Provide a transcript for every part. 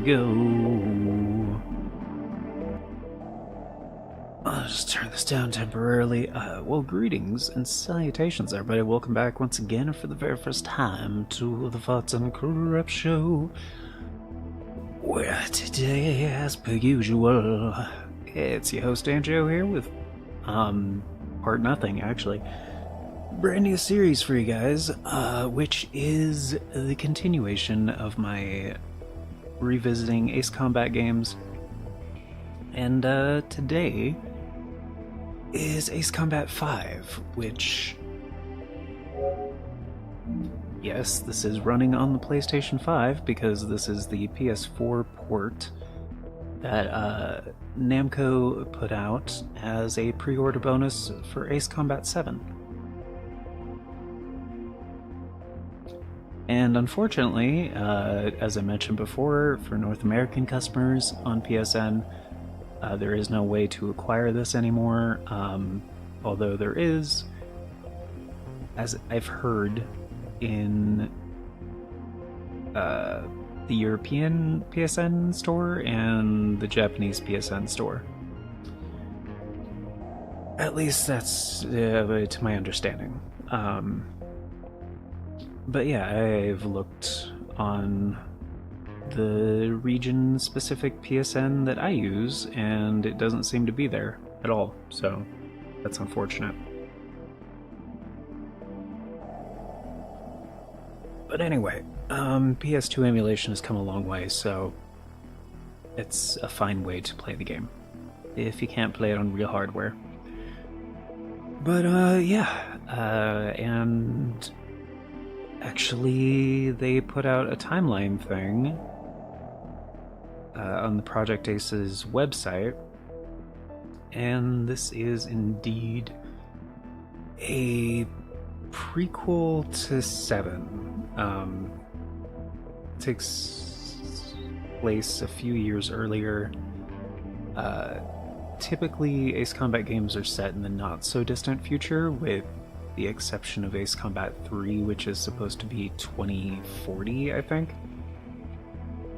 Go. I'll just turn this down temporarily. Well, greetings and salutations, everybody. Welcome back once again for the very first time to the Thoughts and Corrupt Show. Where today, as per usual, it's your host Anjo here with, part nothing, actually. Brand new series for you guys, which is the continuation of my revisiting Ace Combat games. And today is Ace Combat 5, which, yes, this is running on the PlayStation 5 because this is the PS4 port that Namco put out as a pre-order bonus for Ace Combat 7. And unfortunately, as I mentioned before, for North American customers on PSN, there is no way to acquire this anymore, although there is, as I've heard, in the European PSN store and the Japanese PSN store. At least that's to my understanding. But yeah, I've looked on the region-specific PSN that I use, and it doesn't seem to be there at all, so that's unfortunate. But anyway, PS2 emulation has come a long way, so it's a fine way to play the game, if you can't play it on real hardware. But and actually, they put out a timeline thing on the Project Ace's website, and this is indeed a prequel to 7. Takes place a few years earlier. Typically, Ace Combat games are set in the not-so-distant future, with the exception of Ace Combat 3, which is supposed to be 2040, I think.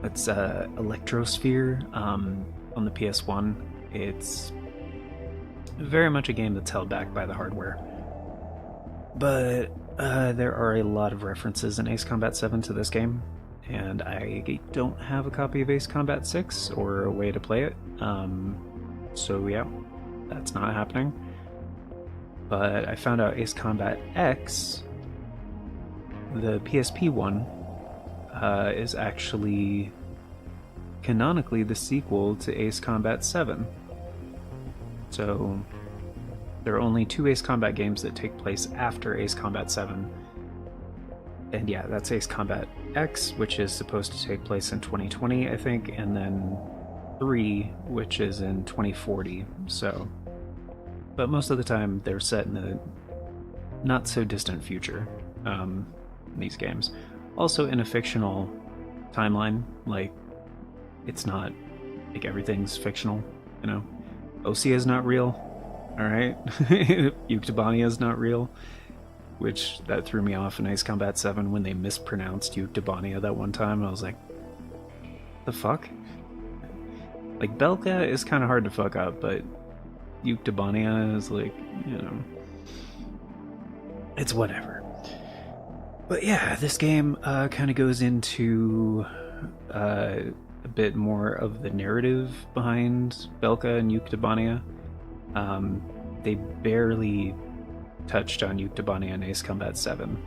It's Electrosphere on the PS1. It's very much a game that's held back by the hardware. But there are a lot of references in Ace Combat 7 to this game, and I don't have a copy of Ace Combat 6 or a way to play it. So yeah, that's not happening. But I found out Ace Combat X the PSP one is actually canonically the sequel to Ace Combat 7. So there are only 2 Ace Combat games that take place after Ace Combat 7. And yeah, that's Ace Combat X, which is supposed to take place in 2020, I think, and then 3, which is in 2040. So, but most of the time they're set in a not so distant future, these games. Also in a fictional timeline, like, it's not, like, everything's fictional, you know? Osea is not real, alright? Euctibania is not real, which that threw me off in Ace Combat 7 when they mispronounced Euctibania that one time. I was like, the fuck? Like, Belka is kind of hard to fuck up, but Euctibania is like, you know, it's whatever. But yeah, this game kind of goes into a bit more of the narrative behind Belka and Euctibania. They barely touched on Euctibania in Ace Combat 7.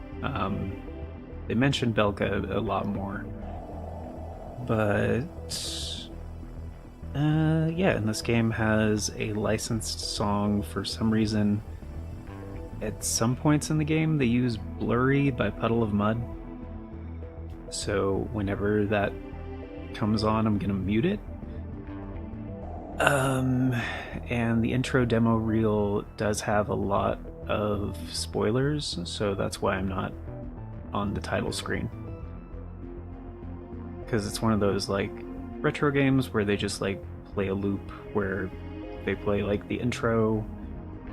They mentioned Belka a lot more. But yeah, and this game has a licensed song for some reason. At some points in the game, they use Blurry by Puddle of Mud. So whenever that comes on, I'm gonna mute it. And the intro demo reel does have a lot of spoilers, so that's why I'm not on the title screen. Because it's one of those, like, retro games where they just, like, play a loop where they play, like, the intro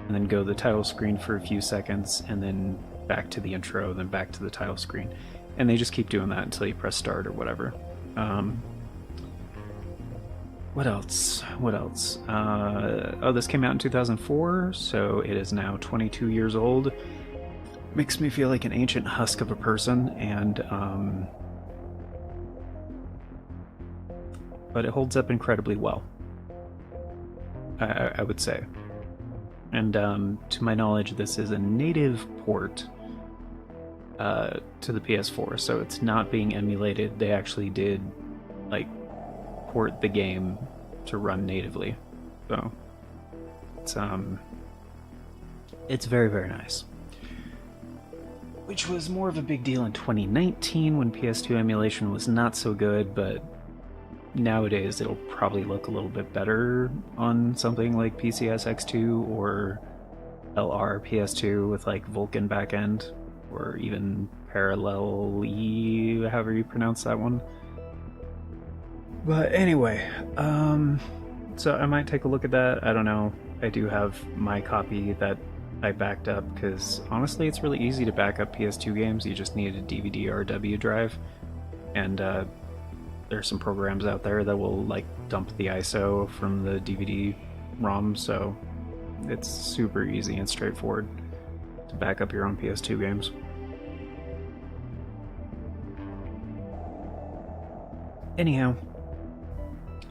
and then go to the title screen for a few seconds and then back to the intro, then back to the title screen. And they just keep doing that until you press start or whatever. What else? Oh, this came out in 2004, so it is now 22 years old. Makes me feel like an ancient husk of a person, and but it holds up incredibly well, I would say. And to my knowledge, this is a native port to the PS4, so it's not being emulated. They actually did, like, port the game to run natively, so it's very, very nice. Which was more of a big deal in 2019 when PS2 emulation was not so good, but nowadays it'll probably look a little bit better on something like PCS X2 or LR PS2 with, like, Vulkan backend, or even Parallel-E, however you pronounce that one. But anyway, so I might take a look at that. I don't know. I do have my copy that I backed up, because honestly it's really easy to back up PS2 games. You just need a DVD or a W drive, and there's some programs out there that will, like, dump the ISO from the DVD ROM, so it's super easy and straightforward to back up your own PS2 games. Anyhow,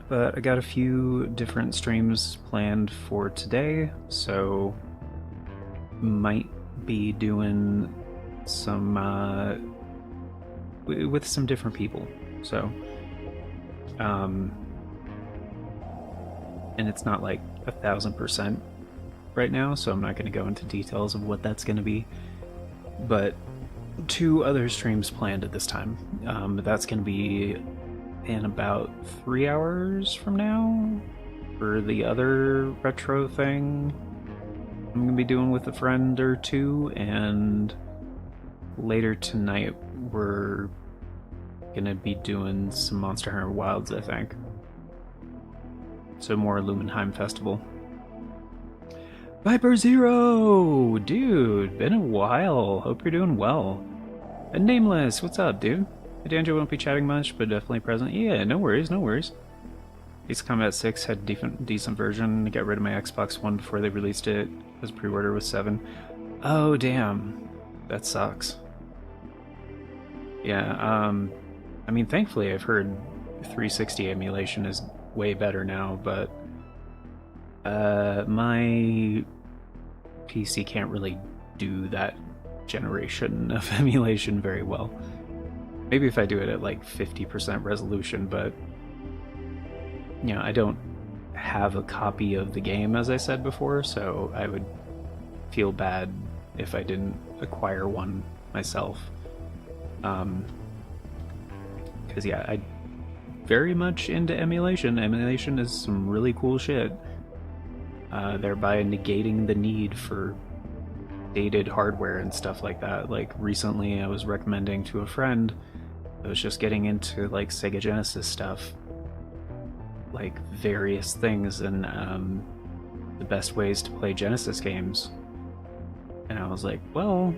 but I got a few different streams planned for today, so might be doing some with some different people. So and it's not like 1000% right now, so I'm not going to go into details of what that's going to be. But 2 other streams planned at this time. That's going to be in about 3 hours from now for the other retro thing I'm going to be doing with a friend or 2, and later tonight we're going to be doing some Monster Hunter Wilds, I think. So more Lumenheim Festival. Viper Zero! Dude, been a while. Hope you're doing well. And Nameless, what's up, dude? Danjo won't be chatting much, but definitely present. Yeah, no worries, no worries. Ace Combat 6 had a decent version. I got rid of my Xbox One before they released it, because pre-order was 7. Oh, damn. That sucks. Yeah, I mean, thankfully I've heard 360 emulation is way better now, but my PC can't really do that generation of emulation very well. Maybe if I do it at like 50% resolution, but you know, I don't have a copy of the game, as I said before, so I would feel bad if I didn't acquire one myself. Because yeah, I very much into emulation. Emulation is some really cool shit, thereby negating the need for dated hardware and stuff like that. Like recently I was recommending to a friend that was just getting into like Sega Genesis stuff, like various things, and the best ways to play Genesis games. And I was like, well,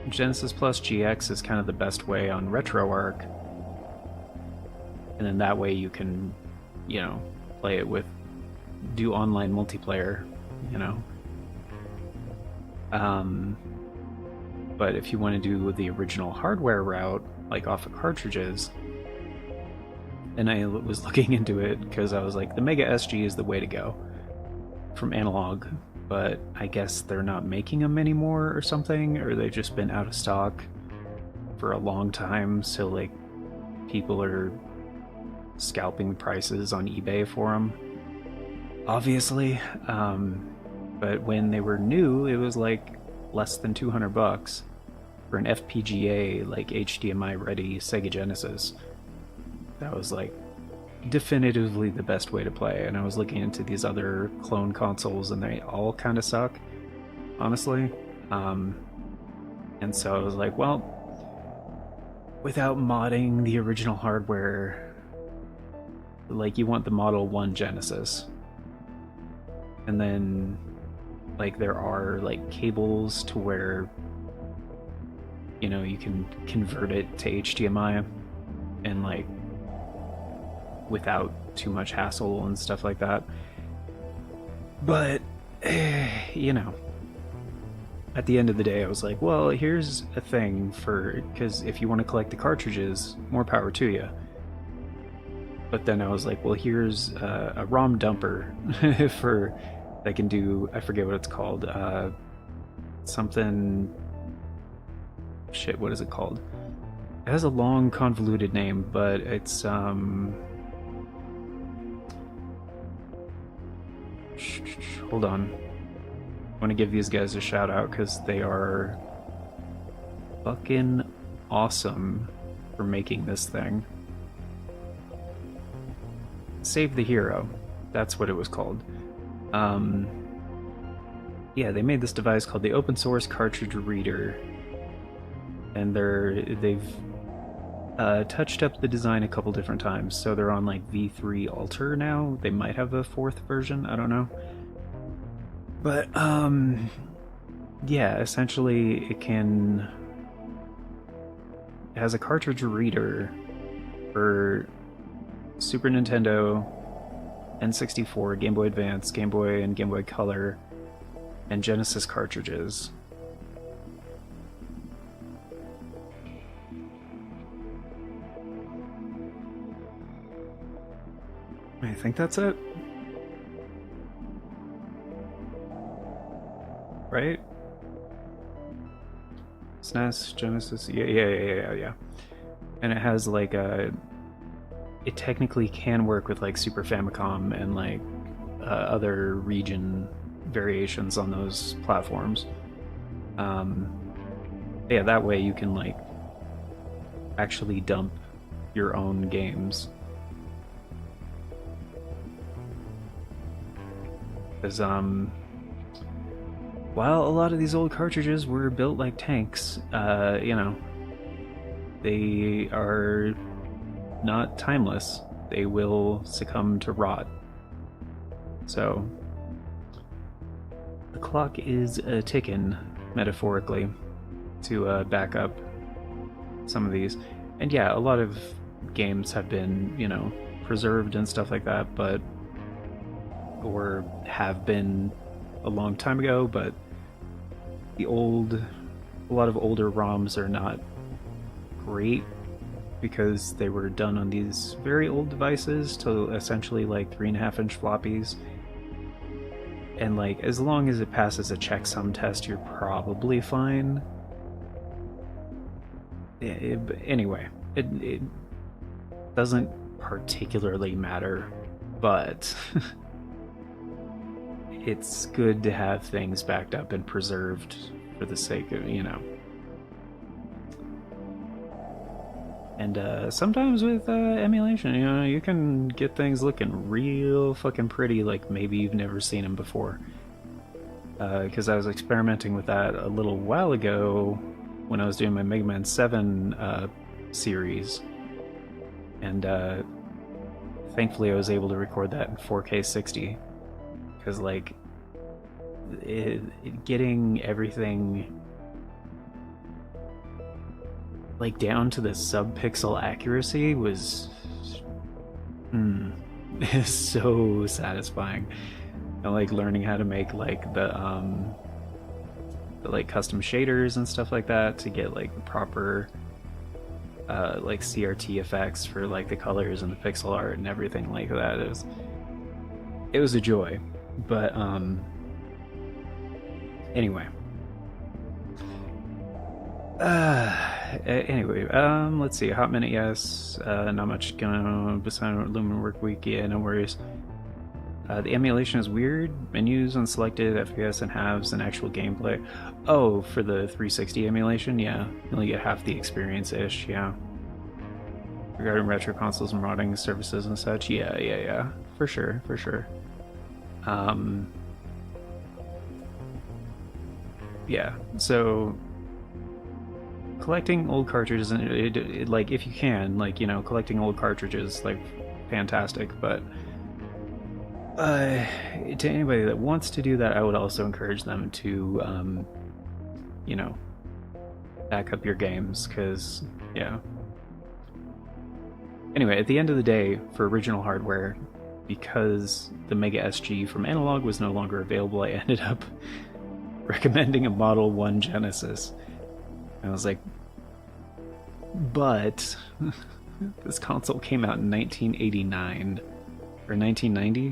Genesis plus GX is kind of the best way on RetroArch. And then that way you can, you know, play it with, do online multiplayer, you know. But if you want to do the original hardware route, like off of cartridges, and I was looking into it because I was like, the Mega SG is the way to go from analog, but I guess they're not making them anymore or something, or they've just been out of stock for a long time, so like people are scalping prices on eBay for them, obviously. But when they were new, it was like less than $200 for an FPGA, like HDMI ready Sega Genesis. That was like definitively the best way to play. And I was looking into these other clone consoles and they all kind of suck, honestly. And so I was like, well, without modding the original hardware, like you want the Model 1 Genesis. And then like there are like cables to where, you know, you can convert it to HDMI and like without too much hassle and stuff like that. But you know, at the end of the day I was like, well, here's a thing for, because if you want to collect the cartridges, more power to you. But then I was like, well, here's a ROM dumper for that can do, I forget what it's called, something, shit, what is it called? It has a long convoluted name, but it's hold on, I want to give these guys a shout out because they are fucking awesome for making this thing. Save the Hero, that's what it was called. Yeah, they made this device called the Open Source Cartridge Reader, and they've touched up the design a couple different times. So they're on like V3 Alter now. They might have a fourth version, I don't know. But yeah, essentially it has a cartridge reader for Super Nintendo, N64, Game Boy Advance, Game Boy and Game Boy Color, and Genesis cartridges. I think that's it. Right? SNES, Genesis, yeah. And it has like a... It technically can work with like Super Famicom and like other region variations on those platforms. Yeah, that way you can like actually dump your own games. Because while a lot of these old cartridges were built like tanks, you know, they are not timeless. They will succumb to rot. So the clock is ticking, metaphorically, to back up some of these. And yeah, a lot of games have been, you know, preserved and stuff like that, but or have been a long time ago, but a lot of older ROMs are not great because they were done on these very old devices to essentially like 3.5-inch floppies. And like, as long as it passes a checksum test, you're probably fine. Anyway, it doesn't particularly matter, but it's good to have things backed up and preserved for the sake of, And sometimes with emulation, you can get things looking real fucking pretty, like maybe you've never seen them before. Because I was experimenting with that a little while ago when I was doing my Mega Man 7 series. And thankfully I was able to record that in 4K 60. Because, like, getting everything like down to the sub-pixel accuracy was so satisfying. And like learning how to make like the like custom shaders and stuff like that to get like the proper like CRT effects for like the colors and the pixel art and everything like that. It was a joy. But anyway. Anyway, let's see. Hot minute, yes. Not much gonna beside Lumen Work Week. Yeah, no worries. The emulation is weird. Menus unselected, FPS and halves, and actual gameplay. Oh, for the 360 emulation, yeah, you only get half the experience-ish. Yeah. Regarding retro consoles and modding services and such, yeah, for sure. Yeah. So collecting old cartridges, and like if you can, like collecting old cartridges, like fantastic. But to anybody that wants to do that, I would also encourage them to back up your games, because yeah. Anyway, at the end of the day, for original hardware, because the Mega SG from Analog was no longer available, I ended up recommending a Model 1 Genesis. I was like, but this console came out in 1989 or 1990,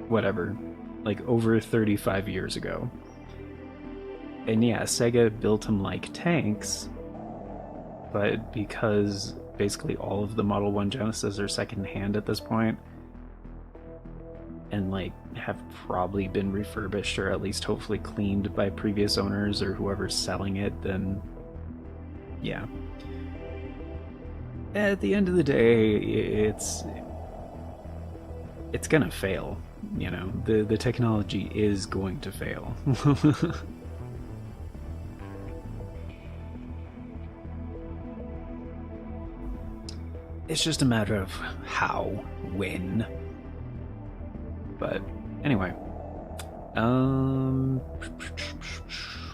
whatever, like over 35 years ago. And yeah, Sega built them like tanks, but because basically all of the Model 1 Genesis are secondhand at this point, and like have probably been refurbished or at least hopefully cleaned by previous owners or whoever's selling it, then yeah. At the end of the day, it's gonna fail. The technology is going to fail. It's just a matter of how, when. But anyway,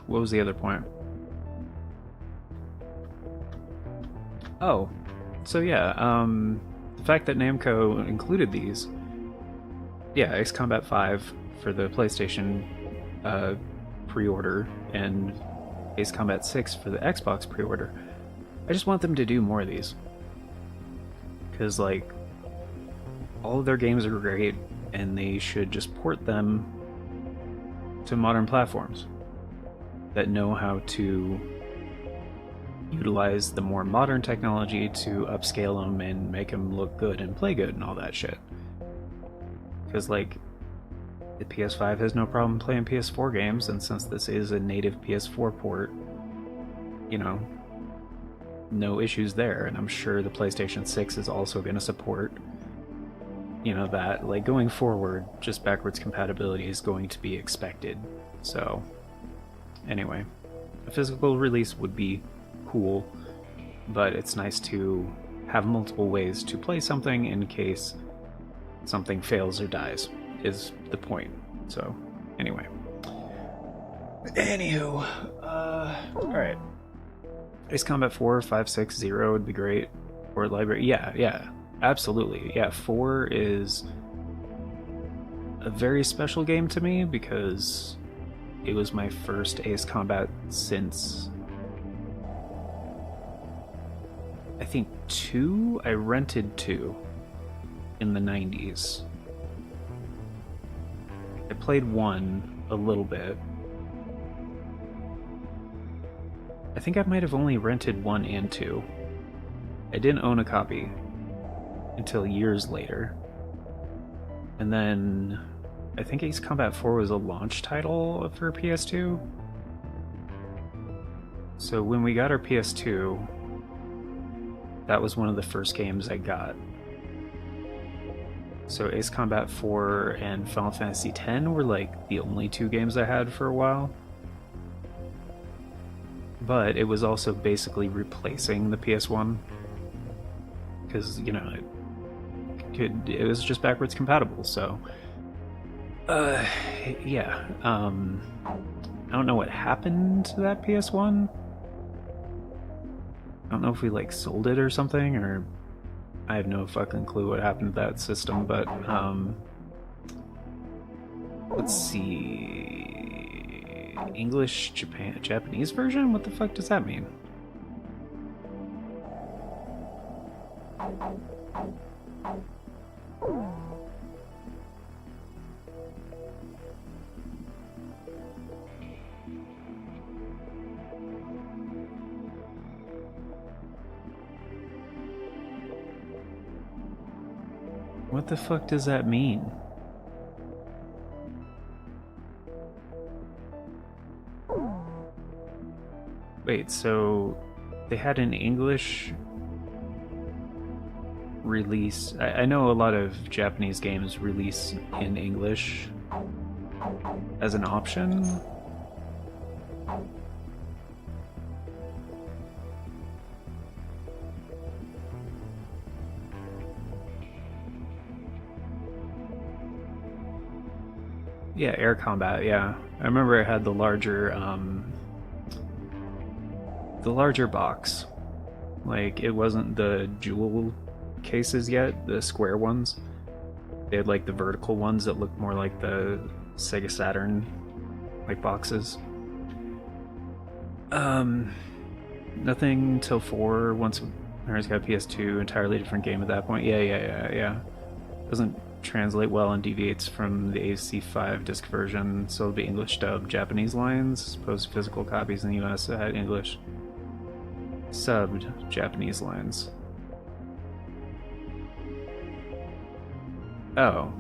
what was the other point? Oh, so yeah, the fact that Namco included these, yeah, Ace Combat 5 for the PlayStation pre-order and Ace Combat 6 for the Xbox pre-order. I just want them to do more of these. Because, like, all of their games are great, and they should just port them to modern platforms that know how to utilize the more modern technology to upscale them and make them look good and play good and all that shit. Because, like, the PS5 has no problem playing PS4 games, and since this is a native PS4 port, no issues there. And I'm sure the PlayStation 6 is also going to support that. Like, going forward, just backwards compatibility is going to be expected. So anyway, a physical release would be cool, but it's nice to have multiple ways to play something in case something fails or dies, is the point. So anyway, alright, Ace Combat 4, 5, 6, 0 would be great. Or library, yeah, absolutely. Yeah, 4 is a very special game to me because it was my first Ace Combat since, I think, 2? I rented 2 in the 90s. I played 1 a little bit. I think I might have only rented 1 and 2. I didn't own a copy until years later. And then I think Ace Combat 4 was a launch title for PS2. So when we got our PS2, that was one of the first games I got. So Ace Combat 4 and Final Fantasy X were like the only 2 games I had for a while. But it was also basically replacing the PS1. Because, you know, it was just backwards compatible, so... yeah. I don't know what happened to that PS1. I don't know if we, like, sold it or something, or... I have no fucking clue what happened to that system, but, let's see... English, Japanese version? What the fuck does that mean? What the fuck does that mean? Wait, so they had an English release. I know a lot of Japanese games release in English as an option. Yeah, air combat, yeah. I remember it had the larger box. Like, it wasn't the jewel cases yet, the square ones. They had like the vertical ones that looked more like the Sega Saturn like boxes. Nothing till 4 once Mary's got PS2, entirely different game at that point. Yeah. Doesn't translate well and deviates from the AC5 disc version, so it'll be English dub, Japanese lines, as opposed to physical copies in the US that had English subbed Japanese lines. Oh.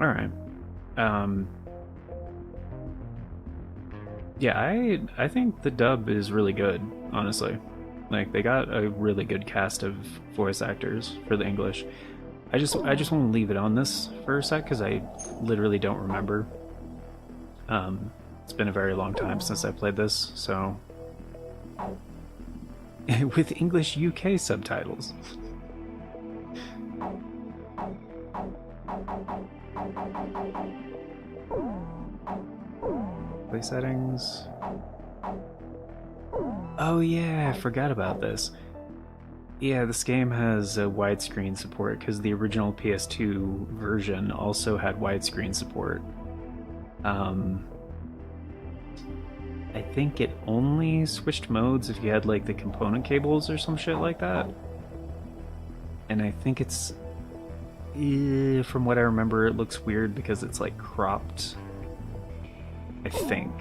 Alright. Yeah, I think the dub is really good, honestly. Like, they got a really good cast of voice actors for the English. I just want to leave it on this for a sec, because I literally don't remember. It's been a very long time since I played this, so... With English UK subtitles. Play settings... Oh yeah, I forgot about this. Yeah, this game has widescreen support because the original PS2 version also had widescreen support. I think it only switched modes if you had like the component cables or some shit like that. And I think it's... from what I remember, it looks weird because it's like cropped. I think.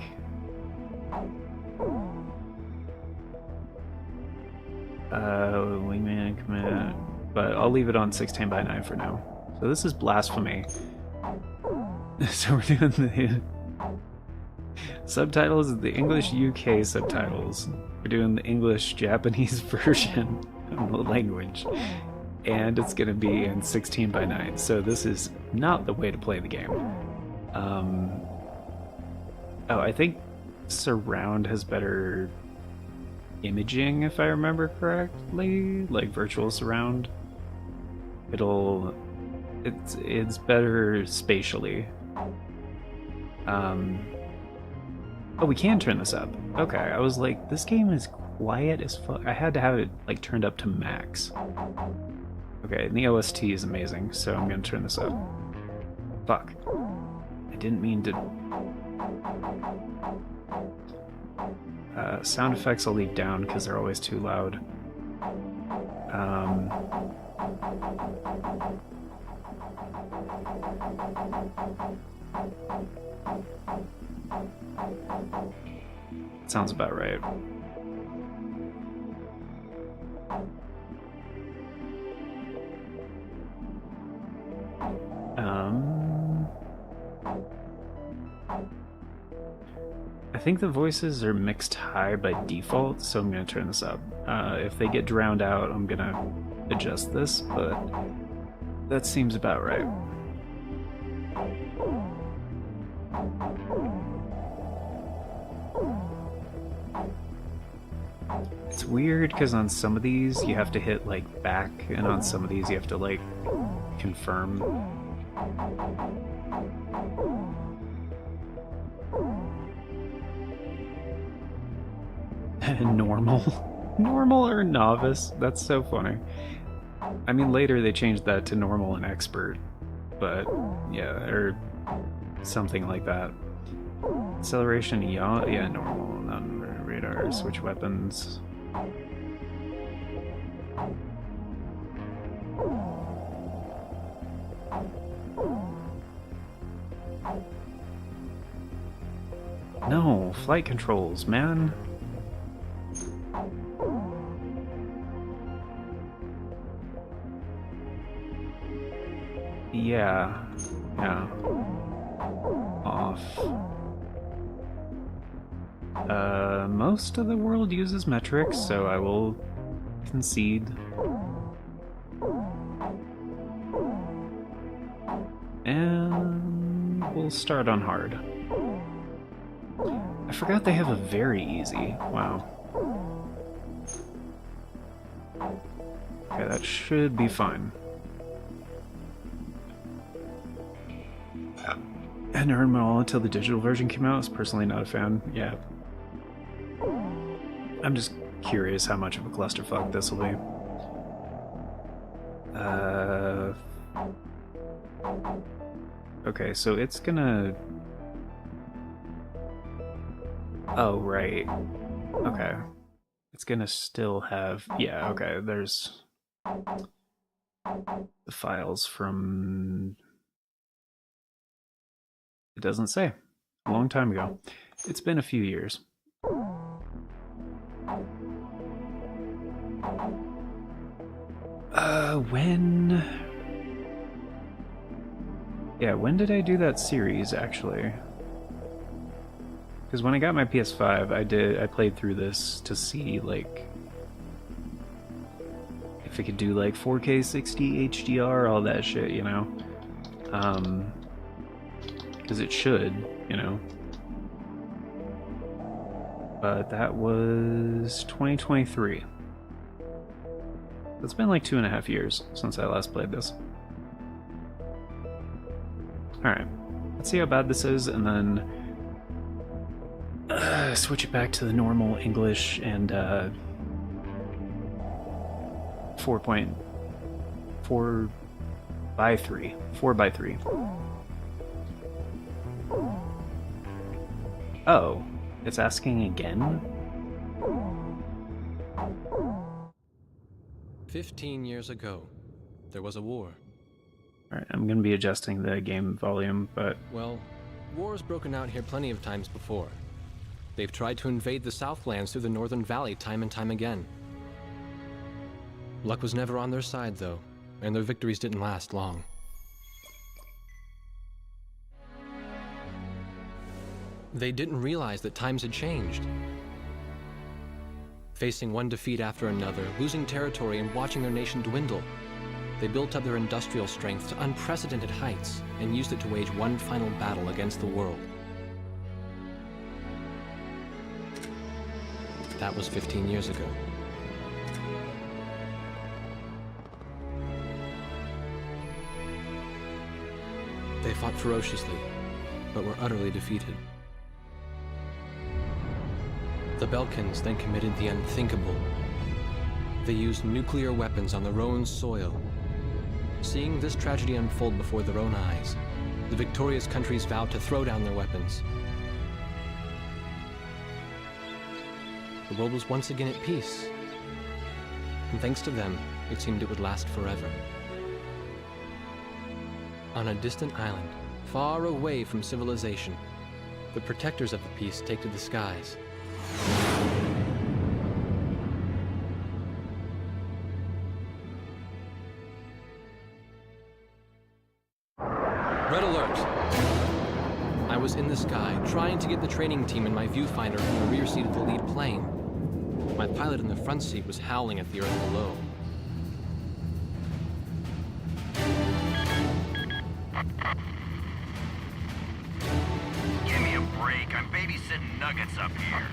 Wingman command, but I'll leave it on 16:9 for now. So this is Blasphemy. So we're doing the subtitles, the English UK subtitles. We're doing the English Japanese version of the language, and it's gonna be in 16:9. So this is not the way to play the game. Oh, I think surround has better imaging, if I remember correctly, like virtual surround. It's better spatially. Oh, we can turn this up. Okay, I was like, this game is quiet as fuck. I had to have it like turned up to max. Okay, and the OST is amazing, so I'm gonna turn this up. Fuck. I didn't mean to... sound effects I'll leave down because they're always too loud. Sounds about right. I think the voices are mixed high by default, so I'm going to turn this up. If they get drowned out, I'm going to adjust this, but that seems about right. It's weird because on some of these you have to hit like back, and on some of these you have to like confirm. Normal or novice? That's so funny. I mean, later they changed that to normal and expert, but yeah, or something like that. Acceleration, yeah, normal, non-radar, switch weapons. No, flight controls, man. Yeah. Off. Most of the world uses metrics, so I will concede. And we'll start on hard. I forgot they have a very easy. Wow. Okay, that should be fine. I hadn't heard them at all until the digital version came out. I was personally not a fan. Yeah. I'm just curious how much of a clusterfuck this will be. Okay, so it's gonna... Oh, right. Okay. It's gonna still have... Yeah, okay, there's... the files from... It doesn't say. A long time ago. It's been a few years. When... Yeah, when did I do that series, actually? Because when I got my PS5, I played through this to see, like... if it could do, like, 4K 60 HDR, all that shit, you know? Because it should, you know? But that was 2023. It's been like 2.5 years since I last played this. Alright, let's see how bad this is, and then switch it back to the normal English and 4.4 by 3. 4 by 3. Oh, it's asking again? 15 years ago, there was a war. Alright, I'm gonna be adjusting the game volume, but... Well, war's broken out here plenty of times before. They've tried to invade the Southlands through the Northern Valley time and time again. Luck was never on their side, though, and their victories didn't last long. They didn't realize that times had changed. Facing one defeat after another, losing territory and watching their nation dwindle, they built up their industrial strength to unprecedented heights and used it to wage one final battle against the world. That was 15 years ago. They fought ferociously, but were utterly defeated. The Belkans then committed the unthinkable. They used nuclear weapons on their own soil. Seeing this tragedy unfold before their own eyes, the victorious countries vowed to throw down their weapons. The world was once again at peace, and thanks to them, it seemed it would last forever. On a distant island, far away from civilization, The protectors of the peace take to the skies. Red alert! I was in the sky, trying to get the training team in my viewfinder from the rear seat of the lead plane. My pilot in the front seat was howling at the earth below. Give me a break. I'm babysitting nuggets up here.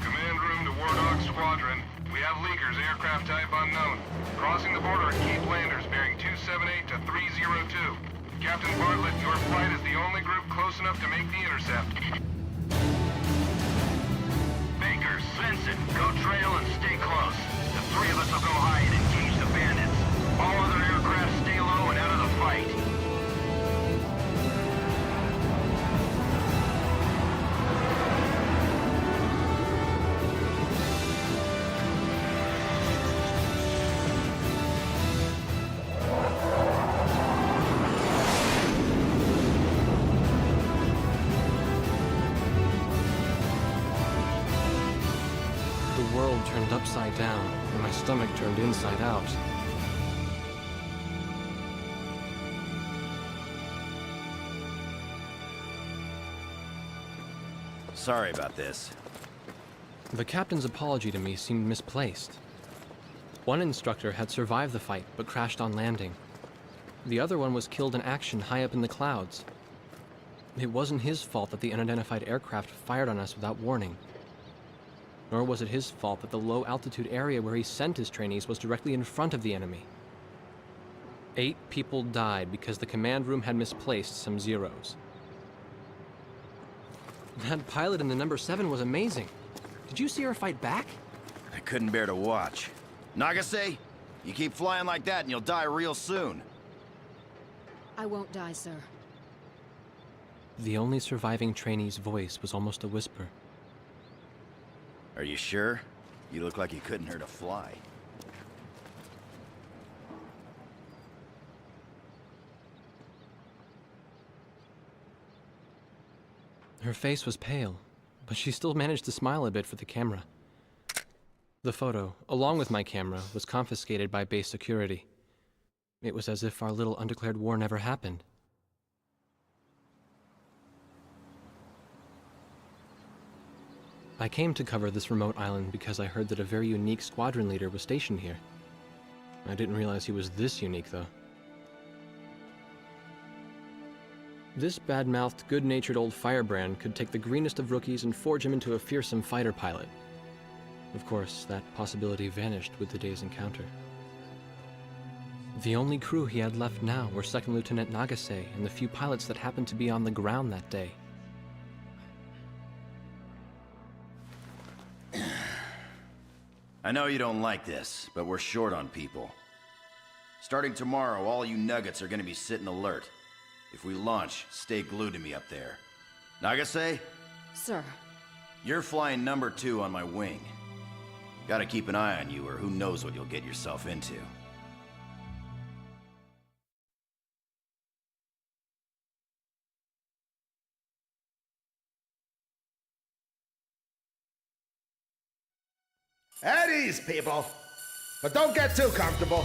Command room to War Dog Squadron. We have leakers, aircraft type unknown. Crossing the border at Cape Landers, bearing 278 to 302. Captain Bartlett, your flight is the only group close enough to make the intercept. Baker, Svensson, go trail and stay close. The three of us will go high and engage the bandits. All other aircraft stay low and out of the fight. The world turned upside down, and my stomach turned inside out. Sorry about this. The captain's apology to me seemed misplaced. One instructor had survived the fight, but crashed on landing. The other one was killed in action high up in the clouds. It wasn't his fault that the unidentified aircraft fired on us without warning. Nor was it his fault that the low-altitude area where he sent his trainees was directly in front of the enemy. 8 people died because the command room had misplaced some zeros. That pilot in the number 7 was amazing. Did you see her fight back? I couldn't bear to watch. Nagase, you keep flying like that and you'll die real soon. I won't die, sir. The only surviving trainee's voice was almost a whisper. Are you sure? You look like you couldn't hurt a fly. Her face was pale, but she still managed to smile a bit for the camera. The photo, along with my camera, was confiscated by base security. It was as if our little undeclared war never happened. I came to cover this remote island because I heard that a very unique squadron leader was stationed here. I didn't realize he was this unique, though. This bad-mouthed, good-natured old firebrand could take the greenest of rookies and forge him into a fearsome fighter pilot. Of course, that possibility vanished with the day's encounter. The only crew he had left now were Second Lieutenant Nagase and the few pilots that happened to be on the ground that day. I know you don't like this, but we're short on people. Starting tomorrow, all you nuggets are gonna be sitting alert. If we launch, stay glued to me up there. Nagase? Sir. You're flying number 2 on my wing. Gotta keep an eye on you, or who knows what you'll get yourself into. At ease, people. But don't get too comfortable.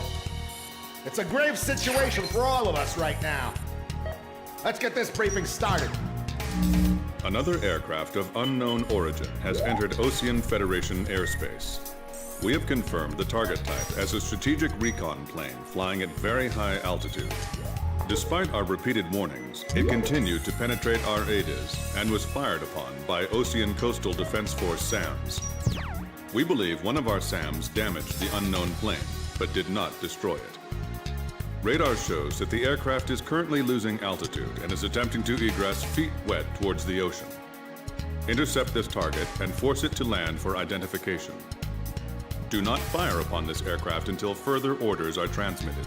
It's a grave situation for all of us right now. Let's get this briefing started. Another aircraft of unknown origin has entered Ocean Federation airspace. We have confirmed the target type as a strategic recon plane flying at very high altitude. Despite our repeated warnings, it continued to penetrate our ADIS and was fired upon by Ocean Coastal Defense Force SAMs. We believe one of our SAMs damaged the unknown plane, but did not destroy it. Radar shows that the aircraft is currently losing altitude and is attempting to egress feet wet towards the ocean. Intercept this target and force it to land for identification. Do not fire upon this aircraft until further orders are transmitted.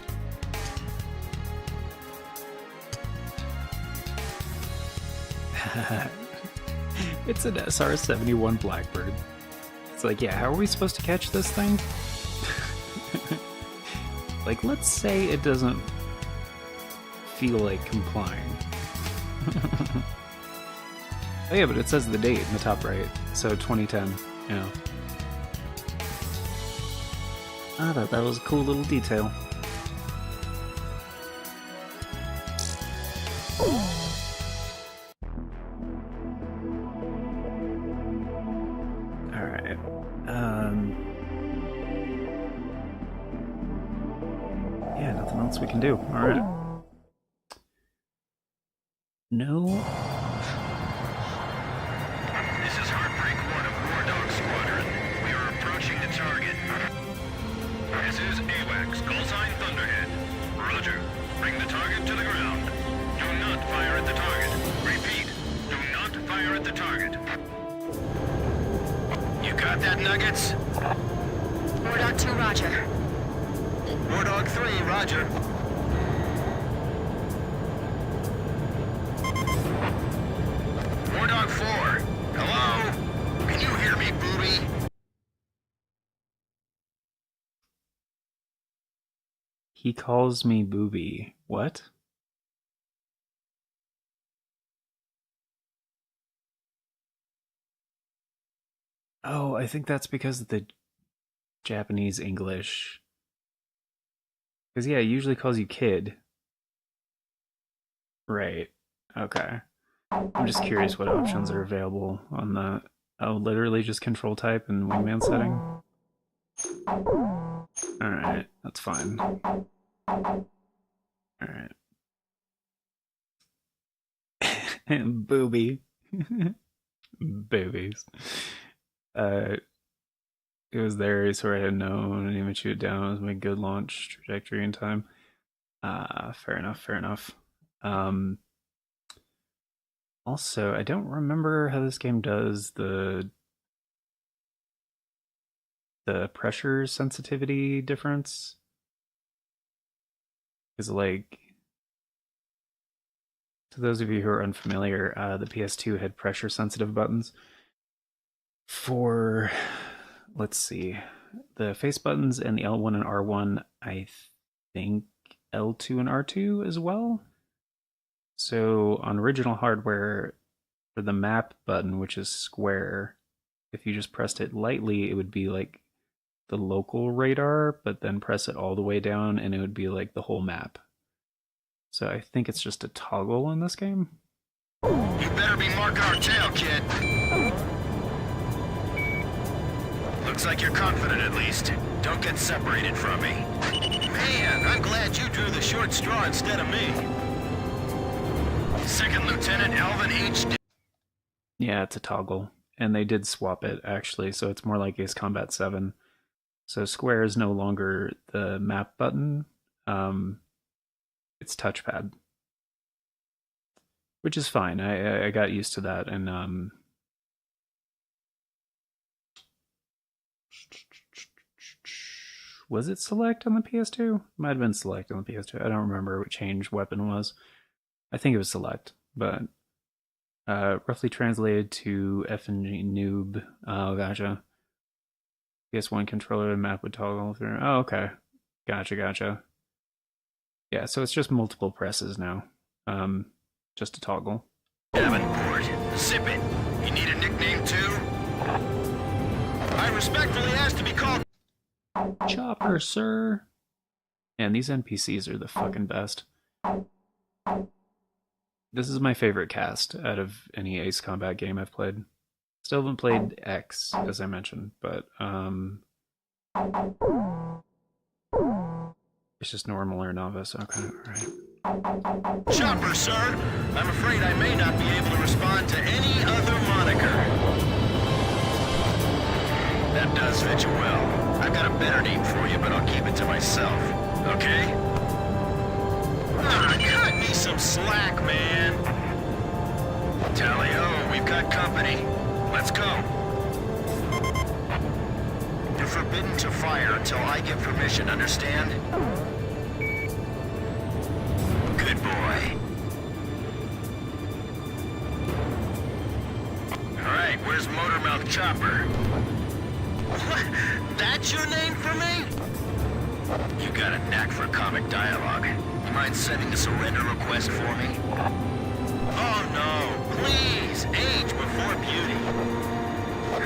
It's an SR-71 Blackbird. It's like, yeah, how are we supposed to catch this thing? Like, let's say it doesn't feel like complying. Oh yeah, but it says the date in the top right, so 2010. Yeah. I thought that was a cool little detail. Alright. Yeah, nothing else we can do. Alright. No. This is Heartbreak 1 of War Dog Squadron. We are approaching the target. This is AWACS, call sign Thunderhead. Roger. Bring the target to the ground. Do not fire at the target. Repeat. Do not fire at the target. You got that, Nuggets? War Dog 2, roger. War Dog 3, roger. War Dog 4. Hello? Can you hear me, booby? He calls me booby. What? Oh, I think that's because of the Japanese English. Because, yeah, he usually calls you kid. Right. Okay. I'm just curious what options are available on the... Oh, literally just control type and wingman setting? Alright, that's fine. Alright. Booby. Boobies. It was there, so I had known, and even shoot it down was my good launch trajectory in time. Fair enough, fair enough. Also, I don't remember how this game does the pressure sensitivity difference. Because, like, to those of you who are unfamiliar, the PS2 had pressure sensitive buttons for, let's see, the face buttons and the L1 and R1, I think L2 and R2 as well. So on original hardware, for the map button, which is square, if you just pressed it lightly, it would be like the local radar, but then press it all the way down and it would be like the whole map. So I think it's just a toggle in this game. You better be marking our tail, kid. Looks like you're confident at least. Don't get separated from me. Man, I'm glad you drew the short straw instead of me. Second Lieutenant Alvin H. Yeah, it's a toggle. And they did swap it, actually, so it's more like Ace Combat 7. So square is no longer the map button. It's touchpad. Which is fine. I got used to that, and was it select on the PS2? Might have been select on the PS2. I don't remember what change weapon was. I think it was select, but roughly translated to F and G noob. Oh, gotcha. PS1 controller and map would toggle through. Oh, okay. Gotcha. Yeah, so it's just multiple presses now. Just a toggle. Davenport, zip it. You need a nickname too? I respectfully ask to be called Chopper, sir. And these NPCs are the fucking best. This is my favorite cast out of any Ace Combat game I've played. Still haven't played X, as I mentioned, but it's just normal or novice. Okay, alright. Chopper, sir. I'm afraid I may not be able to respond to any other moniker. That does fit you well. I've got a better name for you, but I'll keep it to myself. Okay? Cut me some slack, man. Tally-ho, we've got company. Let's go. You're forbidden to fire until I give permission, understand? Good boy. Alright, where's Motormouth Chopper? What? That's your name for me? You got a knack for comic dialogue. You mind sending a surrender request for me? Oh no, please! please. Age before beauty.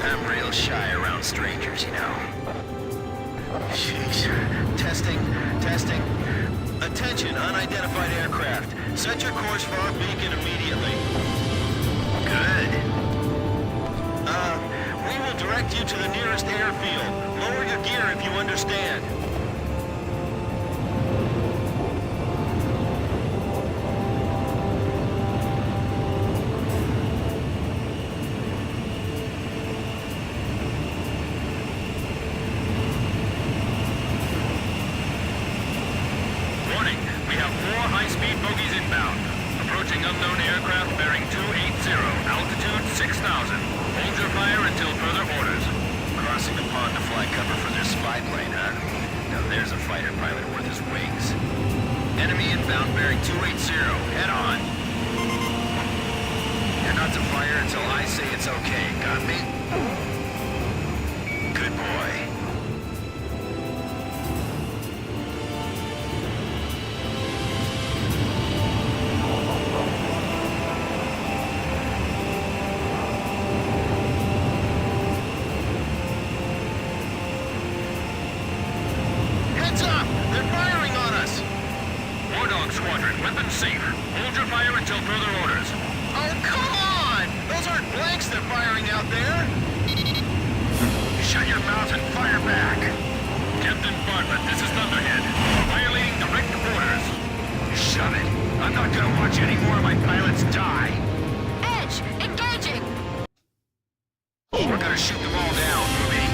I'm real shy around strangers, you know. Jeez. Testing. Attention, unidentified aircraft. Set your course for our beacon immediately. Good. We will direct you to the nearest airfield. Lower your gear if you understand. Unknown aircraft bearing 280, altitude 6,000. Hold your fire until further orders. Crossing the pond to fly cover for their spy plane, huh? Now there's a fighter pilot worth his wings. Enemy inbound bearing 280. Head on. You're not to fire until I say it's okay. Got me? Good boy. Squadron, weapons safe. Hold your fire until further orders. Oh, come on! Those aren't blanks they're firing out there! Shut your mouth and fire back! Captain Bartlett, this is Thunderhead. Violating direct orders. Shut it! I'm not gonna watch any more of my pilots die! Edge, engaging! We're gonna shoot them all down, Ruby.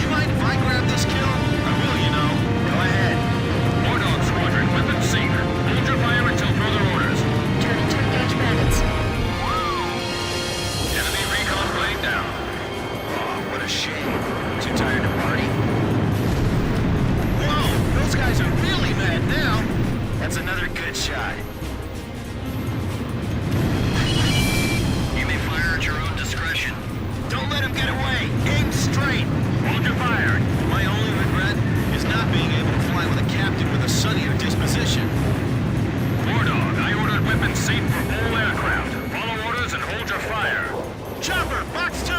You mind if I grab this kill? I will, you know. Go ahead. Weapons safe. Hold your fire until further orders. Turning to engage bandits. Enemy recon plane down. Oh, what a shame. Too tired to party? Whoa! Those guys are really mad now! That's another good shot. You may fire at your own discretion. Don't let him get away! Aim straight! Hold your fire. My only regret is not being able to fly with a captain with a sunnier disposition. War Dog, I ordered weapons safe for all aircraft. Follow orders and hold your fire. Chopper, box 2!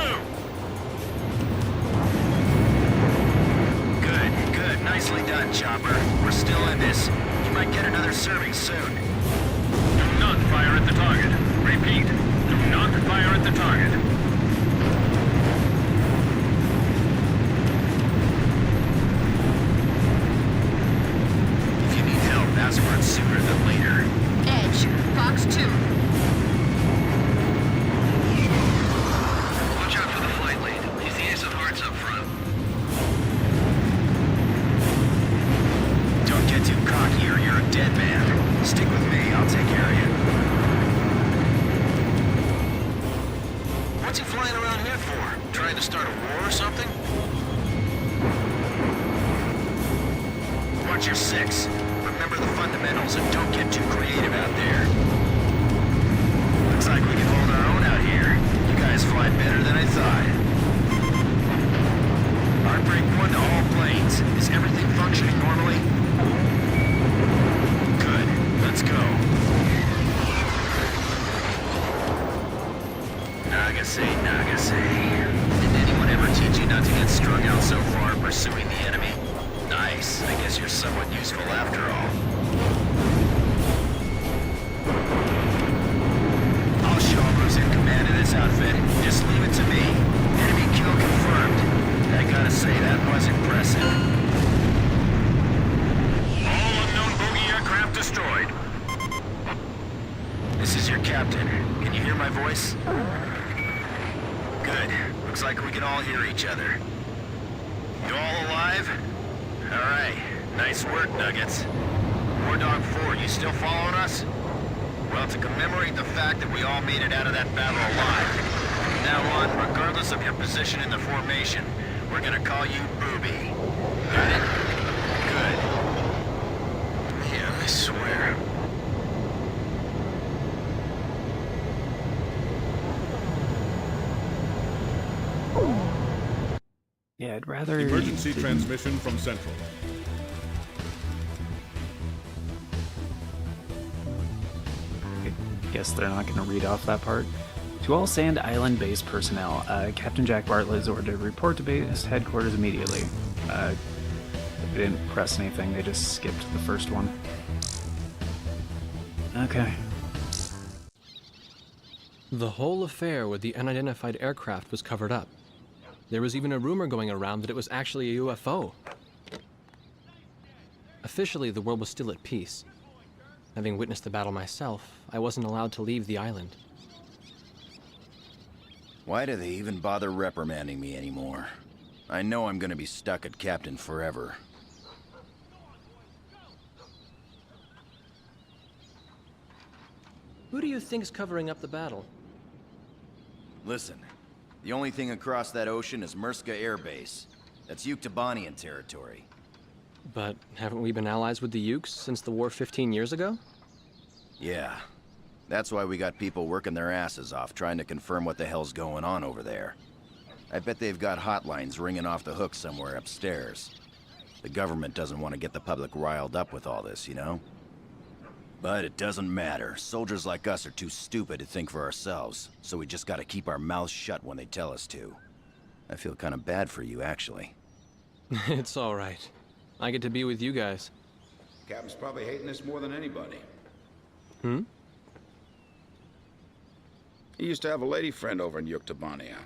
Good. Nicely done, Chopper. We're still in this. You might get another serving soon. Do not fire at the target. Repeat, do not fire at the target. Ask for it sooner than later. Edge, Fox 2. Watch out for the flight lead. He's the ace of hearts up front. Don't get too cocky or you're a dead man. Stick with me, I'll take care of you. What's he flying around here for? Trying to start a war or something? Watch your 6. Remember the fundamentals and don't get too creative out there. Looks like we can hold our own out here. You guys fly better than I thought. Heartbreak 1 to all planes. Is everything functioning normally? Good. Let's go. Nagase. Did anyone ever teach you not to get strung out so far pursuing the enemy? Nice. I guess you're somewhat useful after all. I'll show him who's in command of this outfit. Just leave it to me. Enemy kill confirmed. I gotta say, that was impressive. All unknown bogey aircraft destroyed. This is your captain. Can you hear my voice? Good. Looks like we can all hear each other. You all alive? Alright. Nice work, Nuggets. War Dog 4, you still following us? Well, to commemorate the fact that we all made it out of that battle alive, from now on, regardless of your position in the formation, we're gonna call you Booby. Got it? Good. Yeah, I swear. Yeah, I'd rather... Emergency transmission from Central. guess they're not going to read off that part. To all Sand Island base personnel, Captain Jack Bartlett is ordered to report to base headquarters immediately. They didn't press anything, they just skipped the first one. Okay. The whole affair with the unidentified aircraft was covered up. There was even a rumor going around that it was actually a UFO. Officially, the world was still at peace. Having witnessed the battle myself, I wasn't allowed to leave the island. Why do they even bother reprimanding me anymore? I know I'm gonna be stuck at Captain forever. Who do you think's covering up the battle? Listen, the only thing across that ocean is Murska Air Base. That's Yuktobanian territory. But haven't we been allies with the Ukes since the war 15 years ago? Yeah. That's why we got people working their asses off trying to confirm what the hell's going on over there. I bet they've got hotlines ringing off the hook somewhere upstairs. The government doesn't want to get the public riled up with all this, you know? But it doesn't matter. Soldiers like us are too stupid to think for ourselves, so we just gotta keep our mouths shut when they tell us to. I feel kind of bad for you, actually. It's all right. I get to be with you guys. Captain's probably hating this more than anybody. Hmm? He used to have a lady friend over in Yuktobania.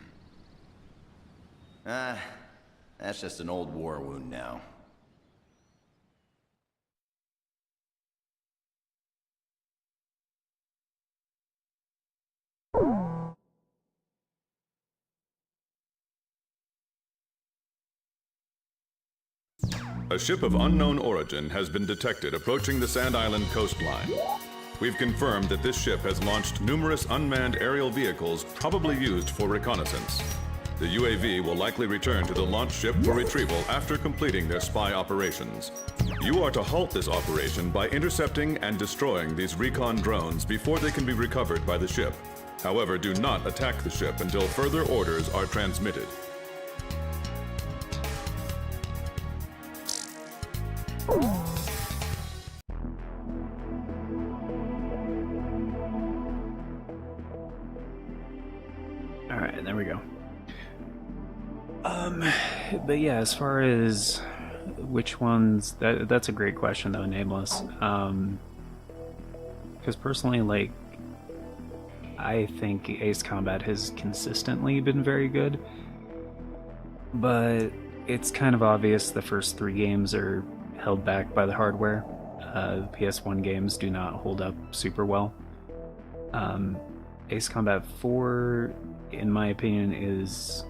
That's just an old war wound now. A ship of unknown origin has been detected approaching the Sand Island coastline. We've confirmed that this ship has launched numerous unmanned aerial vehicles probably used for reconnaissance. The UAV will likely return to the launch ship for retrieval after completing their spy operations. You are to halt this operation by intercepting and destroying these recon drones before they can be recovered by the ship. However, do not attack the ship until further orders are transmitted. Alright, there we go. But yeah, as far as which ones, that's a great question though, Nameless. Because personally, like, I think Ace Combat has consistently been very good, but it's kind of obvious the first 3 games are held back by the hardware. The PS1 games do not hold up super well. Ace Combat 4, in my opinion, is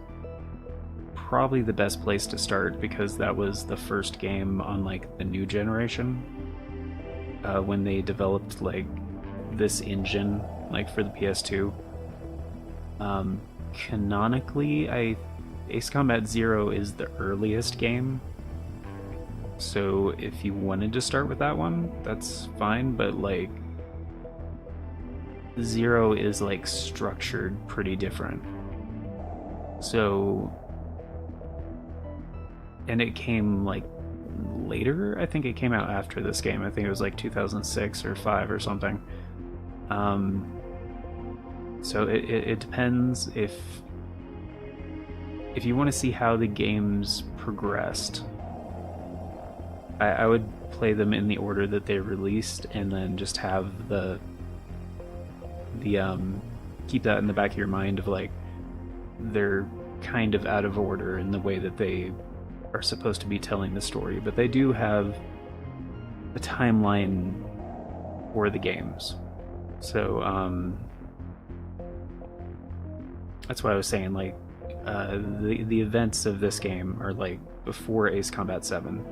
probably the best place to start because that was the first game on like the new generation when they developed like this engine like for the PS2. Canonically, Ace Combat 0 is the earliest game, so if you wanted to start with that one, that's fine, but like 0 is like structured pretty different. So, and it came like later. I think it came out after this game. I think it was like 2006 or 5 or something. So it depends if you want to see how the games progressed. I would play them in the order that they released, and then just have the keep that in the back of your mind of like they're kind of out of order in the way that they are supposed to be telling the story, but they do have a timeline for the games. So that's why I was saying like the events of this game are like before Ace Combat 7,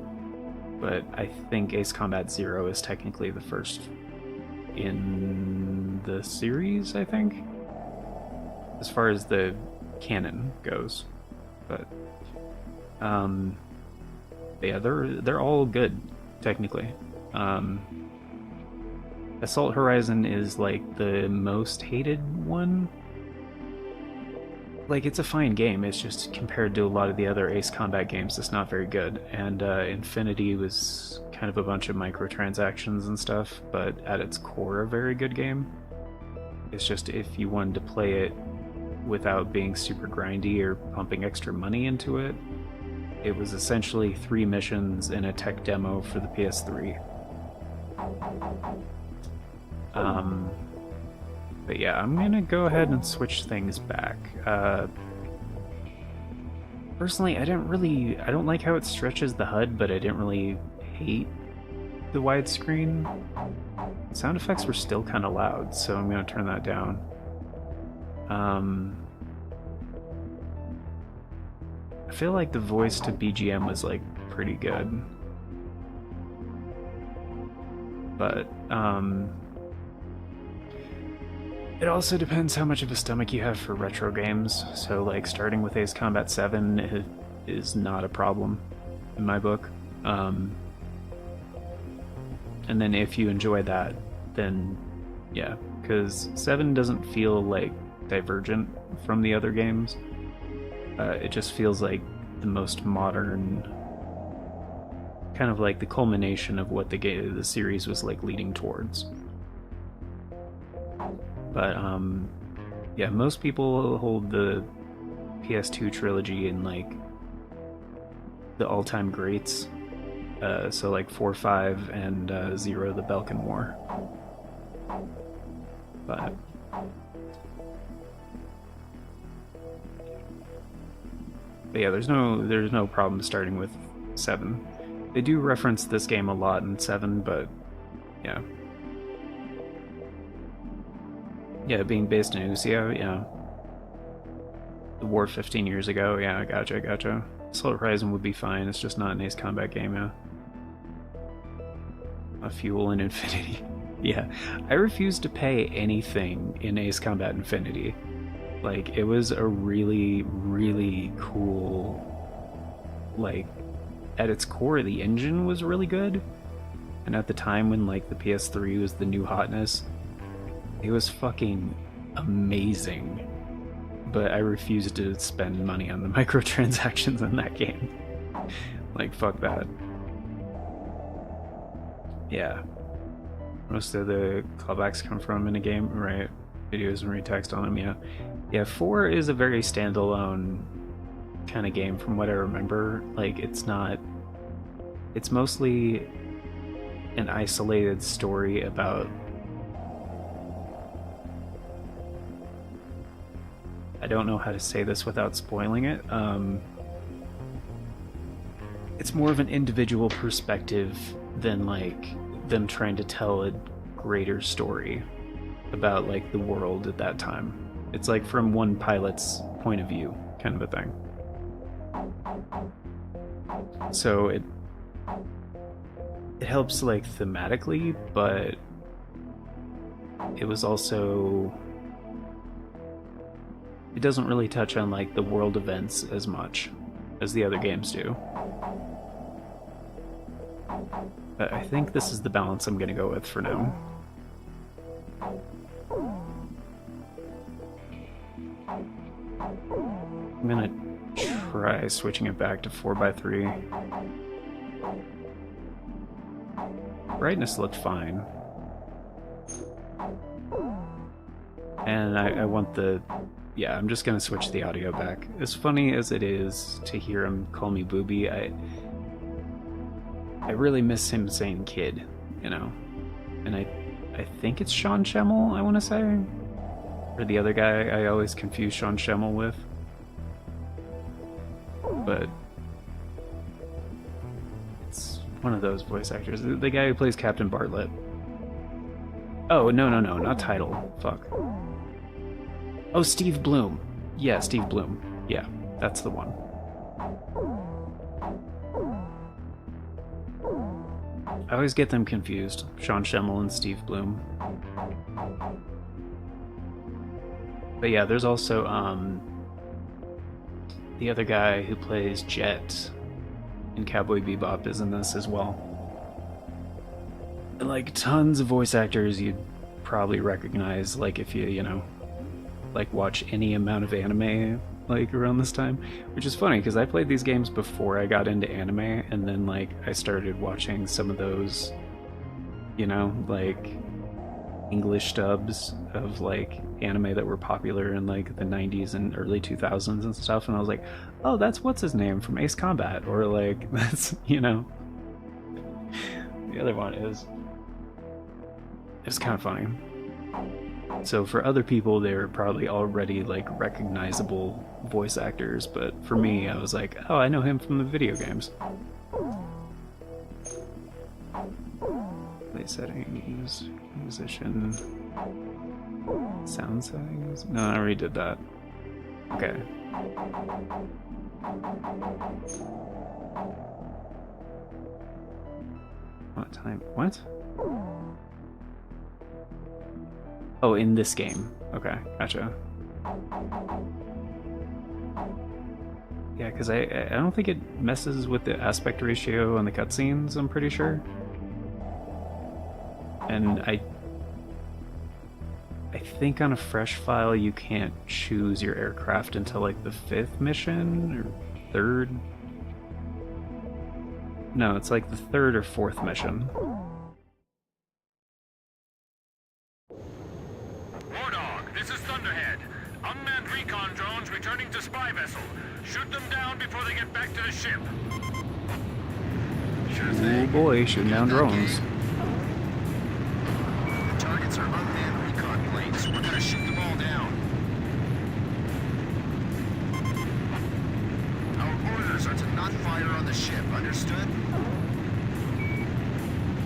but I think Ace Combat 0 is technically the first in the series, I think, as far as the canon goes. But yeah, they're all good technically. Assault Horizon is like the most hated one. Like, it's a fine game, it's just compared to a lot of the other Ace Combat games, it's not very good. And Infinity was kind of a bunch of microtransactions and stuff, but at its core, a very good game. It's just if you wanted to play it without being super grindy or pumping extra money into it, it was essentially 3 missions and a tech demo for the PS3. But yeah, I'm gonna go ahead and switch things back. Personally, I don't like how it stretches the HUD, but I didn't really hate the widescreen. Sound effects were still kind of loud, so I'm gonna turn that down. I feel like the voice to BGM was like pretty good. But it also depends how much of a stomach you have for retro games. So like starting with Ace Combat 7 is not a problem in my book. And then if you enjoy that, then yeah, because 7 doesn't feel like divergent from the other games. It just feels like the most modern, kind of like the culmination of what the series was like leading towards. But yeah, most people hold the PS2 trilogy in like the all-time greats. So like 4, 5, and 0, the Balkan War. But yeah, there's no problem starting with 7. They do reference this game a lot in 7, but yeah. Yeah, being based in Usio, yeah. The war 15 years ago, yeah, gotcha. Assault Horizon would be fine, it's just not an Ace Combat game, yeah. A Fuel in Infinity. Yeah, I refuse to pay anything in Ace Combat Infinity. Like, it was a really, really cool... Like, at its core, the engine was really good. And at the time when, like, the PS3 was the new hotness, it was fucking amazing. But I refused to spend money on the microtransactions in that game. Like, fuck that. Yeah. Most of the callbacks come from in a game, right? Videos and retext on them, yeah. Yeah, 4 is a very standalone kind of game from what I remember. Like, it's not... It's mostly an isolated story about... I don't know how to say this without spoiling it. It's more of an individual perspective than, like, them trying to tell a greater story about, like, the world at that time. It's like from one pilot's point of view, kind of a thing. So it helps, like, thematically, but it was also... It doesn't really touch on, like, the world events as much as the other games do. But I think this is the balance I'm gonna go with for now. I'm gonna try switching it back to 4x3. Brightness looked fine. And I want the... Yeah, I'm just gonna switch the audio back. As funny as it is to hear him call me Booby, I really miss him saying kid, you know? And I think it's Sean Schemmel, I want to say? Or the other guy I always confuse Sean Schemmel with. But it's one of those voice actors. The guy who plays Captain Bartlett. Oh, no, not Title. Fuck. Oh, Steve Bloom. Yeah, Steve Bloom. Yeah, that's the one. I always get them confused. Sean Schemmel and Steve Bloom. But yeah, there's also the other guy who plays Jet in Cowboy Bebop is in this as well. And, like, tons of voice actors you'd probably recognize, like, if you know, like, watch any amount of anime, like, around this time. Which is funny, because I played these games before I got into anime, and then, like, I started watching some of those, you know, like, English dubs of like anime that were popular in like the 90s and early 2000s and stuff, and I was like, oh, that's what's his name from Ace Combat, or like that's, you know. The other one is, it's kind of funny. So for other people, they're probably already like recognizable voice actors, but for me, I was like, oh, I know him from the video games. Play settings, musician, sound settings. No, I already did that. Okay. What time? What? Oh, in this game. Okay, gotcha. Yeah, because I don't think it messes with the aspect ratio on the cutscenes, I'm pretty sure. And I think on a fresh file you can't choose your aircraft until like the 5th mission or 3rd. No, it's like the 3rd or 4th mission. War Dog, this is Thunderhead. Unmanned recon drones returning to spy vessel. Shoot them down before they get back to the ship. Sure thing. Oh boy, shooting down drones. The targets are unmanned recon planes. We're gonna shoot them all down. Our orders are to not fire on the ship, understood?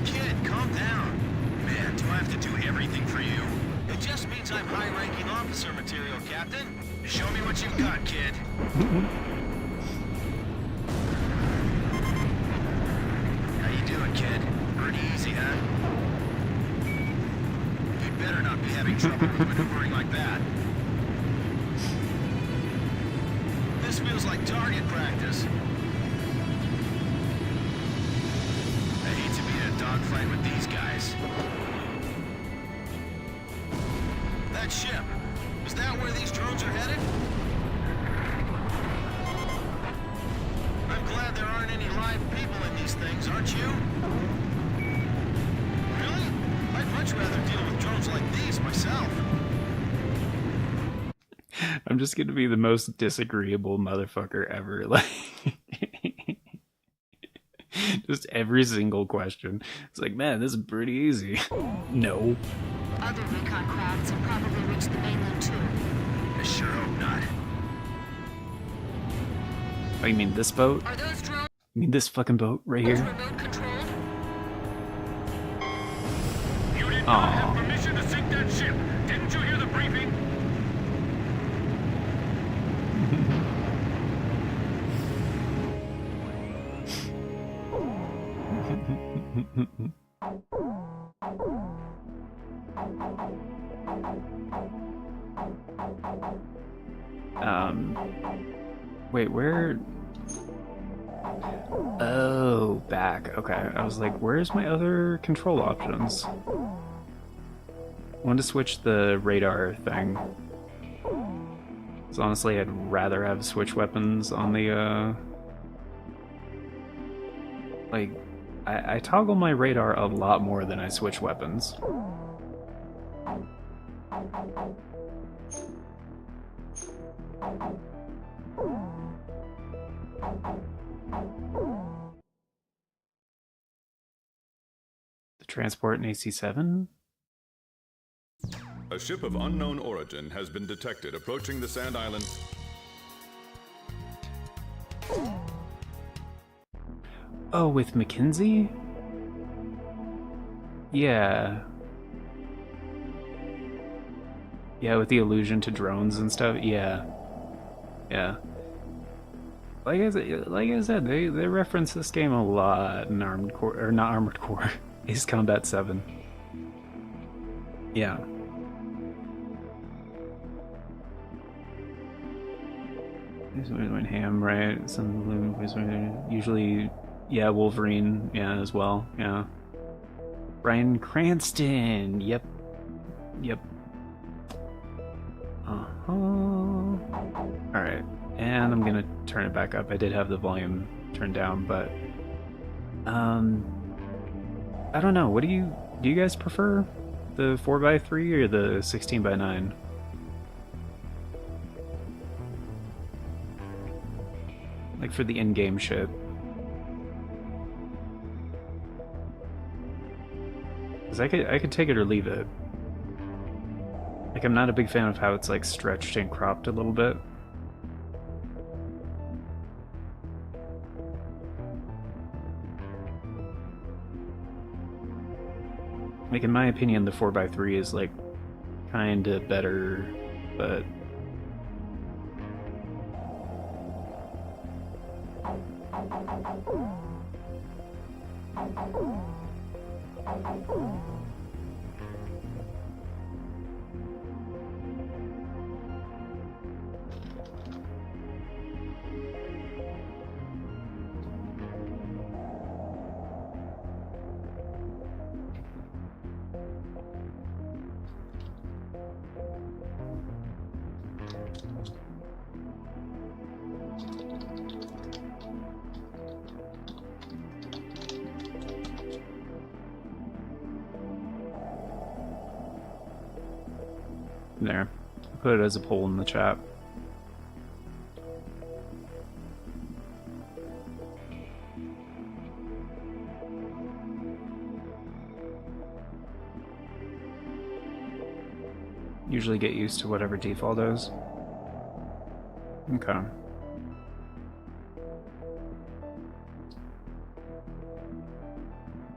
Kid, calm down. Man, do I have to do everything for you? It just means I'm high-ranking officer material, Captain. Show me what you've got, kid. How you doing, kid? Pretty easy, huh? You'd better not be having trouble maneuvering like that. This feels like target practice. I hate to be in a dogfight with these guys. That ship, is that where these drones are headed? I'm glad there aren't any live people in these things, aren't you? Really? I'd much rather deal with drones like these myself. I'm just gonna be the most disagreeable motherfucker ever. Like, just every single question. It's like, man, this is pretty easy. No. Other recon crafts have probably reached the mainland too. I sure hope not. Oh, you mean this boat? Are those drones You mean this fucking boat right here? remote controlled? You did not Aw. have permission to sink that ship. Didn't you hear the briefing? Wait, where? Oh, back. Okay, I was like, where's my other control options? I wanted to switch the radar thing. Because honestly, I'd rather have switch weapons on the, like, I toggle my radar a lot more than I switch weapons. The transport in AC-7? A ship of unknown origin has been detected approaching the Sand Island. Oh, with McKinsey? Yeah. Yeah, with the allusion to drones and stuff. Yeah. Yeah. Like I said, they reference this game a lot in Armored Core, or not Armored Core, Ace Combat 7. Yeah. He's went ham, right? Some usually, yeah, Wolverine, yeah, as well, yeah. Bryan Cranston, yep. Alright, and I'm gonna turn it back up. I did have the volume turned down, but I don't know. What do you guys prefer? The 4x3 or the 16x9? Like for the in-game shit. Cause I could take it or leave it. Like I'm not a big fan of how it's like stretched and cropped a little bit. Like in my opinion, the 4x3 is like kinda better, but there. I'll put it as a poll in the chat. Usually get used to whatever default is. Okay.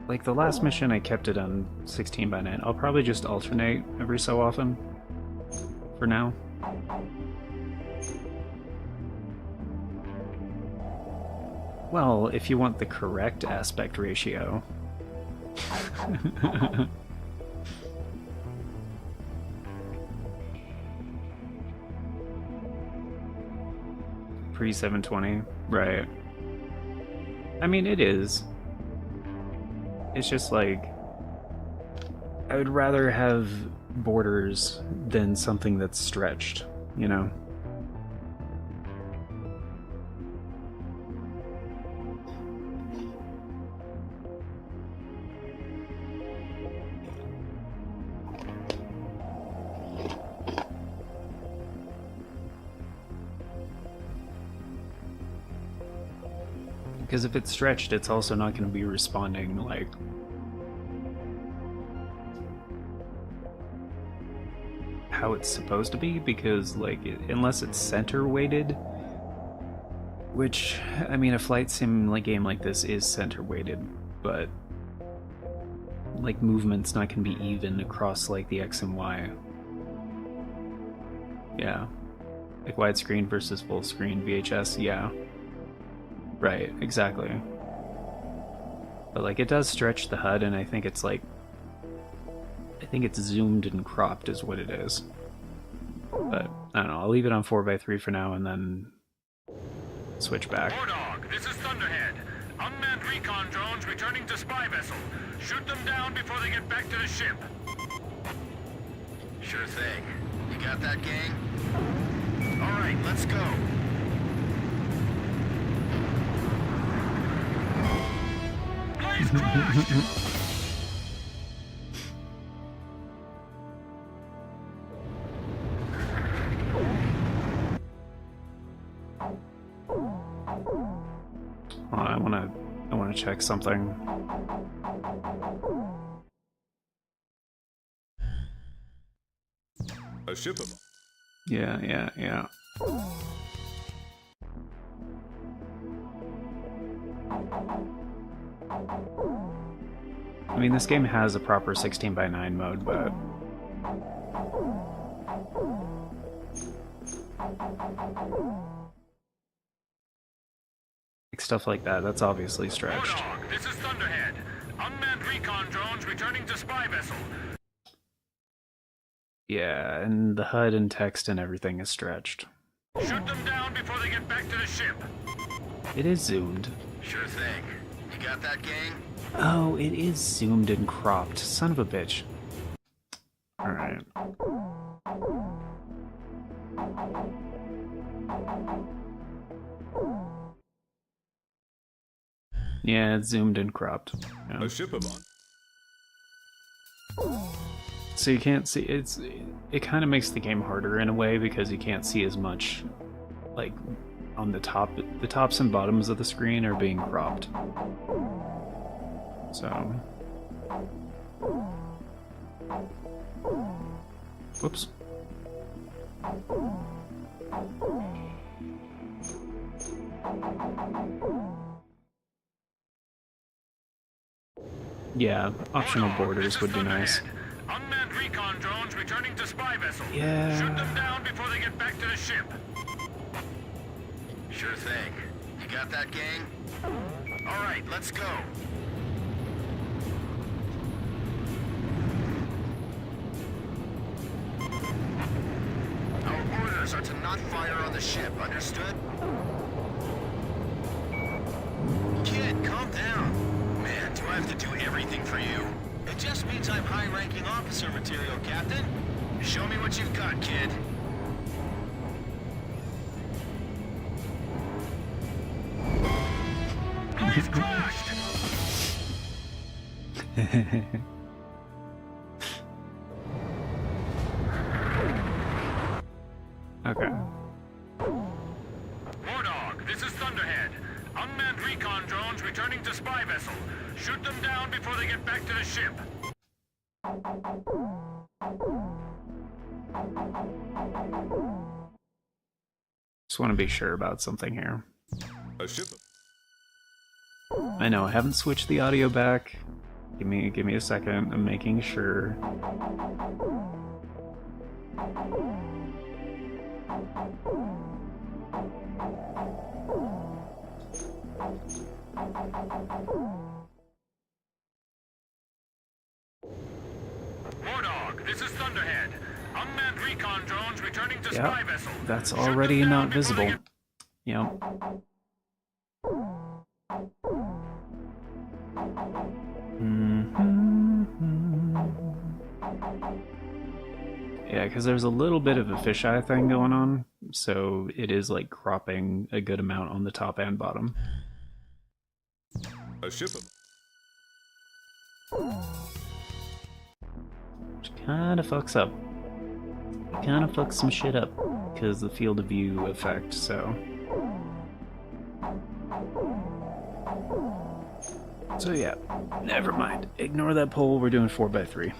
Like the last mission I kept it on 16x9. I'll probably just alternate every so often. For now. Well, if you want the correct aspect ratio. Pre-720, right. I mean, it is. It's just like... I would rather have borders than something that's stretched, you know? Because if it's stretched, it's also not going to be responding like how it's supposed to be, because like unless it's center weighted, which I mean a flight sim like game like this is center weighted, but like movement's not going to be even across like the X and Y. Yeah, like widescreen versus full screen VHS. Yeah, right, exactly. But like it does stretch the HUD, and I think it's like it's zoomed and cropped is what it is. But I don't know, I'll leave it on 4x3 for now and then switch back. Wardog, this is Thunderhead. Unmanned recon drones returning to spy vessel. Shoot them down before they get back to the ship. Sure thing. You got that, gang? All right, let's go. Blaze crash! I wanna check something. A ship of... Yeah. I mean, this game has a proper 16x9 mode, but... like stuff like that, that's obviously stretched. Wardog, this is Thunderhead. Unmanned recon drones returning to spy vessel. Yeah, and the HUD and text and everything is stretched. Shoot them down before they get back to the ship. It is zoomed. Sure thing. You got that, gang? Oh, it is zoomed and cropped. Son of a bitch. Alright. Yeah, it's zoomed and cropped. Yeah. A ship of... So you can't see, it kind of makes the game harder in a way because you can't see as much, like, on the tops and bottoms of the screen are being cropped. So, whoops. Yeah, optional borders would be nice. Unmanned recon drones returning to spy vessel. Yeah. Shoot them down before they get back to the ship. Sure thing. You got that, gang? All right, let's go. Our orders are to not fire on the ship, understood? Kid, calm down. Man, do I have to do everything for you? It just means I'm high-ranking officer material, Captain. Show me what you've got, kid. Oh, he's crashed! Okay. Wardog, this is Thunderhead. Unmanned recon drones returning to spy vessel. Shoot them down before they get back to the ship. Just want to be sure about something here. A ship. I know I haven't switched the audio back. Give me a second. I'm making sure. Wardog, this is Thunderhead. Unmanned recon drones returning to spy Yep, vessel. that's Shoot them already down not before they visible. get- Yep. Yeah, because there's a little bit of a fisheye thing going on, so it is like cropping a good amount on the top and bottom. A ship. Which kind of fucks up. Kind of fucks some shit up because the field of view effect, so. So yeah, never mind. Ignore that poll, we're doing 4x3.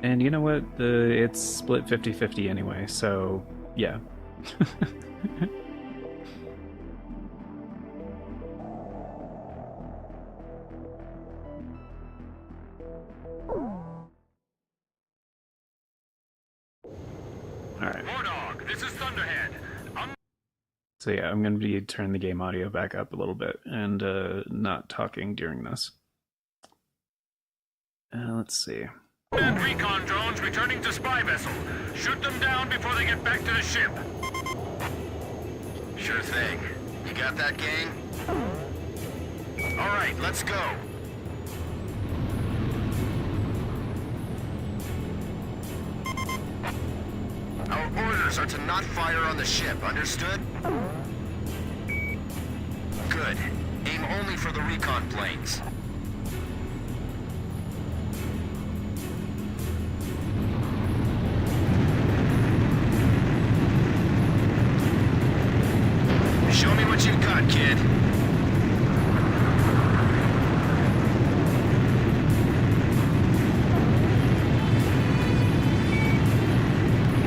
And you know what? It's split 50-50 anyway, so yeah. Alright. Wardog, this is Thunderhead. So yeah, I'm going to be turning the game audio back up a little bit and not talking during this. Let's see. Unmanned recon drones returning to spy vessel. Shoot them down before they get back to the ship. Sure thing. You got that, gang? All right, let's go. Our orders are to not fire on the ship, understood? Good. Aim only for the recon planes. Show me what you've got, kid.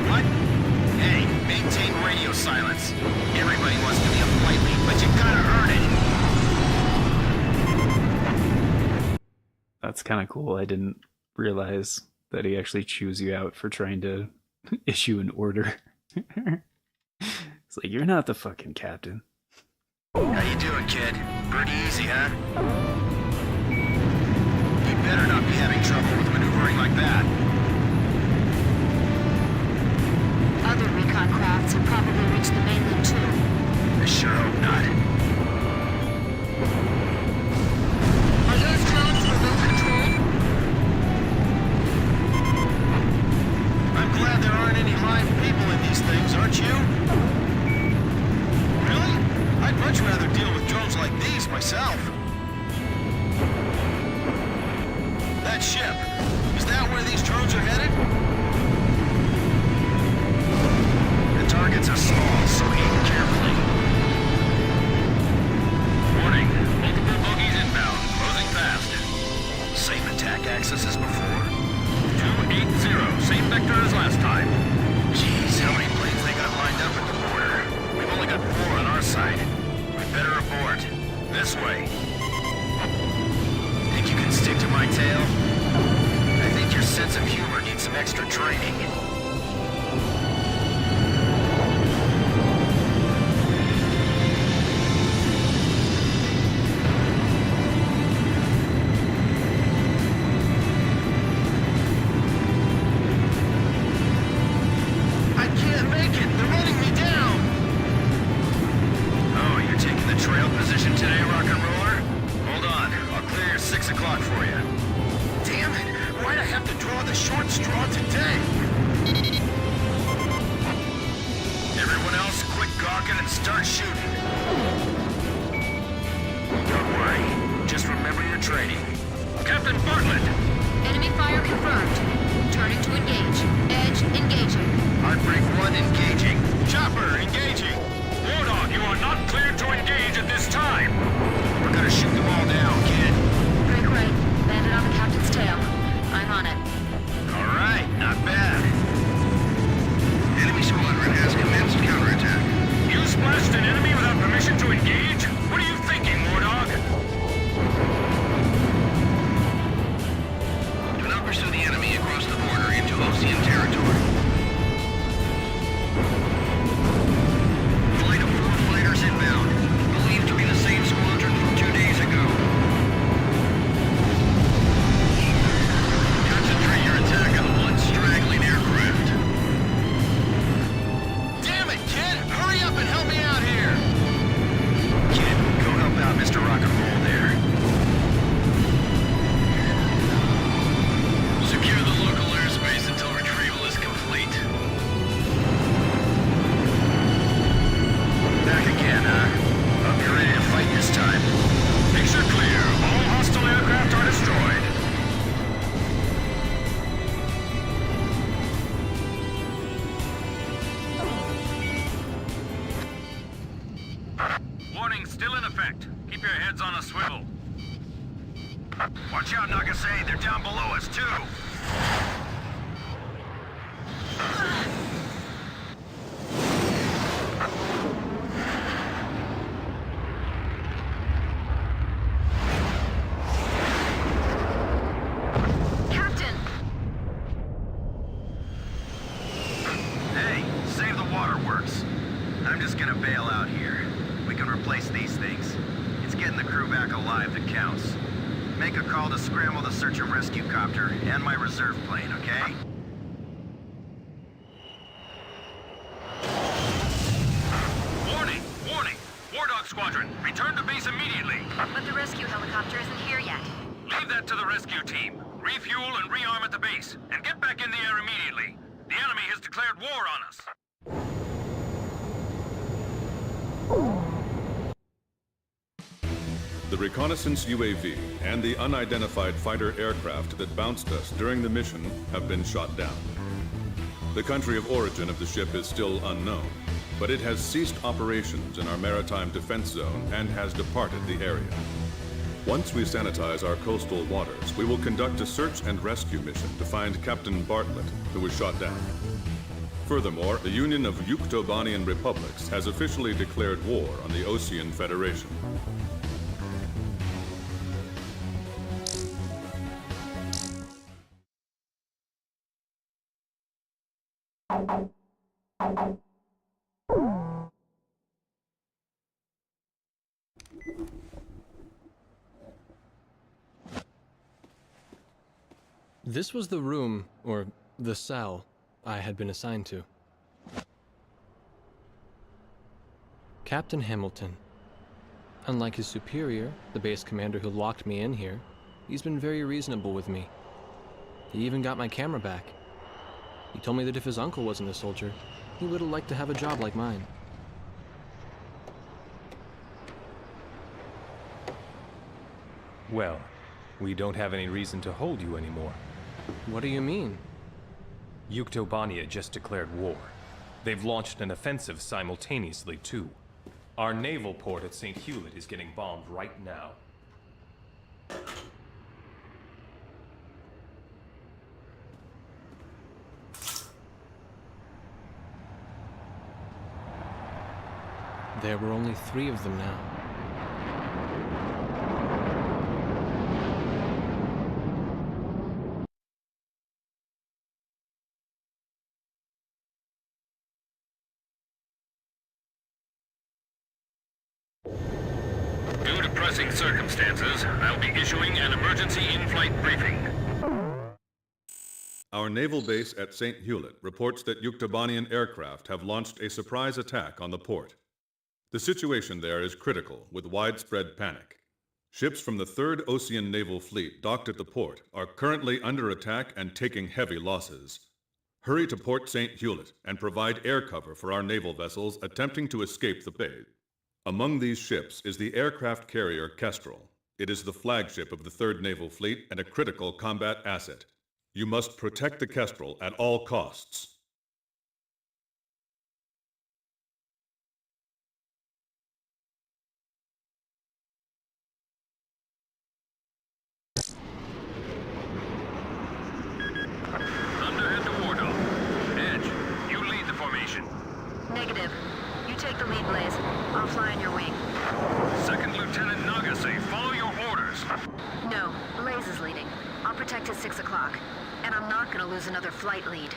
What? Hey, maintain radio silence. Everybody wants to be a flight lead, but you gotta earn it. That's kind of cool. I didn't realize that he actually chews you out for trying to issue an order. It's like, you're not the fucking captain. How you doing, kid? Pretty easy, huh? You better not be having trouble with maneuvering like that. Other recon crafts have probably reached the mainland too. I sure hope not. Are those drones remote controlled? I'm glad there aren't any live people in these things, aren't you? Really? I'd much rather deal with drones like these myself. that ship. Is that where these drones are headed? The targets are small, so aim carefully. Warning, multiple bogies inbound, closing fast. Same attack axis as before? 280, same vector as last time. Jeez, how many planes they got lined up at the border? We've only got 4 on our side. We better abort. This way. Think you can stick to my tail? I think your sense of humor needs some extra training. I can't make it! They're running me down! Oh, you're taking the trail position today, rock and roller? Hold on, I'll clear your 6 o'clock for you. Damn it! Why'd I have to draw the short straw today? Everyone else, quit gawking and start shooting. Don't worry, just remember your training. Captain Bartlett! Enemy fire confirmed. Turning to engage. Edge engaging. Heartbreak 1 engaging. Chopper engaging. Warthog, you are not cleared to engage at this time. We're gonna shoot them all down, kid. Break right. Landed on the captain's tail. I'm on it. All right, not bad. Enemy squadron has commenced counterattack. You splashed an enemy without permission to engage? What are you thinking, Warthog? Do not pursue the enemy across the border into Ocean territory. Flight of 4 fighters inbound. Believed to be the same squadron from 2 days ago. Concentrate your attack on the one straggling aircraft. Damn it, kid! Hurry up and help me out here! Kid, go help out Mr. Rock and Roll there. Secure the local airspace until retrieval is complete. Back again, huh? Hope you're ready to fight this time. Picture clear. All hostile aircraft are destroyed. Warning still in effect. Keep your heads on a swivel. Watch out, Nagasei. They're down below us, too. Captain! Hey, save the waterworks. I'm just gonna bail out here. We can replace these things. It's getting the crew back alive that counts. Make a call to scramble the search and rescue copter and my reserve plane, okay? Warning! Warning! Wardog Squadron, return to base immediately! But the rescue helicopter isn't here yet. Leave that to the rescue team. Refuel and rearm at the base, and get back in the air immediately. The enemy has declared war on us. The reconnaissance UAV and the unidentified fighter aircraft that bounced us during the mission have been shot down. The country of origin of the ship is still unknown, but it has ceased operations in our maritime defense zone and has departed the area. Once we sanitize our coastal waters, we will conduct a search and rescue mission to find Captain Bartlett, who was shot down. Furthermore, the Union of Yuktobanian Republics has officially declared war on the Ocean Federation. This was the room, or the cell, I had been assigned to. Captain Hamilton. Unlike his superior, the base commander who locked me in here, he's been very reasonable with me. He even got my camera back. He told me that if his uncle wasn't a soldier, he would have liked to have a job like mine. Well, We don't have any reason to hold you anymore. What do you mean? Yuktobania just declared war. They've launched an offensive simultaneously, too. Our naval port at St. Hewlett is getting bombed right now. There were only 3 of them now. Due to pressing circumstances, I'll be issuing an emergency in-flight briefing. Our naval base at St. Hewlett reports that Yuktobanian aircraft have launched a surprise attack on the port. The situation there is critical, with widespread panic. Ships from the 3rd Ocean Naval Fleet docked at the port are currently under attack and taking heavy losses. Hurry to Port St. Hewlett and provide air cover for our naval vessels attempting to escape the bay. Among these ships is the aircraft carrier Kestrel. It is the flagship of the 3rd Naval Fleet and a critical combat asset. You must protect the Kestrel at all costs. Thunderhead to Wardle. Edge, you lead the formation. Negative. You take the lead, Blaze. I'll fly on your wing. Second Lieutenant Nagase, follow your orders. No, Blaze is leading. I'll protect his 6 o'clock. And I'm not gonna lose another flight lead.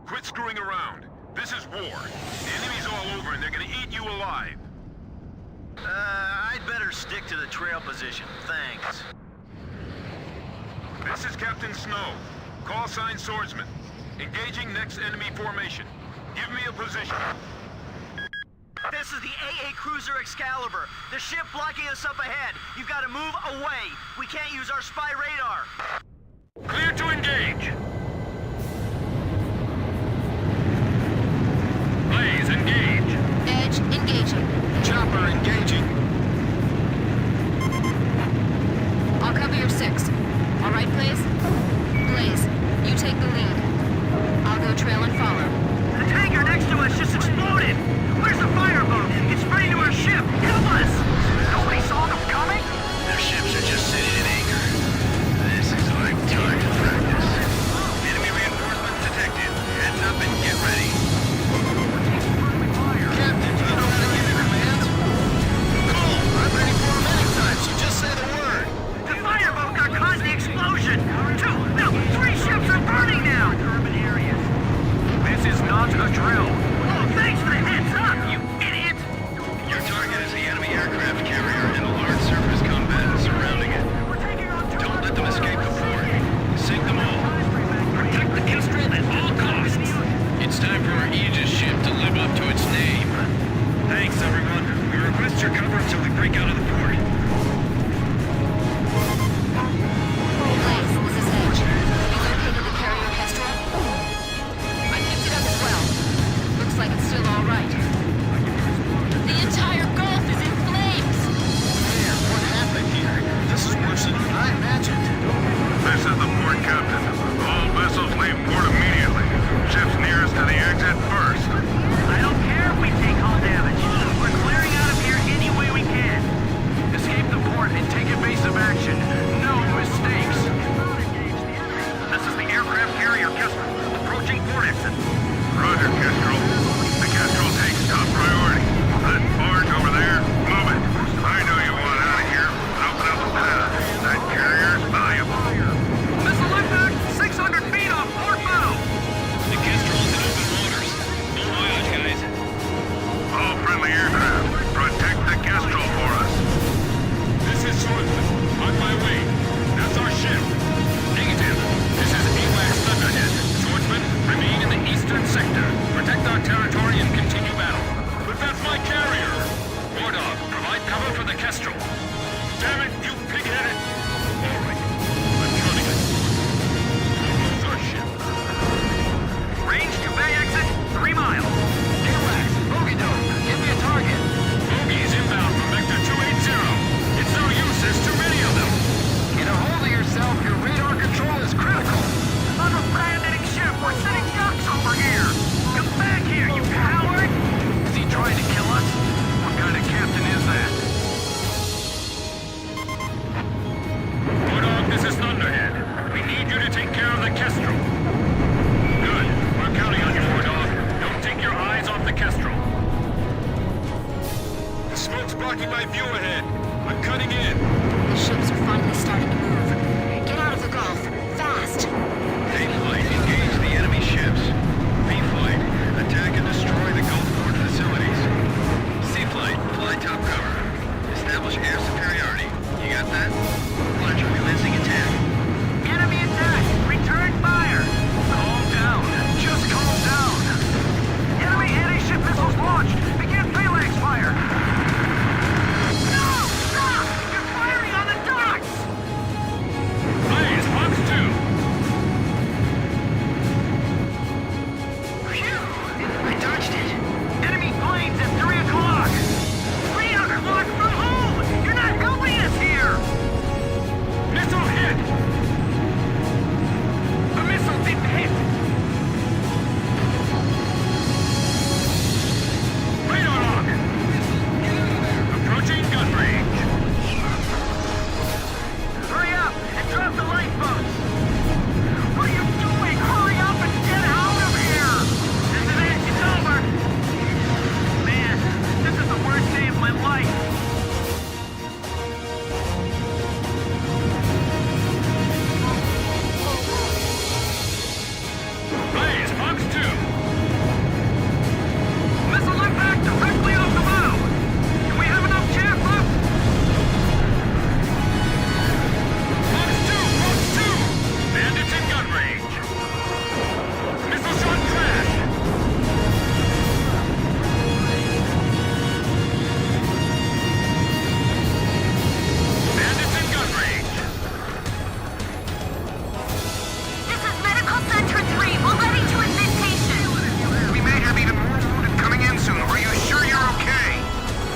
Quit screwing around. This is war. The enemy's all over and they're gonna eat you alive. I'd better stick to the trail position, thanks. This is Captain Snow. Call sign Swordsman. Engaging next enemy formation. Give me a position. This is the AA Cruiser Excalibur. The ship blocking us up ahead. You've got to move away. We can't use our spy radar. Clear to engage. Blaze, engage. Edge, engaging. Chopper engaging. I'll cover your 6. All right, Blaze? Blaze, you take the lead. I'll go trail and follow. The tanker next to us just exploded. Where's the fireboat? It's spraying to our ship. Help us! Nobody saw them coming? Their ships are just sitting at anchor. This is like target practice. Enemy reinforcements detected. Heads up and get ready. Captain, do you know how to give me commands? Cool! I'm ready for them anytime, so just say the word. The fireboat got caught in the explosion. 2, no, 3 ships are burning now. Urban areas. This is not a drill. Oh, thanks for the heads up, you idiot! Your target is the enemy aircraft carrier and a large surface combat surrounding it. Don't let them escape the port. Sink them all. Protect the Kestrel at all costs. It's time for our Aegis ship to live up to its name. Thanks, everyone. We request your cover until we break out of the port. Blaze, this is Edge. Have you located the carrier Kestrel? I picked it up as well. Looks like it's still all right. The entire Gulf is in flames! Man, what happened here? This is worse than I imagined. This is the port captain. All vessels leave port immediately. Ships nearest to the exit first. I don't care if we take hull damage. We're clearing out of here any way we can. Escape the port and take evasive action. No mistakes. This is the aircraft carrier Kestrel. Approaching port exit. Roger, Kestrel. The Kestrel takes top priority. That barge over there, move it. I know you want out of here, but open up the path. That carrier's valuable. Missile impact 600 feet off port bow. The Kestrel's in open waters. Bon voyage, guys. All friendly aircraft, protect the Kestrel for us. This is Swordsman. On my way. That's our ship. Negative. This is AWACS Thunderhead. Swordsman, remain in the eastern sector. Protect our blocking my view ahead. I'm cutting in. The ships are finally starting to move. Get out of the Gulf. Fast. A-Flight, engage the enemy ships. B-Flight, attack and destroy the Gulfport facilities. C-Flight, fly top cover. Establish air superiority. You got that? Roger, commencing attack. Enemy attack! Return fire! Calm down. Just calm down. Enemy anti-ship missiles launched. Begin phalanx fire. No! Stop! You're firing on the docks! Blaze, Fox 2. Phew! I dodged it. Enemy planes at 3 o'clock. 3 o'clock from home! You're not helping us here! Missile hit! The missile didn't hit! Radar lock! Approaching gun range. Hurry up and drop the lifeboats! What are you doing? Hurry up and get out of here! This is it. It's over. Man, this is the worst day of my life. Blaze, Fox 2. Missile impact directly off the bow. Do we have enough chaff left? Fox 2! Bandits in gun range. Missile shot crash. Bandits in gun range. This is Medical Center 3. We're ready to admit patients. We may have even more wounded coming in soon. Are you sure you're okay?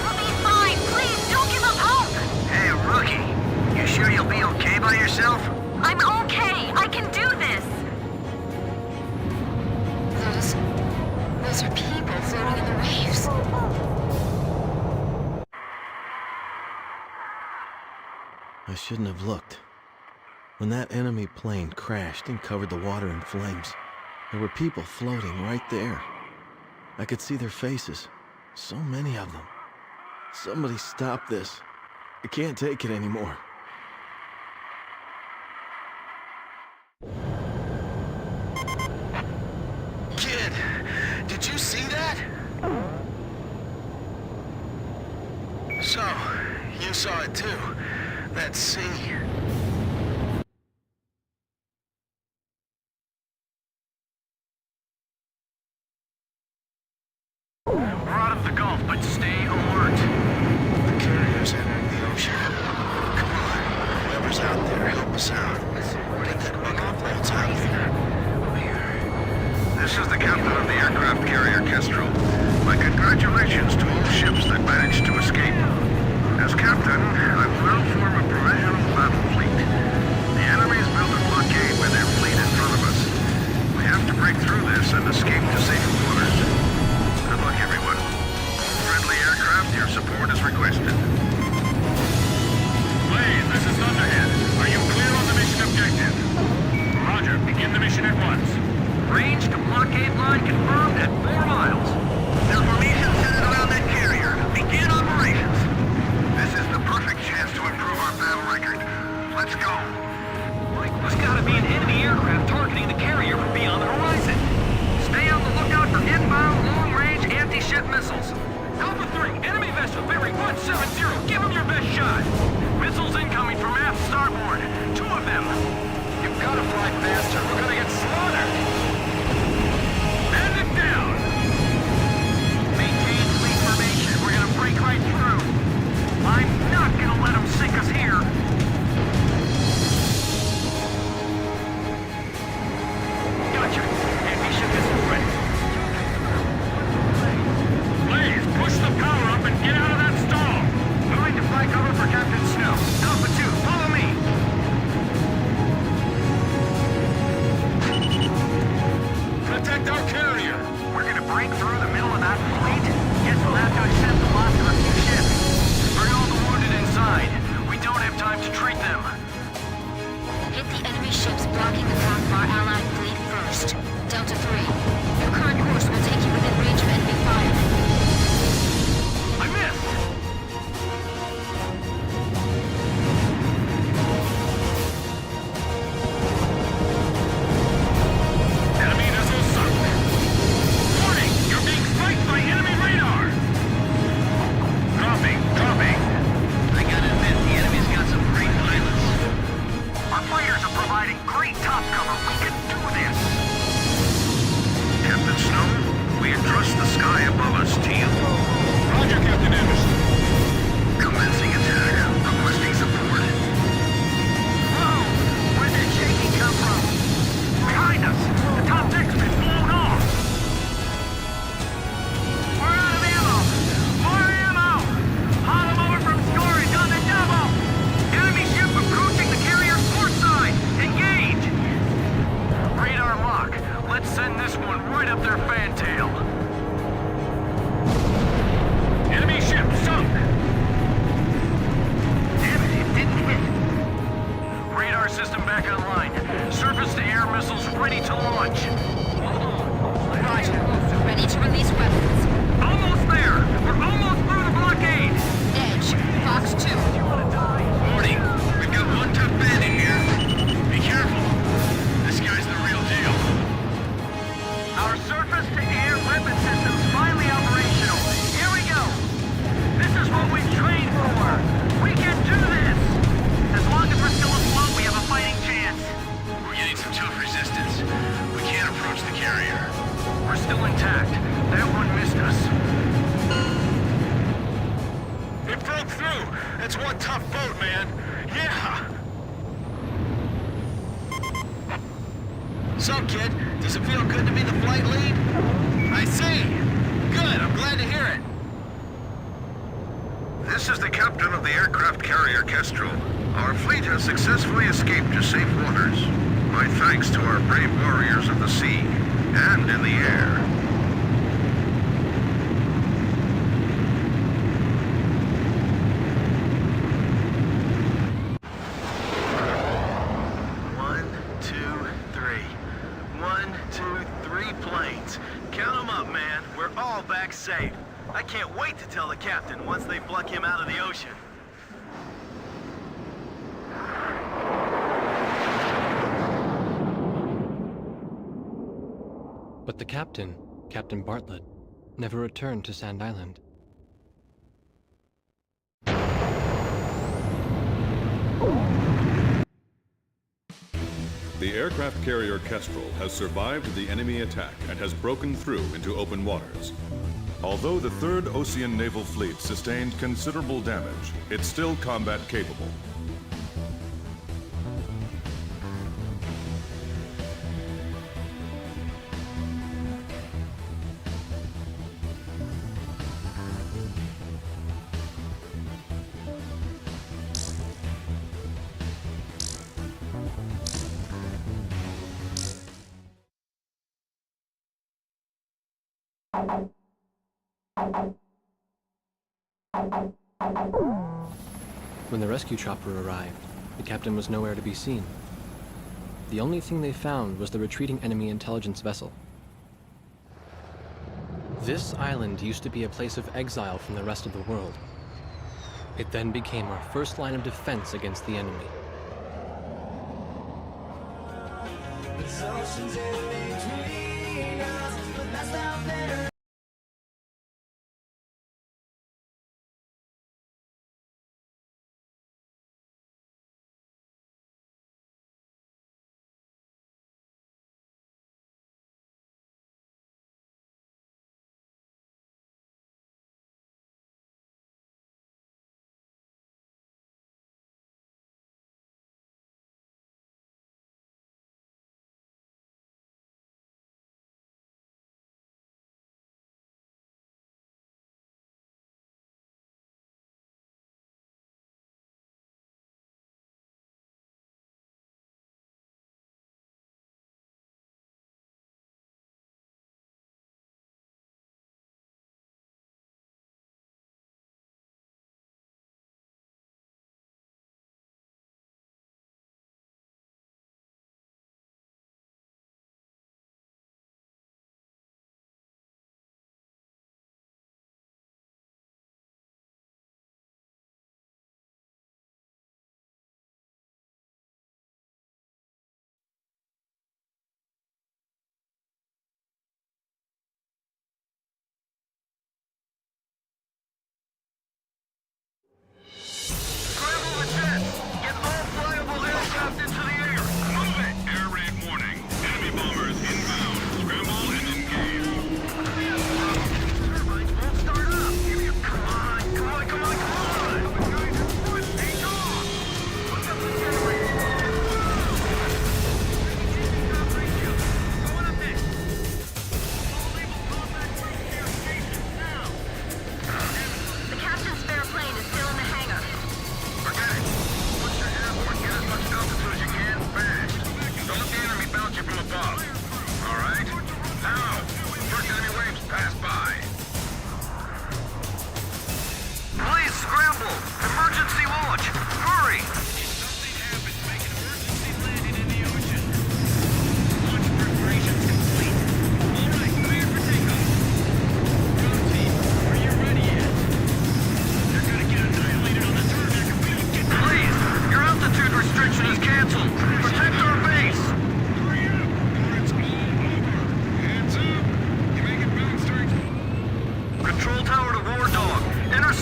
We'll be fine. Please, don't give up hope. Hey, rookie. You sure you'll be okay by yourself? I'm okay. I can do this. Those are people floating in the waves. I shouldn't have looked. When that enemy plane crashed and covered the water in flames, there were people floating right there. I could see their faces. So many of them. Somebody stop this. I can't take it anymore. Kid, did you see that? So, you saw it too. That sea. We're out of the Gulf, but stay alert. The carrier's entering the ocean. Come on, whoever's out there, help us out. Get that bucket of bolts out of here. This is the captain of the aircraft carrier Kestrel. My congratulations to all ships that managed to escape. As captain, I will now form a provisional battle fleet. The enemy's built a blockade with their fleet in front of us. We have to break through this and escape to safe waters. Good luck, everyone. All friendly aircraft, your support is requested. Blaze, this is Thunderhead. Are you clear on the mission objective? Roger, begin the mission at once. Range to blockade line confirmed at 4 miles. Their formation centered around that carrier. Begin operations. This is the perfect chance to improve our battle record. Let's go. There's gotta be an enemy aircraft targeting the carrier from beyond the horizon. Stay on the lookout for inbound long-range anti-ship missiles. Alpha 3, enemy vessel bearing 170. Give them your best shot. Missiles incoming from aft starboard. 2 of them. You've gotta fly faster. We're gonna get slaughtered. Hand it down. Maintain fleet formation. We're gonna break right through. I'm not gonna let them sink us here. Gotcha. Anti-ship missiles ready. Blaze, push the power up and get out of that stall. Moving to fly cover for Captain Snow. Alpha 2, follow me. Protect our carrier. We're gonna break through the middle of that fleet. Guess we'll have to accept the loss of a few ships. Bring all the wounded inside. We don't have time to treat them. Hit the enemy ships blocking the path of our allied fleet first. Delta 3. Your current course will take you within range of enemy fire. I missed! can trust the sky above us, team. Roger, Captain Anderson. Commencing attack. Requesting support. Whoa! Where'd that shaking come from? Behind us! The top deck's been blown off! We're out of ammo! More ammo! Haul them over from storage on the double! Enemy ship approaching the carrier's port side! Engage! Radar lock. Let's send this one right up their fantail. Enemy ship sunk! Damn it, it didn't hit. Radar system back online. Surface-to-air missiles ready to launch. Roger. Ready to release weapons. Almost there! We're almost through the blockade! Edge. Fox 2. Morning. We've got one tough man in here. Be careful. This guy's the real deal. Our surface-to-air weapon system's finally operational. Here we go! This is what we've trained for! We can do this! As long as we're still afloat, we have a fighting chance. We're getting some tough resistance. We can't approach the carrier. We're still intact. That one missed us. It broke through. That's one tough boat, man. Yeah. So, kid, does it feel good to be the flight lead? I see. Good. I'm glad to hear it. This is the captain of the aircraft carrier Kestrel. Our fleet has successfully escaped to safe waters. My thanks to our brave warriors of the sea and in the air. One, two, three. 1, 2, 3 planes. Count them up, man. We're all back safe. I can't wait to tell the captain once they pluck him out of the ocean. But the captain, Captain Bartlett, never returned to Sand Island. The aircraft carrier Kestrel has survived the enemy attack and has broken through into open waters. Although the 3rd Ocean Naval Fleet sustained considerable damage, it's still combat capable. When the rescue chopper arrived, the captain was nowhere to be seen. The only thing they found was the retreating enemy intelligence vessel. This island used to be a place of exile from the rest of the world. It then became our first line of defense against the enemy.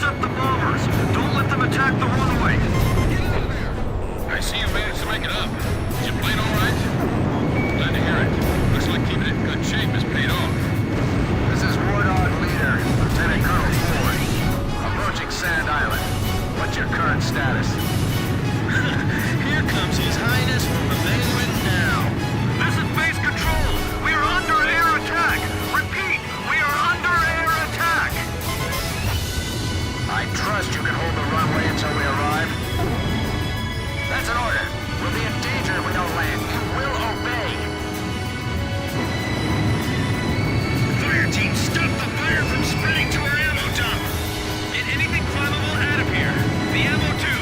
intercept the bombers. Don't let them attack the runway. Get out of there! I see you managed to make it up. Is your plane all right? Glad to hear it. Looks like keeping it in good shape has paid off. This is War Dog Leader, Lieutenant Colonel Ford. Approaching Sand Island. What's your current status? Here comes His Highness from the mainland now. This is base control. We are under air attack. Repeat, we are under air attack. I trust you can hold the runway until we arrive. That's an order. We'll be in danger if we don't land. You will obey. Fire team, stop the fire from spreading to our ammo dump! Get anything flammable out of here. The ammo too.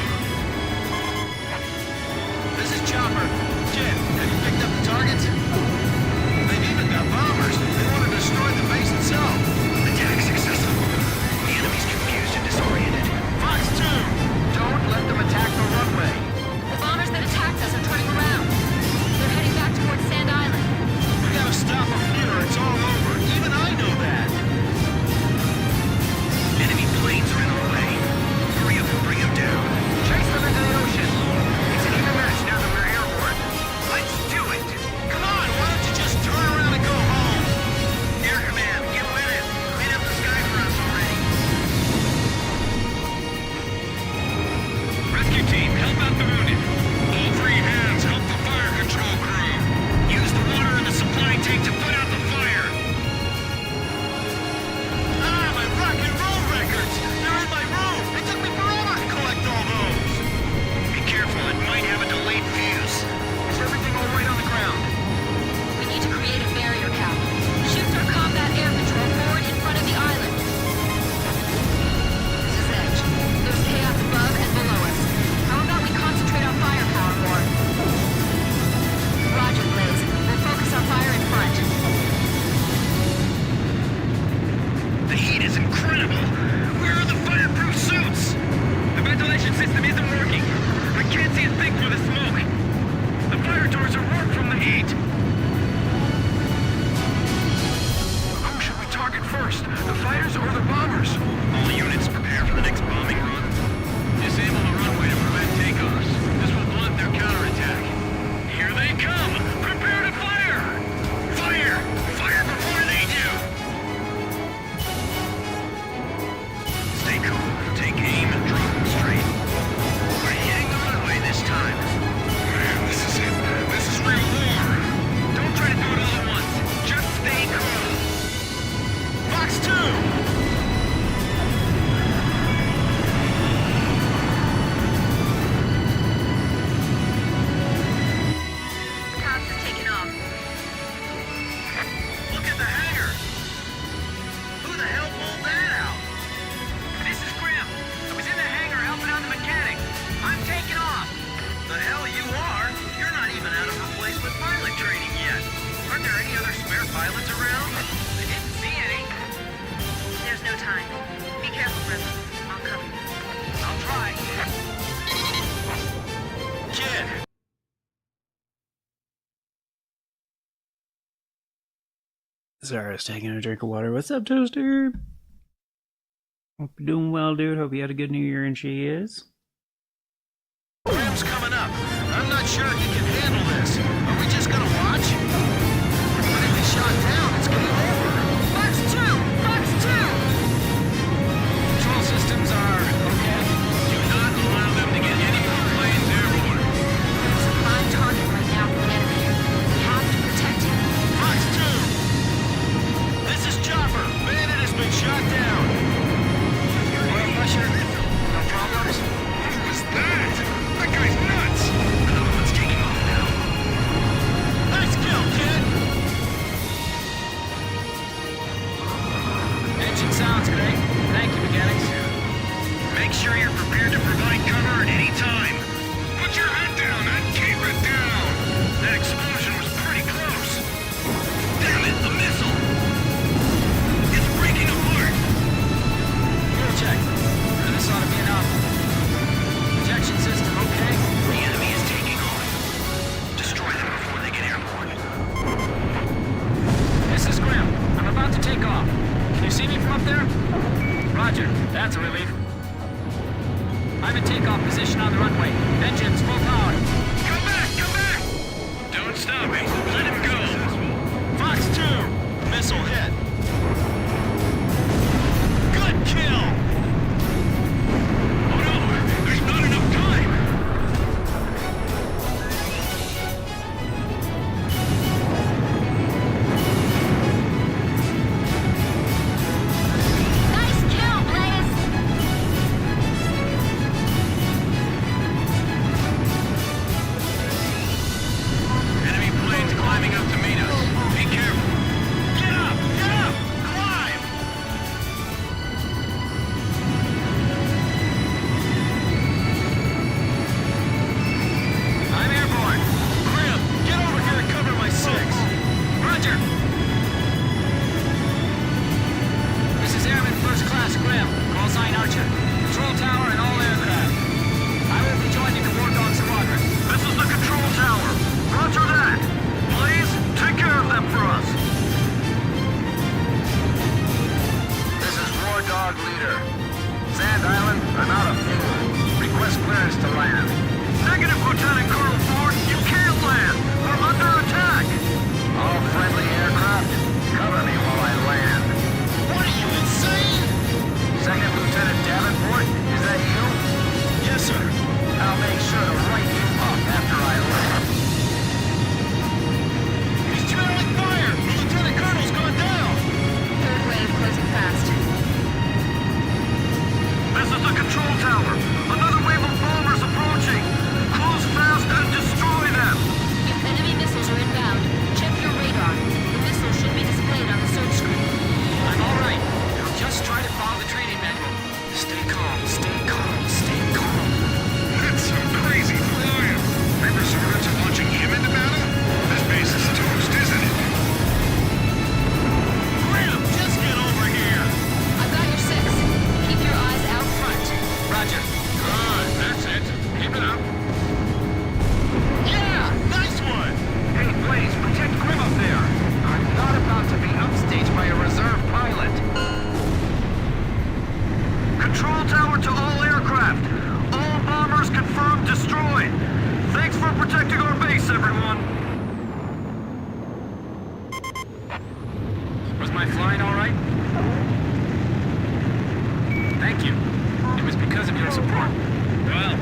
This is Chopper. Jen, have you picked up the targets? They've even got bombers. They want to destroy the base itself. Attack successful. The enemy's confused and disoriented. Fox 2, don't let them attack the runway. The bombers that attacked us are turning around. They're heading back towards Sand Island. We gotta stop them here or it's all over. Even I know that. Enemy planes are in our way. Hurry up and bring them down. Chase them into the ocean. It's an even match now that we're airborne. Let's do it! Come on, why don't you just turn around and go home? Air Command, get with it! Clean up the sky for us already! Rescue team, help out the wounded! All three hands, help the fire control crew! Use the water in the supply tank to put out the fire! Ah, my rock and roll records! They're in my room! It took me forever to collect all those! Be careful, it might have a delayed fuse. Is everything all right on the ground? We need to create a barrier cap. Shift our combat air patrol forward in front of the island. This is Edge. There's chaos above and below us. How about we concentrate our firepower more? Roger, Blaze. We'll focus our fire in front. The heat is incredible! Where are the fireproof suits? The ventilation system isn't working. I can't see a thing through the smoke. The fire doors are warped from the heat. Who should we target first? The fighters or the bombers? All units prepare for the next bombing run. Disable the runway to prevent takeoffs. This will blunt their counterattack. Here they come! Prepare to fire! Fire! Fire before they do! Stay cool. Take aim and drop them straight. We're hitting the runway this time. Man, this is it. This is real war. Don't try to do it all at once. Just stay cool. Fox 2! Cops have taken off. Look at the hangar! Who the hell pulled that out? This is Grim. I was in the hangar helping out the mechanic. I'm taking off. The hell you are? You're not even out of replacement pilot training yet. Aren't there any other spare pilots around? I didn't see any. There's no time. Be careful, Grim. I'll cover you. I'll try. Kid! Zara's taking a drink of water. What's up, Toaster? Hope you're doing well, dude. Hope you had a good New Year, and she is. Grim's coming up. I'm not sure he can handle this. Are we just gonna watch? But if he's shot down, it's game over. Fox 2! Fox 2! Control systems are okay. Do not allow them to get any more planes airborne. There's a prime target right now for the enemy. We have to protect him. Fox 2! This is Chopper. Bandit has been shot down. Oil pressure? No problems? Who was that? That guy's nuts! Another one's taking off now. Nice kill, kid! Engine sounds great. Thank you, mechanics. Make sure you're prepared to provide cover at any time. Put your head down and keep it down! That explosion was pretty close. Damn it, the missile! It's breaking apart! Fuel check. This ought to be enough. Protection system okay? The enemy is taking off. Destroy them before they get airborne. This is Grim. I'm about to take off. Can you see me from up there? Roger. That's a relief. I'm in takeoff position on the runway. Engines full power. Come back! Come back! Don't stop me. Let him go. Fox 2! Missile hit. Good kill! Oh no! There's not enough time! Nice kill, Blaze! Enemy planes climbing up to meet us. Be careful. Get up! Get up! Climb! I'm airborne. Grim, get over here and cover my 6. Roger. This is Airman First Class Grim. Call sign Archer. Control tower and all aircraft. I will be joining the War Dog Squadron. This is the control tower. Roger that. Please, take care of them for us. This is War Dog Leader. Sand Island, I'm out of fuel. Request clearance to land. Negative, Lieutenant Colonel Ford. You can't land. We're under attack. All friendly aircraft, cover me while I land. What are you, insane? Second Lieutenant Davenport, is that you? Yes, sir. I'll make sure to write you up after I land. He's trailing fire. The Lieutenant Colonel's gone down. Third wave closing fast. This is the control tower. Another wave of bombers approaching. Close fast and destroy them. If enemy missiles are inbound, check your radar. The missiles should be displayed on the search screen. I'm all right. Just try to follow the training manual. Stay calm, stay calm, stay calm. That's some crazy flying. Remember Sorensen launching him into battle? This base is toast, isn't it? Grim, just get over here. I've got your 6. Keep your eyes out front. Roger. Good, that's it. Keep it up. Yeah, nice one. Hey, Blaze, protect Grim up there. I'm not about to be upstaged by a reserve pilot. Control tower to all aircraft. All bombers confirmed destroyed. Thanks for protecting our base, everyone. Was my flying all right? Thank you. It was because of your support. Well,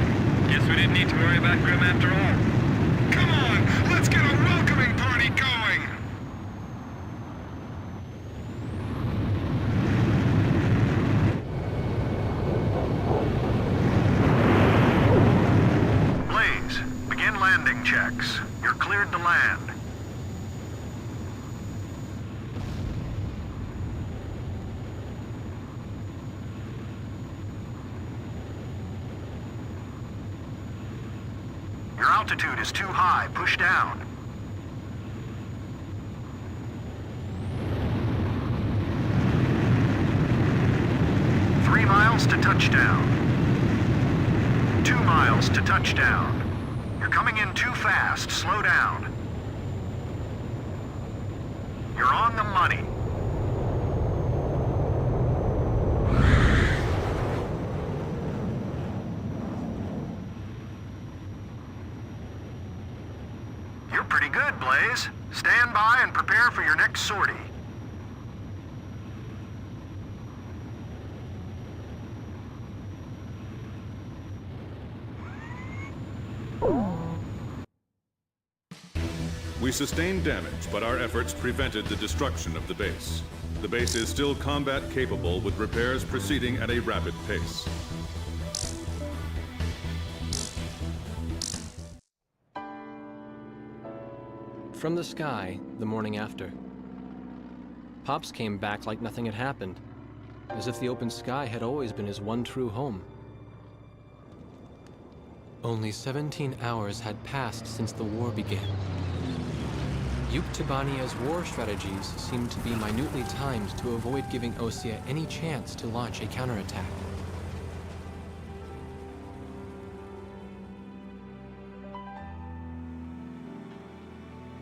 guess we didn't need to worry about Grim after all. Come on, let's get a welcoming party going. Blaze, begin landing checks. You're cleared to land. Your altitude is too high. Push down. Three miles to touchdown. 2 miles to touchdown. You're coming in too fast. Slow down. You're on the money. You're pretty good, Blaze. Stand by and prepare for your next sortie. We sustained damage, but our efforts prevented the destruction of the base. The base is still combat capable, with repairs proceeding at a rapid pace. From the sky, the morning after. Pops came back like nothing had happened, as if the open sky had always been his one true home. Only 17 hours had passed since the war began. Yuktobania's war strategies seemed to be minutely timed to avoid giving Osea any chance to launch a counterattack.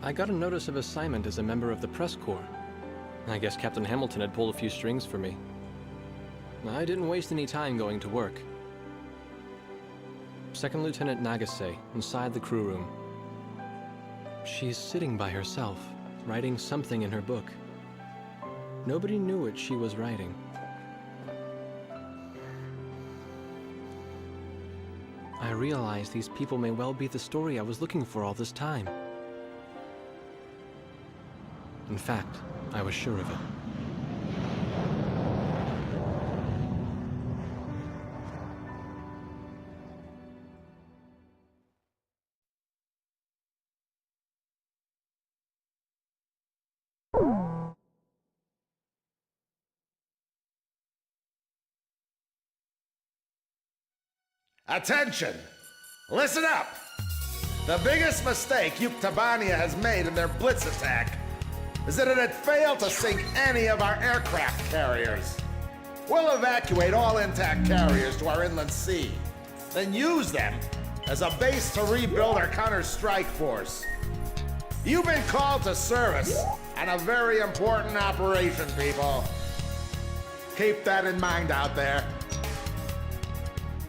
I got a notice of assignment as a member of the press corps. I guess Captain Hamilton had pulled a few strings for me. I didn't waste any time going to work. Second Lieutenant Nagase, inside the crew room. She's sitting by herself, writing something in her book. Nobody knew what she was writing. I realized these people may well be the story I was looking for all this time. In fact, I was sure of it. Attention! Listen up! The biggest mistake Tabania has made in their blitz attack is that it had failed to sink any of our aircraft carriers. We'll evacuate all intact carriers to our inland sea, then use them as a base to rebuild our counter-strike force. You've been called to service on a very important operation, people. Keep that in mind out there.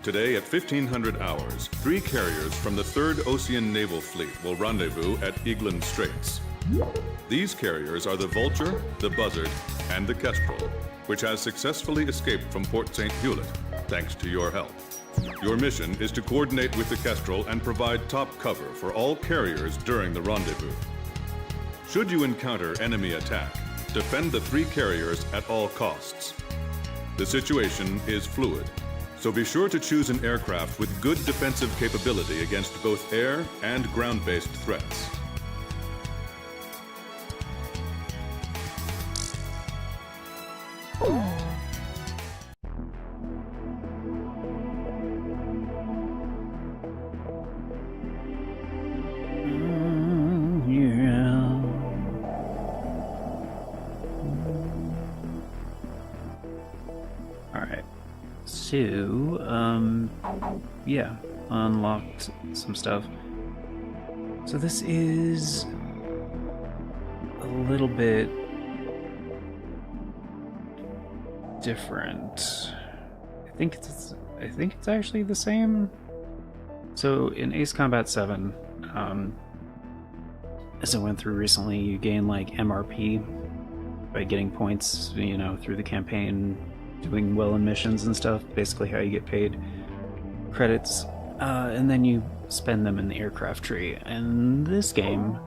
Today at 1500 hours, 3 carriers from the 3rd Ocean Naval Fleet will rendezvous at Eglin Straits. These carriers are the Vulture, the Buzzard, and the Kestrel, which has successfully escaped from Port St. Hewlett, thanks to your help. Your mission is to coordinate with the Kestrel and provide top cover for all carriers during the rendezvous. Should you encounter enemy attack, defend the 3 carriers at all costs. The situation is fluid, so be sure to choose an aircraft with good defensive capability against both air and ground-based threats. Yeah, unlocked some stuff. So this is a little bit different. I think it's actually the same. So in Ace Combat 7, as I went through recently, you gain like MRP by getting points, you know, through the campaign, doing well in missions and stuff. Basically how you get paid. Credits, and then you spend them in the aircraft tree. And this game,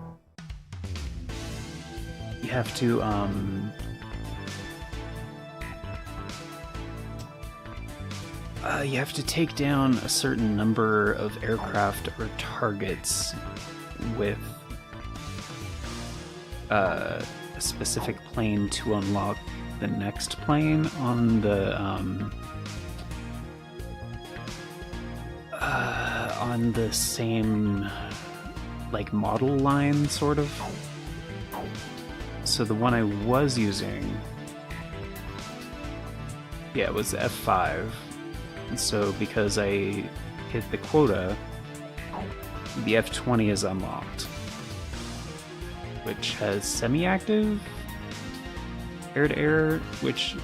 you have to take down a certain number of aircraft or targets with a specific plane to unlock the next plane on the same like model line, sort of. So the one I was using, yeah, it was F5. And so because I hit the quota, the F20 is unlocked, which has semi-active air-to-air, which,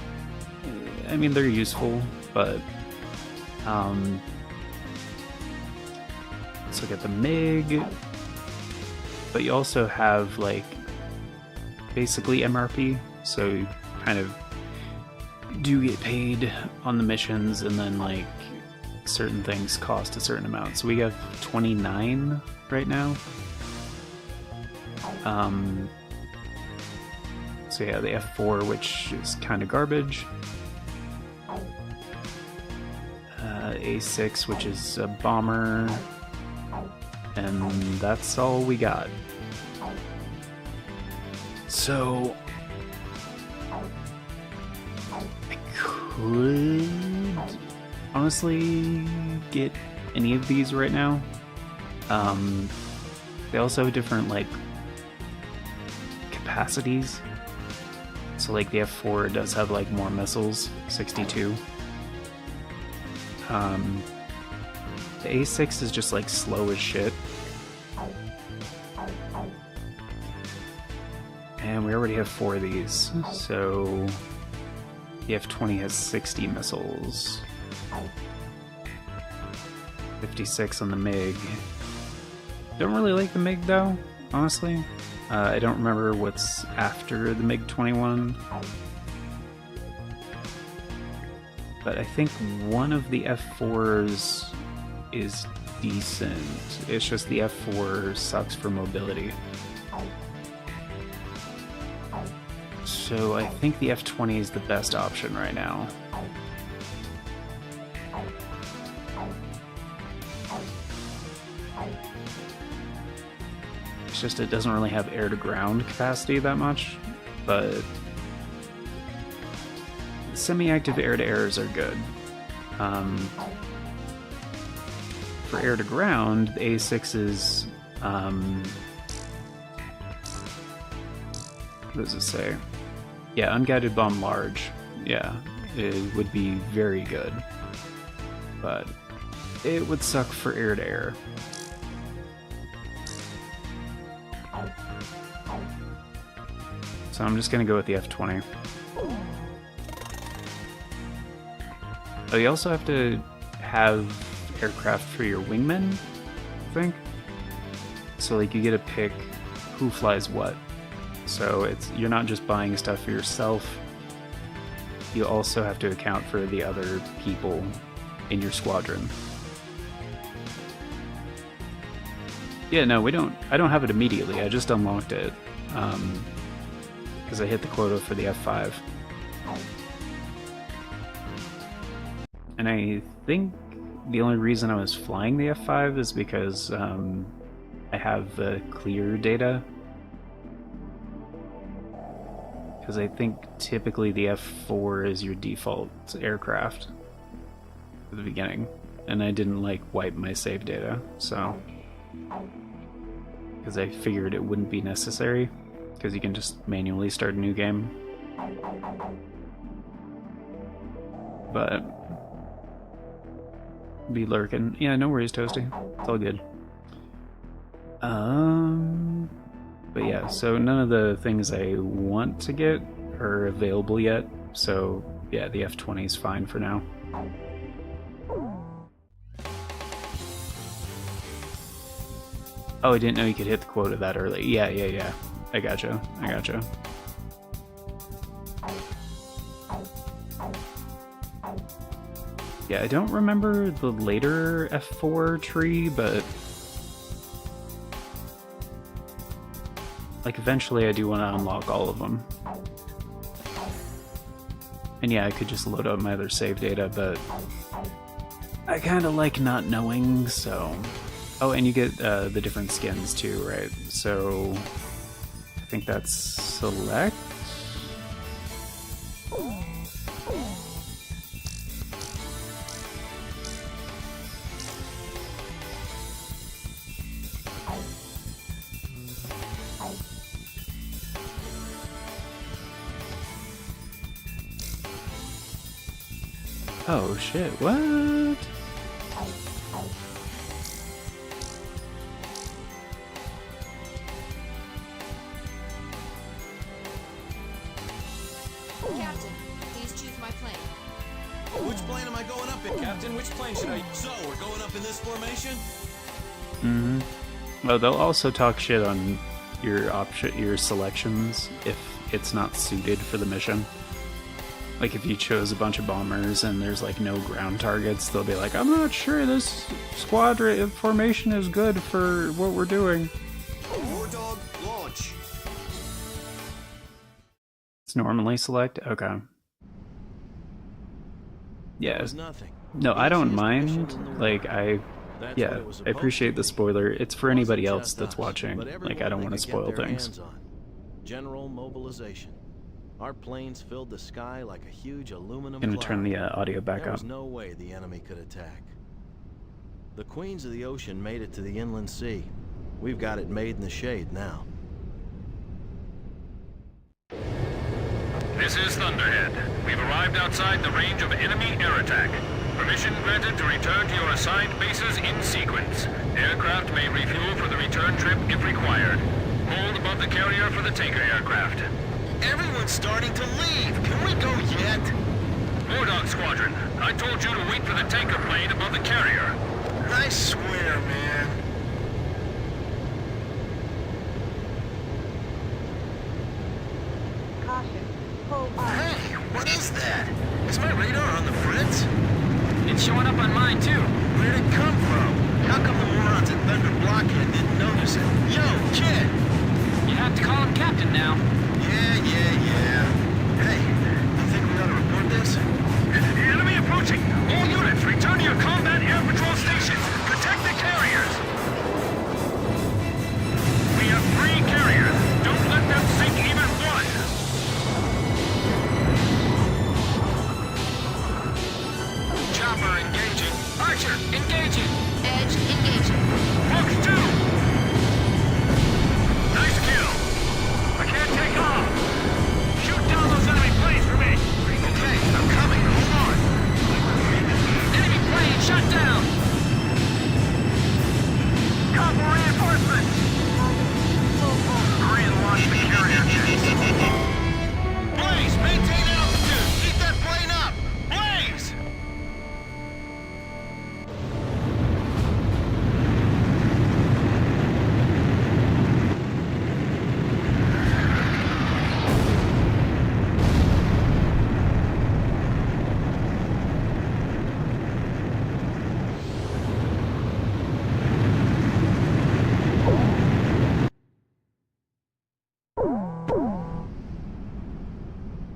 I mean, they're useful, but let's look at the MiG, but you also have like basically MRP, so you kind of do get paid on the missions, and then like certain things cost a certain amount. So we have 29 right now. So yeah, the F4, which is kind of garbage. A6, which is a bomber. And that's all we got. So I could honestly get any of these right now. They also have different like capacities. So like the F4 does have like more missiles, 62. The A6 is just like slow as shit. And we already have 4 of these, so the F20 has 60 missiles. 56 on the MiG. Don't really like the MiG though, honestly. I don't remember what's after the MiG-21. But I think one of the F4s is decent. It's just the F4 sucks for mobility. So I think the F-20 is the best option right now. It's just it doesn't really have air-to-ground capacity that much, but semi-active air-to-airs are good. For air-to-ground, the A6 is, what does it say? Yeah, unguided bomb large. Yeah, it would be very good. But it would suck for air-to-air. So I'm just gonna go with the F-20. Oh, you also have to have aircraft for your wingmen, I think. So like you get to pick who flies what. So you're not just buying stuff for yourself. You also have to account for the other people in your squadron. Yeah, no, I don't have it immediately. I just unlocked it because I hit the quota for the F5. And I think the only reason I was flying the F5 is because I have the clear data. Because I think typically the F4 is your default aircraft at the beginning. And I didn't like wipe my save data, so... Because I figured it wouldn't be necessary, because you can just manually start a new game. But... be lurking. Yeah, no worries, Toasty. It's all good. But yeah, so none of the things I want to get are available yet, so yeah, the F-20 is fine for now. Oh, I didn't know you could hit the quota that early. Yeah. I gotcha. Yeah, I don't remember the later F4 tree, but... like, eventually I do want to unlock all of them. And yeah, I could just load up my other save data, but... I kind of like not knowing, so... Oh, and you get the different skins too, right? So... I think that's select? Oh shit, what? Captain, please choose my plane. Which plane am I going up in, Captain? Which plane should I... So, we're going up in this formation? Well, they'll also talk shit on your selections if it's not suited for the mission. Like if you chose a bunch of bombers and there's like no ground targets, they'll be like, I'm not sure this squadron formation is good for what we're doing. War dog, launch. It's normally select? Okay. Yeah. Nothing. No, I don't mind. Like, I appreciate the spoiler. It's for anybody else that's watching. Like, I don't want to spoil things. General mobilization. Our planes filled the sky like a huge aluminum I'm gonna cloud. turn the audio back There up. was no way the enemy could attack. The Queens of the Ocean made it to the inland sea. We've got it made in the shade now. This is Thunderhead. We've arrived outside the range of enemy air attack. Permission granted to return to your assigned bases in sequence. Aircraft may refuel for the return trip if required. Hold above the carrier for the taker aircraft. Everyone's starting to leave. Can we go yet? War Dog Squadron, I told you to wait for the tanker plane above the carrier. I swear, man. Hey, what is that? Is my radar on the fritz? It's showing up on mine, too. Where'd it come from? How come the morons at Thunder Blockhead didn't notice it? Yo, kid! You have to call him Captain now. Yeah. Hey, you think we ought to report this? Enemy approaching! All units, return to your combat air patrol stations! Protect the carriers! We have 3 carriers. Don't let them sink even one! Chopper engaging. Archer engaging. Edge engaging. Fox 2! Nice kill! I can't take off! Shoot down those enemy planes for me! Okay, I'm coming. Hold on. Enemy plane shot down. Copper reinforcements! Hurry and launch the carrier jets. Blaze, maintain altitude. Keep that plane up. Blaze!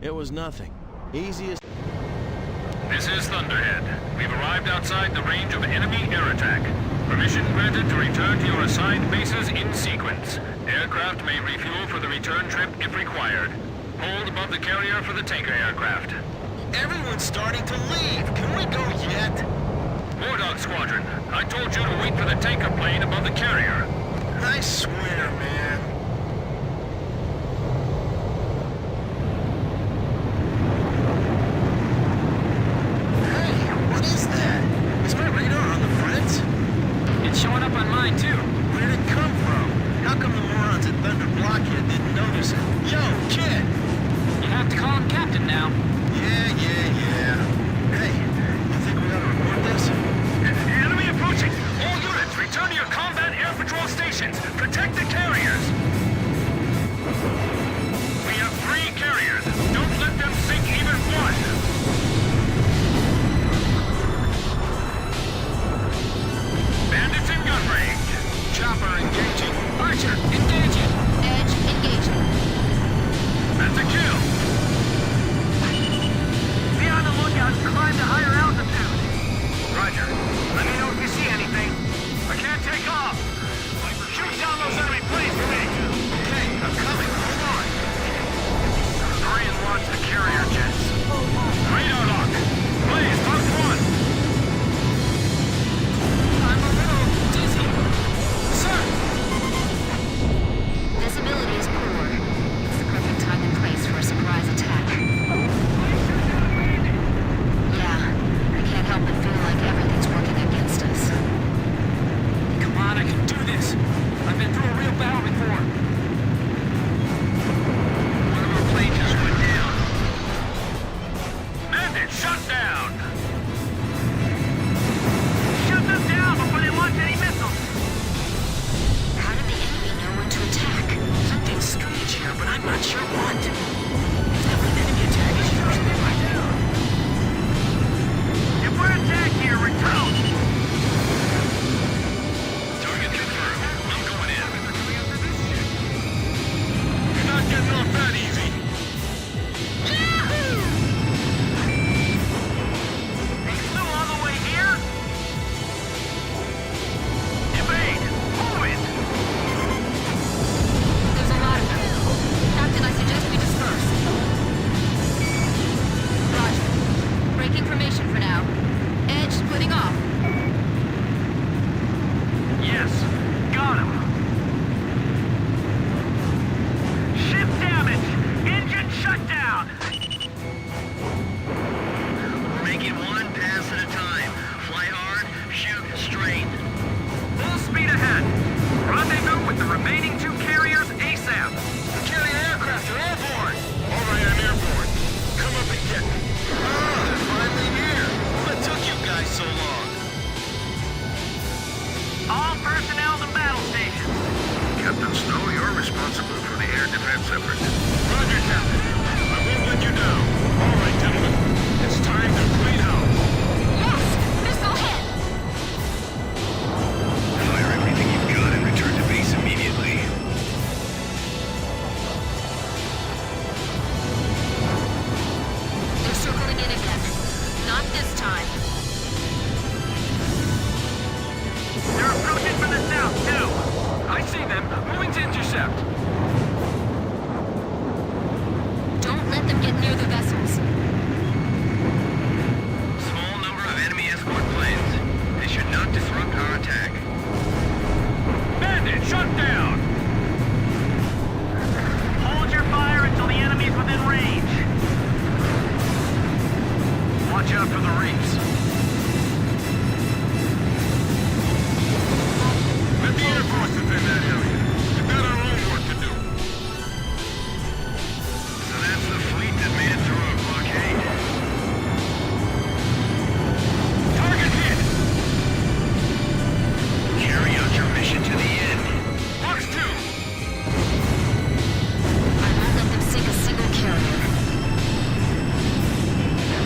It was nothing. Easy as... This is Thunderhead. We've arrived outside the range of enemy air attack. Permission granted to return to your assigned bases in sequence. Aircraft may refuel for the return trip if required. Hold above the carrier for the tanker aircraft. Everyone's starting to leave. Can we go yet? Wardog Squadron, I told you to wait for the tanker plane above the carrier. I swear, man. Hey, what is that? Is my radar on the fritz? It's showing up on mine, too. Where'd it come from? How come the morons at Thunder Blockhead didn't notice it? Yo, kid! You have to call him Captain now. Yeah. Hey, you think we ought to report this? Enemy approaching! All units, return to your combat air patrol stations! Protect the carriers! We have 3 carriers. Don't let them sink even one! Bandits in gun range. Chopper engaging. Archer engaging. Edge engaging. That's a kill! Be on the lookout and climb to higher altitude. Roger. Let me know if you see anything. I can't take off! Shoot down those enemy planes for me! Okay, I'm coming. Hold on. Hurry and launch the carrier jets. Radar lock! Blaze, Fox 1! I'm a little dizzy. Sir! Visibility is poor. It's the perfect time and place for a surprise attack. Yeah, I can't help but feel like everything's working against us. Come on, I can do this. I've been through a real battle before. One of our planes just went down. Bandit shot down! Shoot them down before they launch any missiles. How did the enemy know when to attack? Something's strange here, but I'm not sure what. If an enemy attack is usually right down. If we're attacked here, we're toast. Target confirmed. I'm going in. You're not getting off that easy. again. Not this time. They're approaching from the south, too. I see them. Moving to intercept. Don't let them get near the vessels. Small number of enemy escort planes. They should not disrupt our attack. Bandit, shut down! Hold your fire until the enemy's within range. Watch out for the reefs. Let the Air Force defend that area. We've got our own work to do. So that's the fleet that made it through our blockade. Target hit! Carry out your mission to the end. Box 2! I won't let them sink a single carrier.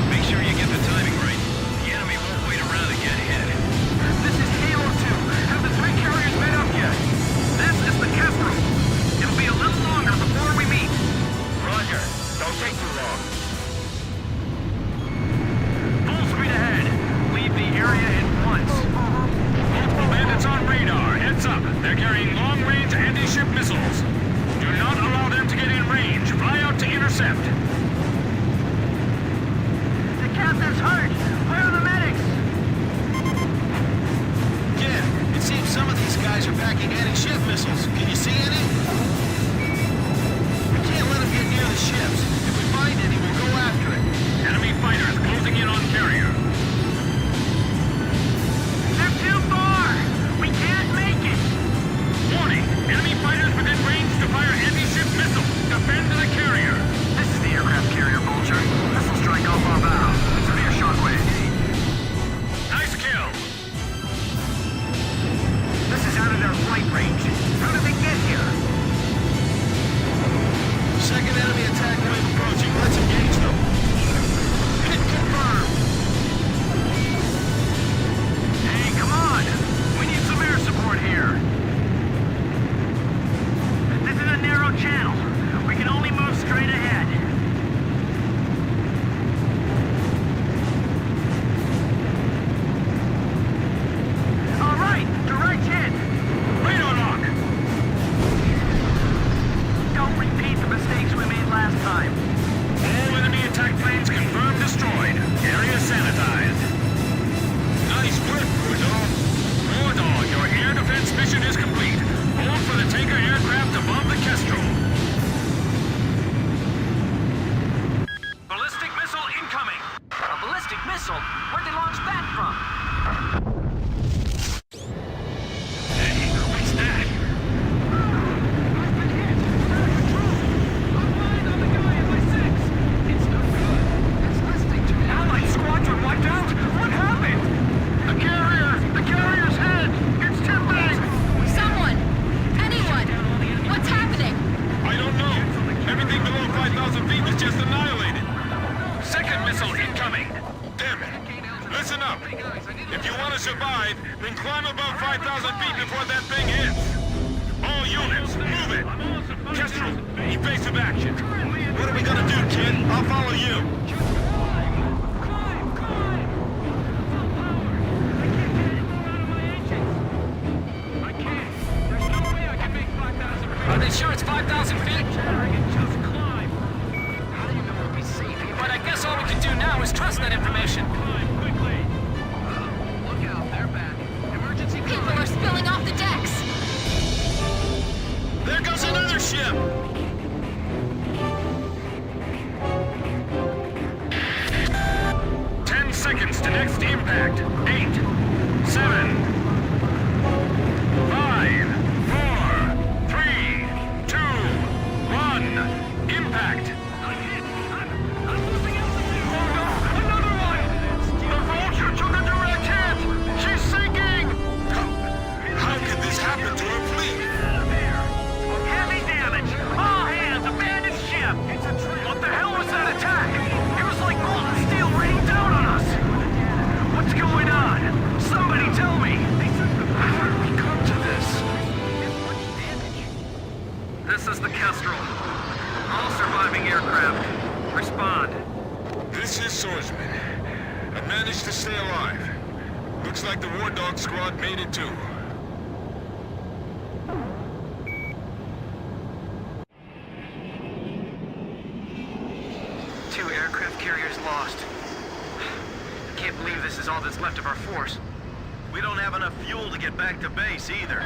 Make sure you get the timing right. The enemy won't wait around to get hit. This is Halo 2. Have the 3 carriers made up yet? This is the Kestrel. It'll be a little longer before we meet. Roger. Don't take too long. Full speed ahead. Leave the area at once. Multiple bandits on radar. Heads up. They're carrying long-range anti-ship missiles. Do not allow them to get in range. Fly out to intercept. The captain's hurt. Where are the medics? Jim, it seems some of these guys are backing anti-ship missiles. Can you see any? We can't let them get near the ships. If we find any, we'll go after it. Enemy fighters closing in on carrier. They're too far. We can't make it. Warning! Enemy fighters within range to fire anti-ship missile. Defend the carrier. This is the aircraft carrier, Vulture. Missile strike off our bow. Severe shockwave. Nice kill. This is out of their flight range. How did they get here? Second enemy attack wave approaching. Let's engage them. Hit confirmed. Hey, come on. We need some air support here. This is a narrow channel. We can only move straight ahead. All right, direct hit. Radar lock. Don't repeat the mistakes we made last time. All enemy attack planes confirmed destroyed. Area sanitized. Nice work, Bulldog. Bulldog, your air defense mission is complete. Hold for the tanker aircraft above the Kestrel. Ballistic missile incoming. A ballistic missile? Where'd they launch that from? Hey, what's that? Allied squadron wiped out? What happened? The carrier! The carrier's head! It's tipping! Someone! Anyone! What's happening? I don't know. Everything below 5,000 feet was just annihilated. Second missile incoming. Damn it. Listen up. If you want to survive, then climb above 5,000 feet before that thing hits. All units, move it. Kestrel, evasive action. What are we gonna do, kid? I'll follow you. Are they sure it's 5,000 feet? Just climb. How do you know it'll be safe here? But I guess all we can do now is trust that information. Climb quickly. Look out, they're back. Emergency People are spilling off the decks! There goes another ship. 10 seconds to next impact. 8, 7, 5, 4, 3, 2, 1. Impact. I'm losing altitude. Oh no, another one! The Vulture took a direct hit! She's sinking! How could this happen to her fleet? Heavy damage! All hands, abandoned ship! What the hell was that attack? It was like molten steel raining down on us! What's going on? Somebody tell me! Horsemen. I managed to stay alive. Looks like the War Dog squad made it too. Two aircraft carriers lost. Can't believe this is all that's left of our force. We don't have enough fuel to get back to base either.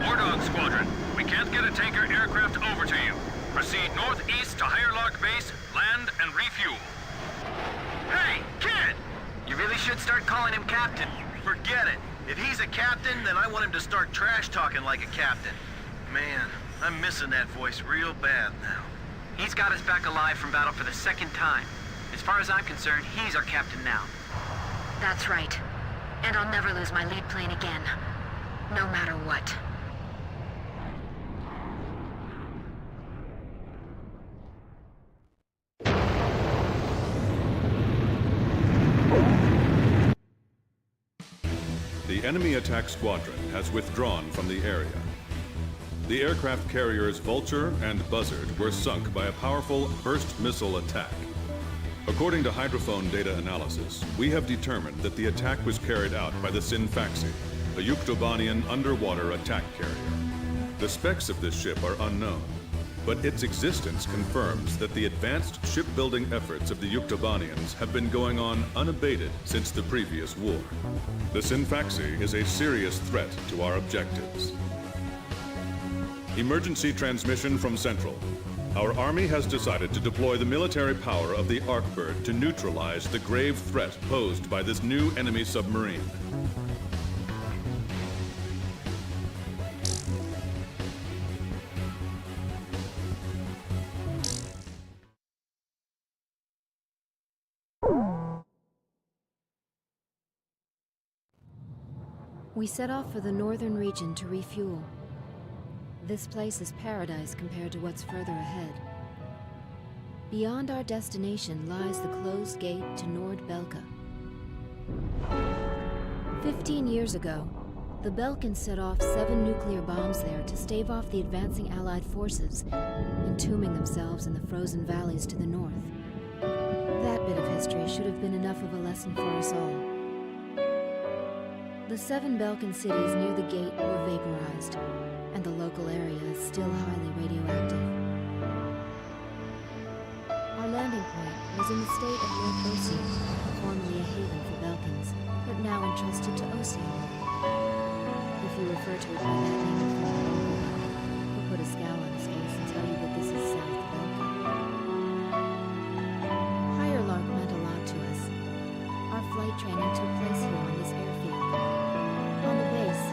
War Dog Squadron, we can't get a tanker aircraft over to you. Proceed northeast to Higher Lark Base, land and refuel. Hey, kid! You really should start calling him Captain. Forget it. If he's a captain, then I want him to start trash talking like a captain. Man, I'm missing that voice real bad now. He's got us back alive from battle for the second time. As far as I'm concerned, he's our captain now. That's right. And I'll never lose my lead plane again. No matter what. The enemy attack squadron has withdrawn from the area. The aircraft carriers Vulture and Buzzard were sunk by a powerful burst missile attack. According to hydrophone data analysis, we have determined that the attack was carried out by the TFaCS, a Yuktobanian underwater attack carrier. The specs of this ship are unknown, but its existence confirms that the advanced shipbuilding efforts of the Yuktobanians have been going on unabated since the previous war. The TFaCS is a serious threat to our objectives. Emergency transmission from Central. Our Army has decided to deploy the military power of the Arkbird to neutralize the grave threat posed by this new enemy submarine. We set off for the northern region to refuel. This place is paradise compared to what's further ahead. Beyond our destination lies the closed gate to Nord-Belka. 15 years ago, the Belkans set off 7 nuclear bombs there to stave off the advancing Allied forces, entombing themselves in the frozen valleys to the north. That bit of history should have been enough of a lesson for us all. The 7 Belkan cities near the gate were vaporized, and the local area is still highly radioactive. Our landing point was in the state of North Ocean, formerly a haven for Belkans, but now entrusted to Ocean. If you refer to it by that name, he'll put a scowl on his face and tell you that this is South Belka. Higher Lark meant a lot to us. Our flight training took place here on this airfield. On the base,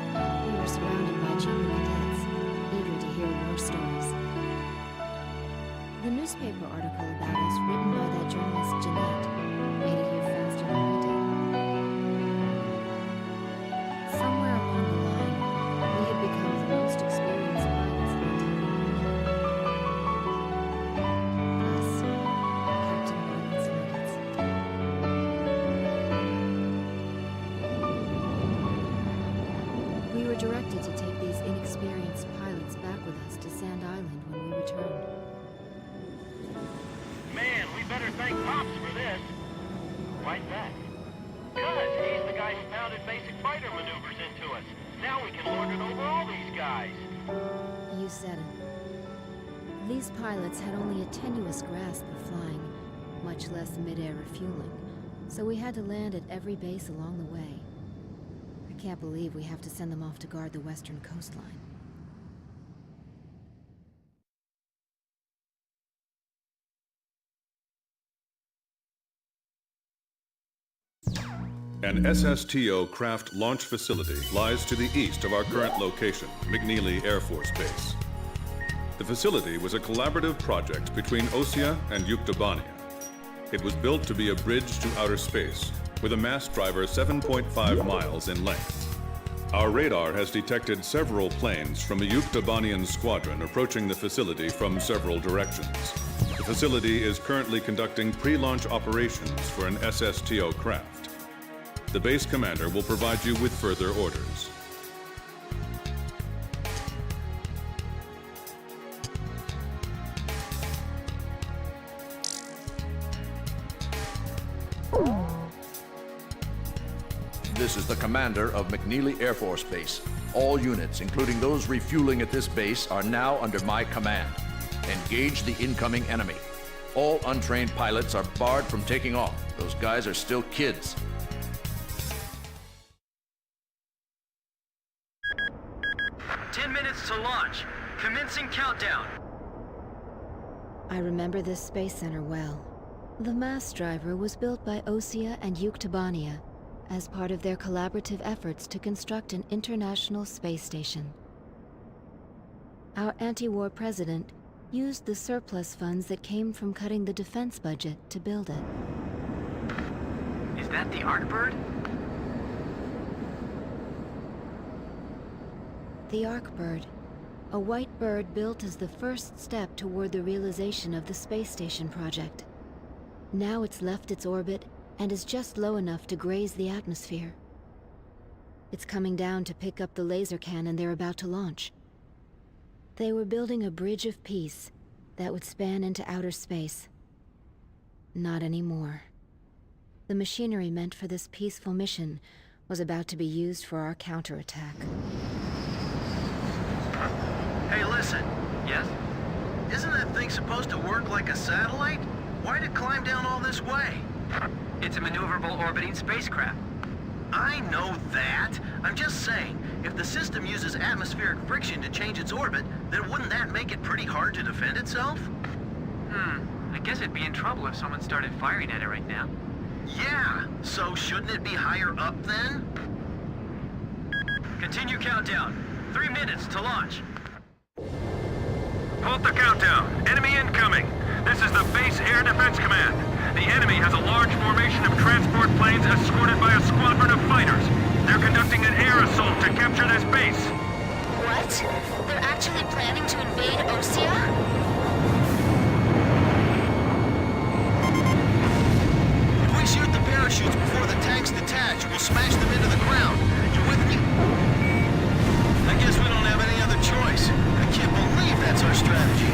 we were surrounded by junior cadets, eager to hear war stories. The newspaper article about us, written by that journalist Jeanette, made it here faster than we did. Somewhere along the line, we had become the most experienced pilots in the town. Us, Captain Barnett's nuggets. We were directed to take these inexperienced pilots back with us to Sand Island when we returned. Man, we better thank Pops for this. Why's that? Because he's the guy who pounded basic fighter maneuvers into us. Now we can lord it over all these guys. You said it. These pilots had only a tenuous grasp of flying, much less mid-air refueling, so we had to land at every base along the way. I can't believe we have to send them off to guard the western coastline. An SSTO craft launch facility lies to the east of our current location, McNeely Air Force Base. The facility was a collaborative project between Osea and Yuktobania. It was built to be a bridge to outer space, with a mass driver 7.5 miles in length. Our radar has detected several planes from a Yuktobanian squadron approaching the facility from several directions. The facility is currently conducting pre-launch operations for an SSTO craft. The base commander will provide you with further orders. This is the commander of McNeely Air Force Base. All units, including those refueling at this base, are now under my command. Engage the incoming enemy. All untrained pilots are barred from taking off. Those guys are still kids. Minutes to launch. Commencing countdown. I remember this space center well. The mass driver was built by Osea and Yuktobania as part of their collaborative efforts to construct an international space station. Our anti-war president used the surplus funds that came from cutting the defense budget to build it. Is that the Arcbird? The Arcbird, a white bird built as the first step toward the realization of the space station project. Now it's left its orbit and is just low enough to graze the atmosphere. It's coming down to pick up the laser cannon they're about to launch. They were building a bridge of peace that would span into outer space. Not anymore. The machinery meant for this peaceful mission was about to be used for our counterattack. Hey, listen. Yes? Isn't that thing supposed to work like a satellite? Why'd it climb down all this way? It's a maneuverable orbiting spacecraft. I know that. I'm just saying, if the system uses atmospheric friction to change its orbit, then wouldn't that make it pretty hard to defend itself? I guess it'd be in trouble if someone started firing at it right now. Yeah, so shouldn't it be higher up then? Continue countdown. 3 minutes to launch. Halt the countdown. Enemy incoming. This is the Base Air Defense Command. The enemy has a large formation of transport planes escorted by a squadron of fighters. They're conducting an air assault to capture this base. What? They're actually planning to invade Osea? If we shoot the parachutes before the tanks detach, we'll smash them into the ground. You with me? I guess we don't have any other choice. I can't believe that's our strategy.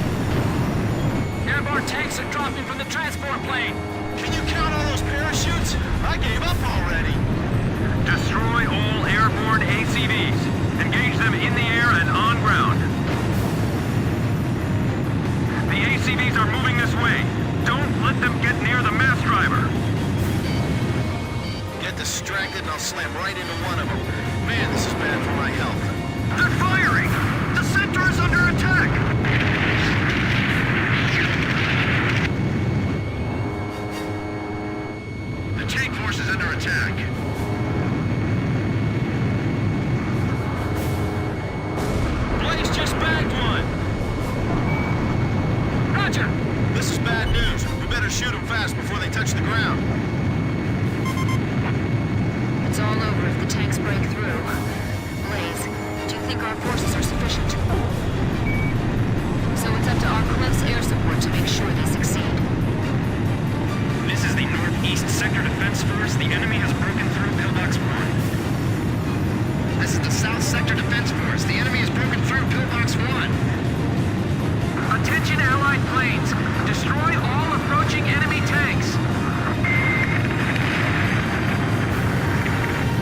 Airborne tanks are dropping from the transport plane. Can you count all those parachutes? I gave up already. Destroy all airborne ACVs. Engage them in the air and on ground. The ACVs are moving this way. Don't let them get near the mass driver. Get distracted and I'll slam right into one of them. Man, this is bad for my health. They're firing! The center is under attack! The tank force is under attack. Blaze just bagged one! Roger! This is bad news. We better shoot them fast before they touch the ground. It's all over if the tanks break through. Blaze, do you think our forces are sufficient? So it's up to our close air support to make sure they succeed. This is the Northeast Sector Defense Force. The enemy has broken through Pillbox 1. This is the South Sector Defense Force. The enemy has broken through Pillbox 1. Attention Allied planes! Destroy all approaching enemy tanks!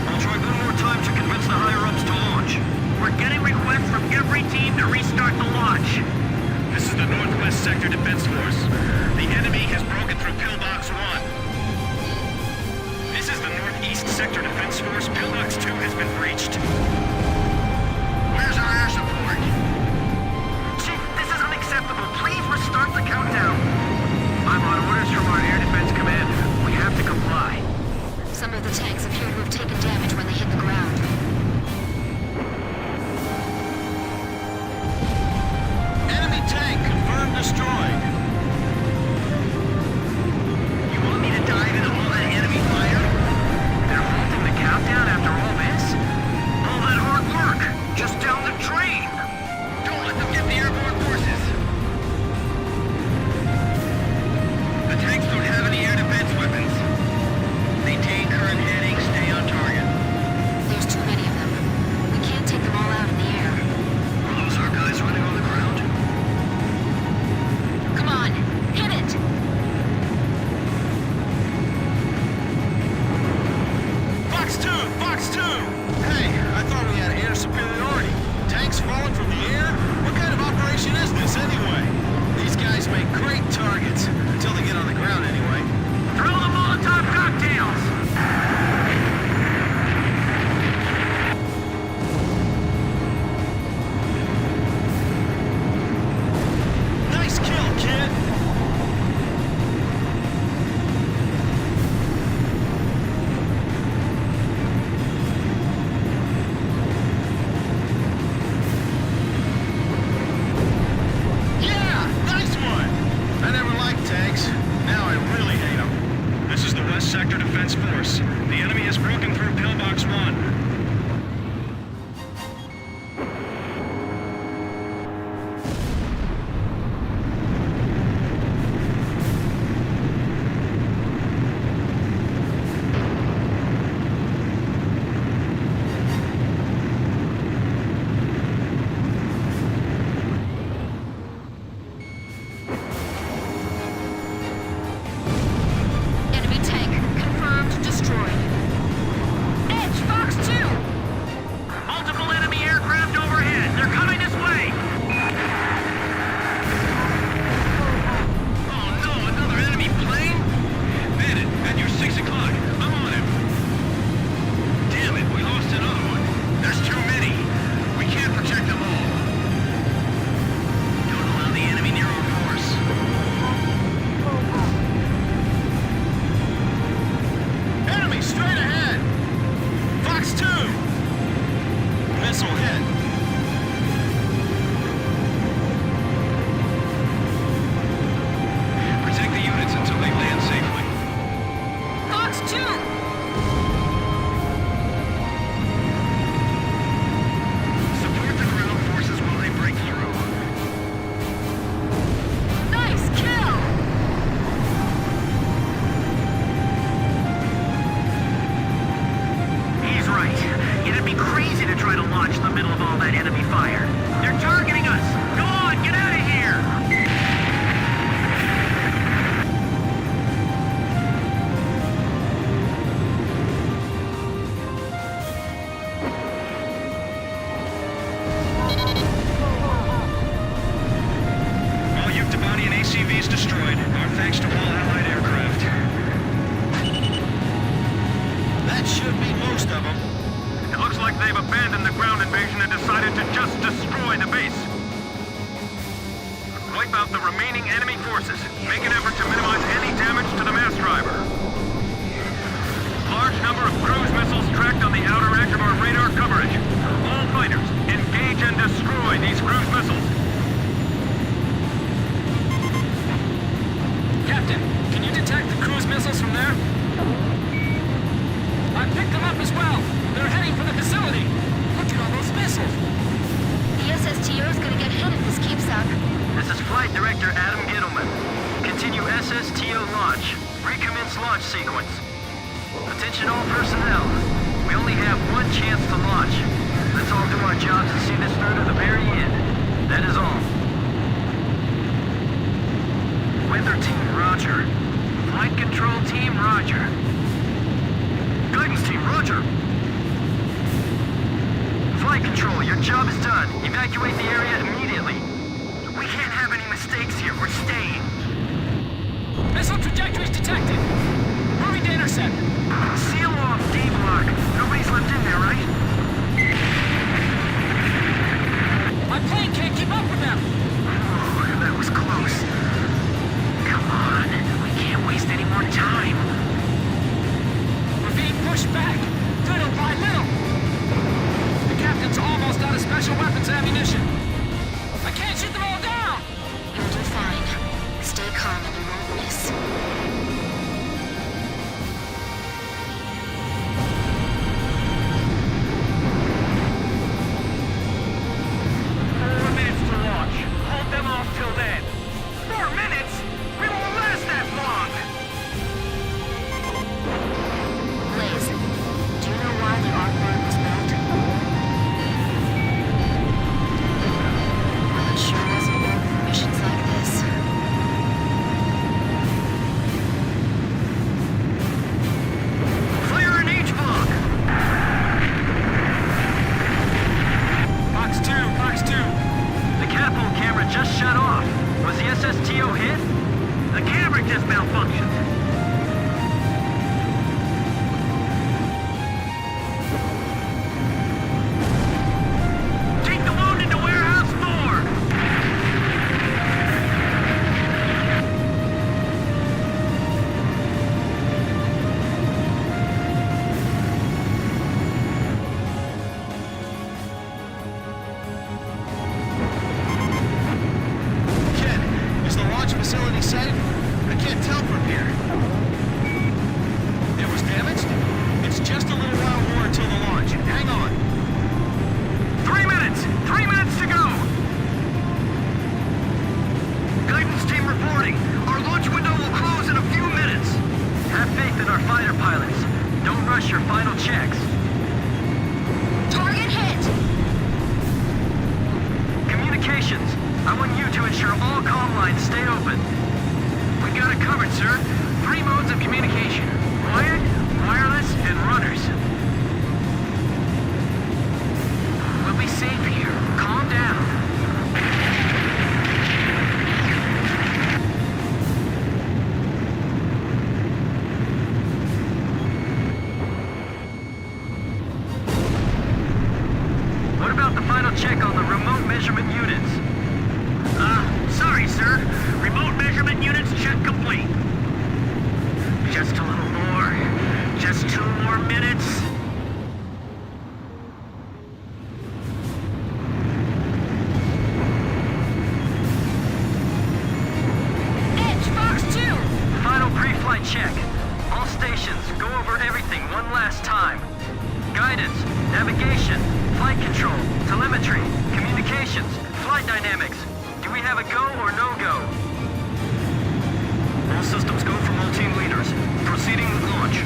I'll try one more time to convince the higher-ups to launch. We're getting requests from every team to restart the launch. This is the Northwest Sector Defense Force. The enemy has broken through Pillbox 1. This is the Northeast Sector Defense Force. Pillbox 2 has been breached. Where's our air support? Chief, this is unacceptable. Please restart the countdown. I'm on orders from our Air Defense Command. We have to comply. Some of the tanks appear to have taken damage when they hit the ground. Enemy tank confirmed destroyed. You want me to dive into all that enemy fire? They're halting the countdown after all this? Hold Fox 2! Hey, I thought we had air superiority. Tanks falling from the air? What kind of operation is this, anyway? These guys make great targets. Until they get on the ground, anyway. Throw the Molotov cocktails! Nice kill, kid! Yeah! Nice one! I never liked tanks. Now I really hate them. This is the West Sector Defense Force. The enemy has broken through Pillbox 1. Enemy tank confirmed destroyed. Edge, Fox 2! Multiple enemy aircraft overhead. They're coming this way. Oh no, another enemy plane? Bandit, at your 6 o'clock. I'm on him. Damn it, we lost another one. There's too many. We can't protect them all. Don't allow the enemy near our force. Enemy straight ahead! Fox 2! Missile hit. Protect the units until they land safely. Fox 2! Support the ground forces while they break through. Nice kill! He's right. It'd be crazy to try to launch in the middle of all that enemy fire. They're targeting us! Go on, get out of here! All Yuktobani and ACVs destroyed. Our thanks to all Allied aircraft. That should be most of them. It looks like they've abandoned the ground invasion and decided to just destroy the base. Wipe out the remaining enemy forces. Make an effort to minimize any damage to the mass driver. Large number of cruise missiles tracked on the outer edge of our radar coverage. All fighters, engage and destroy these cruise missiles. Captain, can you detect the cruise missiles from there? I picked them up as well. They're heading for the facility. Look at all those missiles. The SSTO is gonna get hit if this keeps up. This is Flight Director Adam Gittleman. Continue SSTO launch. Recommence launch sequence. Attention all personnel. We only have one chance to launch. Let's all do our jobs and see this through to the very end. That is all. Weather team, roger. Flight control team, roger. Guidance team, roger. Flight control, your job is done. Evacuate the area immediately. We can't have any mistakes here. We're staying. Missile trajectories detected. Moving to intercept. Seal off D-block. Nobody's left in there, right? My plane can't keep up with them. Oh, that was close. Come on. We can't waste any more time. We're being pushed back. Little by little. The captain's almost out of special weapons ammunition. I can't shoot them all down. You'll do fine. Stay calm and you won't miss. rush your final checks. Target hit! Communications. I want you to ensure all comm lines stay open. We got it covered, sir. 3 modes of communication. Wired, wireless, and runners. We'll be safe here. Calm down. What about the final check on the remote measurement units? Sorry, sir. Remote measurement units check complete. Just a little more. Just 2 more minutes. Edge, Fox 2! Final pre-flight check. All stations, go over everything one last time. Guidance, navigation, flight control, telemetry, communications, flight dynamics. Do we have a go or no-go? All systems go from all team leaders. Proceeding with launch.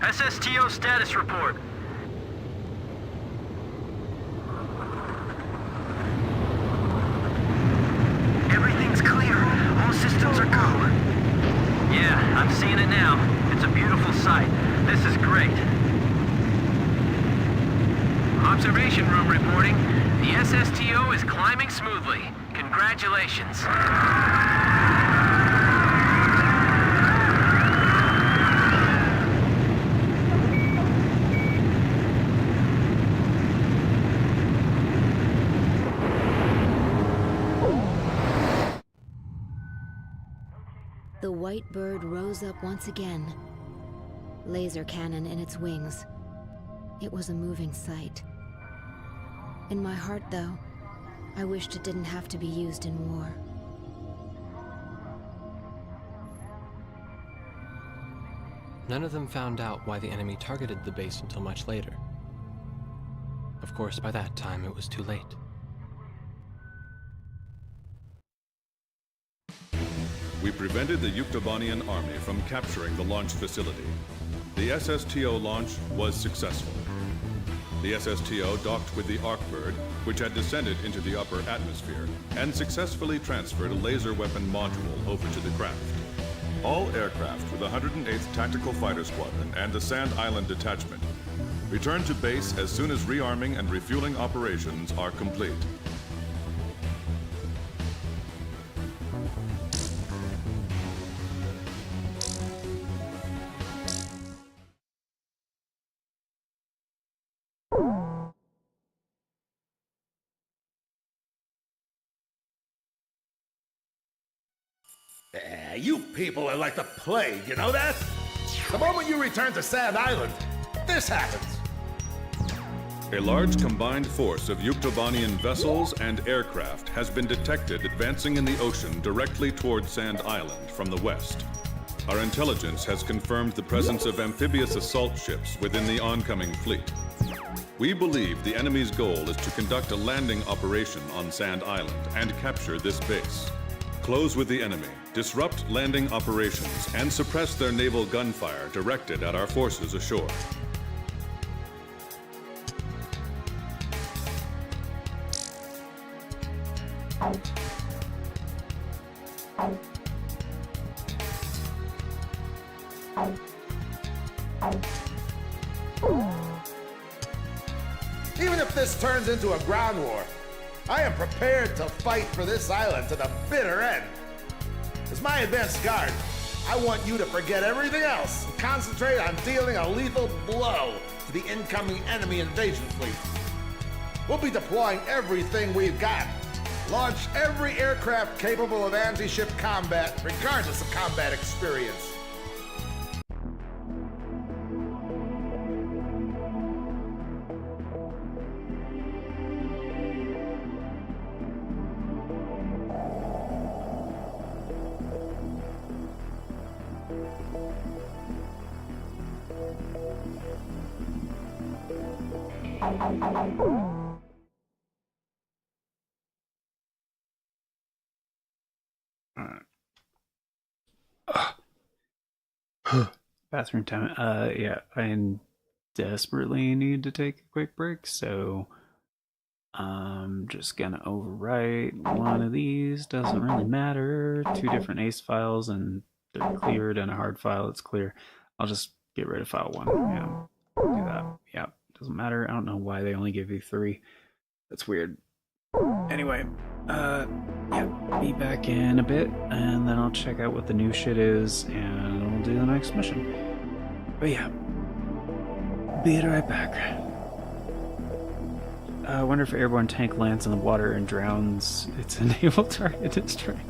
SSTO status report. Everything's clear. All systems are go. Yeah, I'm seeing it now. It's a beautiful sight. This is great. Observation room reporting. The SSTO is climbing smoothly. Congratulations. The white bird rose up once again. Laser cannon in its wings. It was a moving sight. In my heart, though, I wished it didn't have to be used in war. None of them found out why the enemy targeted the base until much later. Of course, by that time, it was too late. We prevented the Yuktobanian army from capturing the launch facility. The SSTO launch was successful. The SSTO docked with the Arkbird, which had descended into the upper atmosphere, and successfully transferred a laser weapon module over to the craft. All aircraft with the 108th Tactical Fighter Squadron and the Sand Island Detachment return to base as soon as rearming and refueling operations are complete. You people are like the plague, you know that? The moment you return to Sand Island, this happens. A large combined force of Yuktobanian vessels and aircraft has been detected advancing in the ocean directly toward Sand Island from the west. Our intelligence has confirmed the presence of amphibious assault ships within the oncoming fleet. We believe the enemy's goal is to conduct a landing operation on Sand Island and capture this base. Close with the enemy, disrupt landing operations, and suppress their naval gunfire directed at our forces ashore. Even if this turns into a ground war, I am prepared to fight for this island to the bitter end. As my advanced guard, I want you to forget everything else and concentrate on dealing a lethal blow to the incoming enemy invasion fleet. We'll be deploying everything we've got. Launch every aircraft capable of anti-ship combat, regardless of combat experience. Bathroom time. Yeah, I desperately need to take a quick break, so I'm just gonna overwrite one of these. Doesn't really matter. 2 different ACE files, and they're cleared, and a hard file that's clear. I'll just get rid of file 1. Yeah, do that. Yeah, doesn't matter. I don't know why they only give you 3. That's weird. Anyway, yeah, be back in a bit, and then I'll check out what the new shit is, and we'll do the next mission. But yeah, be right back. I wonder if an airborne tank lands in the water and drowns its naval target it's trying.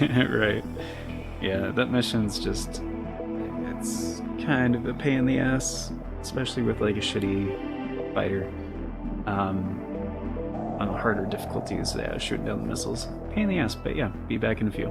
Right. Yeah, that mission's just... it's kind of a pain in the ass, especially with like a shitty fighter. On the harder difficulties, yeah, shooting down the missiles. Pain in the ass, but yeah, be back in a few.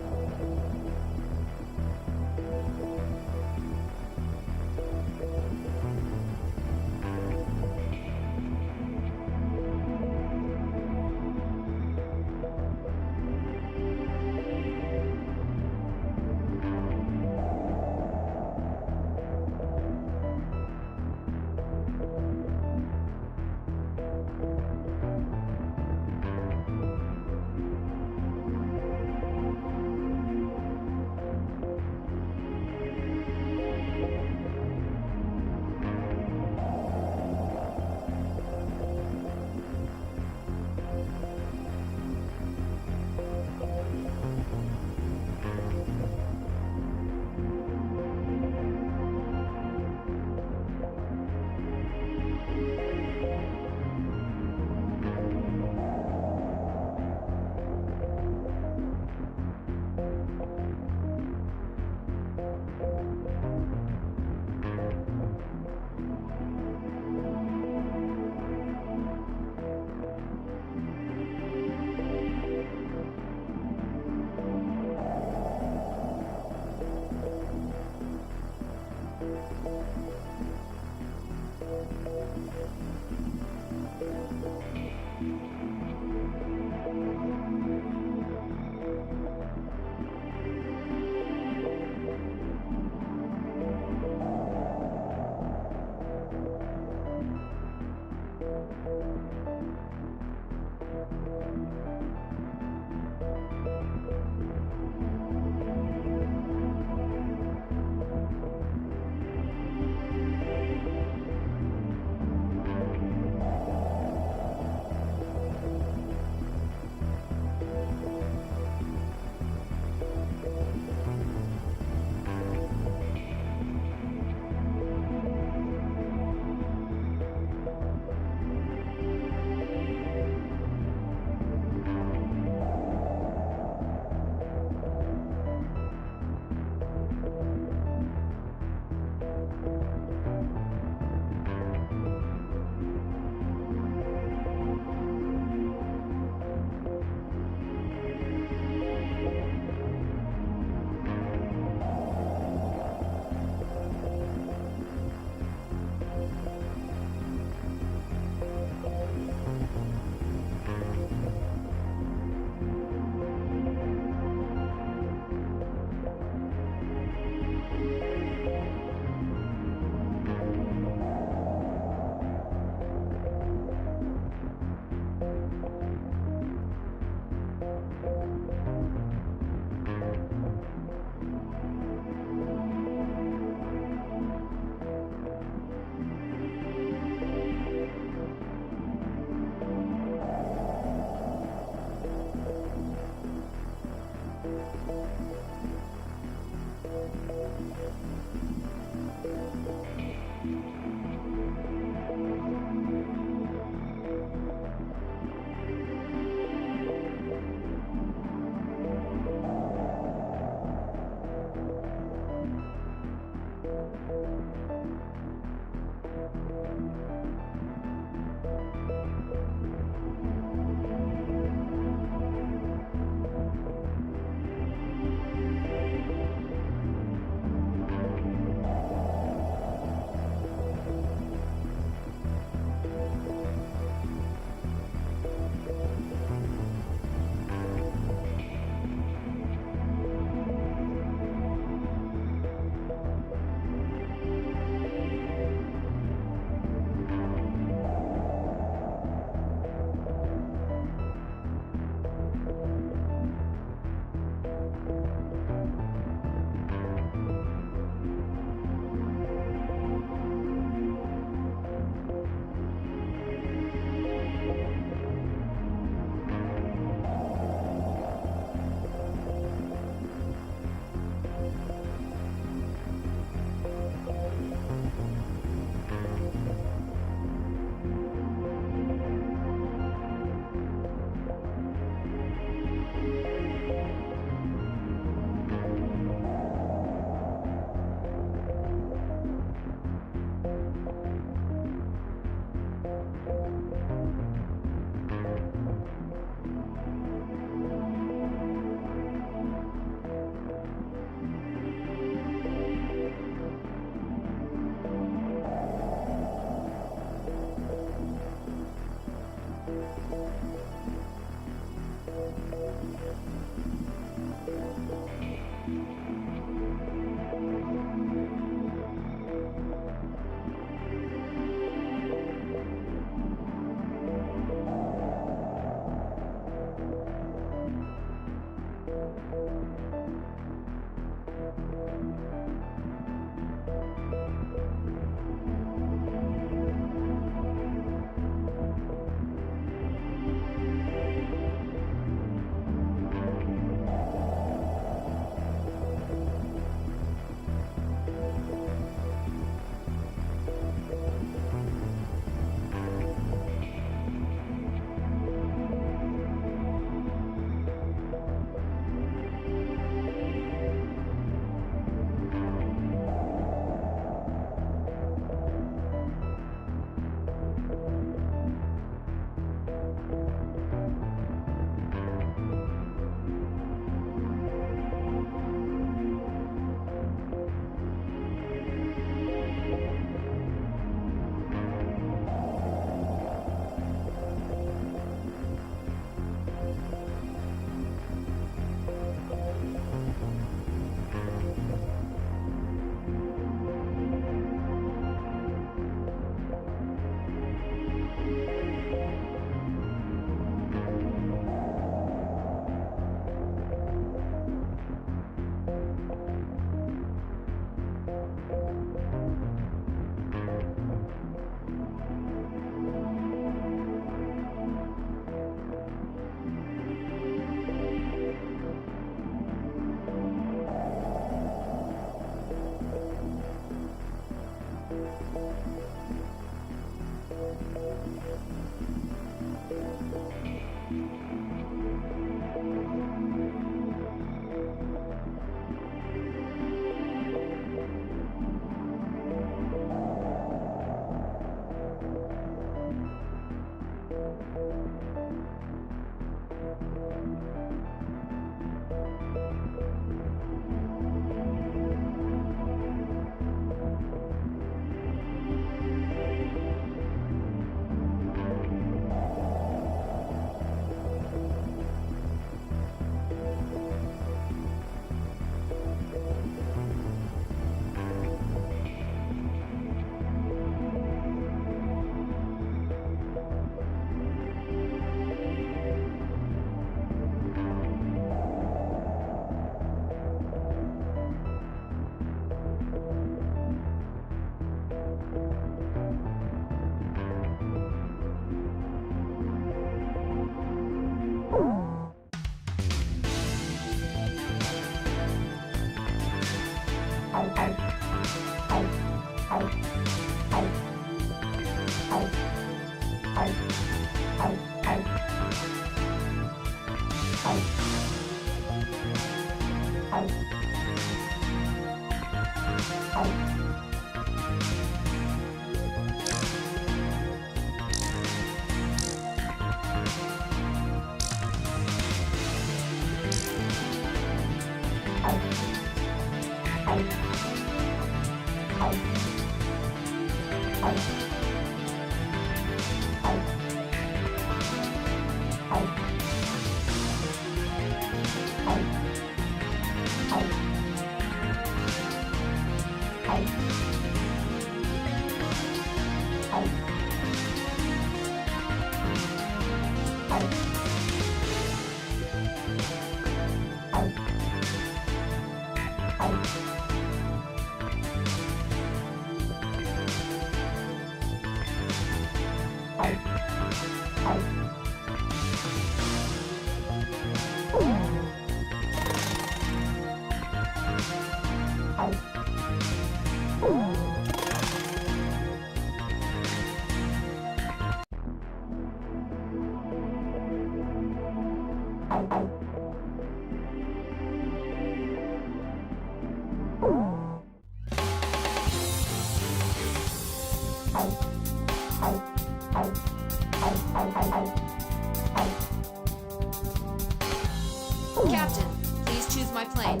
Captain, please choose my plane.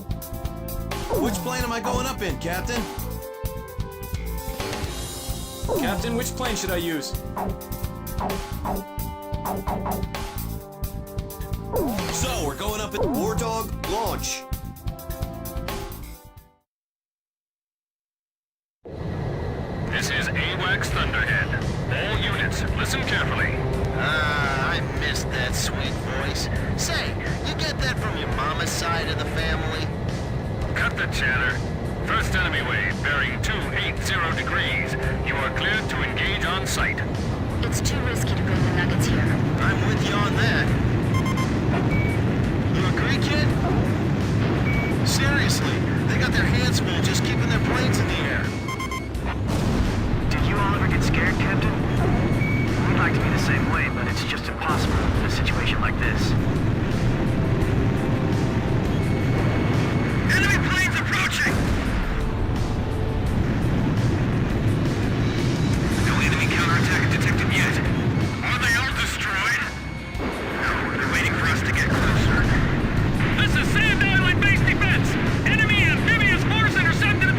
Which plane am I going up in, Captain? Captain, which plane should I use? So, we're going up at War Dog launch. This is AWACS Thunderhead. All units, listen carefully. Ah, I missed that sweet voice. Say, you get that from your mama's side of the family? Cut the chatter. First enemy wave, bearing 280 degrees. You are cleared to engage on sight. It's too risky to bring the nuggets here. I'm with you on that. You agree, kid? Seriously, they got their hands full just keeping their planes in the air. Did you all ever get scared, Captain? We'd like to be the same way, but it's just impossible in a situation like this. Enemy planes approaching! No enemy counterattack detected yet. Are they all destroyed? No, they're waiting for us to get closer. This is Sand Island Base Defense! Enemy amphibious force intercepted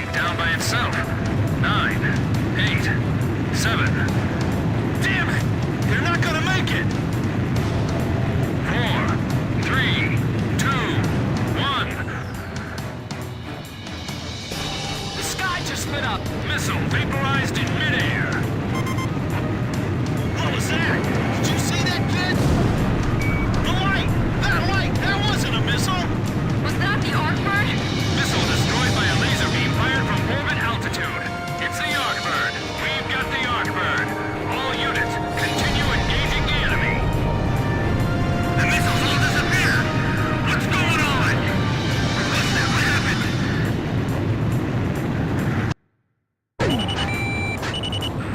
building down by itself. 9, 8, 7. Damn it! They're not gonna make it! 4, 3, 2, 1. The sky just lit up. Missile vaporized in midair. What was that? Did you see that, kid? The light! That wasn't a missile! Was that the Arcbird? Missile destroyed by a laser beam fired from orbit altitude. It's the Arcbird. We've got the Arcbird. All units, continue engaging the enemy. The missiles all disappeared! What's going on? What's that? What happened?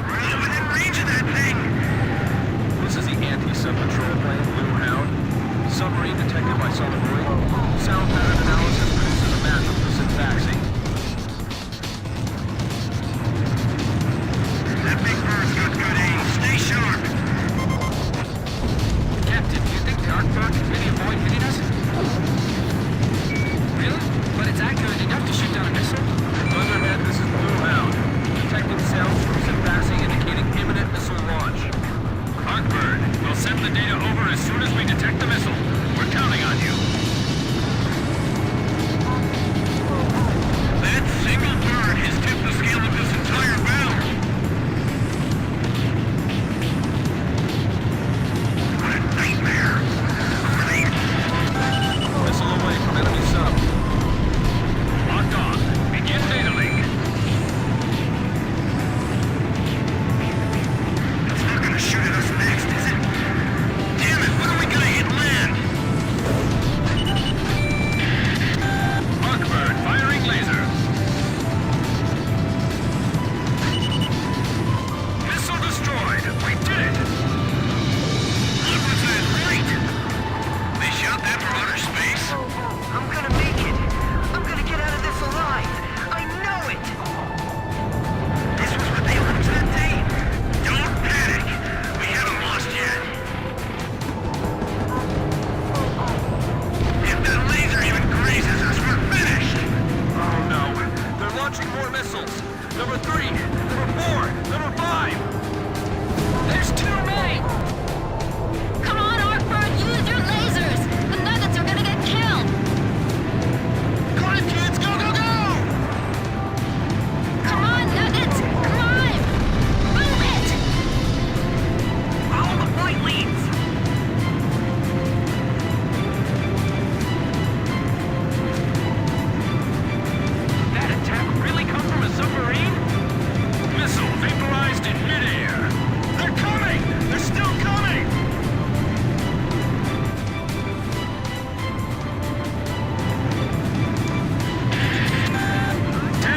We're within range of that thing! This is the anti-sub patrol plane, Blue Hound. Submarine detected by sonobuoy. Sound pattern analysis produces a map of the TFaCS. That big bird's got good aim. Stay sharp! Captain, do you think the Arcbird can really avoid hitting us? Really? But it's accurate enough to shoot down a missile? Overhead, this is Blue Hound. Detecting sounds from TFaCS indicating imminent missile launch. Arcbird, we'll send the data over as soon as we detect the missile. We're counting on you. That single bird has tipped the scale of this entire battle! What a nightmare! Missile away from enemy sub. Locked on. Begin data link. It's not gonna shoot at us next, is it? Damn it, when are we gonna hit land? Arcbird firing laser. Missile destroyed. We did it. What was that light? They shot that from outer space? I'm gonna make it. I'm gonna get out of this alive. I know it! This was what they hoped that day. Don't panic. We haven't lost yet. If that laser even grazes us, we're finished! Oh no. They're launching more missiles. Number 3, number 4, number 5. There's too many! Come on, Arcbird, use your lasers! The Nuggets are gonna get killed! Climb, kids! Go, go, go! Come on, Nuggets! Climb! Move it! Follow the flight leads! That attack really come from a submarine? Missile vaporized in midair. They're coming! They're still coming!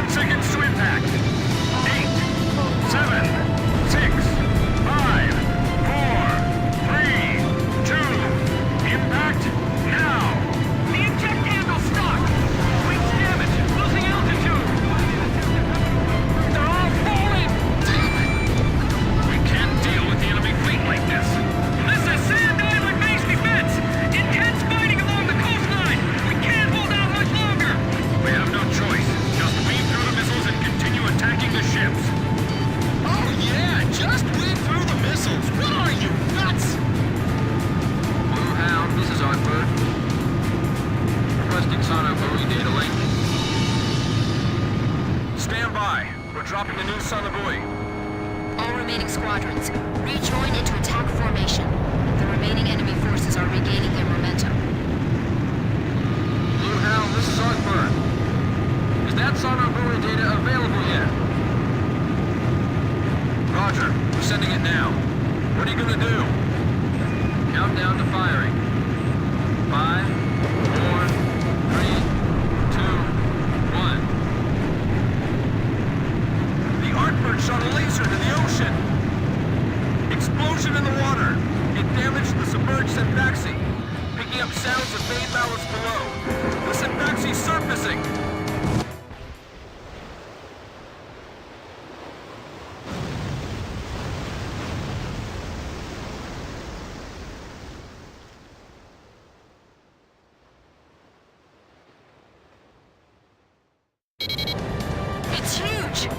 Seconds to impact. 8, 7, 6, 5, 4, 3, 2. Impact now. The inject handle's stuck! Wait, damn it! Losing altitude! They're all falling! We can't deal with the enemy fleet like this. This is Sand Island base defense! Intense fighting along the coastline! We can't hold out much longer! We have no choice. Just weave through the missiles and continue attacking the ships. Oh yeah, just weave through the missiles! What are you, nuts? Blue Hound, this is Arcbird. Requesting sonobuoy data link. Stand by. We're dropping a new sonobuoy. All remaining squadrons, rejoin into attack formation. The remaining enemy forces are regaining their momentum. Blue Hound, this is Arcbird. Is that sonobuoy data available yet? Roger. We're sending it now. What are you gonna do? Countdown to firing. 5, 4, 3, 2, 1. The Arcbird shot a laser into the ocean. Explosion in the water. It damaged the submerged TFaCS, picking up sounds of main balance below. The TFaCS surfacing. It's huge!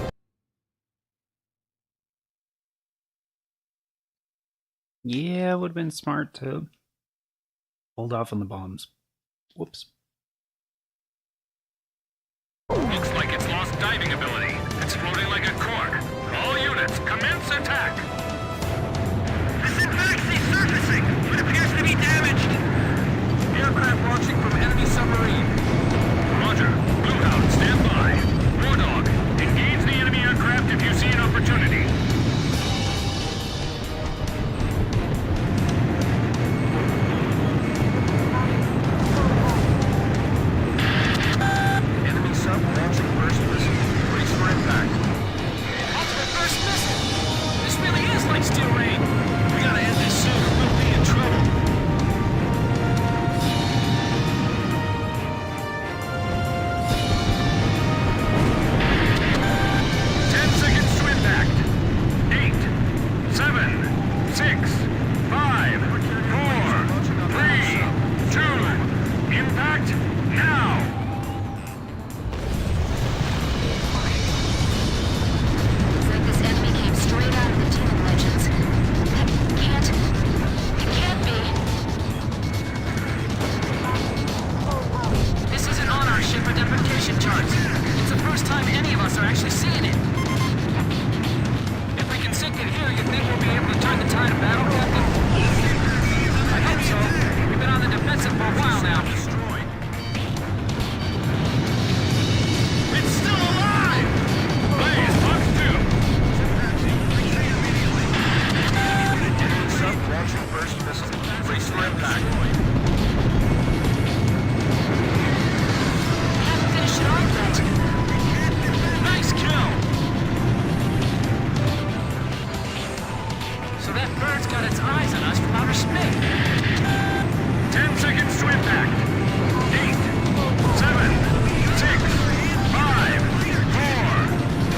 Yeah, it would have been smart to hold off on the bombs. Whoops. Looks like it's lost diving ability. It's floating like a cork. All units, commence attack! This invert's surfacing, but appears to be damaged. Aircraft launching from enemy submarine. Roger. Bluehound, stand by. War Dog, engage the enemy aircraft if you see an opportunity. Enemy sub launching first missile. Brace for impact. Ultimate first missile! This really is like steel rain. We gotta end this soon or we'll be in trouble. Looks like this enemy came straight out of the Demon Legends. It can't be. This isn't on our ship identification charts. It's the first time any of us are actually seeing it. If we can sink it here, you think we'll be able to turn the tide of battle, Captain? I hope so. We've been on the defensive for a while now. It's still alive! Blaze, Fox 2. Enemy sub launching first missile. Brace for impact. Haven't finished it off yet. Nice kill! So that bird's got its eyes on us from outer space. 10 seconds to impact. 8, 7, 6, 5, 4,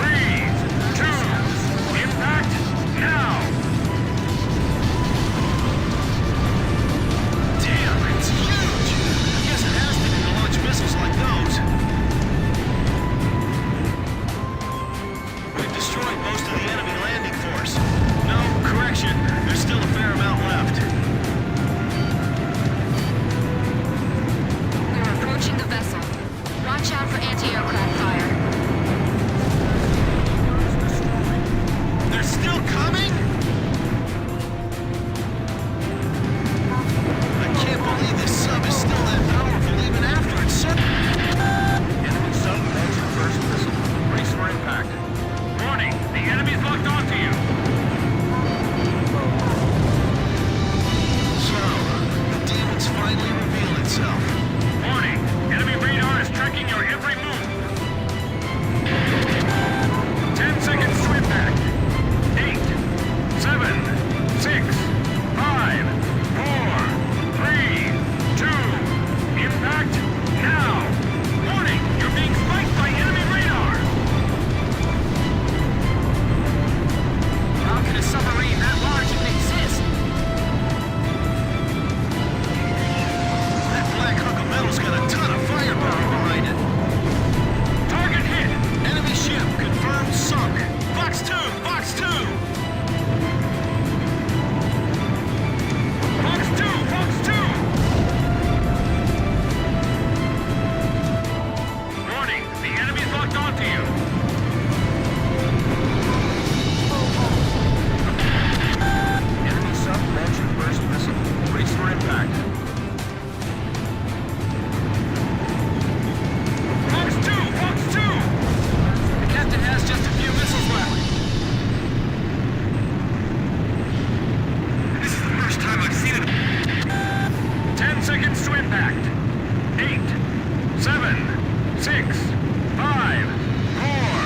3, 2. Impact now. Damn, it's huge! I guess it has to be to launch missiles like those. We've destroyed most of the enemy landing force. No, correction. There's still a fair amount left. We're approaching the vessel. Watch out for anti-aircraft fire. They're still coming? I can't believe this sub is still that powerful even after it's set. Enemy sub launching first missile. Brace for impact. Warning, the enemy's locked onto you. So, the demon's finally revealed itself. Warning, enemy radar is tracking your every move. 10 seconds to impact. 8, 7, 6, 5, 4, 3, 2. Impact now. Warning, you're being spiked by enemy radar. How can a submarine that large even exist? That black hunk of metal's got a ton of firepower behind it. Target hit. Enemy ship confirmed sunk. Fox 2! Fox 2! Fox 2, Fox 2. Warning, the enemy's locked onto you. Enemy sub launching first missile. Brace for impact. Fox 2, Fox 2. The captain has just a few missiles left. This is the first time I've seen it. 10 seconds to impact. 8, 7, 6, 5, 4,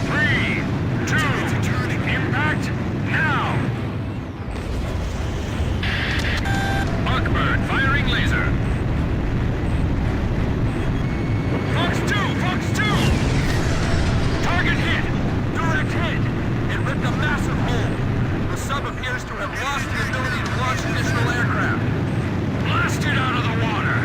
3, 2. Impact now. Arcbird firing laser. Fox 2, Fox 2. Target hit. Direct hit! It ripped a massive hole. The sub appears to have lost the ability to launch additional aircraft. Blasted out of the water.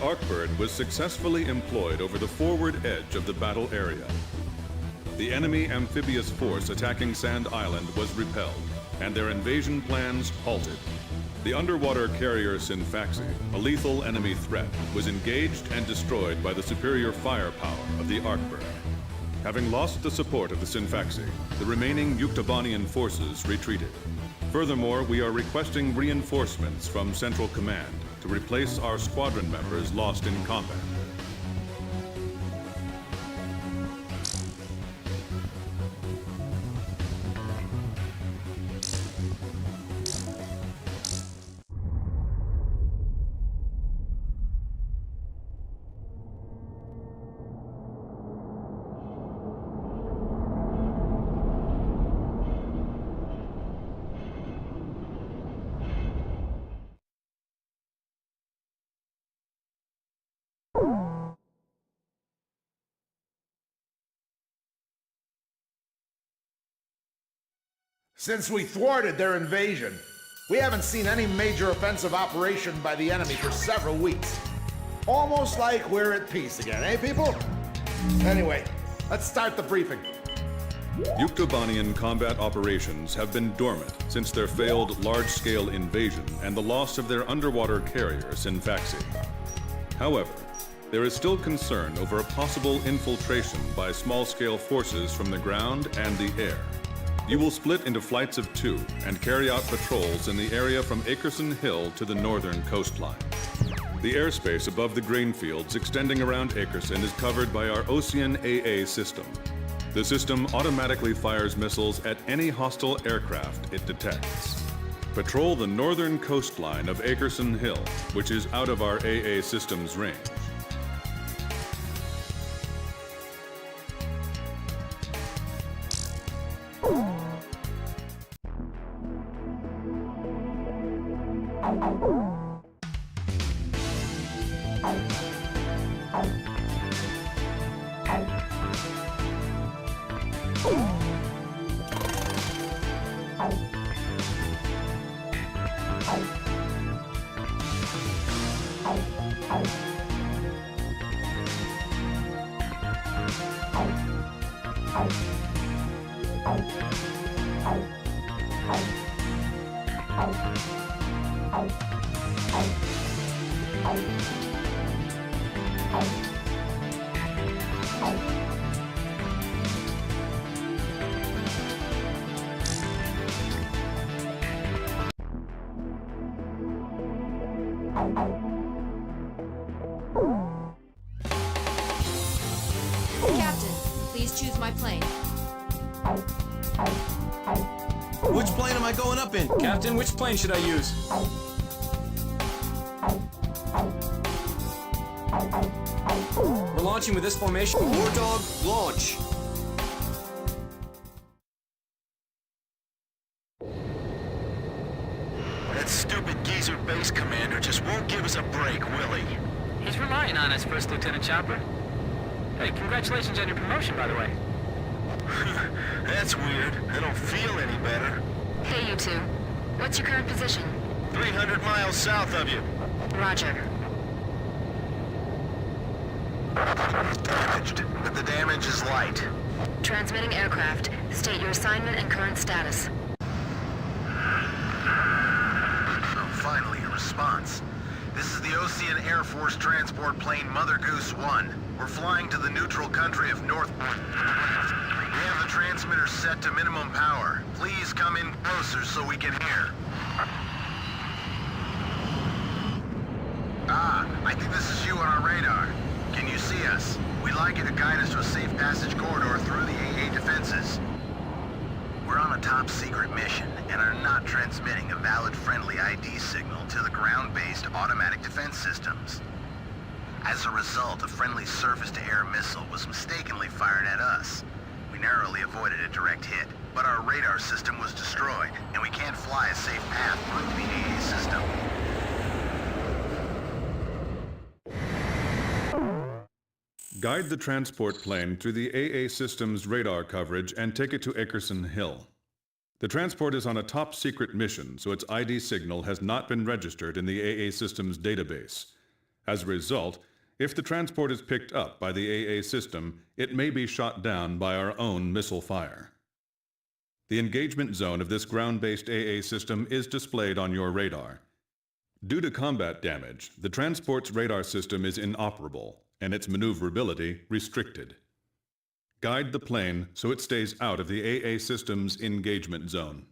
Arkbird was successfully employed over the forward edge of the battle area. The enemy amphibious force attacking Sand Island was repelled, and their invasion plans halted. The underwater carrier TFaCS, a lethal enemy threat, was engaged and destroyed by the superior firepower of the Arkbird. Having lost the support of the TFaCS, the remaining Yuktobanian forces retreated. Furthermore, we are requesting reinforcements from Central Command to replace our squadron members lost in combat. Since we thwarted their invasion, we haven't seen any major offensive operation by the enemy for several weeks. Almost like we're at peace again, eh, people? Anyway, let's start the briefing. Yuktobanian combat operations have been dormant since their failed large-scale invasion and the loss of their underwater carrier TFaCS. However, there is still concern over a possible infiltration by small-scale forces from the ground and the air. You will split into flights of 2 and carry out patrols in the area from Akerson Hill to the northern coastline. The airspace above the grain fields extending around Akerson is covered by our Ocean AA system. The system automatically fires missiles at any hostile aircraft it detects. Patrol the northern coastline of Akerson Hill, which is out of our AA system's range. Captain, please choose my plane. Which plane am I going up in? Captain, which plane should I use? We're launching with this formation. War Dog, launch! That stupid geezer base commander just won't give us a break, will he? He's relying on us, First Lieutenant Chopper. Hey, congratulations on your promotion, by the way. That's weird. I don't feel any better. Hey, you two. What's your current position? 300 miles south of you. Roger. Damaged, but the damage is light. Transmitting aircraft. State your assignment and current status. Oh, finally, a response. This is the Ocean Air Force transport plane Mother Goose 1. We're flying to the neutral country of North... We have the transmitter set to minimum power. Please come in closer so we can hear. Ah, I think this is you on our radar. Can you see us? We'd like you to guide us to a safe passage corridor through the AA defenses. We're on a top-secret mission and are not transmitting a valid friendly ID signal to the ground-based automatic defense systems. As a result, a friendly surface-to-air missile was mistakenly fired at us. We narrowly avoided a direct hit, but our radar system was destroyed, and we can't fly a safe path through the AA system. Guide the transport plane through the AA system's radar coverage and take it to Akerson Hill. The transport is on a top-secret mission, so its ID signal has not been registered in the AA system's database. As a result, if the transport is picked up by the AA system, it may be shot down by our own missile fire. The engagement zone of this ground-based AA system is displayed on your radar. Due to combat damage, the transport's radar system is inoperable, and its maneuverability restricted. Guide the plane so it stays out of the AA system's engagement zone.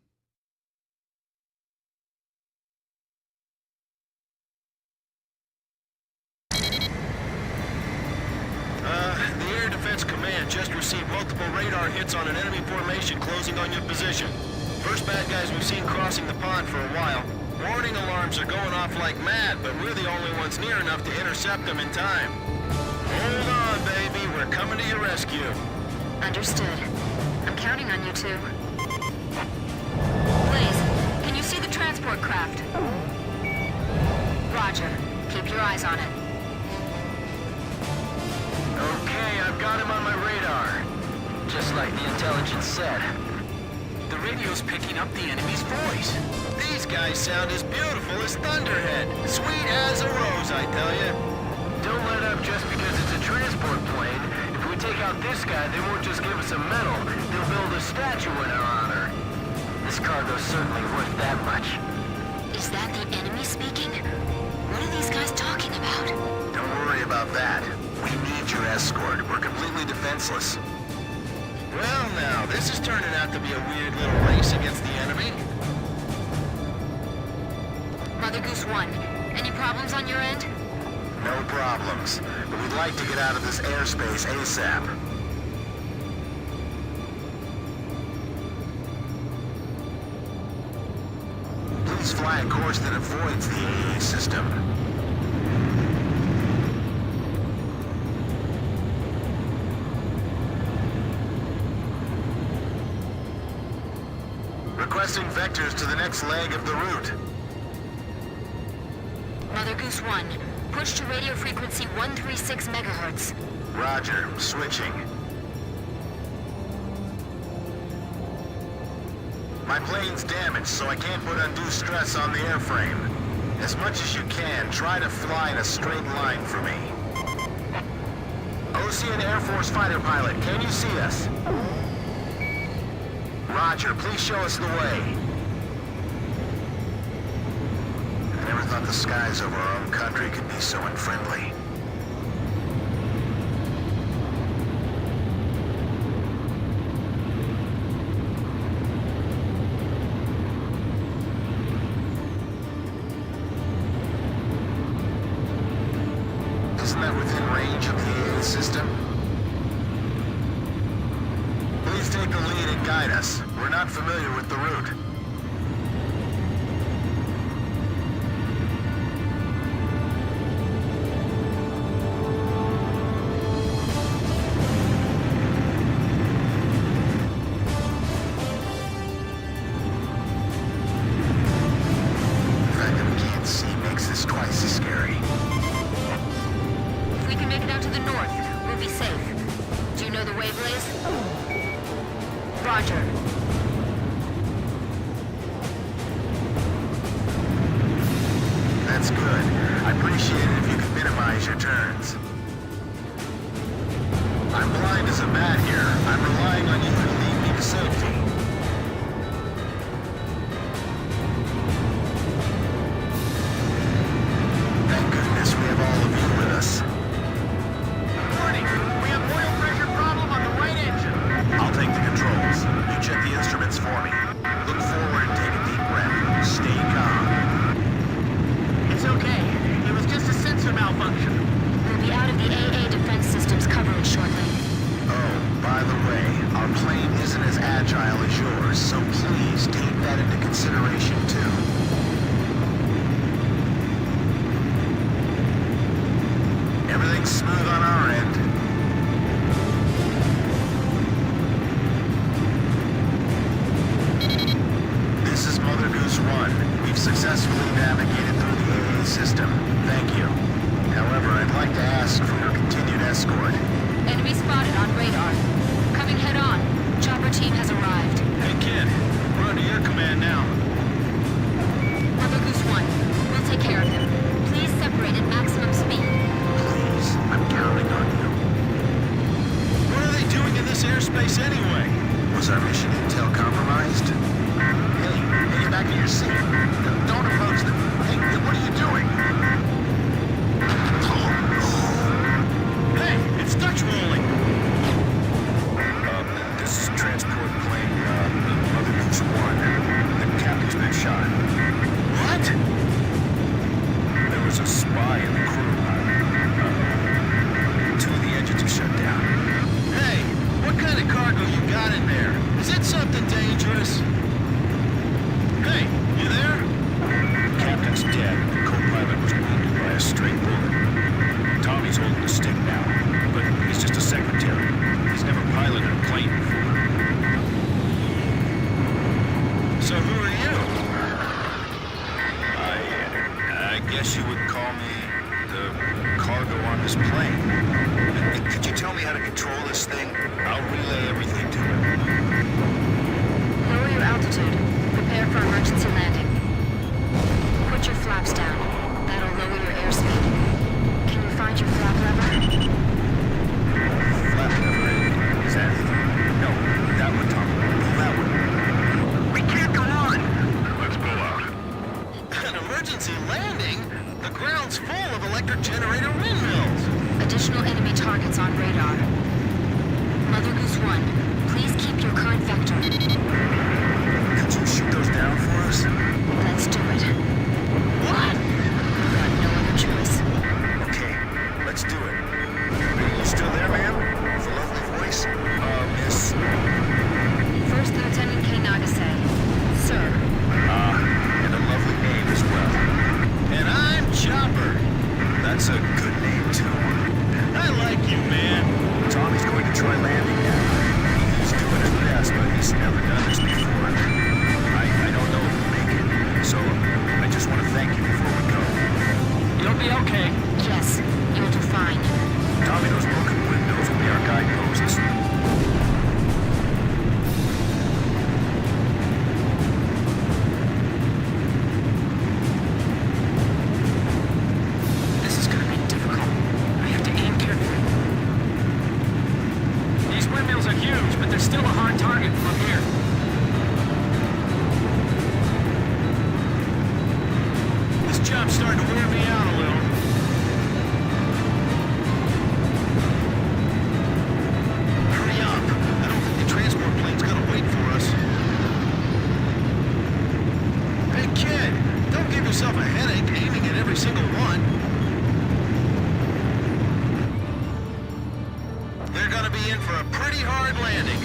The Air Defense Command just received multiple radar hits on an enemy formation closing on your position. First bad guys we've seen crossing the pond for a while. Warning alarms are going off like mad, but we're the only ones near enough to intercept them in time. Hold on, baby. We're coming to your rescue. Understood. I'm counting on you two. Blaze, can you see the transport craft? Roger. Keep your eyes on it. Okay, I've got him on my radar. Just like the intelligence said. The radio's picking up the enemy's voice. These guys sound as beautiful as Thunderhead. Sweet as a rose, I tell you. Don't let up just because it's a transport plane. If we take out this guy, they won't just give us a medal. They'll build a statue in our honor. This cargo's certainly worth that much. Is that the enemy speaking? What are these guys talking about? Don't worry about that. We need your escort. We're completely defenseless. Well now, this is turning out to be a weird little race against the enemy. Mother Goose 1, any problems on your end? No problems, but we'd like to get out of this airspace ASAP. Please fly a course that avoids the AA system. Requesting vectors to the next leg of the route. Mother Goose 1, push to radio frequency 136 megahertz. Roger, switching. My plane's damaged, so I can't put undue stress on the airframe. As much as you can, try to fly in a straight line for me. Ocean Air Force fighter pilot, can you see us? Roger, please show us the way. I never thought the skies over our own country could be so unfriendly. Isn't that within range of the AA system? Please take the lead and guide us. We're not familiar with the route. The fact that we can't see makes this twice as scary. If we can make it out to the north, we'll be safe. Do you know the way, Blaze? Roger. That's good. I appreciate it if you could minimize your turns. I'm blind as a bat here. I'm relying on you to lead me to safety. Thank goodness we have all of you with us. Warning! We have oil pressure problem on the right engine. I'll take the controls. You check the instruments for me. Look forward and take a deep breath. Stay calm. It's okay. It was just a sensor malfunction. We'll be out of the AA defense system's coverage shortly. Oh, by the way, our plane isn't as agile as yours, so please take that into consideration too. Everything's smooth on our end. This is Mother Goose 1. We've successfully navigated through the AA system. Thank you. However, I'd like to ask for your continued escort. Enemy spotted on radar. Coming head on. Chopper team has arrived. Hey, kid. We're under your command now. Mother Goose 1, we'll take care of him. Please separate at maximum speed. Don't approach them. Hey, what are you doing? Hey, it's Dutch rolling. This is transport plane, Mother Goose 1. The captain's been shot. What? There was a spy in the crew. Two of the engines are shut down. Hey, what kind of cargo you got in there? Is it something dangerous? Hey, you there? The captain's dead. The co-pilot was wounded by a stray bullet. Tommy's holding the stick now, but he's just a secretary. He's never piloted a plane before. So who are you? I guess you would call me the cargo on this plane. Could you tell me how to control this thing? I'll relay everything to it. Lower your altitude. Prepare for emergency landing. Put your flaps down. That'll lower your airspeed. Can you find your flap lever? Flap lever? Is that it? No, that one, Tom. Pull that one. We can't go on! Let's pull out. An emergency landing? The ground's full of electric generator windmills. Additional enemy targets on radar. Mother Goose 1, please keep your current vector. Could you shoot those down for us? Let's do it. What? We've got no other choice. Okay, let's do it. You still there, ma'am? With a lovely voice? Miss... First Lieutenant K. Nagase. Sir. And a lovely name as well. And I'm Chopper. That's a good name, too. I like you, man. Tommy's going to try landing now. He's doing his best, but he's never done this before. I don't know if he'll make it, so I just want to thank you before we go. You'll be okay. Yes, you'll do fine. Tommy, those broken windows will be our guideposts. This is gonna be difficult. I have to aim carefully. These windmills are huge, but they're still a hard target from here. This job's starting to wear me out a little. Hurry up. I don't think the transport plane's gonna wait for us. Hey, kid, don't give yourself a headache aiming at every single one. They're gonna be in for a pretty hard landing.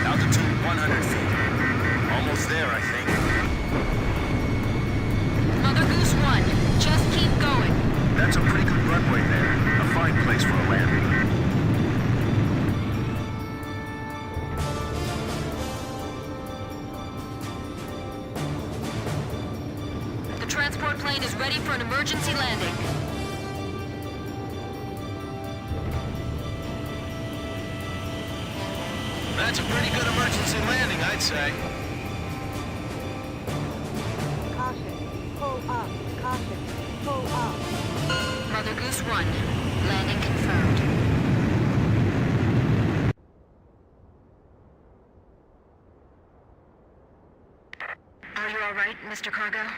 Altitude 100 feet. Almost there, I think. Mother Goose 1, just keep going. That's a pretty good runway there. A fine place for a landing. The transport plane is ready for an emergency landing. That's a pretty good emergency landing, I'd say. Caution. Pull up. Caution. Pull up. Mother Goose 1, landing confirmed. Are you all right, Mr. Cargo?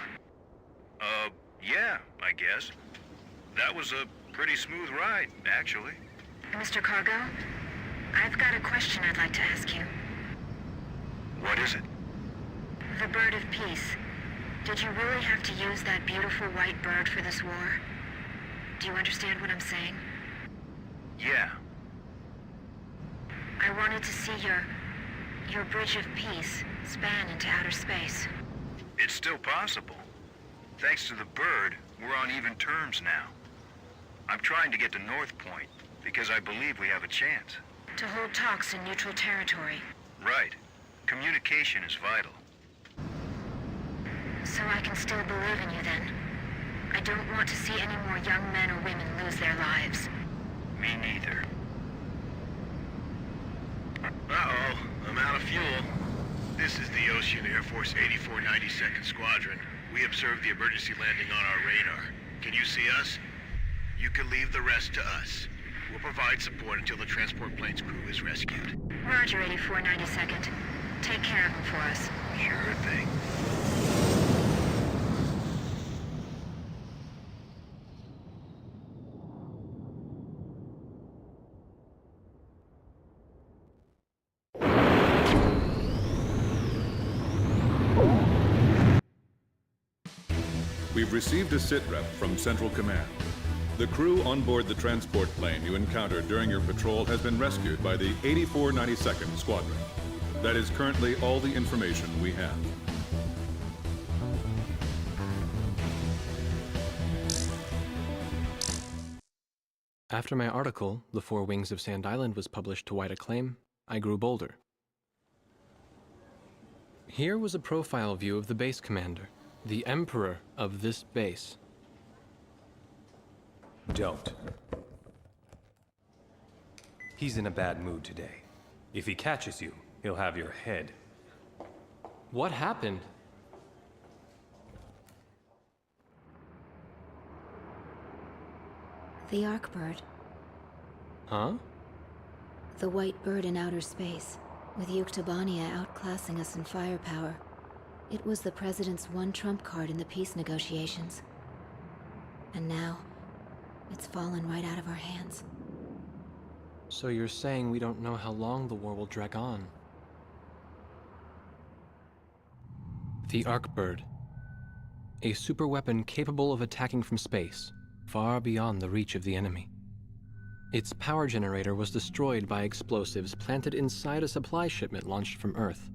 Yeah, I guess. That was a pretty smooth ride, actually. Mr. Cargo, I've got a question I'd like to ask you. What is it? The Bird of Peace. Did you really have to use that beautiful white bird for this war? Do you understand what I'm saying? Yeah. I wanted to see your Bridge of Peace span into outer space. It's still possible. Thanks to the bird, we're on even terms now. I'm trying to get to North Point because I believe we have a chance. To hold talks in neutral territory. Right. Communication is vital. So I can still believe in you then. I don't want to see any more young men or women lose their lives. Me neither. Uh-oh, I'm out of fuel. This is the Ocean Air Force 8492nd Squadron. We observed the emergency landing on our radar. Can you see us? You can leave the rest to us. We'll provide support until the transport plane's crew is rescued. Roger, 8492nd. Take care of him for us. Sure thing. We've received a sitrep from Central Command. The crew on board the transport plane you encountered during your patrol has been rescued by the 8492nd Squadron. That is currently all the information we have. After my article, The Four Wings of Sand Island, was published to wide acclaim, I grew bolder. Here was a profile view of the base commander, the emperor of this base. Don't. He's in a bad mood today. If he catches you, he'll have your head. What happened? The Arcbird. Huh? The white bird in outer space, with Yuktobania outclassing us in firepower. It was the President's one trump card in the peace negotiations. And now, it's fallen right out of our hands. So you're saying we don't know how long the war will drag on? The Arcbird. A superweapon capable of attacking from space, far beyond the reach of the enemy. Its power generator was destroyed by explosives planted inside a supply shipment launched from Earth.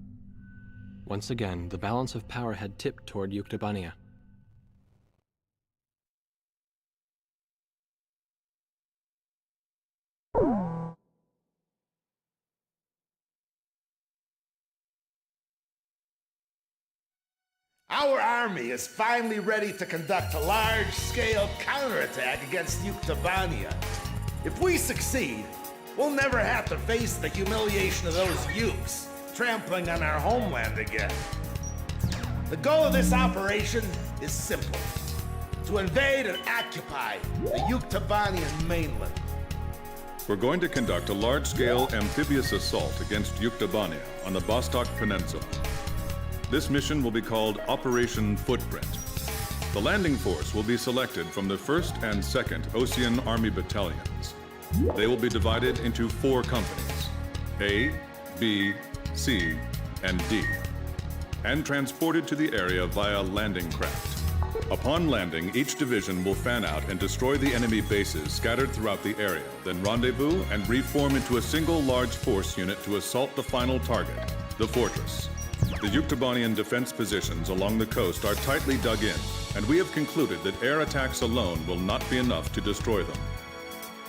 Once again, the balance of power had tipped toward Yuktobania. Our army is finally ready to conduct a large-scale counterattack against Yuktobania. If we succeed, we'll never have to face the humiliation of those Yukes trampling on our homeland again. The goal of this operation is simple: to invade and occupy the Yuktobanian mainland. We're going to conduct a large-scale amphibious assault against Yuktobania on the Vostok Peninsula. This mission will be called Operation Footprint. The landing force will be selected from the 1st and 2nd Ocean Army Battalions. They will be divided into 4 companies, A, B, C, and D, and transported to the area via landing craft. Upon landing, each division will fan out and destroy the enemy bases scattered throughout the area, then rendezvous and reform into a single large force unit to assault the final target, the fortress. The Yuktobanian defense positions along the coast are tightly dug in, and we have concluded that air attacks alone will not be enough to destroy them.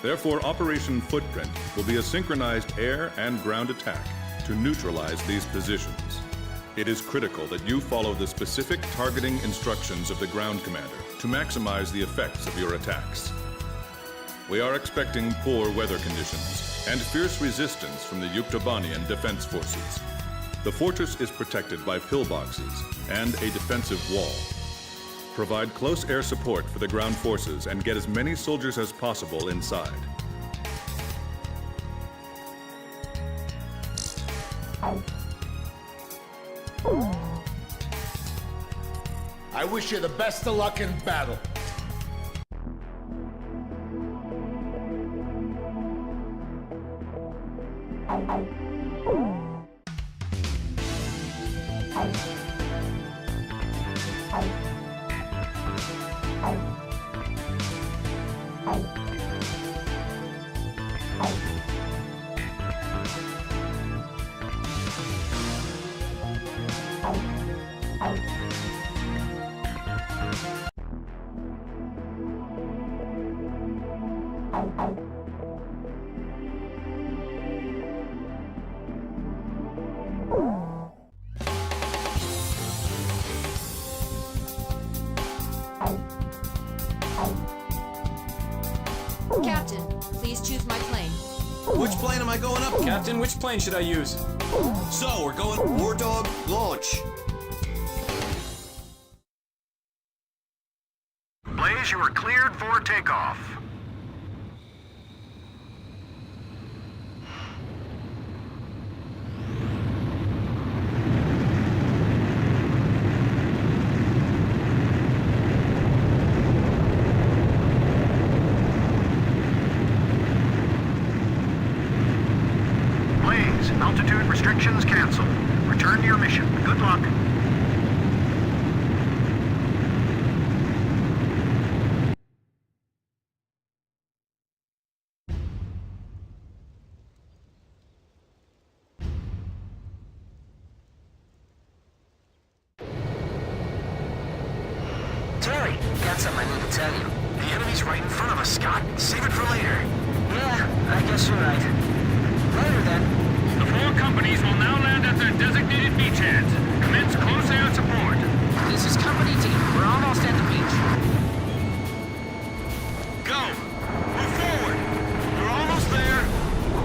Therefore, Operation Footprint will be a synchronized air and ground attack to neutralize these positions. It is critical that you follow the specific targeting instructions of the ground commander to maximize the effects of your attacks. We are expecting poor weather conditions and fierce resistance from the Yuktobanian defense forces. The fortress is protected by pillboxes and a defensive wall. Provide close air support for the ground forces and get as many soldiers as possible inside. I wish you the best of luck in battle. Captain, please choose my plane. Which plane am I going up? Captain, which plane should I use? So, we're going War Dog, launch. Blaze, you are cleared for takeoff. Blaze, altitude restrictions canceled. Return to your mission. Good luck. Terry, got something I need to tell you. The enemy's right in front of us, Scott. Save it for later. Yeah, I guess you're right. Later, then. The 4 companies will now land at their designated beachheads. Commence close air support. This is Company D. We're almost at the beach. Go! Move forward! You're almost there!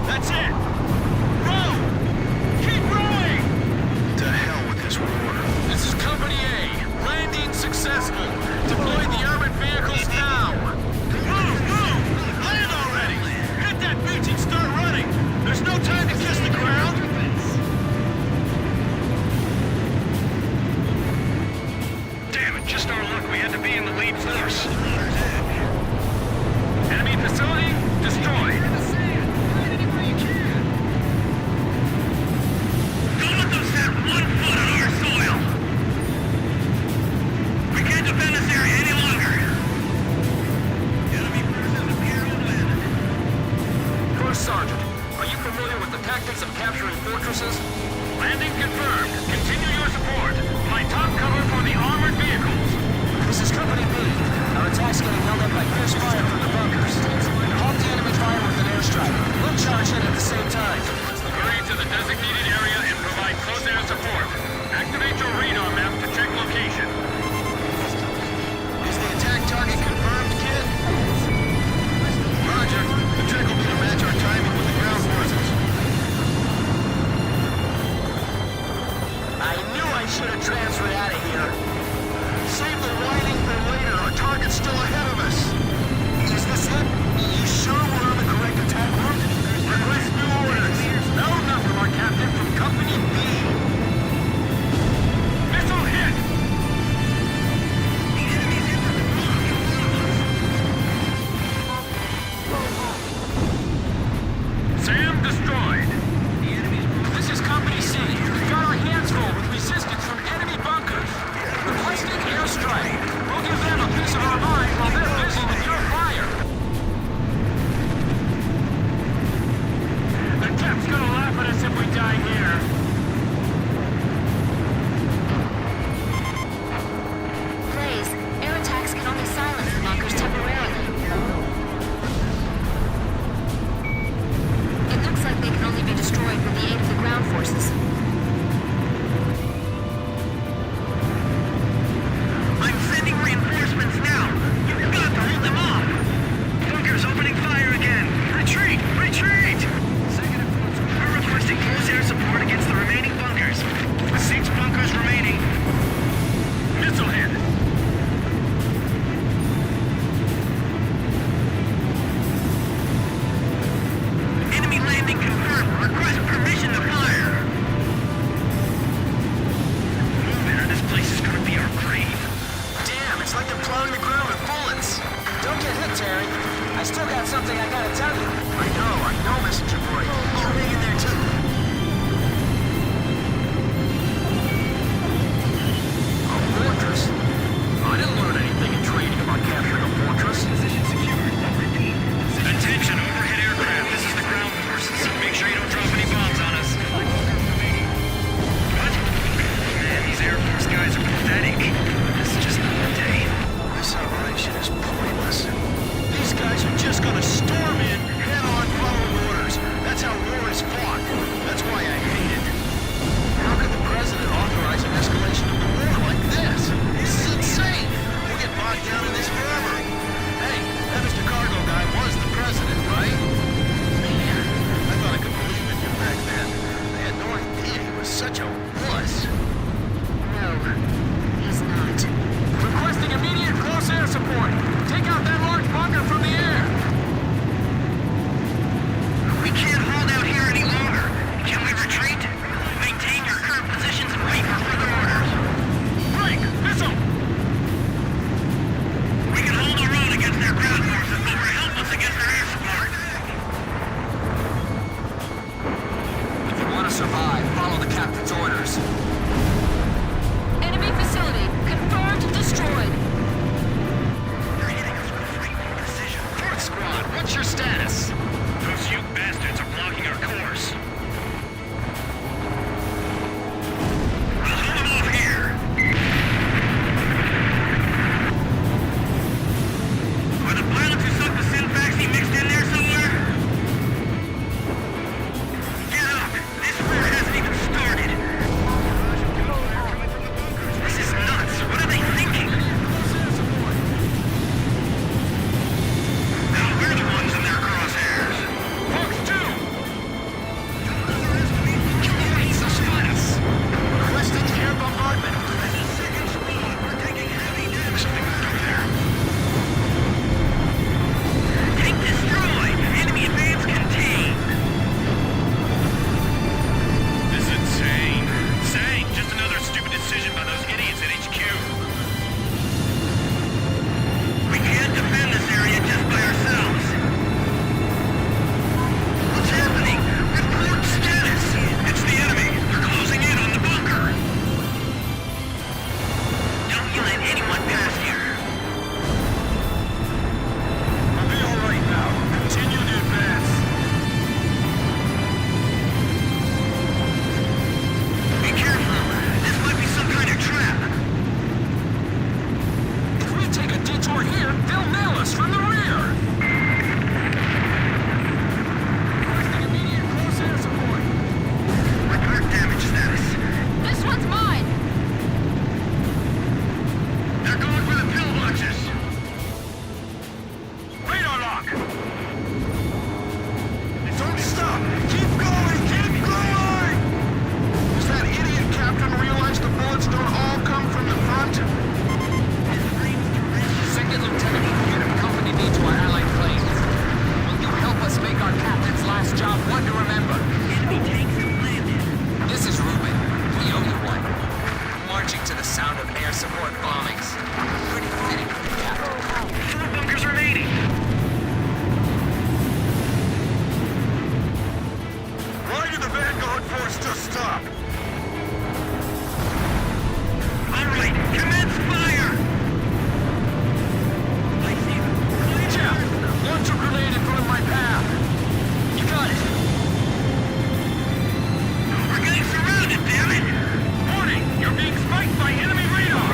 That's it! Row! Keep rowing! To hell with this war. This is Company A. Landing successful. Deploy the armored vehicles now! Move! Move! Land already! Hit that beach and start running! There's no time to kiss the ground! Damn it, just our luck we had to be in the lead force. Enemy facility destroyed. Don't let them set 1 foot on our soil! We can't defend this area any longer! Enemy forces appear and landed. First Sergeant, are you familiar with the tactics of capturing fortresses? Landing confirmed. Continue your support. My top cover for the armored vehicles. This is Company B. Our attack's getting held up by fierce fire from the bunkers. Halt the enemy fire with an airstrike. We'll charge in at the same time. Hurry to the designated area and provide close air support. Activate your radar map to check location. Is the attack target confirmed, kid? Roger. The trick will be to match our timing with the ground forces. I knew I should have transferred out of here. Save the whining for later. Our target's still ahead of us. Is this it? You sure we're on the correct attack route? Request new orders. No, not from our captain, from Company B. Missile hit! The enemy's in the block in front of us. Sam destroyed. This is Company C. We've got our hands full with resistance from enemy bunkers. Requesting airstrike. We'll give them a piece of our mind while they're busy with your fire. The cap's gonna laugh at us if we die here. Blaze, air attacks can only silence the bunkers temporarily. It looks like they can only be destroyed with the aid of the ground forces. I'm sending reinforcements now. You've got to hold them off. Bunkers opening fire again. Retreat! Retreat! We're requesting close air support against the remaining bunkers. 6 bunkers remaining. Missile hit. Enemy landing confirmed. Request permission to fire. Move there. This place is gonna be our grave. Damn, it's like they're plowing the ground with bullets. Don't get hit, Terry. I still got something I gotta tell you. I know, Messenger Boy. You hang in there, too. A fortress? I didn't learn anything in training about capturing a fortress. Position secured. Attention, overhead aircraft. This is the ground forces. Make sure you don't drop any bombs on us. What? Man, these Air Force guys are pathetic. This is just another day. This operation is pointless. These guys are just gonna storm in, head on, following orders. That's how we're here, they'll nail us from the rear! Requesting immediate close air support. Report damage status. This one's mine! They're going for the pillboxes. Radar lock! Don't stop! Keep going! Keep going! Does that idiot captain realize the bullets don't all come from the front? Second Lieutenant, here to accompany me to our allied planes. Will you help us make our captain's last job one to remember? Enemy tanks have landed. This is Ruben. We owe you one. Marching to the sound of air support bombings. Pretty fitting for the captain. 4 bunkers remaining. Why did the Vanguard force just stop? All right, commence fire! I see them. Jeff, launch a grenade in front of my path. You got it. We're getting surrounded, damn it! Warning, you're being spiked by enemy radar.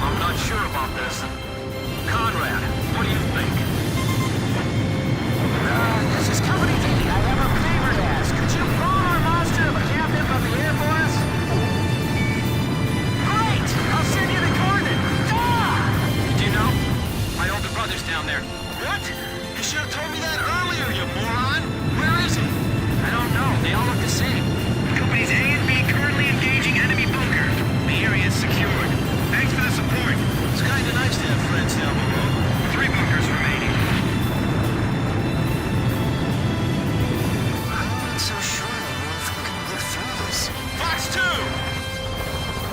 I'm not sure about this. Conrad, what do you think? This is Company D. I have a favor to ask. Could you phone our monster of a captain from the Air Force? Great! I'll send you the coordinates. Do you know? My older brother's down there. What? You should have told me that earlier, you moron! Where is he? I don't know. They all look the same. Companies A and B currently engaging enemy bunker. The area is secured. Thanks for the support. It's kinda nice to have friends down below. 3 bunkers remaining. I'm not so sure if we can get through this. Fox 2!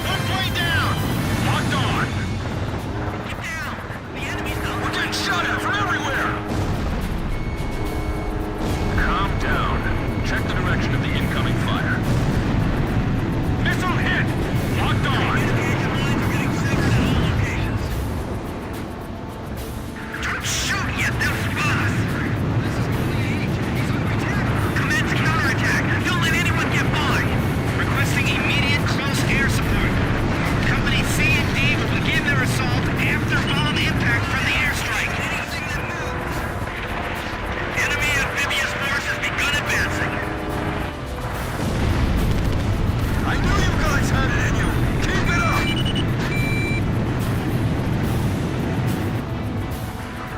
One plane down! Locked on! Get down! The enemy's not. We're getting shot at from everywhere! Calm down. Check the direction of the incoming fire. Missile hit! Locked on! Engine lines are getting severed at all locations. Don't shoot yet, they'll spot us! Commence counterattack! Don't let anyone get by! Requesting immediate close air support. Company C and D will begin their assault after bomb impact from the airstrike. Enemy amphibious force has begun advancing. I knew you guys had it in you! Keep it up!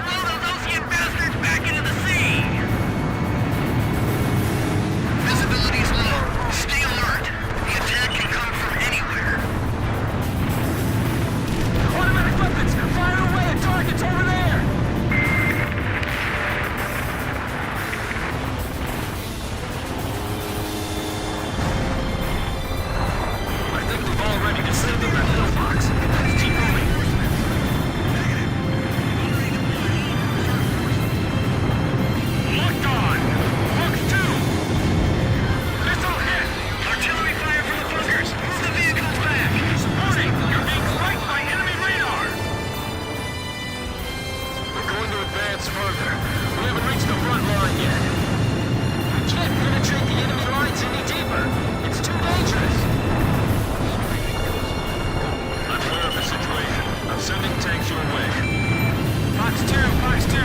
Load those Ocean bastards back into the sea! Visibility is low. Stay alert. The attack can come from anywhere. Automatic weapons! Fire away at targets over there! I think we've already disabled that little box. Let's keep moving. Locked on! Fox 2! Missile hit! Artillery fire from the bunkers. Move the vehicles back. Warning! You're being spiked by enemy radar! We're going to advance further. We haven't reached the front line yet. We can't penetrate the enemy lines any deeper. It's too dangerous. I'm aware of the situation. I'm sending tanks your way. Fox 2, Fox 2.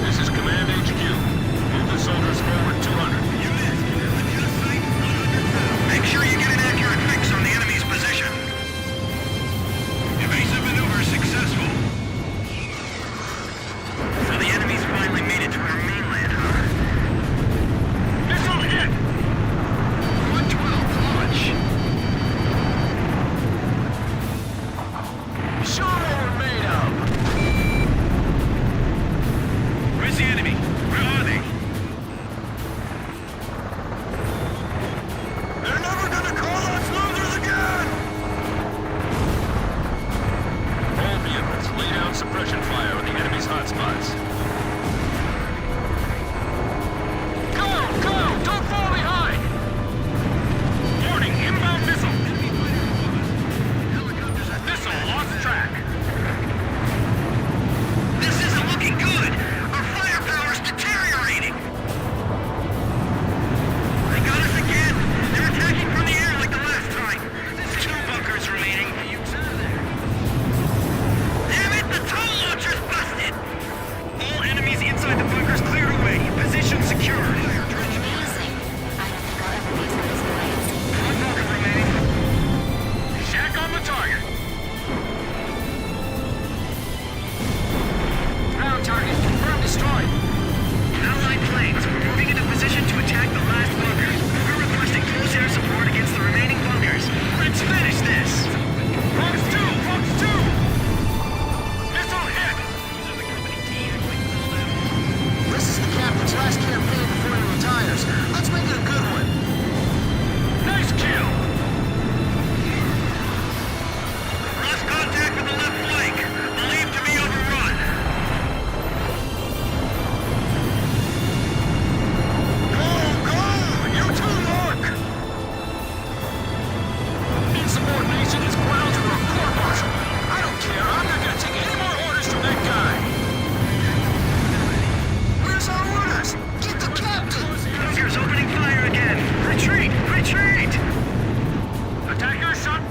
This is Command HQ. Move the soldiers forward 200. Make sure you get an accurate fix on the enemy's position. Evasive maneuver successful. So the enemy's finally made it to our mainland, huh? Missile hit! 112 launch. Show 'em what we're made of.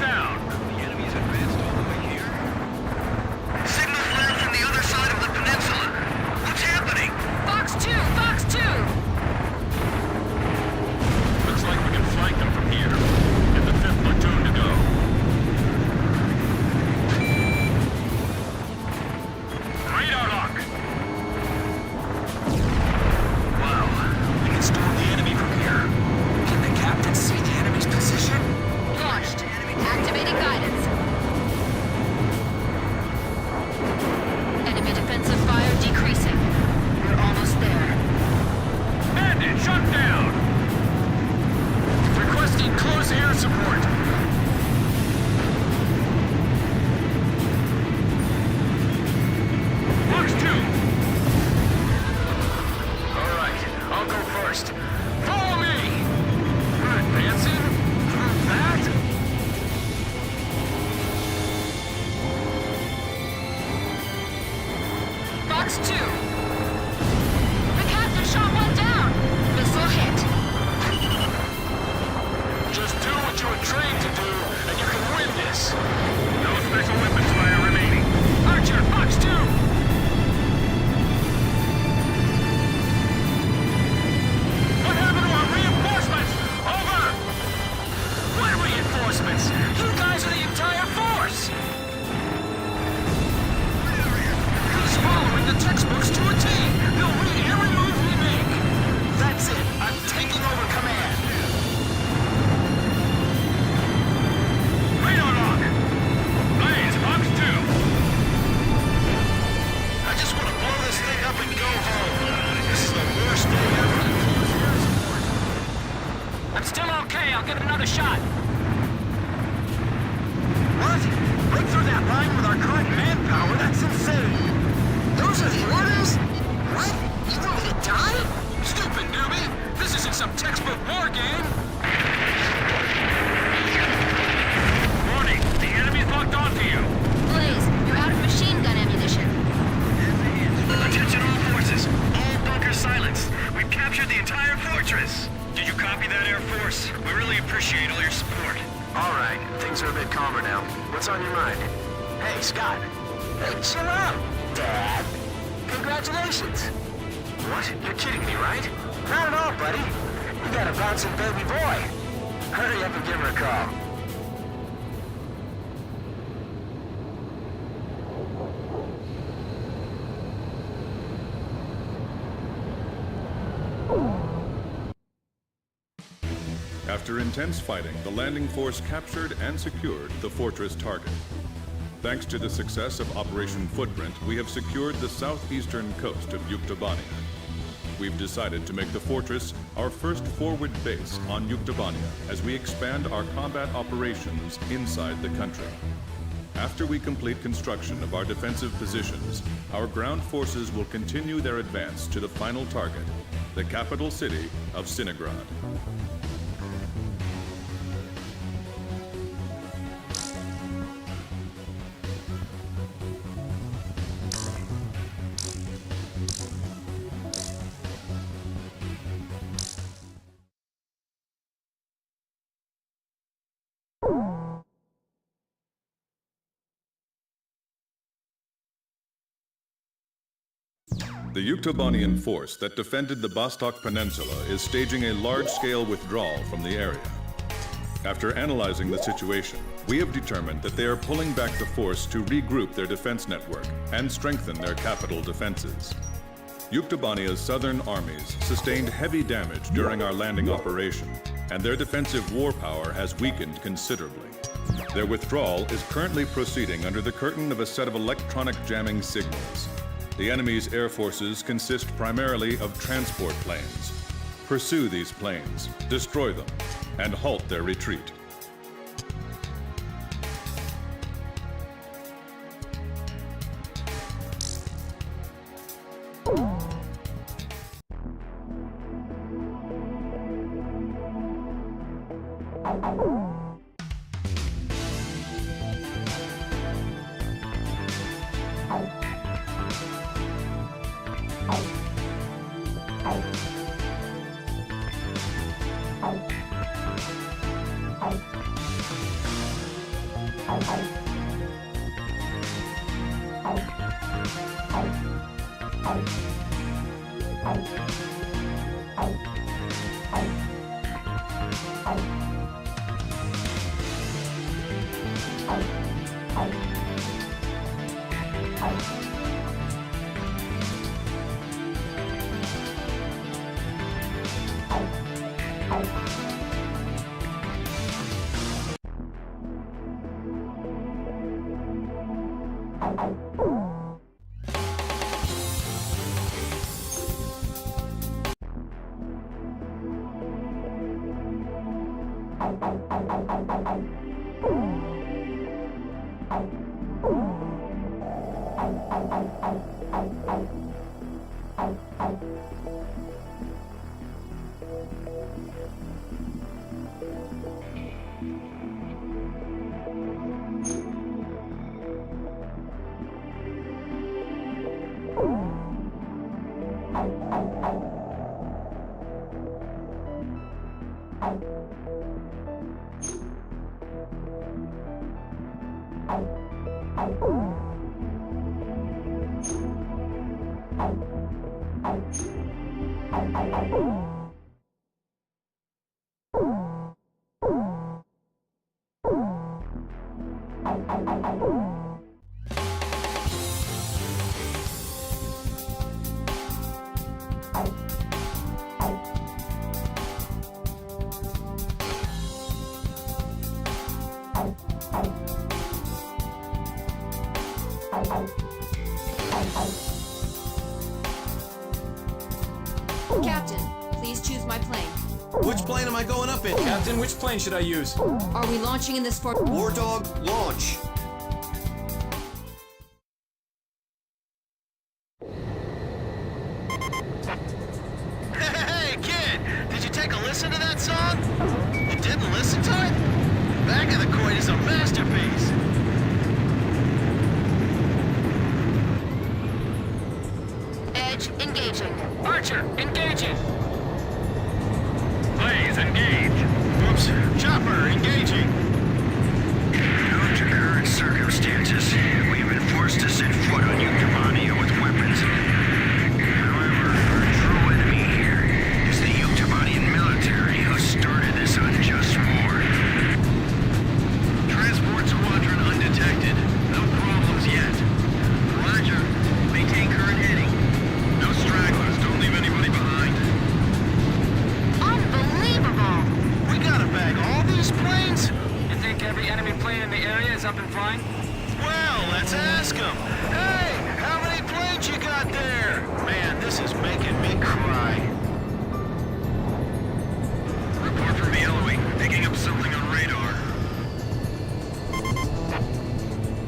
down. The enemy's advanced all the way here. Signal flare from the other side of the peninsula. What's happening? Fox 2! Fox 2! Looks like we can flank them from here. Get the 5th platoon to go. Radar lock! Wow. We can storm the enemy from here. Can the captain see the enemy's position? Launched. Activating guidance. Enemy defensive fire decreasing. We're almost there. Bandit, shut down! Requesting close air support. Fox 2! Alright, I'll go first. Follow me! We're advancing? Through that? Fox 2! The captain shot one down! Missile hit. Just do what you were trained to do, and you can win this. No special weapons fire remaining. Archer, Fox 2! What happened to our reinforcements? Over! What reinforcements? You guys are the entire force! He's following the textbooks to a T. He'll read every move we make. That's it. I'm taking over command. Radar lock! Blaze, Fox 2! I just want to blow this thing up and go home. This is the worst day ever. I'm still okay. I'll give it another shot. What? Break through that line with our current manpower? That's insane. Those are the orders? What? You want me to die? Stupid newbie! This isn't some textbook war game! Warning! The enemy's locked onto you! Blaze, you're out of machine gun ammunition. Attention all forces! All bunkers silenced! We've captured the entire fortress! Did you copy that, Air Force? We really appreciate all your support. All right, things are a bit calmer now. What's on your mind? Hey, Scott. Hey, chill out, Dad. Congratulations. What? You're kidding me, right? Not at all, buddy. You got a bouncing baby boy. Hurry up and give her a call. After intense fighting, the landing force captured and secured the fortress target. Thanks to the success of Operation Footprint, we have secured the southeastern coast of Yuktobania. We've decided to make the fortress our first forward base on Yuktobania as we expand our combat operations inside the country. After we complete construction of our defensive positions, our ground forces will continue their advance to the final target, the capital city of Sinigrad. The Yuktobanian force that defended the Vostok Peninsula is staging a large-scale withdrawal from the area. After analyzing the situation, we have determined that they are pulling back the force to regroup their defense network and strengthen their capital defenses. Yuktobania's southern armies sustained heavy damage during our landing operation, and their defensive war power has weakened considerably. Their withdrawal is currently proceeding under the curtain of a set of electronic jamming signals. The enemy's air forces consist primarily of transport planes. Pursue these planes, destroy them, and halt their retreat. Captain, please choose my plane. Which plane am I going up in? Captain, which plane should I use? Are we launching in this for— War Dog, launch. Hey, kid! Did you take a listen to that song? You didn't listen to it? Back of the Coin is a masterpiece! Edge engaging. Archer, engaging. Blaze, engage. Whoops. Chopper, engaging. Due to current circumstances, we've been forced to set foot on Yuktavania with weapons. However, our true enemy here is the Yuktavanian military who started this unjust war. Transport squadron undetected. No problems yet. Roger. Maintain current heading. No stragglers. Don't leave anybody behind. Unbelievable! We gotta bag all these planes? You think every enemy plane in the area is up and flying? Well, let's ask them. Hey, how many planes you got there? Man, this is making me cry. Report from the LOE. Picking up something on radar.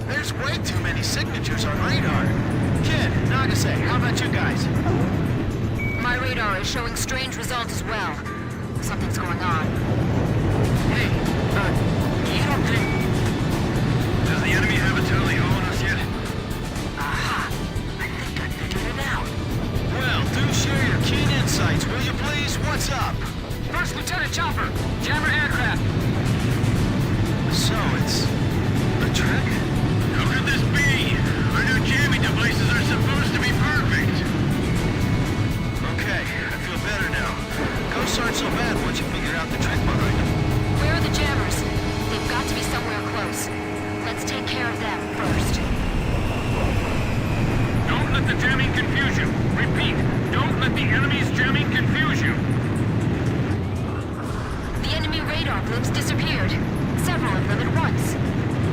There's way too many signatures on radar. Kid, Nagase, how about you guys? My radar is showing strange results as well. Something's going on. Hey, you don't think... Does the enemy have a tally on us yet? Aha! I think I figured it out. Well, do share your keen insights, will you please? What's up? First Lieutenant Chopper, jammer aircraft. So it's a trick? How could this be? Our new jamming devices are supposed to be perfect. Okay, I feel better now. Ghosts aren't so bad once you figure out the trick behind them. Where are the jammers? They've got to be somewhere close. Let's take care of them first. Don't let the jamming confuse you. Repeat, don't let the enemy's jamming confuse you. The enemy radar bloops disappeared. Several of them at once.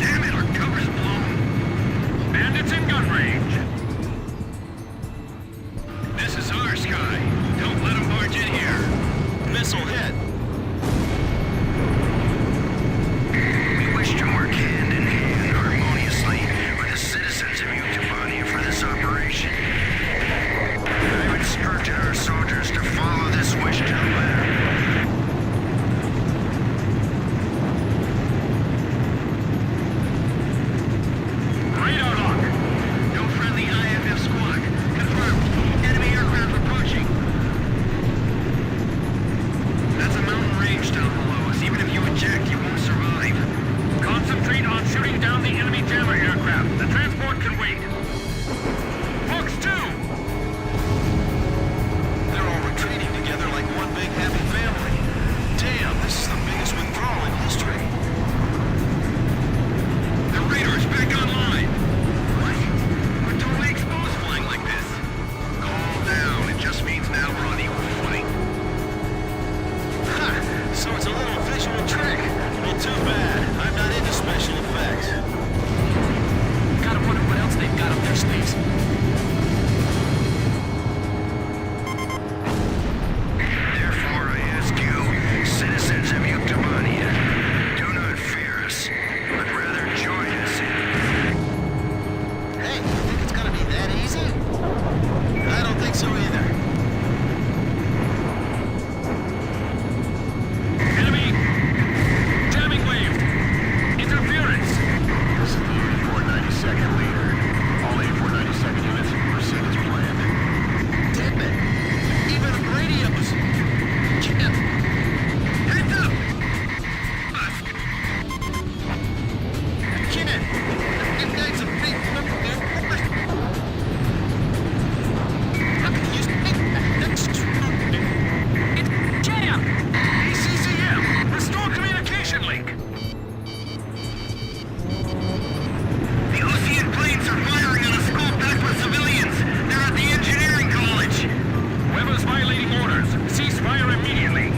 Damn it, our cover's blown. Bandits in gun range. This is our sky. Don't let them barge in here. Missile hit. We wish to work hand in hand harmoniously with the citizens of Yuktavania for this operation. I've instructed our soldiers to follow this wish to the letter. aircraft. The transport can wait. Fox 2! They're all retreating together like one big happy family. Damn, this is the biggest withdrawal in history. The radar is back online. What? We're totally exposed flying like this. Calm down. It just means now we're on equal footing. Ha! So it's a little visual trick. Well, too bad. I'm not into special effects. Gotta wonder what else they've got up their space. Therefore, I ask you, citizens of Yuctamania, do not fear us, but rather join us in... Hey, you think it's gonna be that easy? I don't think so either. Enemy! Jamming wave! Interference! This is the 8492nd leader. All 8492nd units proceed as planned. Damn it! Even radios! Jim! Heads up! Kid! That guy's a big... How can you speak that? That's true. It's jammed! ACCM! Restore communication link! The Ocean planes are firing on a school packed with civilians. They're at the engineering college. Whoever's violating orders, cease fire immediately.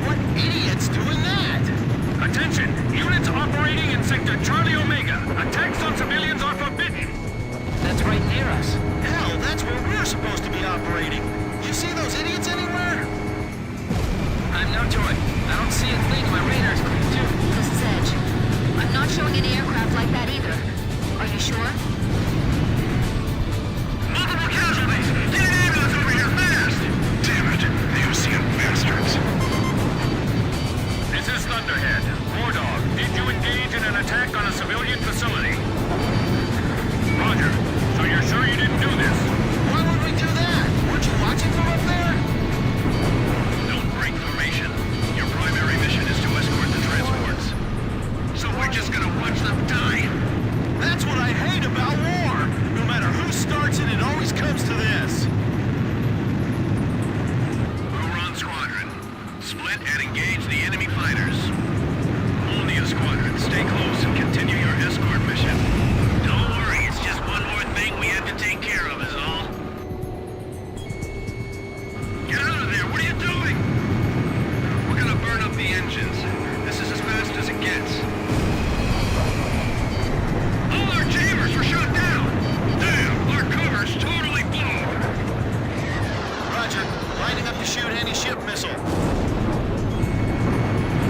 What idiot's doing that? Attention! Units operating in Sector Charlie Omega. Attacks on civilians are forbidden. That's right near us. Hell, that's where we're supposed to be operating. You see those idiots anywhere? I'm no joy. I don't see a thing. My radar's clear too. This is Edge. I'm not showing any aircraft like that either. Are you sure? Multiple casualties! Get an ambulance over here fast! Damn it, the Ocean bastards. This is Thunderhead. War Dog, did you engage in an attack on a civilian facility? Roger. So you're sure you didn't do this? Why would we do that? Weren't you watching from up there? Don't break formation. Your primary mission is to escort the transports. So we're just gonna watch them die? That's what I hate about war. No matter who starts it, it always comes to this. Huron Squadron, split and engage the enemy fighters. Molnia Squadron, stay close and continue your escort mission. Don't worry, it's just one more thing we have to take care of is all. Get out of there, what are you doing? We're gonna burn up the engines. This is as fast as it gets. All our jammers were shot down! Damn, our cover's totally blown! Roger. Lining up to shoot any ship missile.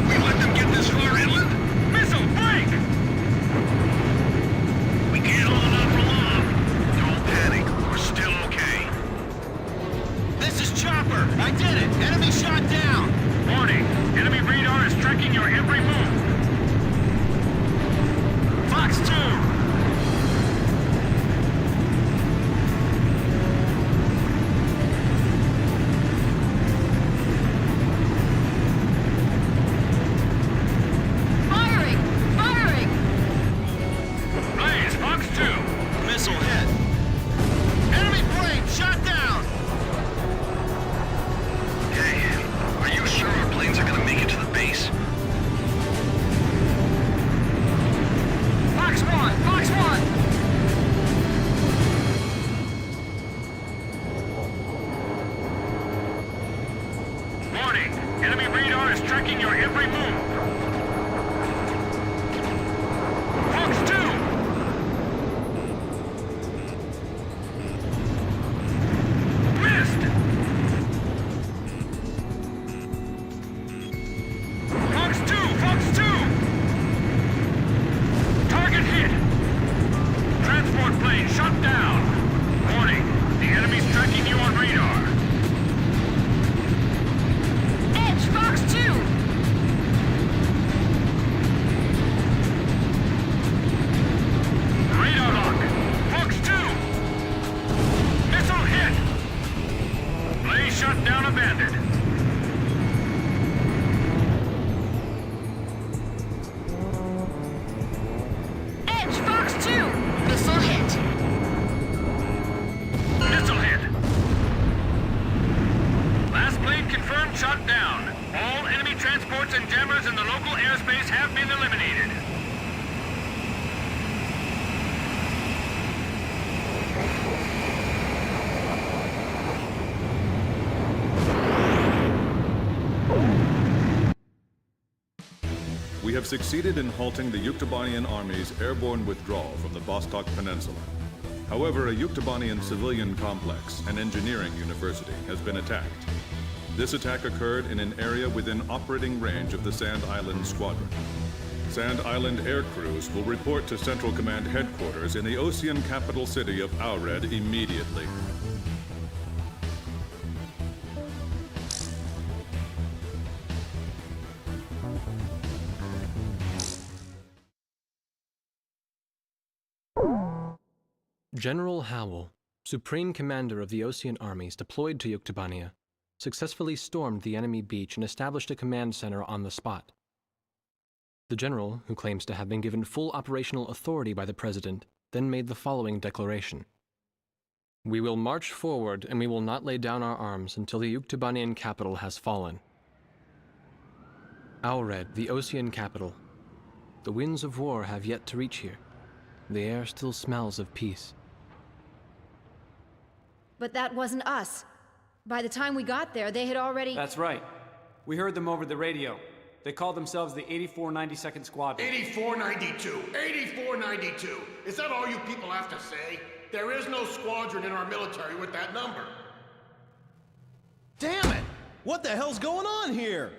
We let them get this far inland? Missile, break! We can't hold on for long. Don't panic. We're still okay. This is Chopper. I did it. Enemy shot down. Warning! Enemy radar is tracking your every move. Fox 2. Firing! Firing! Blaze, Fox 2! Missile hit. Enemy plane shot down. Hey, are you sure our planes are gonna make it to the base? Fox 1! Fox 1! Warning! Enemy radar is tracking your every move. Fox 2! Missed! Fox 2! Fox 2! Target hit! Transport plane shot down! Warning! The enemy's tracking you on radar. Edge, Fox 2! Radar lock! Fox 2! Missile hit! Blaze shot down a bandit. Edge, Fox 2! succeeded in halting the Yuktobanian army's airborne withdrawal from the Vostok Peninsula. However, a Yuktobanian civilian complex and engineering university has been attacked. This attack occurred in an area within operating range of the Sand Island Squadron. Sand Island air crews will report to Central Command headquarters in the Ocean capital city of Aured immediately. General Howell, Supreme Commander of the Ocean armies deployed to Yuktobania, successfully stormed the enemy beach and established a command center on the spot. The general, who claims to have been given full operational authority by the President, then made the following declaration. "We will march forward and we will not lay down our arms until the Yuktobanian capital has fallen." Aured, the Ocean capital. The winds of war have yet to reach here. The air still smells of peace. But that wasn't us. By the time we got there, they had already... That's right. We heard them over the radio. They called themselves the 8492nd Squadron. 8492! 8492! Is that all you people have to say? There is no squadron in our military with that number. Damn it! What the hell's going on here?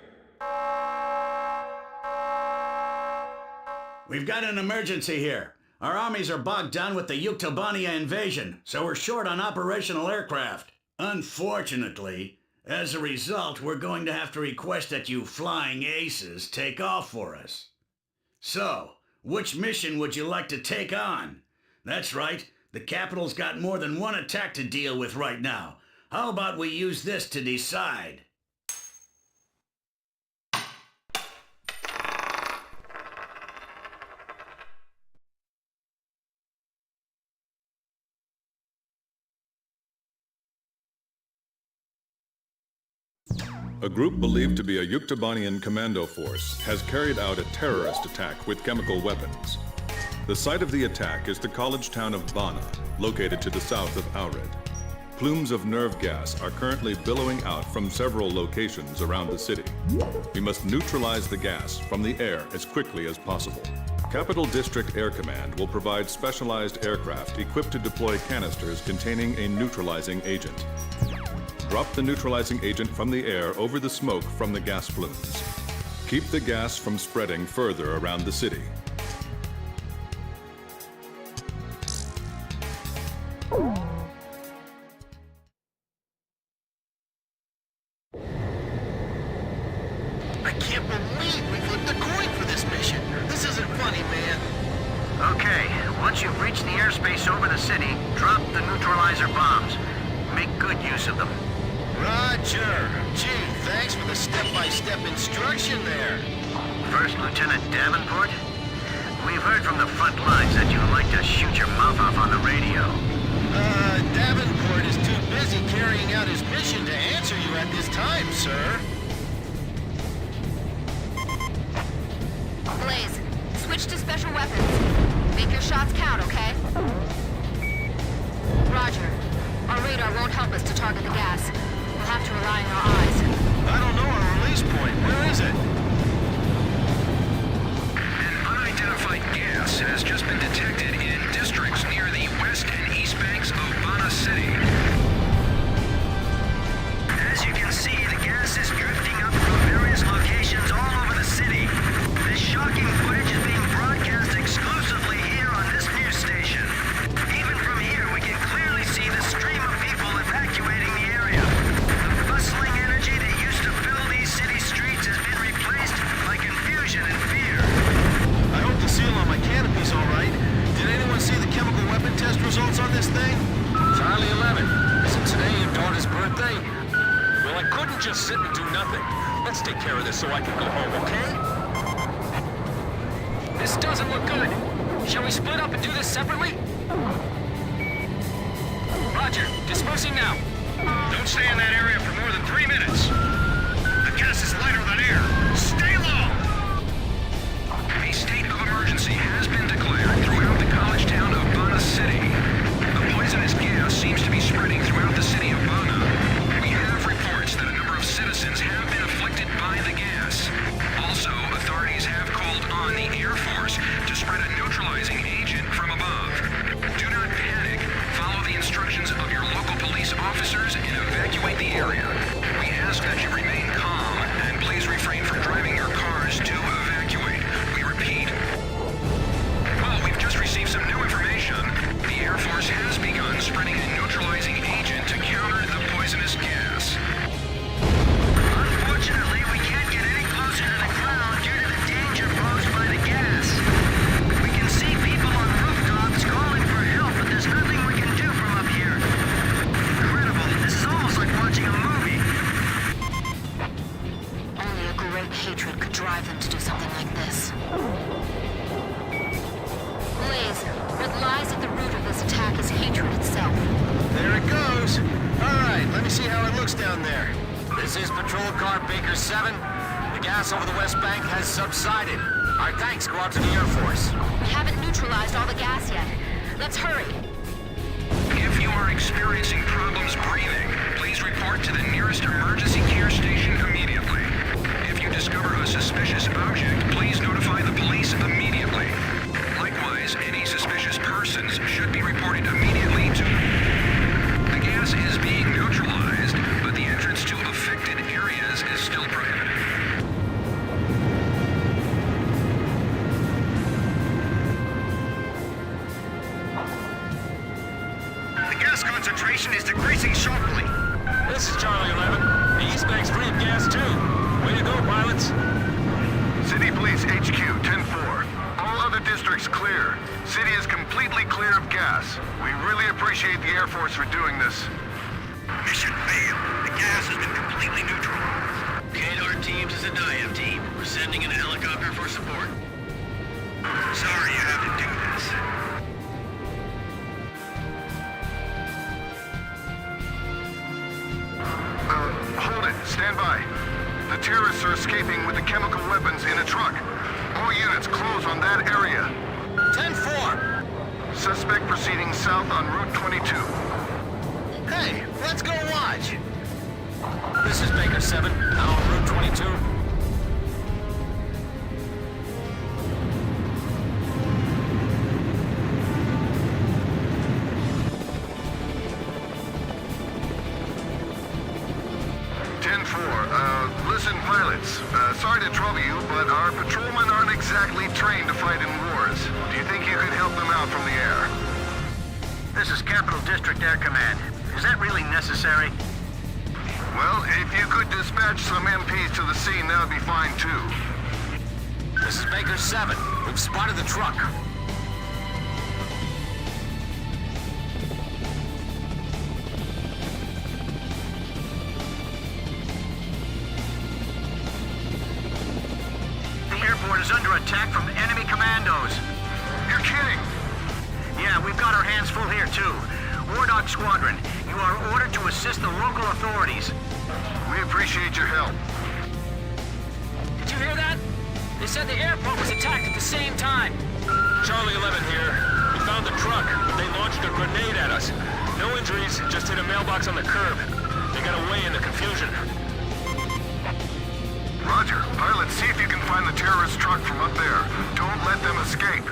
We've got an emergency here. Our armies are bogged down with the Yuktobania invasion, so we're short on operational aircraft. Unfortunately, as a result, we're going to have to request that you flying aces take off for us. So, which mission would you like to take on? That's right, the capital's got more than one attack to deal with right now. How about we use this to decide? A group believed to be a Yuktobanian commando force has carried out a terrorist attack with chemical weapons. The site of the attack is the college town of Bana, located to the south of Aured. Plumes of nerve gas are currently billowing out from several locations around the city. We must neutralize the gas from the air as quickly as possible. Capital District Air Command will provide specialized aircraft equipped to deploy canisters containing a neutralizing agent. Drop the neutralizing agent from the air over the smoke from the gas plumes. Keep the gas from spreading further around the city. I can't believe we flipped a coin for this mission. This isn't funny, man. Okay, once you've reached the airspace over the city, drop the neutralizer bombs. Make good use of them. Roger. Gee, thanks for the step-by-step instruction there. First Lieutenant Davenport? We've heard from the front lines that you like to shoot your mouth off on the radio. Davenport is too busy carrying out his mission to answer you at this time, sir. Blaze, switch to special weapons. Make your shots count, okay? Roger. Our radar won't help us to target the gas. We'll have to rely on our eyes. I don't know our release point. Where is it? An unidentified gas has just been detected in districts near the west and east banks of Bana City. As you can see, the gas is drifting up from various locations all over the city. This shocking footage is being broadcast exclusively here on this news station. Even from here, we can clearly see the stream of people evacuating the area. The bustling energy that used to fill these city streets has been replaced by confusion and fear. I hope the seal on my canopy's all right. Did anyone see the chemical weapon test results on this thing? Charlie 11. Isn't today your daughter's birthday? Well, I couldn't just sit and do nothing. Let's take care of this so I can go home, okay? This doesn't look good. Shall we split up and do this separately? Roger. Dispersing now. Don't stay in that area for more than 3 minutes. The gas is lighter than air. Stay low! A state of emergency has been declared throughout the college town of Bana City. The poisonous gas seems to be spreading throughout the city of Bana. We have reports that a number of citizens have been afflicted by the gas. Also, authorities have called on just hatred itself. There it goes. Alright, let me see how it looks down there. This is Patrol Car Baker 7. The gas over the West Bank has subsided. Our tanks go out to the Air Force. We haven't neutralized all the gas yet. Let's hurry. If you are experiencing problems breathing, please report to the nearest emergency care station immediately. If you discover a suspicious object, please notify the police immediately. Likewise, any suspicious persons should be reported immediately to... The gas is being neutralized, but the entrance to affected areas is still prohibited. Concentration is decreasing sharply. This is Charlie 11. The East Bank's free of gas, too. Way to go, pilots. City Police HQ 10-4. All other districts clear. City is completely clear of gas. We really appreciate the Air Force for doing this. Mission failed. The gas has been completely neutral. KDAR teams is a dive team. We're sending in a helicopter for support. Sorry you have to do this. Hold it. Stand by. The terrorists are escaping with the chemical weapons in a truck. All units close on that area. 10-4. Suspect proceeding south on Route 22. Hey, let's go watch. This is Baker 7, now on Route 22. Listen, pilots. Sorry to trouble you, but our patrolmen aren't exactly trained to fight in wars. Do you think you could help them out from the air? This is Capital District Air Command. Is that really necessary? Well, if you could dispatch some MPs to the scene, that would be fine, too. This is Baker 7. We've spotted the truck. Is under attack from enemy commandos. You're kidding! Yeah, we've got our hands full here, too. War Dog Squadron, you are ordered to assist the local authorities. We appreciate your help. Did you hear that? They said the airport was attacked at the same time. Charlie 11 here. We found the truck, but they launched a grenade at us. No injuries, just hit a mailbox on the curb. They got away in the confusion. Roger. Pilots, see if you can find the terrorist truck from up there. Don't let them escape.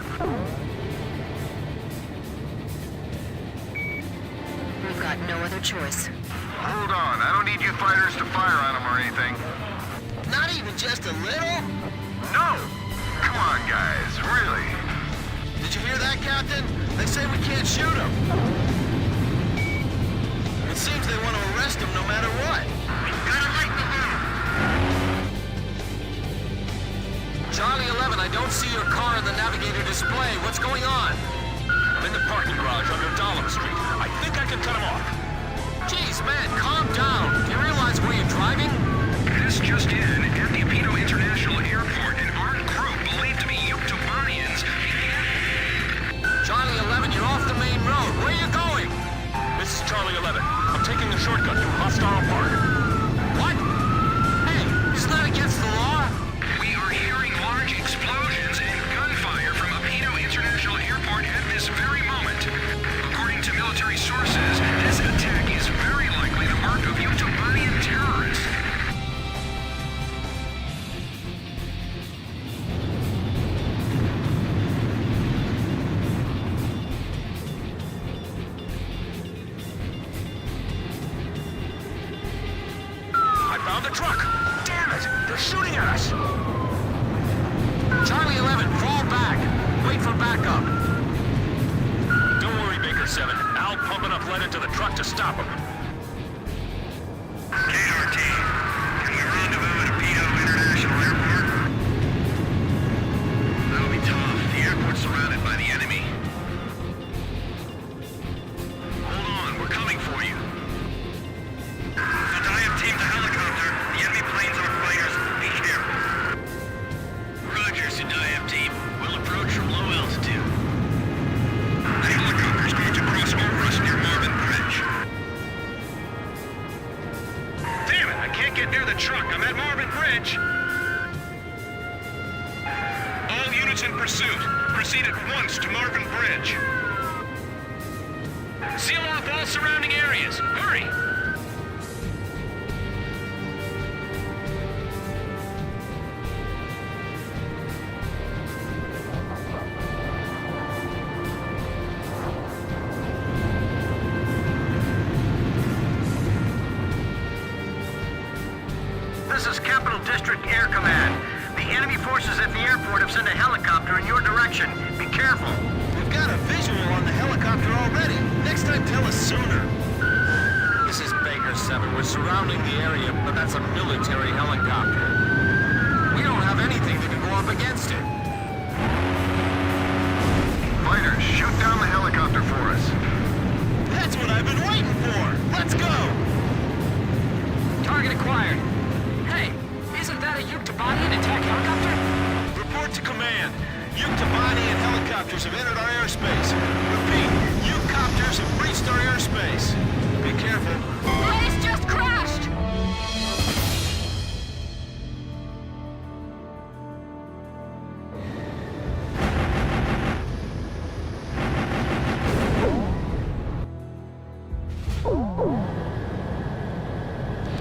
We've got no other choice. Hold on. I don't need you fighters to fire on them or anything. Not even just a little? No! Come on, guys. Really. Did you hear that, Captain? They say we can't shoot them. It seems they want to arrest them no matter what. Gotta light the moon. Charlie 11, I don't see your car in the navigator display. What's going on? I'm in the parking garage under Dollum Street. I think I can cut them off. Jeez, man, calm down. Do you realize where you're driving? This just in. At the Apito International Airport, an armed group believed to be Yuktobanians began... Charlie 11, you're off the main road. Where are you going? This is Charlie 11. I'm taking a shortcut through Hostile Park. What? Hey, isn't that against the law? We are hearing large explosions and gunfire from Apito International Airport at this very moment. According to military sources, this attack is very likely the work of Yuktobanian terrorists. I found the truck! Damn it! They're shooting at us! Charlie 11, fall back. Wait for backup. Don't worry, Baker 7. I'll pump enough lead into the truck to stop them. KDAR team, can we rendezvous at Apito International Airport? That'll be tough. The airport's surrounded by the enemy. Hold on, we're coming for you. The dive team to helicopter. The enemy planes are fighters. Be careful. Roger, Sudayab team. We'll approach from low altitude. The helicopter's going to cross over Targets in pursuit. Proceed at once to Marvin Bridge. Seal off all surrounding areas. Hurry! This is Capital District Air Command. The enemy forces at the airport have sent a helicopter in your direction. Be careful. We've got a visual on the helicopter already. Next time, tell us sooner. This is Baker 7. We're surrounding the area, but that's a military helicopter. We don't have anything that can go up against it. Fighters, shoot down the helicopter for us. That's what I've been waiting for. Let's go. Target acquired. Hey, isn't that a Uktabanian attack helicopter? Report to command. Uktabanian helicopters have entered our airspace. Repeat, Ukcopters have breached our airspace. Be careful. Blaze just crashed!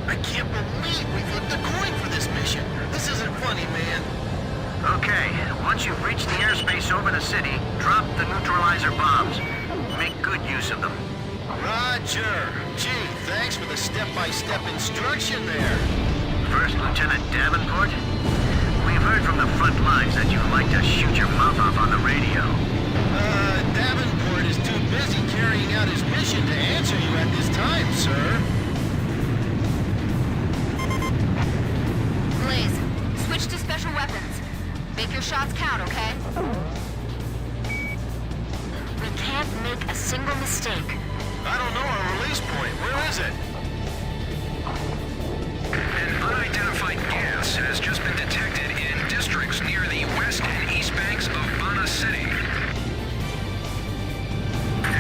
I can't believe we flipped a coin for this mission. This isn't funny, man. Okay, once you've reached the airspace over the city, drop the neutralizer bombs. Make good use of them. Roger. Gee, thanks for the step-by-step instruction there. First Lieutenant Davenport, we've heard from the front lines that you'd like to shoot your mouth off on the radio. Davenport is too busy carrying out his mission to answer you at this time, sir. Blaze, switch to special weapons. Make your shots count, okay? We can't make a single mistake. I don't know our release point. Where is it? An unidentified gas has just been detected in districts near the west and east banks of Bana City.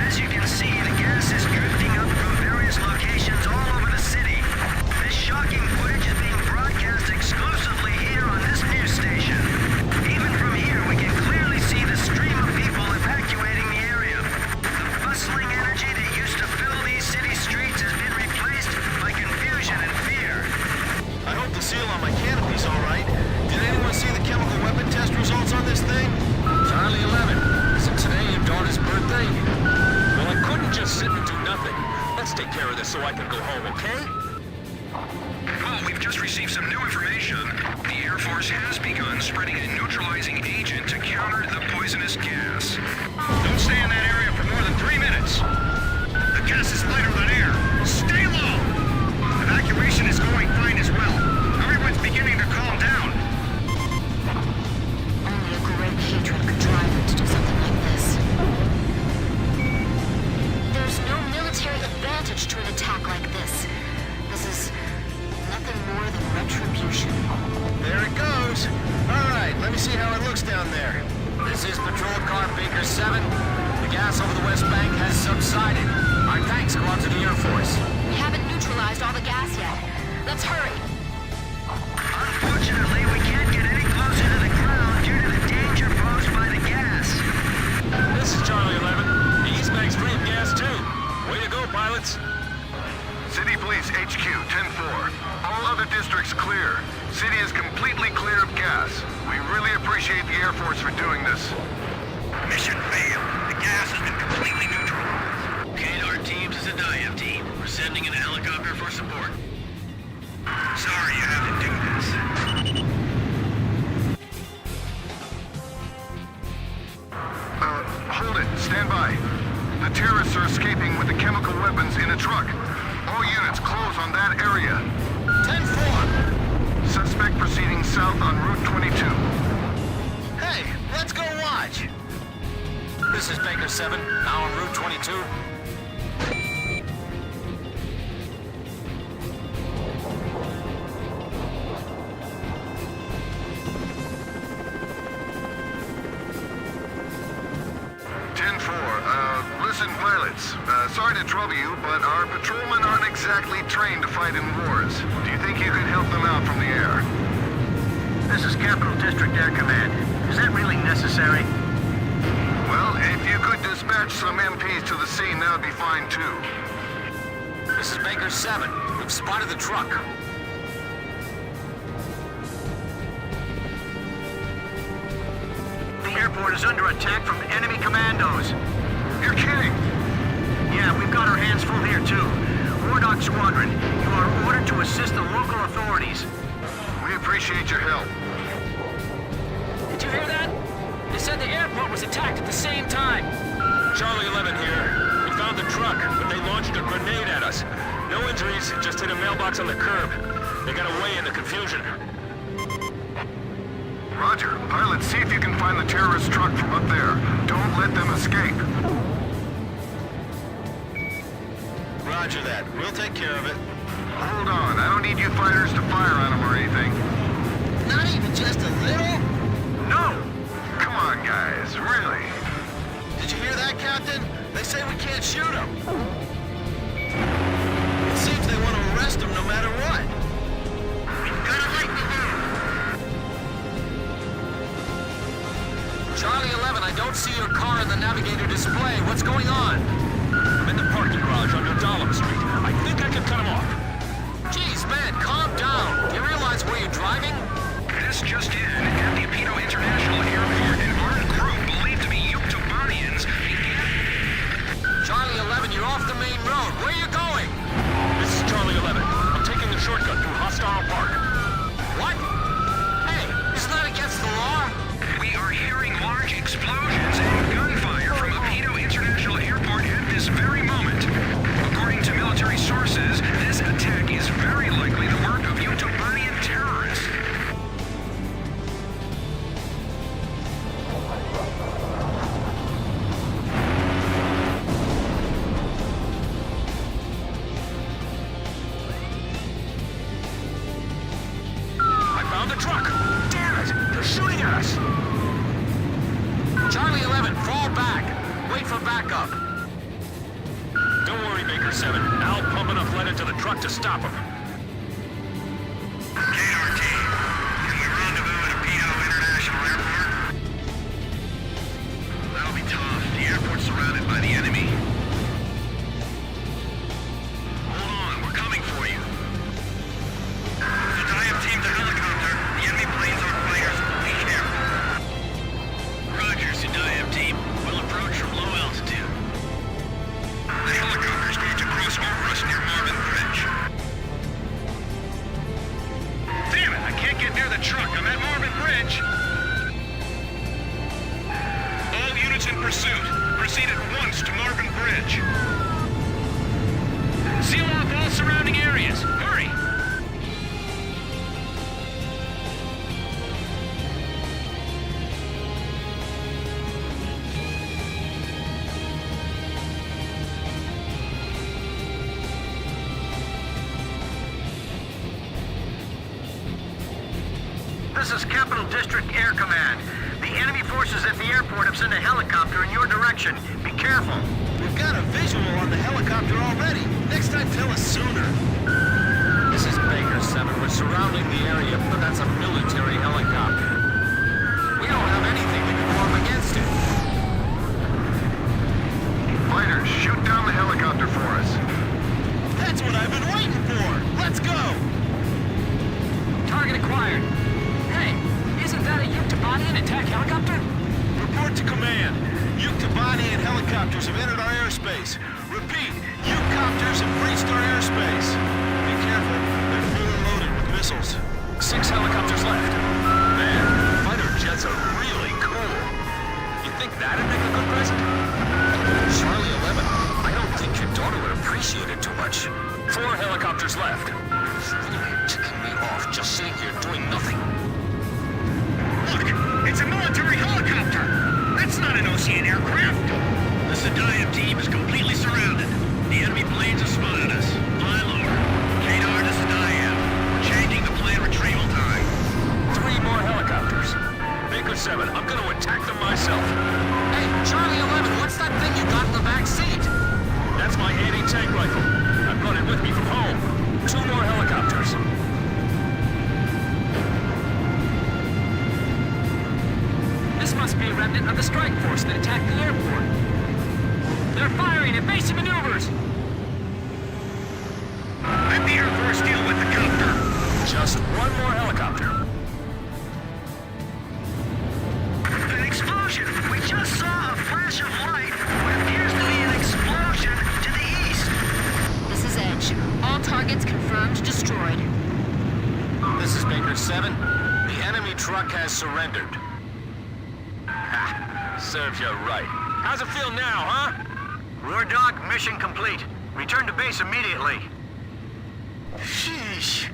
As you can see, the gas is drifting up from various locations all over the city. This shocking footage is being broadcast exclusively here on this news station. Even from here, we can clearly see the stream of people evacuating the area. The bustling energy that used to fill these city streets has been replaced by confusion and fear. I hope the seal on my canopy's all right. Did anyone see the chemical weapon test results on this thing? Charlie 11. Is it today your daughter's birthday? Well, I couldn't just sit and do nothing. Let's take care of this so I can go home, okay? Well, we've just received some new information. The Air Force has begun spreading a neutralizing agent to counter the poisonous gas. Don't stay in that area for more than 3 minutes. The gas is lighter than air. Stay low! Evacuation is going fine as well. Everyone's beginning to calm down. Only a great hatred could drive them to do something like this. There's no military advantage to an attack like this. This is nothing more than retribution. There it goes. All right, let me see how it looks down there. This is Patrol Car Baker 7. The gas over the West Bank has subsided. Our tanks go out to the Air Force. We haven't neutralized all the gas yet. Let's hurry. Unfortunately, we can't get any closer to the ground due to the danger posed by the gas. This is Charlie 11. The East Bank's free of gas, too. Way to go, pilots. City Police HQ 10-4. All other districts clear. City is completely clear of gas. We really appreciate the Air Force for doing this. Mission failed. The gas has been completely neutralized. KDAR teams is a dive team. We're sending in a helicopter for support. Sorry you had to do this. Hold it. Stand by. The terrorists are escaping with the chemical weapons in a truck. All units close on that area. 10-4. Suspect proceeding south on Route 22. Hey, let's go watch. This is Baker 7, now on Route 22. Listen, pilots. Sorry to trouble you, but our patrolmen aren't exactly trained to fight in wars. Do you think you could help them out from the air? This is Capital District Air Command. Is Was that really necessary? Well, if you could dispatch some MPs to the scene, that would be fine too. This is Baker 7. We've spotted the truck. The airport is under attack from enemy commandos. You're kidding! Yeah, we've got our hands full here too. War Dog Squadron, you are ordered to assist the local authorities. We appreciate your help. Did you hear that? They said the airport was attacked at the same time. Charlie 11 here. We found the truck, but they launched a grenade at us. No injuries, just hit a mailbox on the curb. They got away in the confusion. Roger. Pilot, see if you can find the terrorist truck from up there. Don't let them escape. Roger that. We'll take care of it. Hold on. I don't need you fighters to fire on them or anything. Not even just a little? No! Come on, guys. Really? Did you hear that, Captain? They say we can't shoot them. It seems they want to arrest them no matter what. We've got to light the moon. Charlie 11, I don't see your car in the navigator display. What's going on? I'm in the parking garage under Dahlem Street. I think I can cut them off. Jeez, man, calm down. Do you realize where you're driving? This just in. At the Apito International Airport, an armed group believed to be Yuktobanians began... Charlie 11, you're off the main road. Where are you going? This is Charlie 11. I'm taking the shortcut through Hostile Park. What? Hey, isn't that against the law? We are hearing large explosions and gunfire from Apito International Airport at this very moment. According to military sources, this attack is very likely the work of Yuktobanian terrorists. I found the truck. Damn it! They're shooting at us. Charlie 11, fall back. Wait for backup. Don't worry, Baker 7. I'll pump enough lead into the truck to stop them. KRT, can we rendezvous at Apito International Airport? That'll be tough. The airport's surrounded by the enemy. Hold on, we're coming for you. The dive team's a helicopter. The enemy planes are fighters. Be careful. Roger, Sudayab team. We'll approach from low altitude. The helicopter's going to cross over us near Marvin Bridge. Damn it, I can't get near the truck. I'm at Marvin Bridge. All units in pursuit. Proceed at once to Marvin Bridge. Seal off all surrounding areas. Hurry! This is Capital District Air Command. The enemy forces at the airport have sent a helicopter in your direction. Be careful. We've got a visual on the helicopter already. Next time, tell us sooner. This is Baker 7. We're surrounding the area, but that's a military helicopter. We don't have anything that can form against it. Fighters, shoot down the helicopter for us. That's what I've been waiting for. Let's go. Target acquired. Hey, isn't that a Yuktobanian attack helicopter? Report to command. Yuktobanian helicopters have entered our airspace. Repeat, Yuktopters have breached our airspace. Be careful, they're fully loaded with missiles. 6 helicopters left. Man, fighter jets are really cool. You think that'd make a good present? Charlie 11, I don't think your daughter would appreciate it too much. 4 helicopters left. Really ticking me off just sitting here doing nothing. Look, it's a military helicopter. That's not an Ocean aircraft. The Sudayab team is completely surrounded. The enemy planes have spotted us. Fly lower. Radar to Sudayab. Changing the plane retrieval time. 3 more helicopters. Baker 7, I'm gonna attack them myself. Hey, Charlie 11, what's that thing you got in the back seat? That's my anti-tank rifle. I brought it with me from home. 2 more helicopters. enemy remnant of the strike force that attacked the airport. They're firing evasive maneuvers! Let the Air Force deal with the copter. Just one more helicopter. An explosion! We just saw a flash of light. What appears to be an explosion to the east. This is Edge. All targets confirmed destroyed. This is Baker 7. The enemy truck has surrendered. Ha! Serves you right. How's it feel now, huh? Roar Dog, mission complete. Return to base immediately. Sheesh.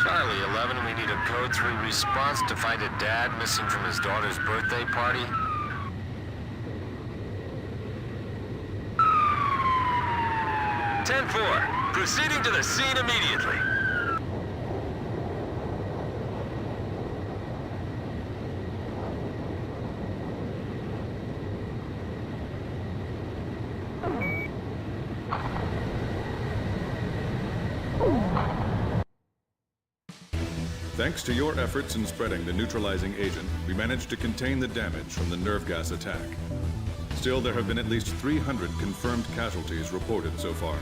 Charlie 11, we need a code 3 response to find a dad missing from his daughter's birthday party. (10-4), proceeding to the scene immediately. Thanks to your efforts in spreading the neutralizing agent, we managed to contain the damage from the nerve gas attack. Still, there have been at least 300 confirmed casualties reported so far.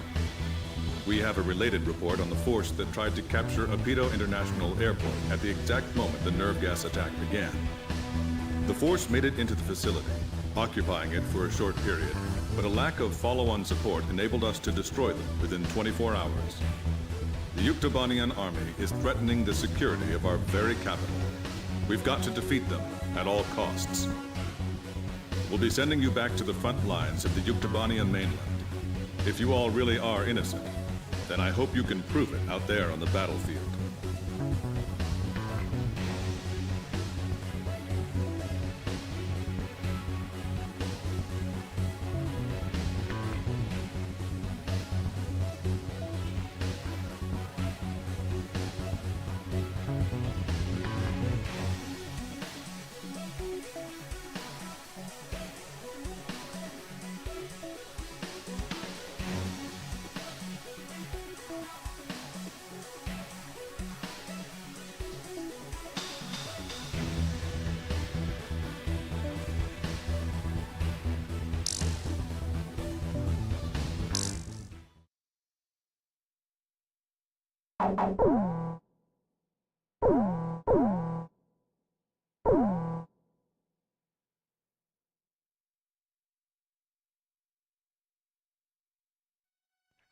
We have a related report on the force that tried to capture Apito International Airport at the exact moment the nerve gas attack began. The force made it into the facility, occupying it for a short period, but a lack of follow-on support enabled us to destroy them within 24 hours. The Yuktobanian army is threatening the security of our very capital. We've got to defeat them at all costs. We'll be sending you back to the front lines of the Yuktobanian mainland. If you all really are innocent, then I hope you can prove it out there on the battlefield.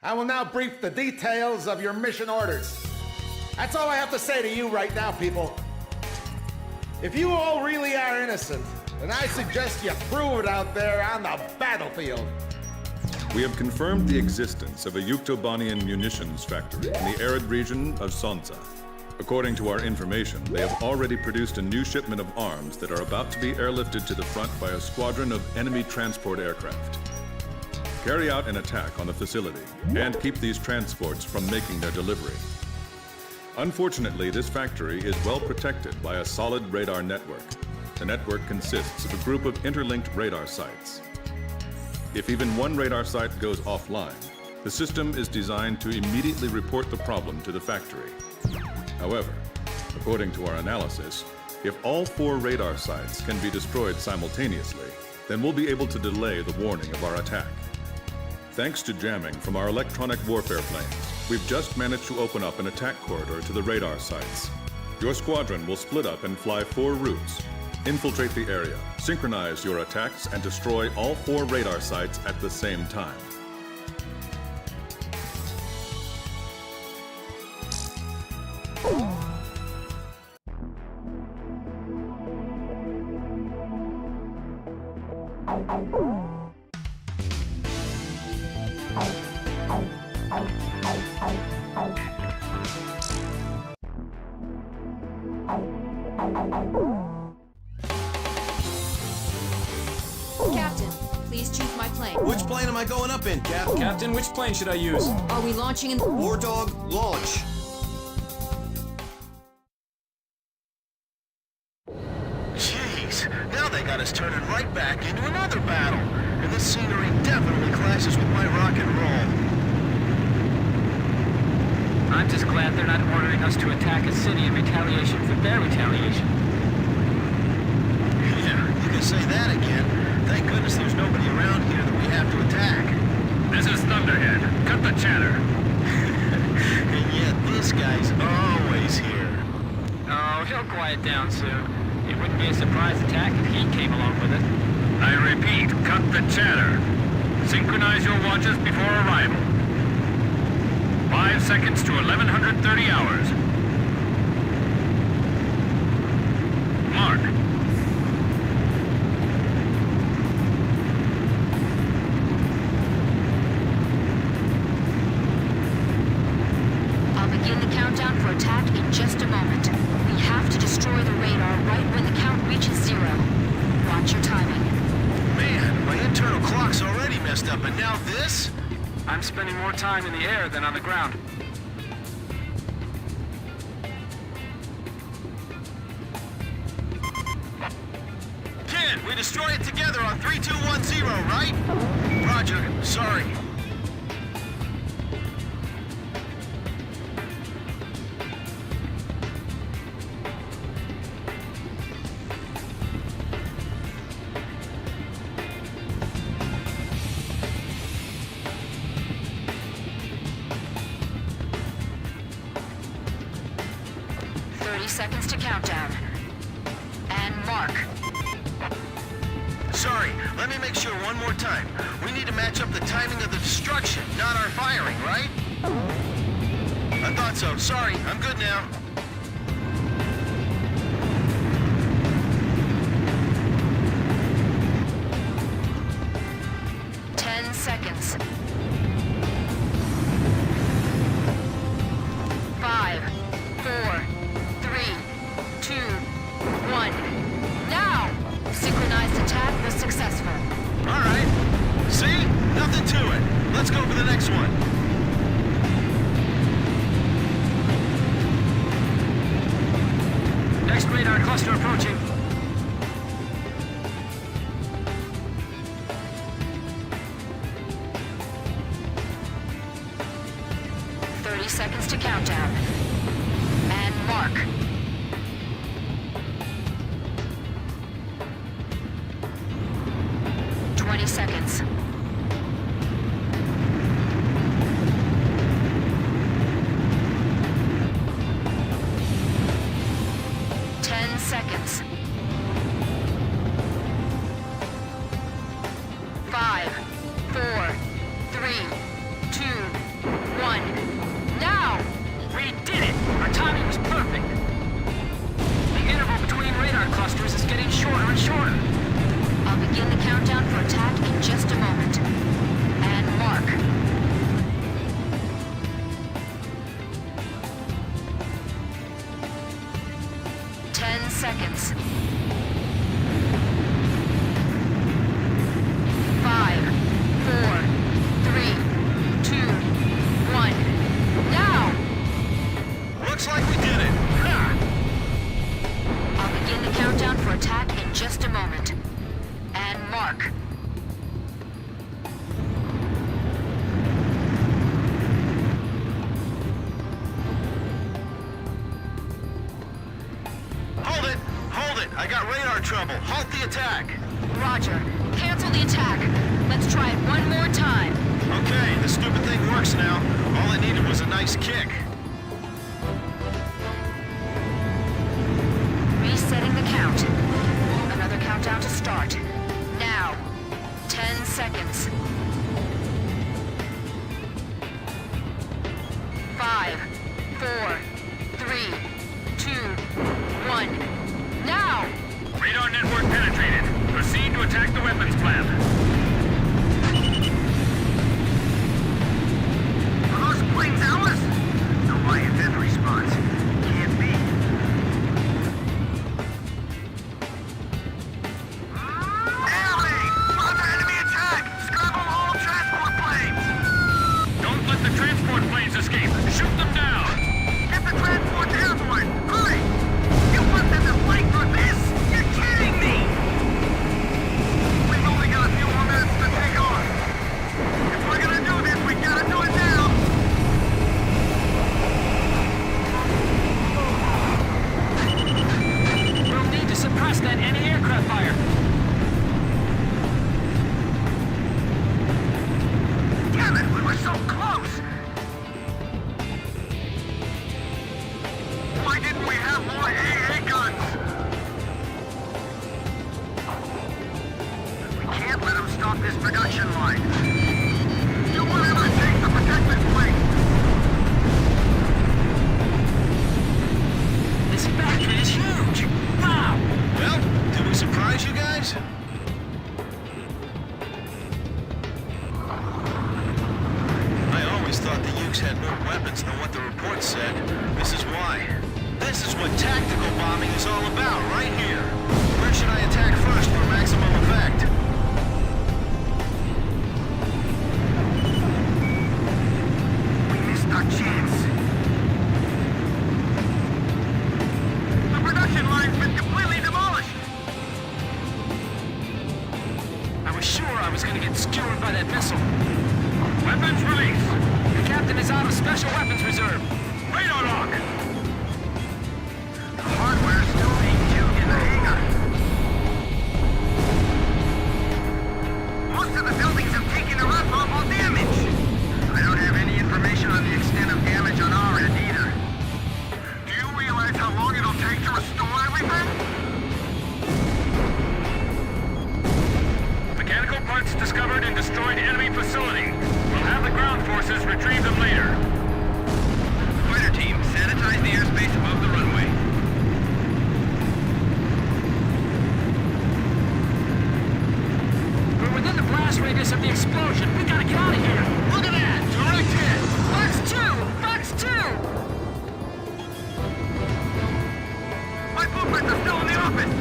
I will now brief the details of your mission orders. That's all I have to say to you right now, people. If you all really are innocent, then I suggest you prove it out there on the battlefield. We have confirmed the existence of a Yuktobanian munitions factory in the arid region of Sonza. According to our information, they have already produced a new shipment of arms that are about to be airlifted to the front by a squadron of enemy transport aircraft. Carry out an attack on the facility and keep these transports from making their delivery. Unfortunately, this factory is well protected by a solid radar network. The network consists of a group of interlinked radar sites. If even one radar site goes offline, the system is designed to immediately report the problem to the factory. However, according to our analysis, if all 4 radar sites can be destroyed simultaneously, then we'll be able to delay the warning of our attack. Thanks to jamming from our electronic warfare planes, we've just managed to open up an attack corridor to the radar sites. Your squadron will split up and fly 4 routes. Infiltrate the area, synchronize your attacks, and destroy all 4 radar sites at the same time. Captain, please choose my plane. Which plane am I going up in, Cap? Captain, which plane should I use? Are we launching in... War Dog, launch. Jeez, now they got us turning right back into another battle. And this scenery definitely clashes with my rock and roll. I'm just glad they're not ordering us to attack a city in retaliation for their retaliation. to say that again. Thank goodness there's nobody around here that we have to attack. This is Thunderhead. Cut the chatter. And yet this guy's always here. Oh, he'll quiet down soon. It wouldn't be a surprise attack if he came along with it. I repeat, cut the chatter. Synchronize your watches before arrival. 5 seconds to 1130 hours. Mark. I'll begin the countdown for attack in just a moment. We have to destroy the radar right when the count reaches 0. Watch your timing. Man, my internal clock's already messed up, and now this? I'm spending more time in the air than on the ground. Ken, we destroy it together on 3210, right? Roger, sorry. Seconds to countdown. And mark. Sorry, let me make sure one more time. We need to match up the timing of the destruction, not our firing, right? I thought so. Sorry, I'm good now. Seconds. 5, 4, 3, 2, 1. Now! Synchronized attack was successful. All right. See? Nothing to it. Let's go for the next one. Next radar cluster approaching. Seconds to countdown. And mark. Seconds. 10 seconds. 5, 4, 3, 2, 1. Now! We did it! Our timing was perfect. The interval between radar clusters is getting shorter and shorter. I'll begin the countdown for attack in just a moment. And mark. Seconds. 5, 4, 3, 2, 1. Now! Looks like we did it. I'll begin the countdown for attack in just a moment. And mark. Hold it! I got radar trouble. Halt the attack. Roger. Cancel the attack. Let's try it one more time. Okay, the stupid thing works now. All it needed was a nice kick. Resetting the count. Another countdown to start. Now. 10 seconds. 5, 4, 3, 2, 1. Now! Radar network penetrated. Proceed to attack the weapons plant. Are those planes ours? No IFF response. Can't be. Enemy! Under enemy attack! Scramble all transport planes! Don't let the transport planes escape. Shoot them down. off this production line. Do whatever it takes to protect this place. This factory is huge! Wow! Well, did we surprise you guys? I always thought the Ukes had more weapons than what the report said. This is why. This is what tactical bombing is all about, right here. Where should I attack first for maximum effect? We missed our chance. The production line's been completely demolished. I was sure I was gonna get skewered by that missile. Weapons release! The captain is out of special weapons reserve. Radar lock! The hardware's still being tuned in the hangar. Most of the buildings have taken irreparable damage. I don't have any information on the extent of damage on our end either. Do you realize how long it'll take to restore everything? Mechanical parts discovered in destroyed enemy facility. We'll have the ground forces retrieve them later. Fighter team, sanitize the airspace above the runway. We're within the blast radius of the explosion. We gotta get out of here. Look at that! Direct hit! Box 2! Box 2! My blueprints are still in the office!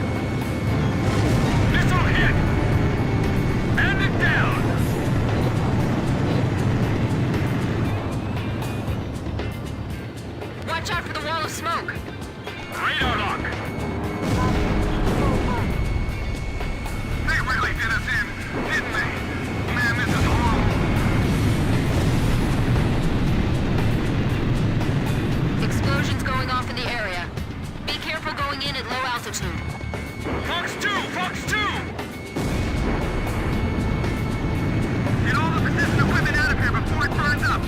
Missile hit! And it down! Watch out for the wall of smoke. Radar lock! They really did us in, didn't they? Man, this is horrible. Explosions going off in the area. Be careful going in at low altitude. Fox 2! Fox 2! Get all the resistant equipment out of here before it burns up.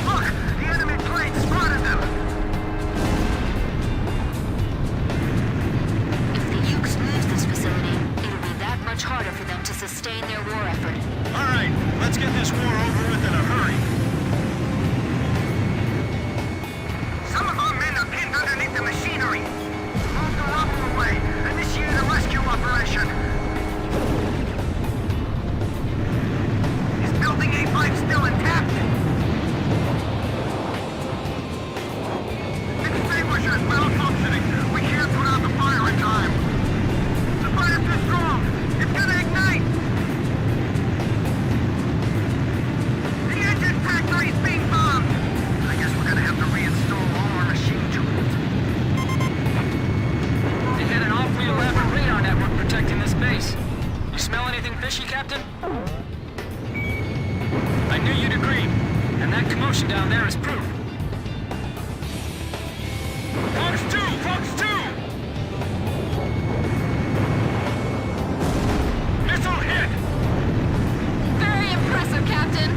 Look! The enemy plane spotted them! If the Ukes lose this facility, it'll be that much harder for them to sustain their war effort. All right, let's get this war over with in a hurry. Some of our men are pinned underneath the machinery. Move the rubble away. Initiate a rescue operation. Is building A5 still intact? Extinguishers malfunctioning. We can't put out the fire in time. The fire's too strong. It's gonna ignite. The engine factory's being bombed. I guess we're gonna have to reinstall all our machine tools. They had an awfully elaborate radar network protecting this base. You smell anything fishy, Captain? I knew you'd agree. And that commotion down there is proof. Fox 2! Fox 2! Missile hit! Very impressive, Captain.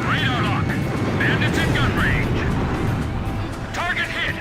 Radar lock! Bandits in gun range! Target hit!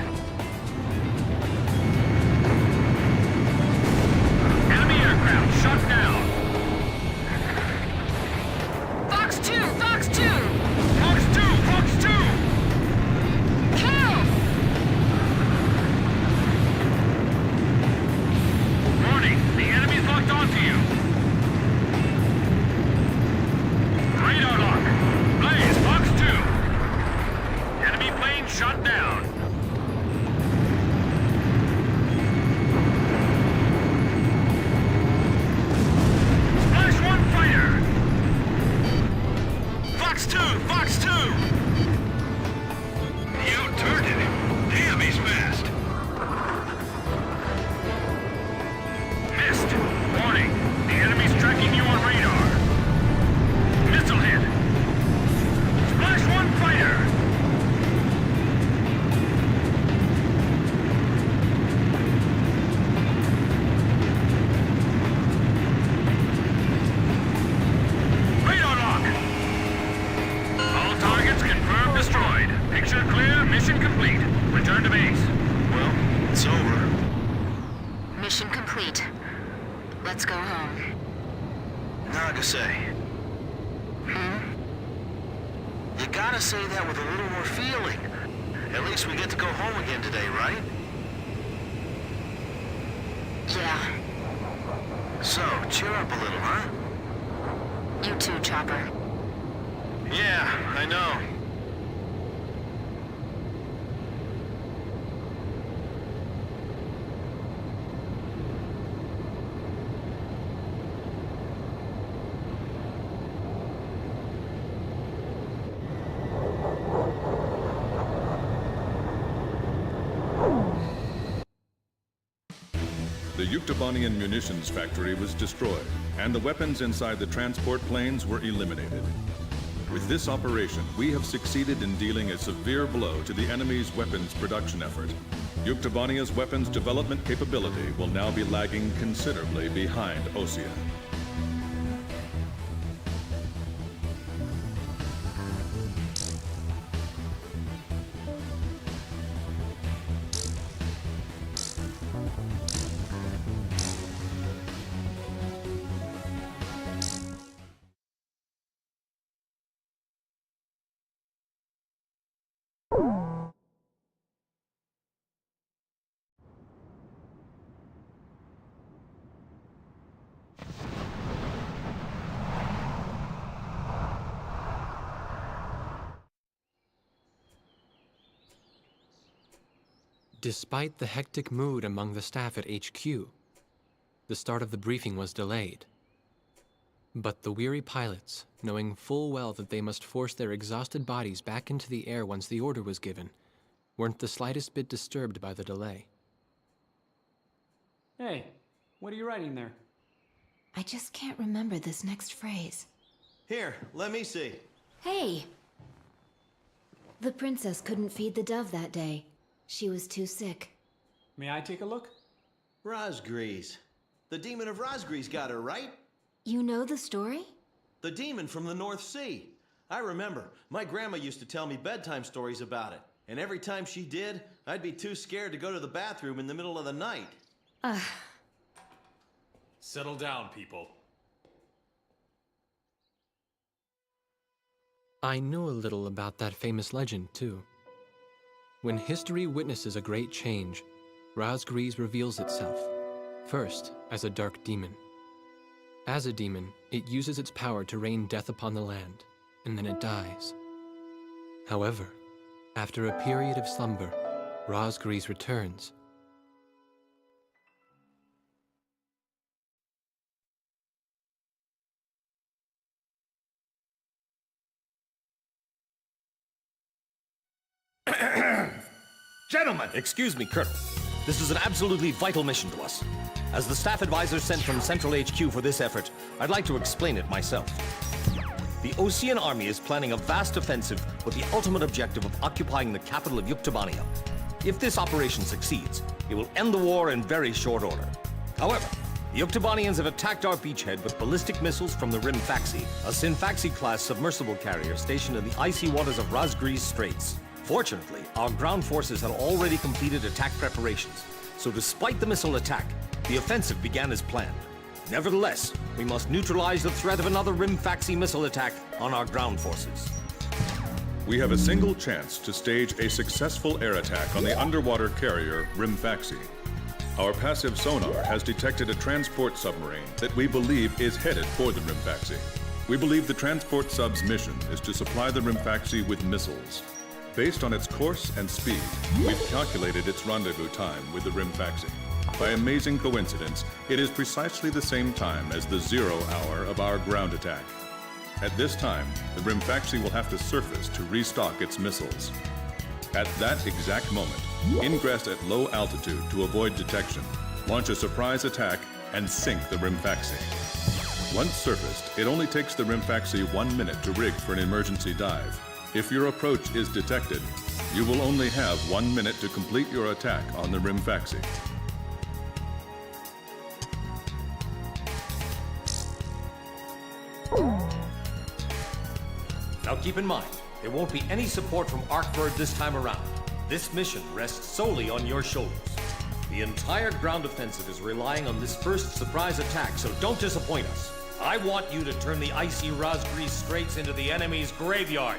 Mission complete. Return to base. Well, it's over. Mission complete. Let's go home. Nagase. You gotta say that with a little more feeling. At least we get to go home again today, right? Yeah. So, cheer up a little, huh? You too, Chopper. Yeah, I know. The Yuktobanian munitions factory was destroyed, and the weapons inside the transport planes were eliminated. With this operation, we have succeeded in dealing a severe blow to the enemy's weapons production effort. Yuktobania's weapons development capability will now be lagging considerably behind Osea. Despite the hectic mood among the staff at HQ, the start of the briefing was delayed. But the weary pilots, knowing full well that they must force their exhausted bodies back into the air once the order was given, weren't the slightest bit disturbed by the delay. Hey, what are you writing there? I just can't remember this next phrase. Here, let me see. Hey! The princess couldn't feed the dove that day. She was too sick. May I take a look? Rosgrees. The demon of Rosgrees got her, right? You know the story? The demon from the North Sea. I remember. My grandma used to tell me bedtime stories about it. And every time she did, I'd be too scared to go to the bathroom in the middle of the night. Settle down, people. I know a little about that famous legend, too. When history witnesses a great change, Rosgrees reveals itself, first as a dark demon. As a demon, it uses its power to rain death upon the land, and then it dies. However, after a period of slumber, Rosgrees returns. Gentlemen! Excuse me, Colonel. This is an absolutely vital mission to us. As the staff advisor sent from Central HQ for this effort, I'd like to explain it myself. The Osean Army is planning a vast offensive with the ultimate objective of occupying the capital of Yuktobania. If this operation succeeds, it will end the war in very short order. However, the Yuktobanians have attacked our beachhead with ballistic missiles from the TFaCS, a TFaCS-class submersible carrier stationed in the icy waters of Rosgrees Straits. Fortunately, our ground forces had already completed attack preparations, so despite the missile attack, the offensive began as planned. Nevertheless, we must neutralize the threat of another TFaCS missile attack on our ground forces. We have a single chance to stage a successful air attack on the underwater carrier TFaCS. Our passive sonar has detected a transport submarine that we believe is headed for the TFaCS. We believe the transport sub's mission is to supply the TFaCS with missiles. Based on its course and speed, we've calculated its rendezvous time with the TFaCS. By amazing coincidence, it is precisely the same time as the 0 hour of our ground attack. At this time, the TFaCS will have to surface to restock its missiles. At that exact moment, ingress at low altitude to avoid detection, launch a surprise attack, and sink the TFaCS. Once surfaced, it only takes the TFaCS 1 minute to rig for an emergency dive. If your approach is detected, you will only have 1 minute to complete your attack on the TFaCS. Now keep in mind, there won't be any support from Arkbird this time around. This mission rests solely on your shoulders. The entire ground offensive is relying on this first surprise attack, so don't disappoint us. I want you to turn the icy Rosgrease Straits into the enemy's graveyard.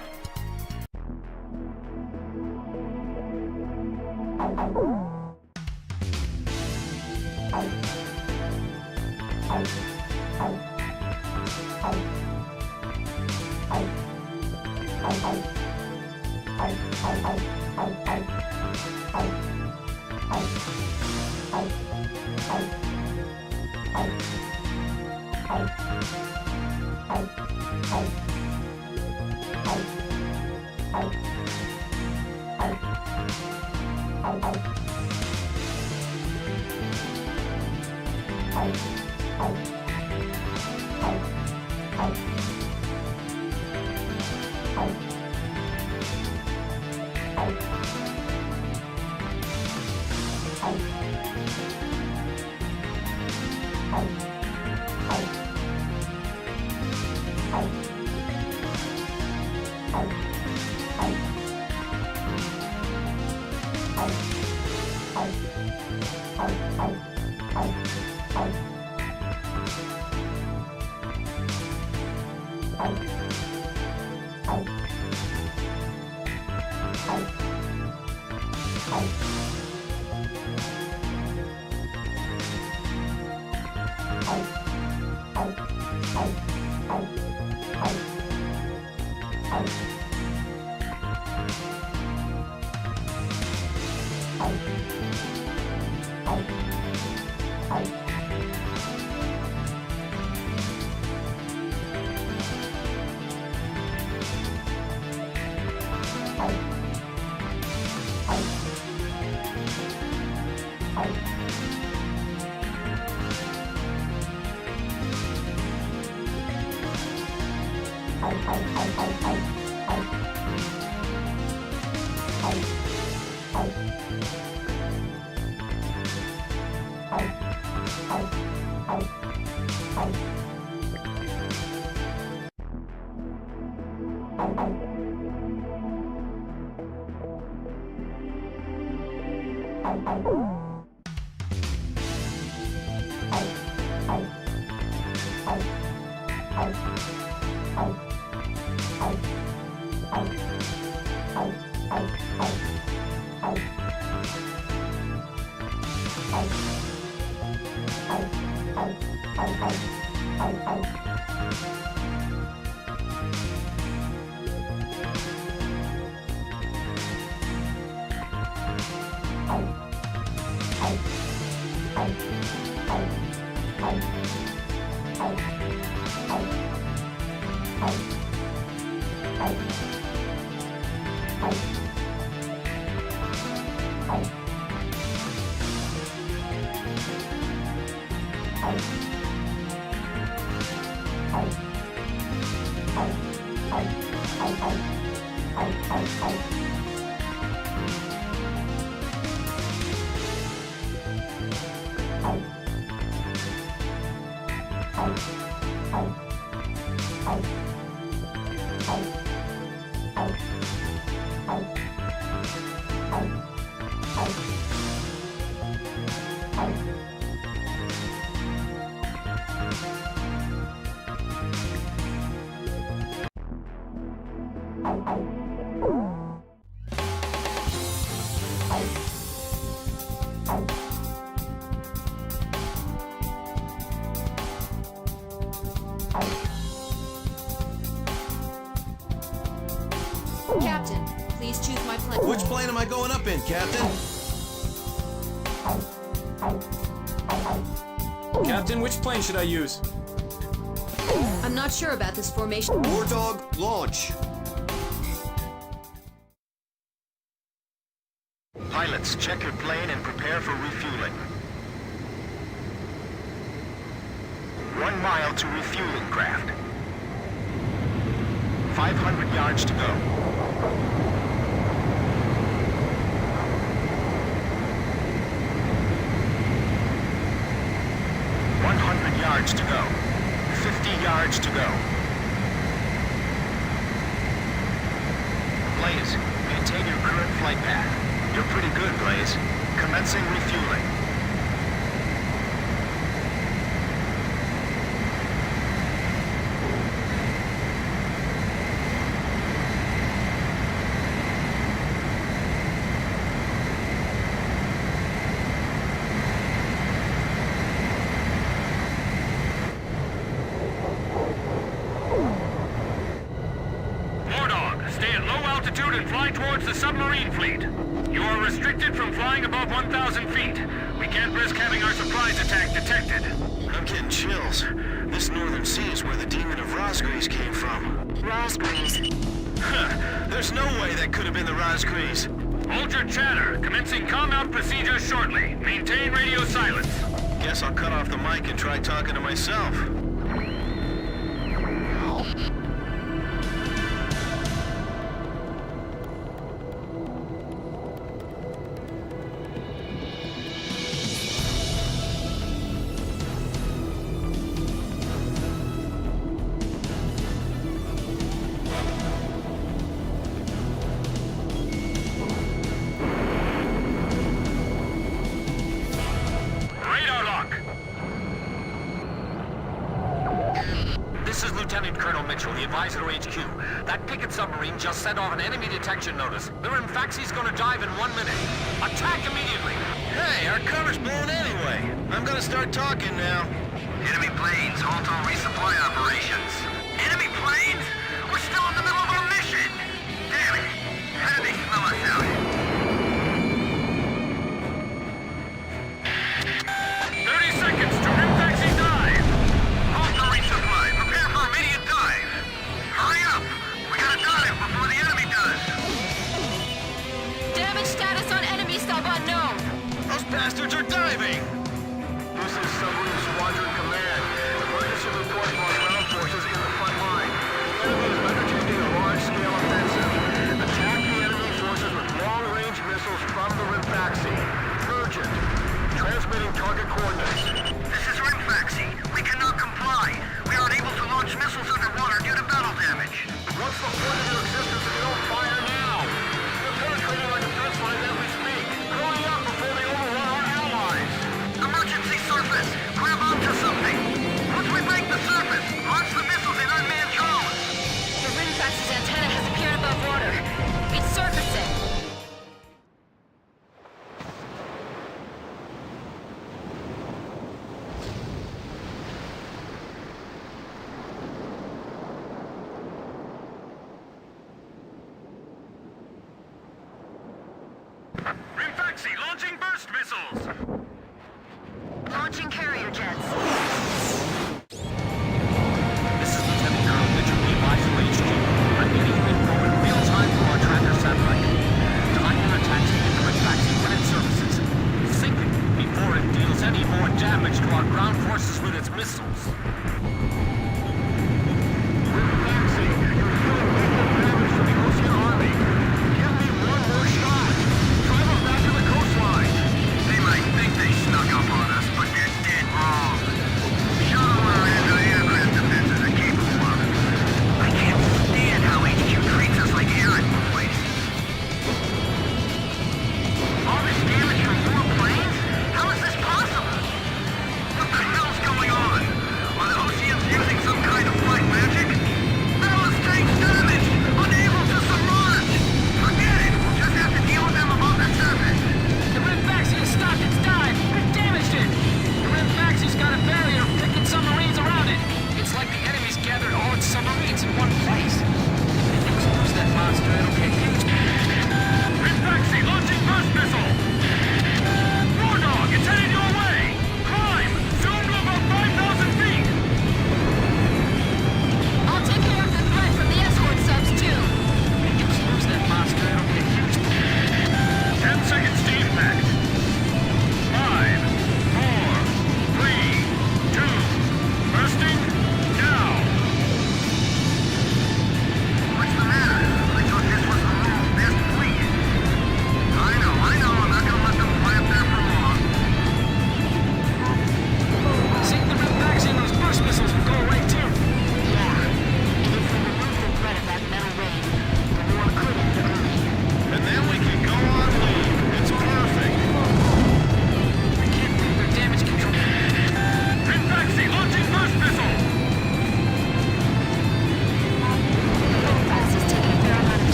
Captain, please choose my plane. Which plane am I going up in, Captain? Captain, which plane should I use? I'm not sure about this formation. War Dog, launch. Pilots, check your plane and prepare for refueling. 1 mile to refueling craft. 500 yards to go. 100 yards to go. 50 yards to go. Blaze, maintain your current flight path. doing pretty good, Blaze. Commencing refueling. And fly towards the submarine fleet. You are restricted from flying above 1,000 feet. We can't risk having our surprise attack detected. I'm getting chills. This northern sea is where the demon of Rosgrees came from. Rosgrees? Huh. There's no way that could have been the Rosgrees. Hold your chatter. Commencing comm-out procedure shortly. Maintain radio silence. Guess I'll cut off the mic and try talking to myself. Lieutenant Colonel Mitchell, the advisor to HQ. That picket submarine just sent off an enemy detection notice. The TFaCS gonna dive in 1 minute. Attack immediately! Hey, our cover's blown anyway. I'm gonna start talking now. Enemy planes, halt all resupply operations. Enemy planes? We're still in the middle of our mission! Damn it! How did they smell us out? 30 seconds to TFaCS dive! Halt all resupply. Prepare for immediate dive. Hurry up! We gotta dive before the enemy does. Damage status on enemy sub unknown. Those bastards are diving! This is Submarine Squadron Command. Emergency report from our ground forces in the front line. The enemy is undertaking a large-scale offensive. Attack the enemy forces with long-range missiles from the TFaCS. Urgent. Transmitting target coordinates. This is TFaCS. We cannot comply. We are unable to launch missiles underwater due to battle damage. What's the point of your existence if you don't fire now? You're penetrating like a fence line as we speak. Hurry up before they overrun our allies! Emergency surface! Grab onto something! Once we break the surface, launch the missiles in unmanned drones! The TFaCS antenna has appeared above water. It's surfacing. TFaCS launching burst missiles! Launching carrier jets. This is Lieutenant Colonel Mitchell, the advisor to HQ. I'm getting info in real time from our tracker satellite. Time your attacks to the TFaCS when it surfaces. Sink it before it deals any more damage to our ground forces with its missiles. TFaCS, you're feeling negative damage from the Ocean Army. Give me one more shot. Drive them back to the coastline. They might think they snuck up on us, but they're dead wrong.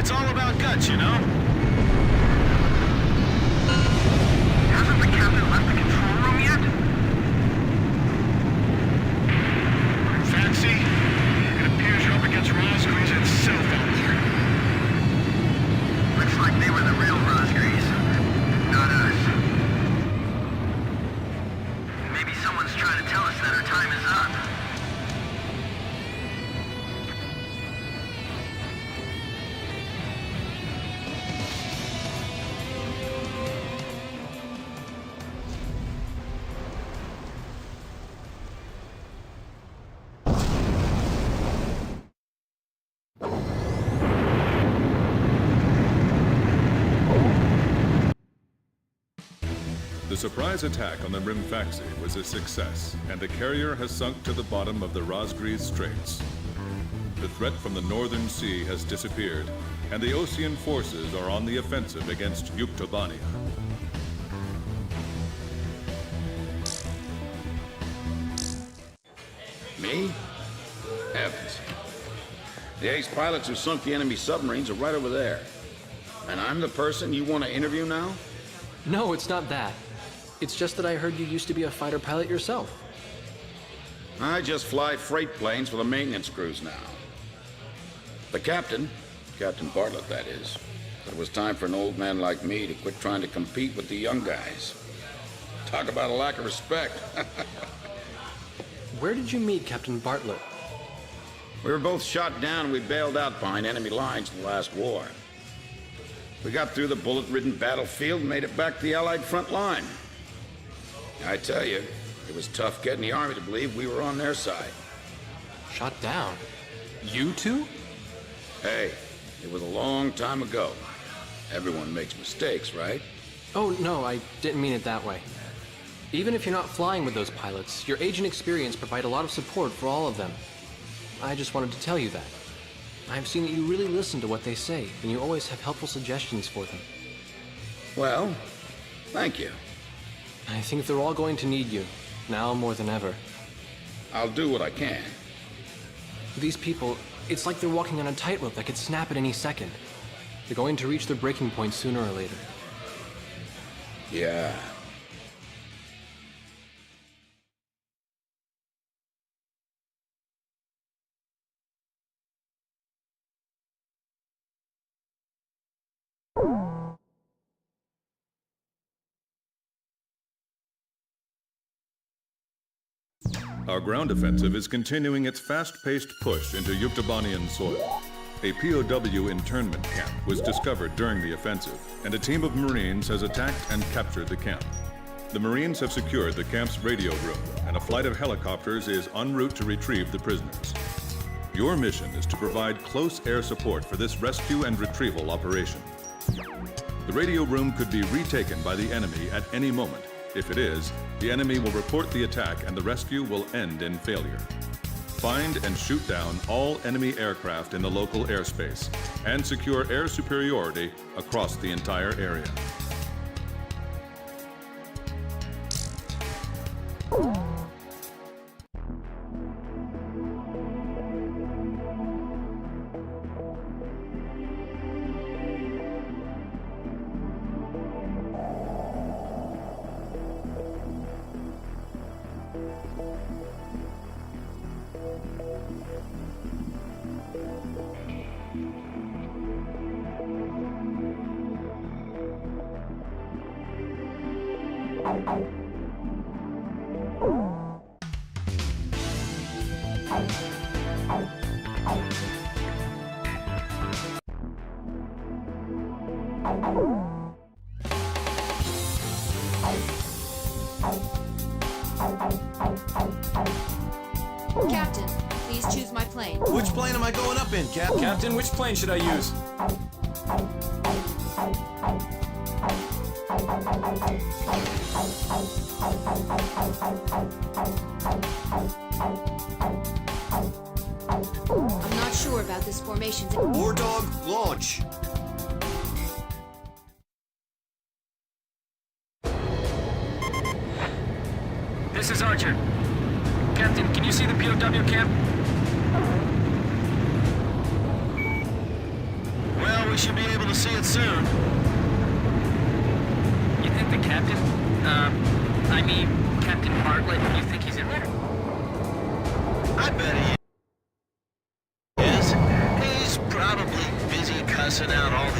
It's all about guts, you know? Hasn't the captain left the control room yet? Fancy? It appears you're up against Rosgrees itself out there. Looks like they were the real Rosgrees, not us. Maybe someone's trying to tell us that our time is up. The surprise attack on the TFaCS was a success, and the carrier has sunk to the bottom of the Rosgrees Straits. The threat from the northern sea has disappeared, and the Osean forces are on the offensive against Yuktobania. Me? Heavens. The ace pilots who sunk the enemy submarines are right over there. And I'm the person you want to interview now? No, it's not that. It's just that I heard you used to be a fighter pilot yourself. I just fly freight planes for the maintenance crews now. The captain, Captain Bartlett that is, said it was time for an old man like me to quit trying to compete with the young guys. Talk about a lack of respect. Where did you meet Captain Bartlett? We were both shot down and we bailed out behind enemy lines in the last war. We got through the bullet-ridden battlefield and made it back to the Allied front line. I tell you, it was tough getting the Army to believe we were on their side. Shot down? You two? Hey, it was a long time ago. Everyone makes mistakes, right? Oh, no, I didn't mean it that way. Even if you're not flying with those pilots, your age and experience provide a lot of support for all of them. I just wanted to tell you that. I've seen that you really listen to what they say, and you always have helpful suggestions for them. Well, thank you. I think they're all going to need you, now more than ever. I'll do what I can. These people, it's like they're walking on a tightrope that could snap at any second. They're going to reach their breaking point sooner or later. Yeah. Our ground offensive is continuing its fast-paced push into Yuktobanian soil. A POW internment camp was discovered during the offensive, and a team of Marines has attacked and captured the camp. The Marines have secured the camp's radio room, and a flight of helicopters is en route to retrieve the prisoners. Your mission is to provide close air support for this rescue and retrieval operation. The radio room could be retaken by the enemy at any moment. If it is, the enemy will report the attack and the rescue will end in failure. Find and shoot down all enemy aircraft in the local airspace and secure air superiority across the entire area. Captain, please choose my plane. Which plane am I going up in, Cap? Captain, which plane should I use? I'm not sure about this formation. War Dog, launch! This is Archer. Captain, can you see the POW camp? Well, we we should be able to see it soon. You think the captain, I mean, Captain Bartlett, you think he's in there? I bet he is. He's probably busy cussing out all the...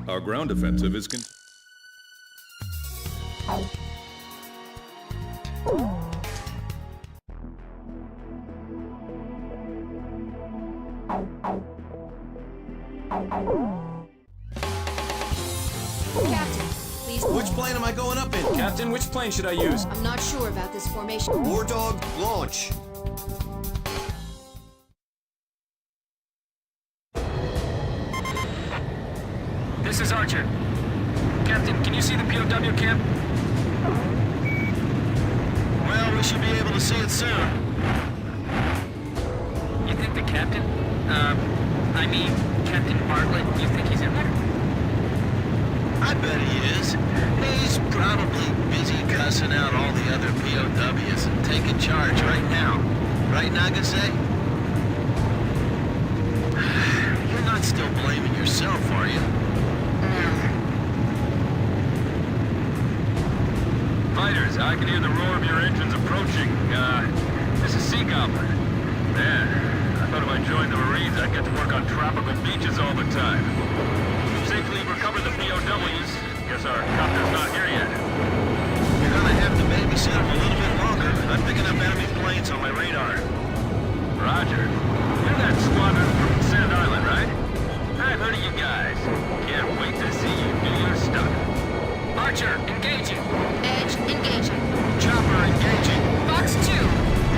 Our ground offensive is Captain, please... Which plane am I going up in? Captain, which plane should I use? I'm not sure about this formation. War Dog, launch. This is Archer. Captain, can you see the POW camp? Well, we should be able to see it soon. You think the captain, I mean, Captain Bartlett, you think he's in there? I bet he is. He's probably busy cussing out all the other POWs and taking charge right now. Right, Nagase? You're not still blaming yourself, are you? Fighters, I can hear the roar of your engines approaching. This is Sea Goblin. Man, I thought if I joined the Marines, I'd get to work on tropical beaches all the time. Safely recovered the POWs. Guess our copter's not here yet. You're gonna have to babysit him a little bit longer. I'm picking up enemy planes on my radar. Roger. You're that squadron from Sand Island, right? I've heard of you guys. Can't wait to see you do your stuff. Archer, engaging. Edge, engaging. Chopper engaging. Box 2.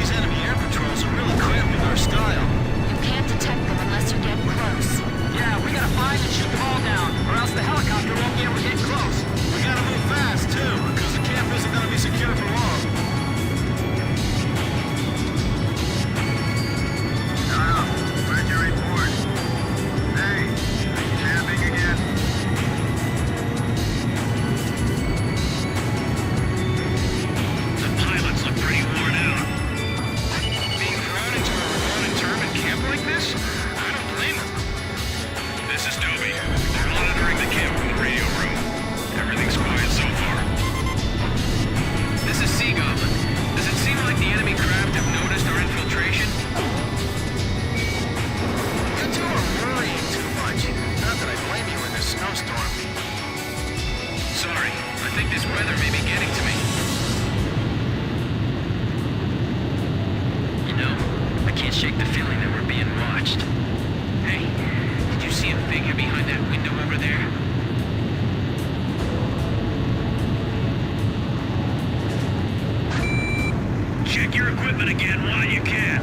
These enemy air patrols are really cramping our style. You can't detect them unless you get close. Yeah, we gotta find and shoot them all down, or else the helicopter won't be able to get close. We gotta move fast, too, because the camp isn't gonna be secure for long. Where'd you report? Hey, camping again? The pilots look pretty worn out. Being thrown into a recorded term at camp like this? I don't blame them. This is Toby. We're monitoring the camp from the radio room. Everything's quiet so far. This is Sea Goblin. Does it seem like the enemy craft have noticed our infiltration? You two are worrying too much. Not that I blame you in this snowstorm. Sorry, I think this weather may be getting to me. You know, I can't shake the feeling that we're being watched. Hey, did you see a figure behind that window over there? Check your equipment again while you can.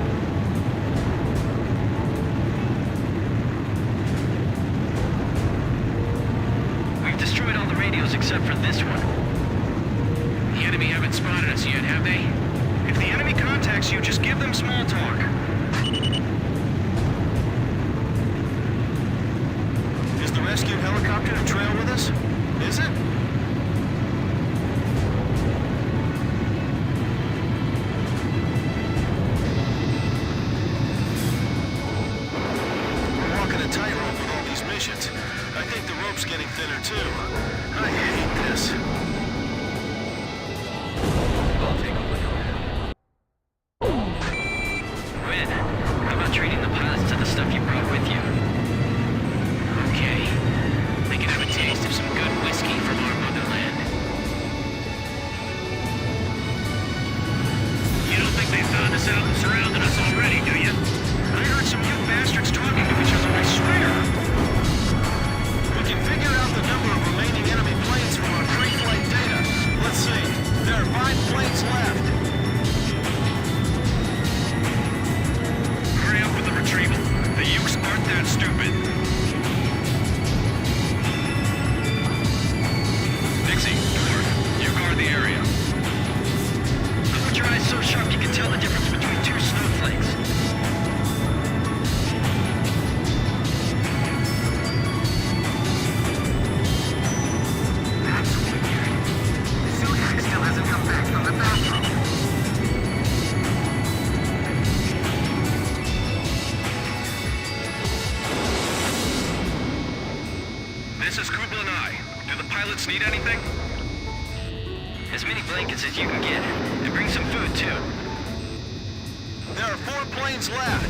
radios except for this one. The enemy haven't spotted us yet, have they? If the enemy contacts you, just give them small talk. Is the rescued helicopter to trail with us? Is it? We're walking a tightrope with all these missions. I think the rope's getting thinner too. I hate this. I'll take a look. Quinn, how about treating the pilots to the stuff you brought with you? Okay. They can have a taste of some good whiskey from our motherland. You don't think they found us out and surrounded us already, do you? I heard some you bastards talking to each other, I swear. We can figure out the number of remaining enemy planes from our pre-flight data. Let's see. There are 5 planes left. Hurry up with the retrieval. The Ukes aren't that stupid. Dixie, Dwarf, you guard the area. Put your eyes so sharp you can tell the difference between 2 snowflakes. That's weird. Zodiac still hasn't come back from the bathroom. This is Kubla and I. Do the pilots need anything? As many blankets as you can get. And bring some food, too. There are 4 planes left.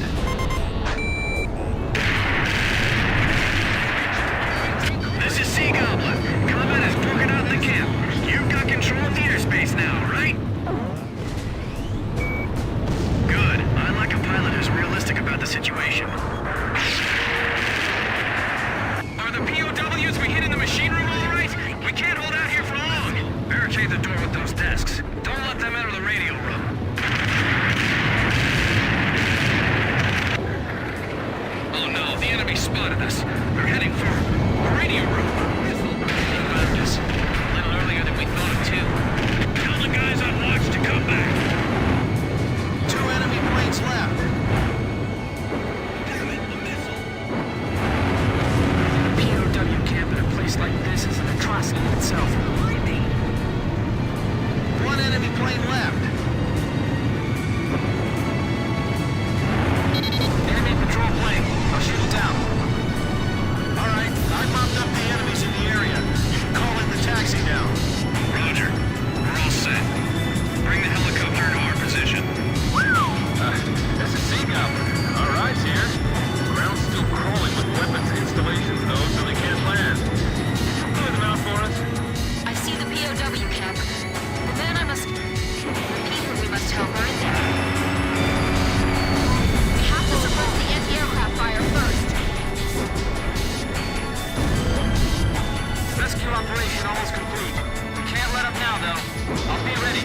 This is Sea Goblin. Combat has broken out in the camp. You've got control of the airspace now, right? Good. I like a pilot who's realistic about the situation. Are the POWs we hit in the machine room all right? We can't hold out here for long. Barricade the door with those desks. Don't let them enter the radio room. Oh no, the enemy spotted us. They're heading for the radio room. They found us. A little earlier than we thought of, too. Tell the guys on watch to come back. 2 enemy planes left. Damn it, the missile. POW camp in a place like this is an atrocity itself. Why me? 1 enemy plane left. Enemy patrol plane. I'll shoot it down. All right, I mopped up the enemies in the area. You can call in the taxi now. Roger. We're all set. Bring the helicopter to our position. This is Sea Goblin. Our eyes here. Ground's still crawling with weapons installations, though, so they can't land. Clear them out for us. I see the POW camp. The men I must... The people we must help are in there. We have to suppress the anti-aircraft fire first. Rescue operation almost complete. We can't let up now, though. I'll be ready.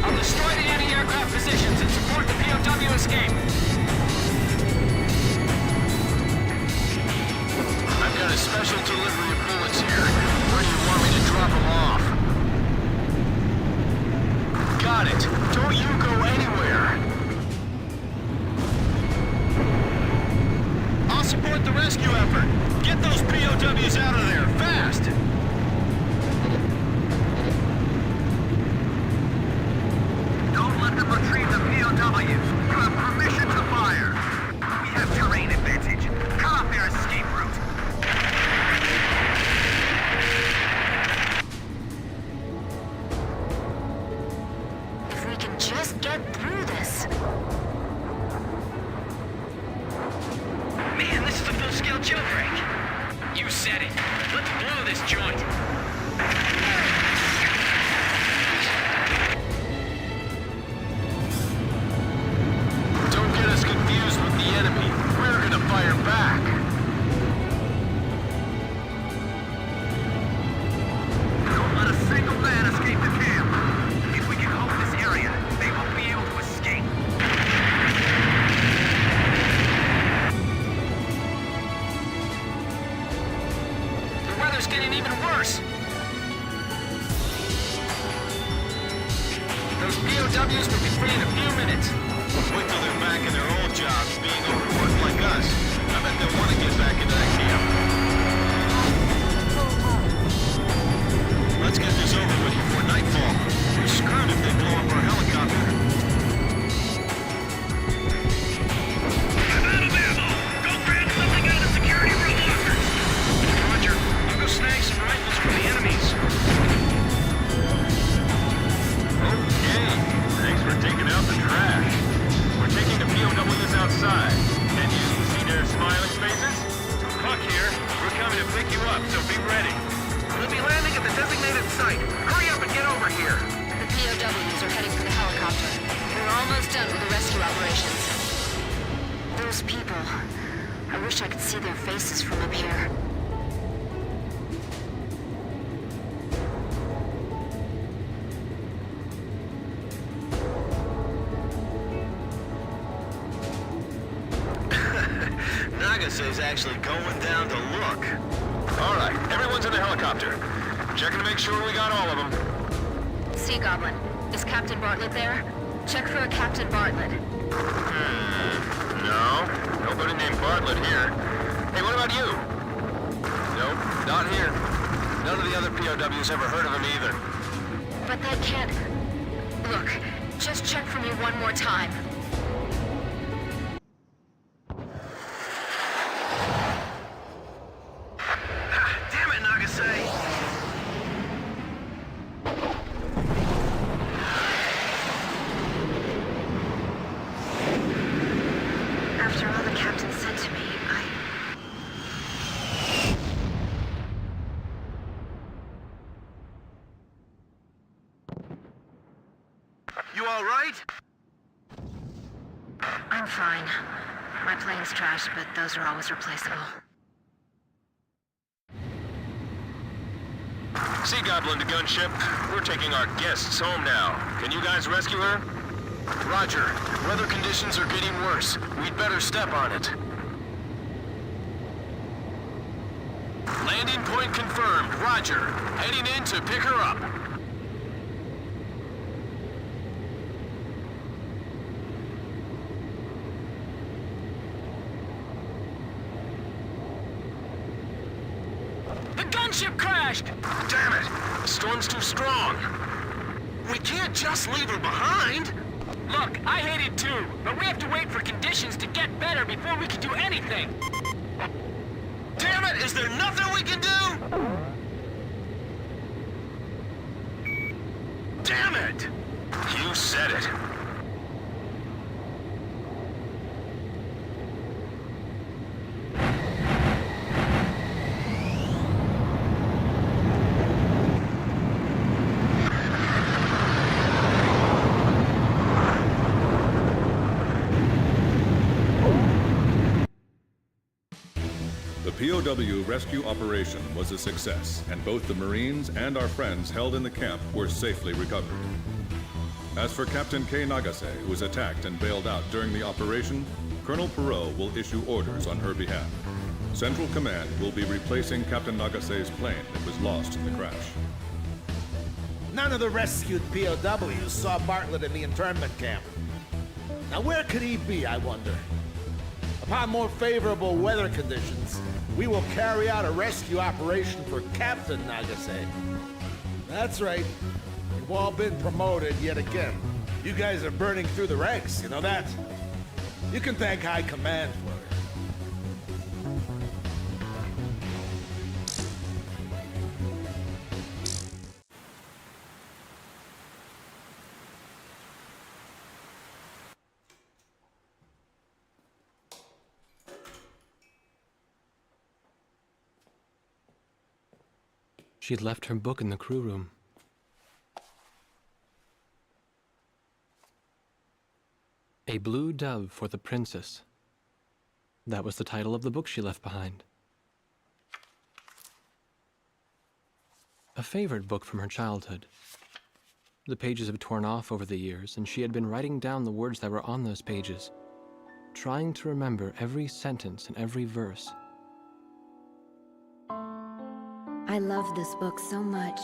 I'll destroy the anti-aircraft positions and support the POW escape. I've got a special delivery of bullets here. Where do you want me to drop them off? Got it. Don't you go anywhere. I'll support the rescue effort. Get those POWs out of there, fast! Don't let them retrieve the POWs. You have permission to fire. We have terrain advantage. Cut off their escape route. If we can just get through this. Man, this is a full-scale jailbreak. You said it. Let's blow this joint. Don't get us confused with the enemy. We're gonna fire back. Don't let a single man escape the camp. If we can hold this area, they won't be able to escape. course! Those POWs will be free in a few minutes. Wait till they're back in their old jobs, being overworked like us. I bet they'll want to get back into that camp. Let's get this over with before nightfall. We're screwed if they blow up our helicopter. I'm out of ammo! Go grab something out of the security room lockers! Roger. I'll go snag some rifles from the enemies. Okay, thanks for taking out the trash. We're taking the POWs outside. Can you see their smiling faces? Huck here. We're coming to pick you up, so be ready. We'll be landing at the designated site. Hurry up and get over here. The POWs are heading for the helicopter. We're almost done with the rescue operations. Those people... I wish I could see their faces from up here. Nagase's actually going down to look. All right, everyone's in the helicopter. Checking to make sure we got all of them. Sea Goblin, is Captain Bartlett there? Check for a Captain Bartlett. No, nobody named Bartlett here. Hey, what about you? Nope, not here. None of the other POWs ever heard of him either. But that can't... Look, just check for me one more time. Damn it, Nagase! After all the captain said to me, You all right? I'm fine. My plane's trashed, but those are always replaceable. Sea Goblin to gunship. We're taking our guests home now. Can you guys rescue her? Roger. Weather conditions are getting worse. We'd better step on it. Landing point confirmed. Roger. Heading in to pick her up. The gunship crashed! Damn it! The storm's too strong. We can't just leave her behind. Look, I hate it too, but we have to wait for conditions to get better before we can do anything. Damn it! Is there nothing we can do? Damn it! You said it. The POW rescue operation was a success, and both the Marines and our friends held in the camp were safely recovered. As for Captain K. Nagase, who was attacked and bailed out during the operation, Colonel Perot will issue orders on her behalf. Central Command will be replacing Captain Nagase's plane that was lost in the crash. None of the rescued POWs saw Bartlett in the internment camp. Now where could he be, I wonder? Upon more favorable weather conditions, we will carry out a rescue operation for Captain Nagase. That's right. You've all been promoted yet again. You guys are burning through the ranks, you know that? You can thank High Command for it. She'd left her book in the crew room. A Blue Dove for the Princess. That was the title of the book she left behind. A favorite book from her childhood. The pages have torn off over the years, and she had been writing down the words that were on those pages, trying to remember every sentence and every verse. I loved this book so much,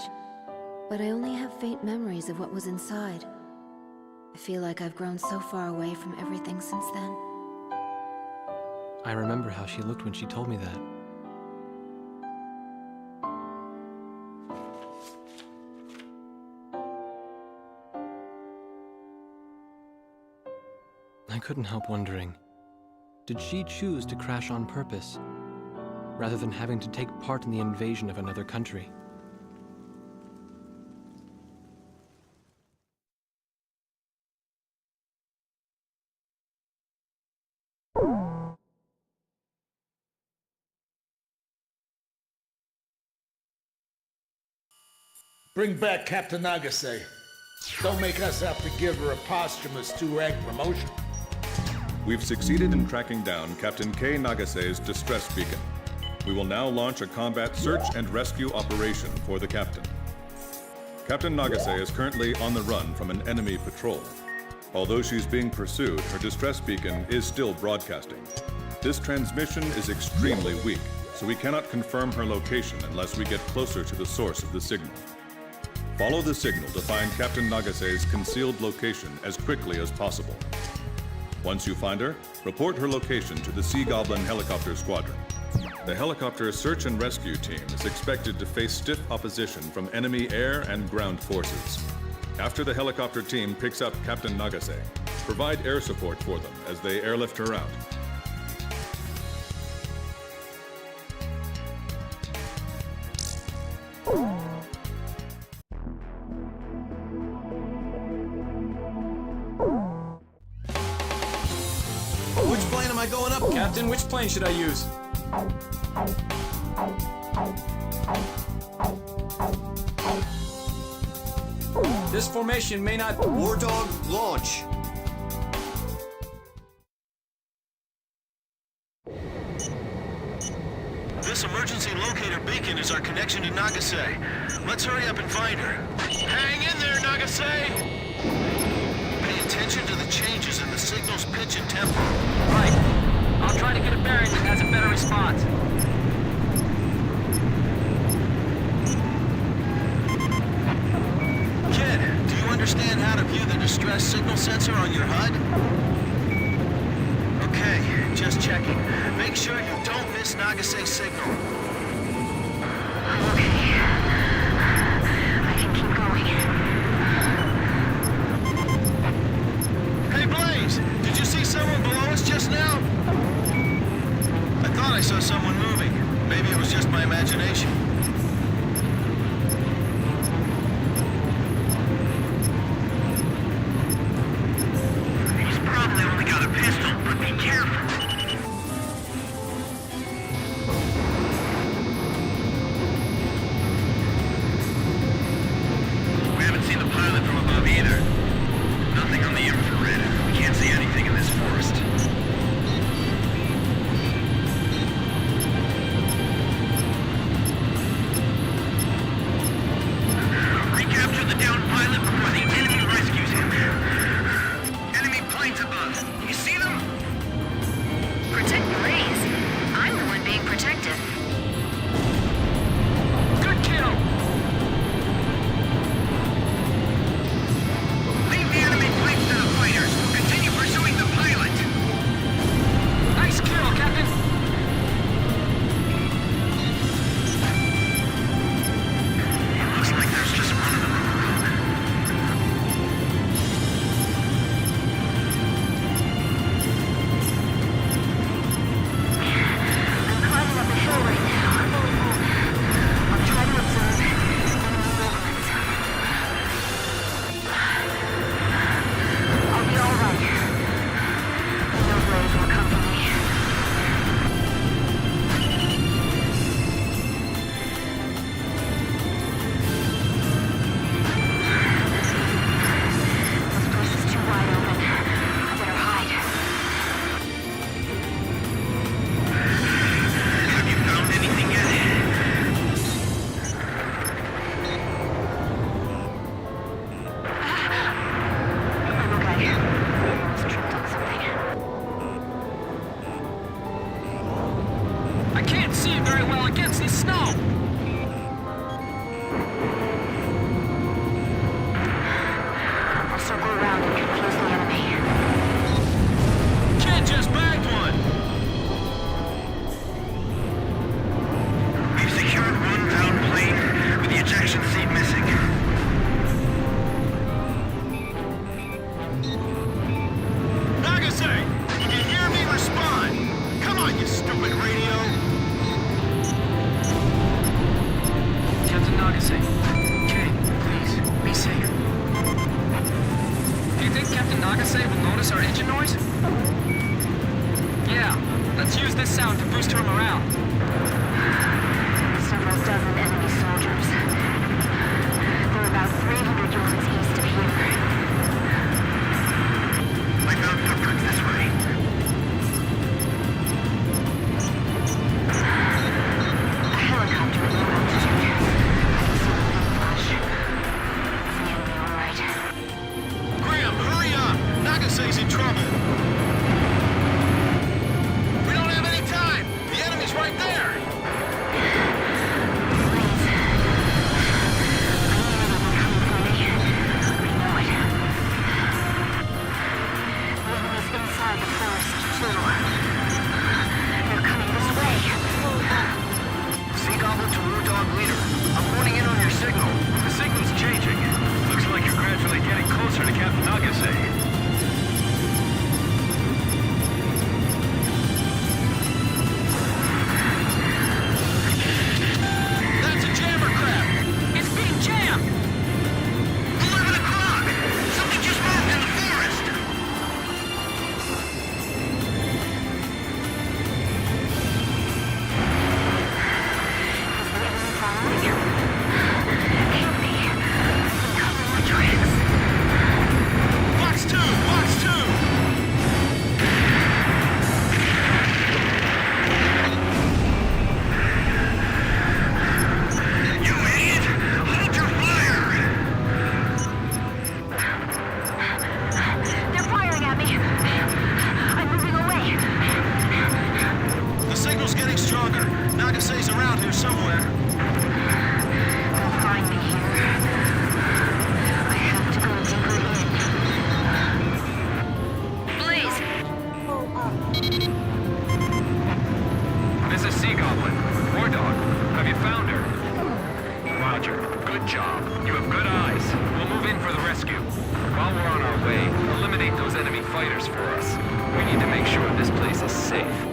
but I only have faint memories of what was inside. I feel like I've grown so far away from everything since then. I remember how she looked when she told me that. I couldn't help wondering, did she choose to crash on purpose, rather than having to take part in the invasion of another country? Bring back Captain Nagase. Don't make us have to give her a posthumous 2-rank promotion. We've succeeded in tracking down Captain K. Nagase's distress beacon. We will now launch a combat search and rescue operation for the captain. Captain Nagase is currently on the run from an enemy patrol. Although she's being pursued, her distress beacon is still broadcasting. This transmission is extremely weak, so we cannot confirm her location unless we get closer to the source of the signal. Follow the signal to find Captain Nagase's concealed location as quickly as possible. Once you find her, report her location to the Sea Goblin Helicopter Squadron. The helicopter search and rescue team is expected to face stiff opposition from enemy air and ground forces. After the helicopter team picks up Captain Nagase, provide air support for them as they airlift her out. Which plane am I going up? Captain, which plane should I use? This formation may not... War Dog, launch! This emergency locator beacon is our connection to Nagase. Let's hurry up and find her. Hang in there, Nagase! Pay attention to the changes in the signal's pitch and tempo. Right. I'll try to get a bearing that has a better response. Kid, do you understand how to view the distress signal sensor on your HUD? Okay, just checking. Make sure you don't miss Nagase's signal. Okay. I can keep going. Hey, Blaze! Did you see someone below us just now? I thought I saw someone moving. Maybe it was just my imagination. He's probably only got a pistol, but be careful. We haven't seen the pilot from above either. Nothing on the infrared. We can't see anything in this forest. Recapture the downed pilot before the enemy rescues him. Enemy planes above. You see them? Protect Blaze. I'm the one being protected. Good kill! Leave the enemy planes to the fighters. We'll continue pursuing the pilot. Nice kill, Captain! It looks like there's just one of them. I'm climbing up a hill right now. I'll try to observe enemy movements. I'll be all right. I know Blaze will come for me. This place is too wide open. I better hide. Have you found anything yet? I'm okay. I was tripped on something. I can't see very well against the snow! this stupid radio? Captain Nagase. Okay, please, be safe. Do you think Captain Nagase will notice our engine noise? Yeah, let's use this sound to boost her morale. Several dozen enemy soldiers. They're about 300 yards east of here. I found footprints this way. A helicopter at low altitude. I can see the plane flash. Is the enemy all right? Graham, hurry up! Nagase's in trouble! We don't have any time! The enemy's right there! Sea Goblin to War Dog Leader. I'm honing in on your signal. The signal's changing. Looks like you're gradually getting closer to Captain Nagase. That's a jammer crab! It's being jammed! 11 o'clock! Something just moved in the forest! Box 2! Box 2! You idiot! Hold your fire! They're firing at me. I'm moving away. The signal's getting stronger. Nagase's around here somewhere. They'll find me here. I have to go deeper in. Blaze! Pull up. This is Sea Goblin. War Dog, have you found her? Roger. Good job. You have good eyes. We'll move in for the rescue. While we're on our way, eliminate those enemy fighters for us. We need to make sure this place is safe.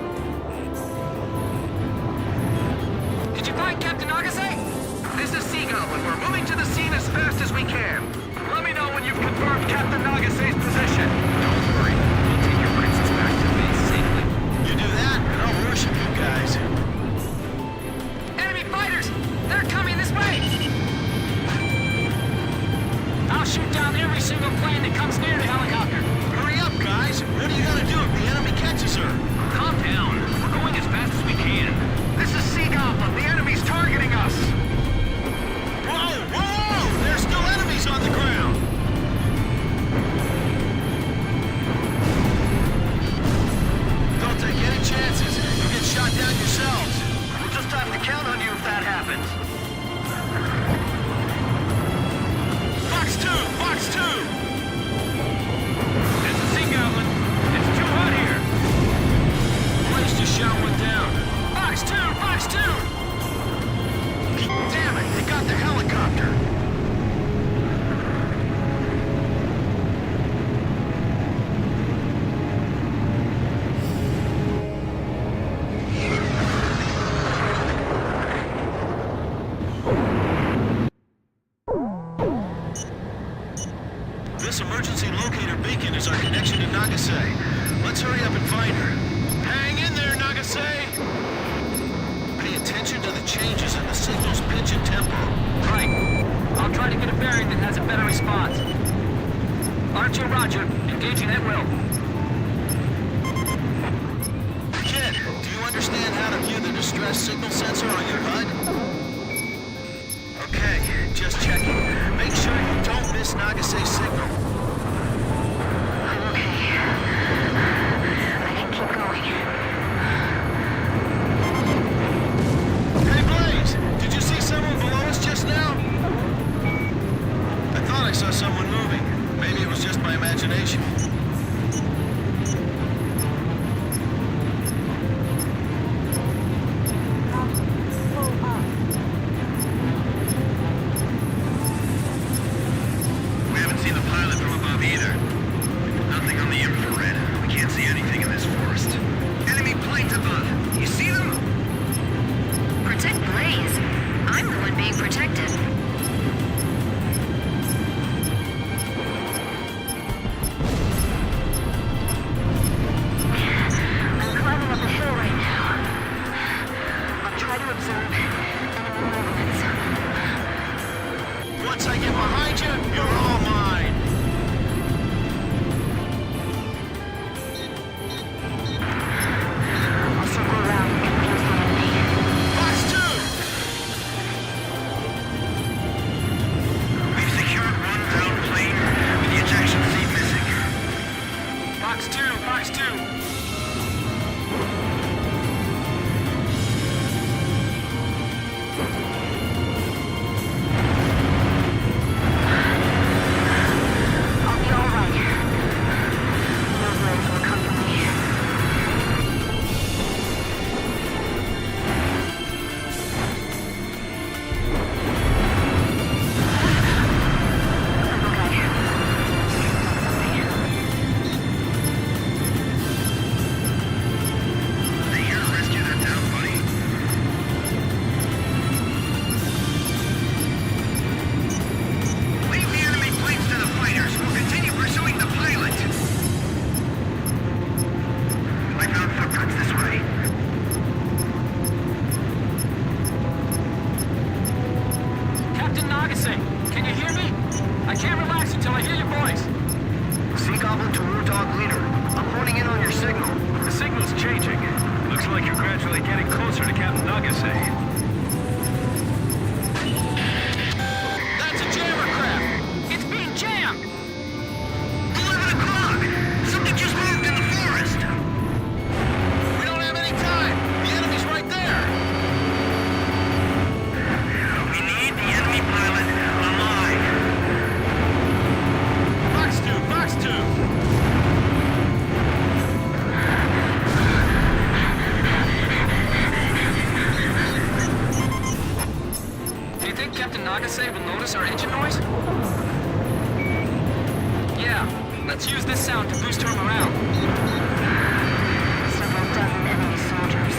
Did you find Captain Nagase? This is Sea Goblin. We're moving to the scene as fast as we can. Let me know when you've confirmed Captain Nagase's position. Don't worry. We'll take your princess back to base safely. You do that, and I'll worship you guys. Enemy fighters! They're coming this way! I'll shoot down every single plane that comes near the helicopter. Hurry up, guys! What are you gonna do if the enemy catches her? Calm down. We're going as fast as we can. This is Sea Goblin. The enemy's targeting us. Whoa! Whoa! There's still enemies on the ground! Don't take any chances. You'll get shot down yourselves. We'll just have to count on you if that happens. Box 2! Box 2! This is Sea Goblin. It's too hot here. Blaze just shot one down. Box 2! Box 2! Damn it, they got the helicopter. This emergency locator beacon is our connection to Nagase. Let's hurry up and find her. Hang in there, Nagase! Pay attention to the changes in the signal's pitch and tempo. Right. I'll try to get a bearing that has a better response. R2 Roger. Engaging at will. Kid, do you understand how to view the distress signal sensor on your HUD? Okay, just checking. Make sure you don't miss Nagase's signal. I'm okay. I can keep going. Hey, Blaze! Did you see someone below us just now? I thought I saw someone moving. Maybe it was just my imagination. Pull up. We haven't seen the pilot like you're gradually getting closer to Captain Nagase. That's a jammer craft! It's being jammed! 11 o'clock! Something just moved in the forest! We don't have any time! The enemy's right there! We need the enemy pilot alive! Fox 2! Fox 2! Captain Nagase will notice our engine noise? Yeah, let's use this sound to boost her morale. Several dozen enemy soldiers.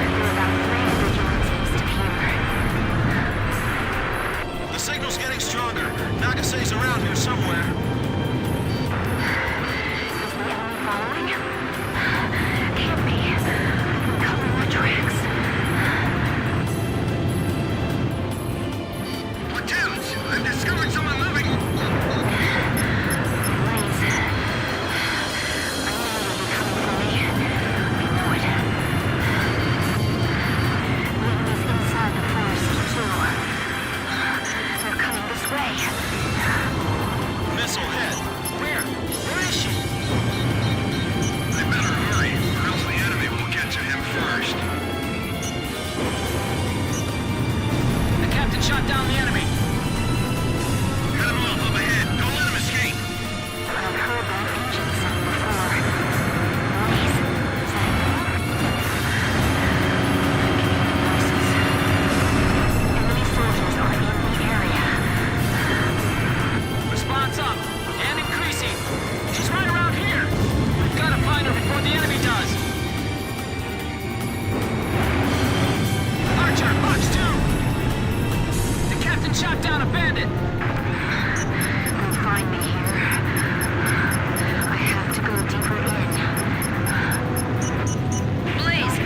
There are about 300 units east of here. The signal's getting stronger. Nagase's around here somewhere. Is the enemy following? Can't be. Cover my tracks. I've discovered someone moving! Please. I know you'll be coming for me. I know it. The enemy's inside the forest, too. They're coming this way. Missile hit! Where? Where is she? They better hurry, or else the enemy will get to him first. The captain shot down the enemy. Cut him off up ahead. Don't let him escape. I've heard that engine sound before. Noise. Is that voices? Enemy soldiers are in the area. Response up and increasing. She's right around here. We've got to find her before the enemy does. Archer, Fox 2! The captain shot down a bandit. They'll find me here. I have to go deeper in. Blaze!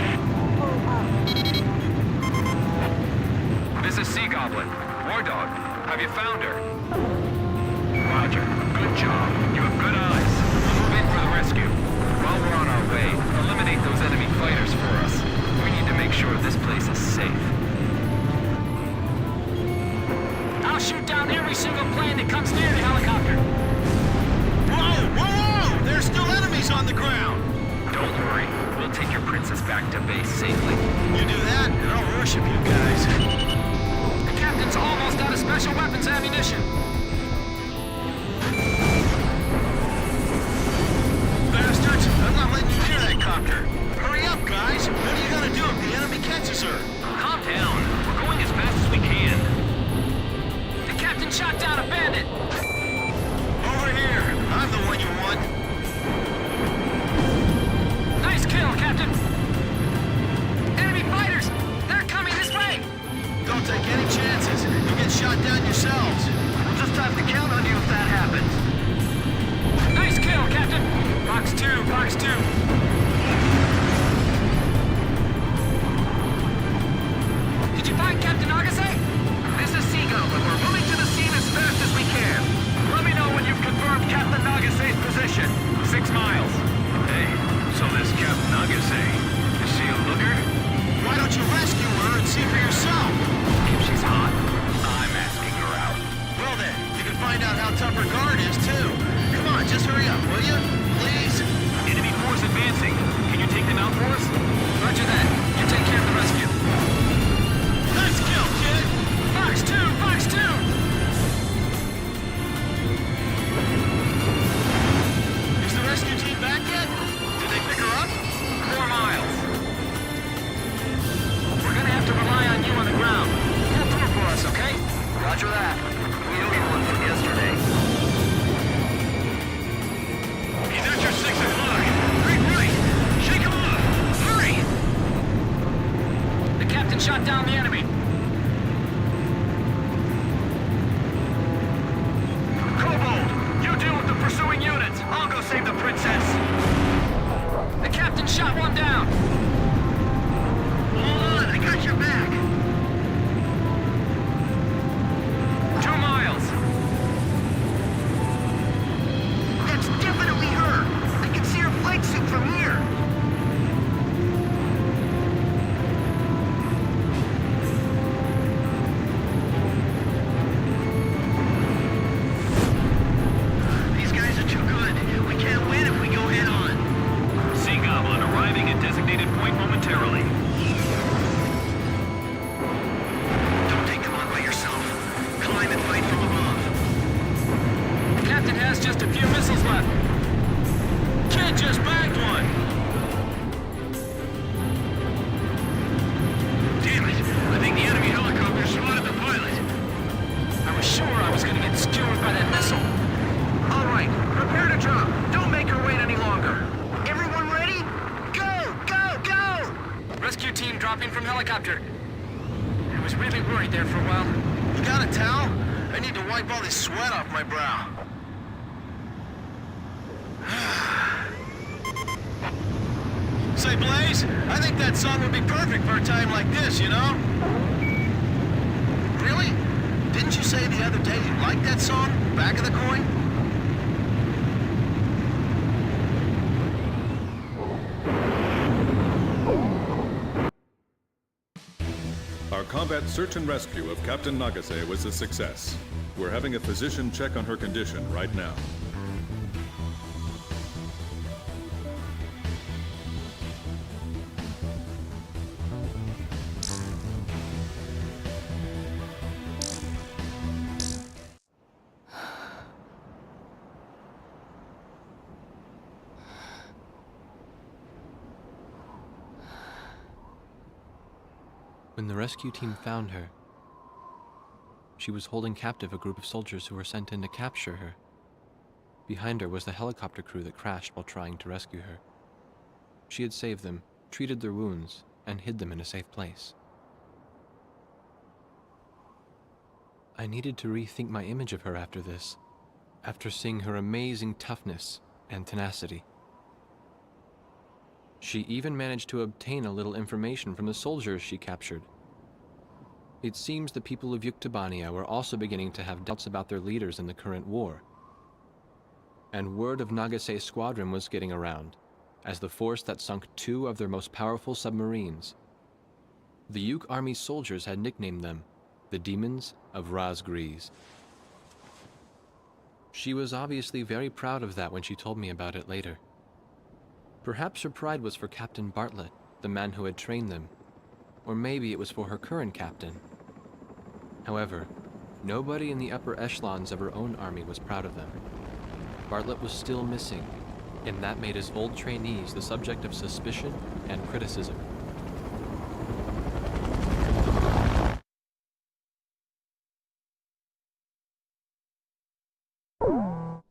This is Sea Goblin. War Dog, have you found her? Roger. Good job. You have good eyes. We'll move in for the rescue. While we're on our way, eliminate those enemy fighters for us. We need to make sure this place is safe. I'll shoot down every single plane that comes near the helicopter. Whoa! Whoa! Whoa! There's still enemies on the ground! Don't worry. We'll take your princess back to base safely. You do that, and I'll worship you guys. The captain's almost out of special weapons ammunition. Bastards! I'm not letting you near that copter. Hurry up, guys! What are you gonna do if the enemy catches her? Calm down. We're going as fast as we can. The captain shot down a bandit. Over here! I'm the one you want. Nice kill, Captain. Enemy fighters! They're coming this way! Don't take any chances. You'll get shot down yourselves. We'll just have to count on you if that happens. Nice kill, Captain. Fox 2, Fox 2. Did you find Captain Nagase? This is Sea Goblin. We're moving to the scene as fast as we can. Let me know when you've confirmed Captain Nagase's position. 6 miles. Hey, so this Captain Nagase, is she a looker? Why don't you rescue her and see for yourself? If she's hot, I'm asking her out. Well then, you can find out how tough her guard is, too. Come on, just hurry up, will you? Please? Enemy force point momentarily. Don't take them on by yourself. Climb and fight from above. The captain has just a few missiles left. Kid just bagged one! Damn it! I think the enemy helicopter spotted the pilot. I was sure I was gonna get skewered by that missile. All right, prepare to drop. Don't make her wait any longer. Everyone ready? Go! Go! Go! Rescue team dropping from helicopter. I was really worried there for a while. You got a towel? I need to wipe all this sweat off my brow. Say, Blaze, I think that song would be perfect for a time like this, you know? Really? Didn't you say the other day you liked that song? Back of the coin? Our combat search and rescue of Captain Nagase was a success. We're having a physician check on her condition right now. When the rescue team found her, she was holding captive a group of soldiers who were sent in to capture her. Behind her was the helicopter crew that crashed while trying to rescue her. She had saved them, treated their wounds, and hid them in a safe place. I needed to rethink my image of her after this, after seeing her amazing toughness and tenacity. She even managed to obtain a little information from the soldiers she captured. It seems the people of Yuktobania were also beginning to have doubts about their leaders in the current war. And word of Nagase's squadron was getting around, as the force that sunk 2 of their most powerful submarines. The Yuk Army soldiers had nicknamed them the Demons of Raz Gris. She was obviously very proud of that when she told me about it later. Perhaps her pride was for Captain Bartlett, the man who had trained them, or maybe it was for her current captain. However, nobody in the upper echelons of her own army was proud of them. Bartlett was still missing, and that made his old trainees the subject of suspicion and criticism.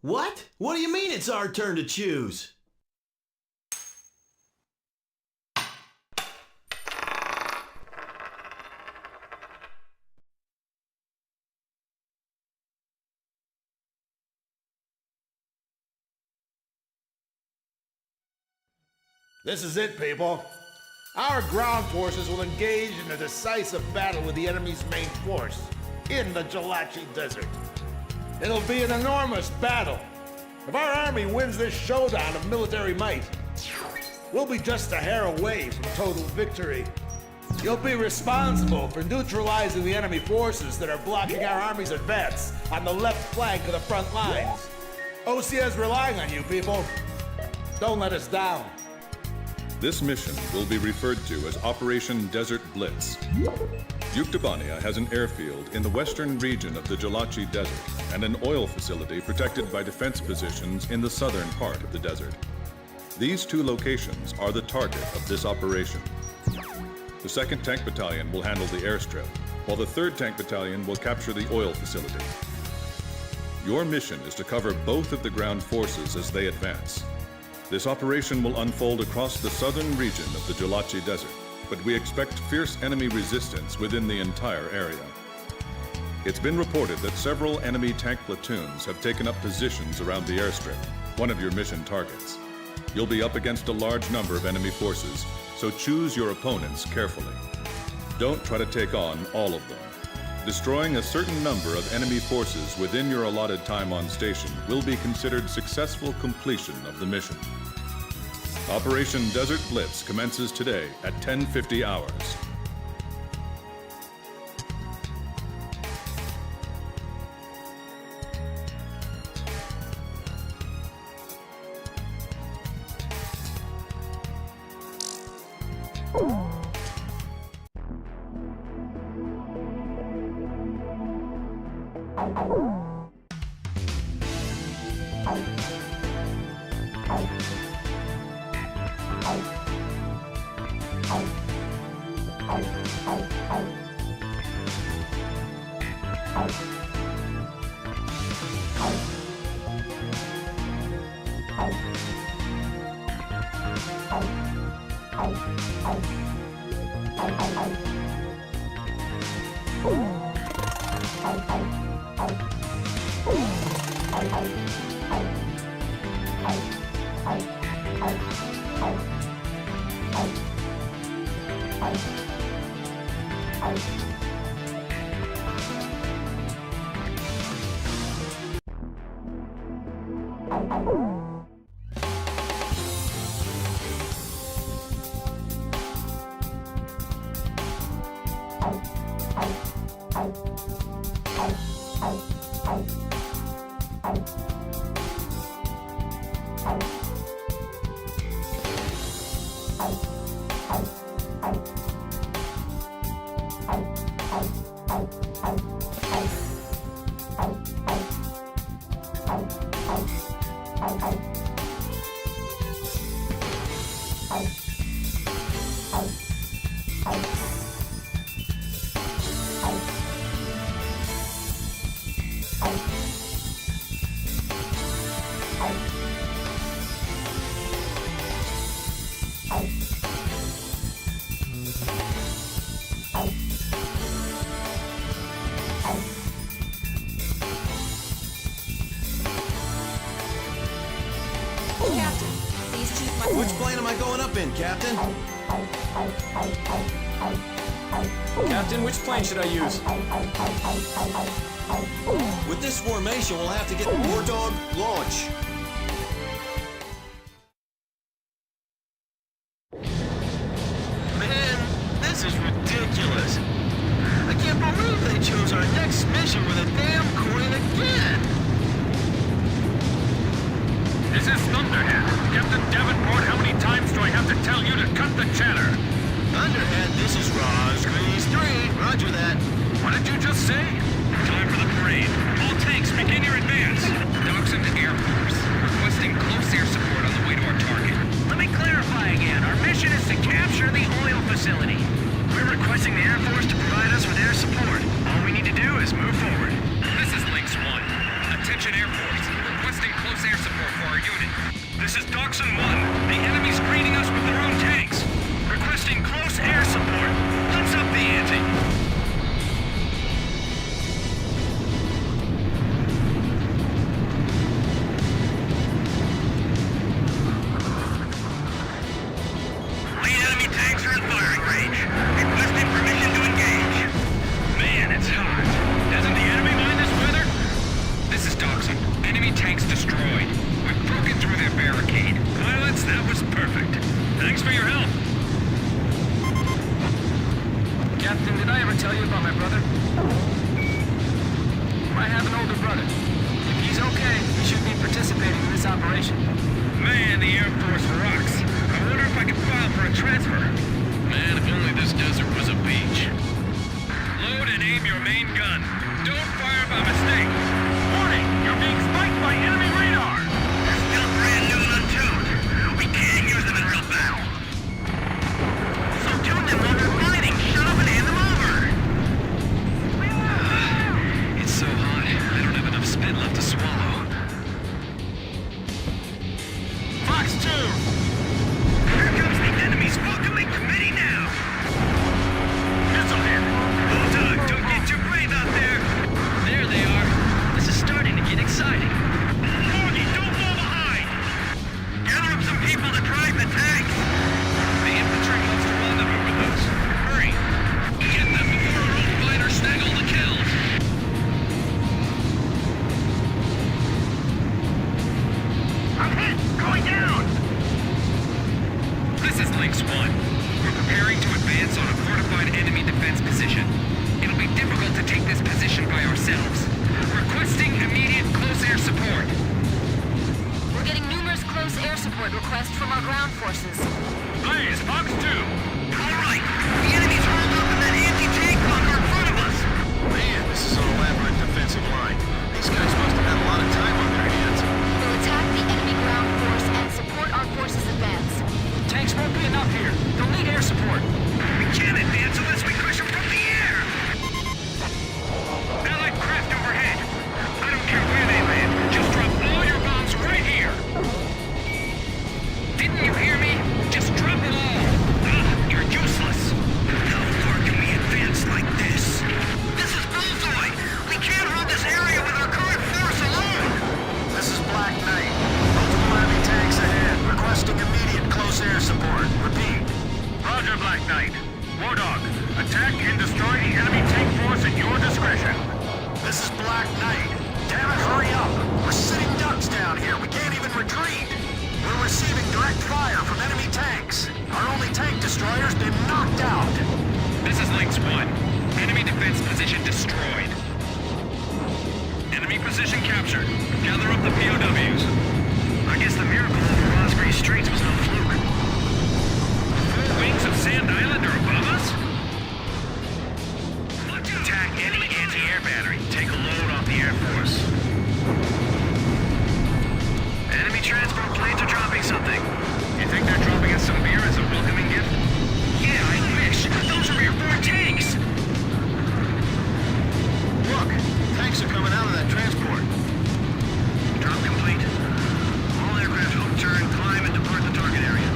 What? What do you mean it's our turn to choose? This is it, people. Our ground forces will engage in a decisive battle with the enemy's main force in the Jalachi Desert. It'll be an enormous battle. If our army wins this showdown of military might, we'll be just a hair away from total victory. You'll be responsible for neutralizing the enemy forces that are blocking our army's advance on the left flank of the front lines. OCA is relying on you, people. Don't let us down. This mission will be referred to as Operation Desert Blitz. Yuktobania has an airfield in the western region of the Jalachi Desert and an oil facility protected by defense positions in the southern part of the desert. These 2 locations are the target of this operation. The 2nd Tank Battalion will handle the airstrip, while the 3rd Tank Battalion will capture the oil facility. Your mission is to cover both of the ground forces as they advance. This operation will unfold across the southern region of the Jalachi Desert, but we expect fierce enemy resistance within the entire area. It's been reported that several enemy tank platoons have taken up positions around the airstrip, one of your mission targets. You'll be up against a large number of enemy forces, so choose your opponents carefully. Don't try to take on all of them. Destroying a certain number of enemy forces within your allotted time on station will be considered successful completion of the mission. Operation Desert Blitz commences today at 10:50 hours. Which plane am I going up in, Captain? Captain, which plane should I use? With this formation, we'll have to get War Dog launch. Man, this is ridiculous. I can't believe they chose our next mission with a damn coin again. This is Thunderhead. Captain Davenport, how many times do I have to tell you to cut the chatter? Thunderhead, this is Roz Grease 3. Roger that. What did you just say? Time for the parade. All tanks, begin your advance. Dachshund Air Force, requesting close air support on the way to our target. Let me clarify again. Our mission is to capture the oil facility. We're requesting the Air Force to provide us with air support. All we need to do is move forward. This is Lynx 1. Attention Air Force, requesting close air support for our unit. This is Dachshund 1. The enemy's greeting us with their own tanks. Requesting close air support. Let's up the ante. Lead enemy tanks are in firing range. Requesting permission to engage. Man, it's hot. Doesn't the enemy mind this weather? This is Dachshund. Enemy tanks destroyed. We've broken through their barricade. Pilots, that was perfect. Thanks for your help. Captain, did I ever tell you about my brother? I have an older brother. If he's okay, he should be participating in this operation. Man, the Air Force rocks. I wonder if I can file for a transfer. Man, if only this desert was a beach. Load and aim your main gun. Don't fire by mistake. Warning! You're being spiked by enemy radar. They're still brand new and untuned. We can't use them in real battle. So tune them when they're fighting. Shut up and hand them over. It's so hot, I don't have enough spit left to swallow. Fox 2! Here comes the enemy's welcoming committee now! Missile hit! Oh, Doug, don't get too brave out there! There they are. This is starting to get exciting. Morgie, don't fall behind! Gather up some people to drive the tanks! The infantry wants to run them over those. Hurry! Get them before our own fighters snag all the kills! I'm hit! Going down! This is Lynx 1. We're preparing to advance on a fortified enemy defense position. It'll be difficult to take this position by ourselves. Requesting immediate close air support. We're getting numerous close air support requests from our ground forces. Blaze, Fox 2! Black Knight. War Dog, attack and destroy the enemy tank force at your discretion. This is Black Knight. Damn it, hurry up! We're sitting ducks down here. We can't even retreat. We're receiving direct fire from enemy tanks. Our only tank destroyer's been knocked out. This is Lynx 1. Enemy defense position destroyed. Enemy position captured. Gather up the POWs. I guess the miracle over Rosgray Straits was no fluke. 4 wings of Sand Island are above us? Attack any anti-air battery. Take a load off the Air Force. Enemy transport planes are dropping something. You think they're dropping us some beer as a welcoming gift? Yeah, I wish. Those are airborne tanks! Look, tanks are coming out of that transport. Drop complete. All aircraft hook, turn, climb, and depart the target area.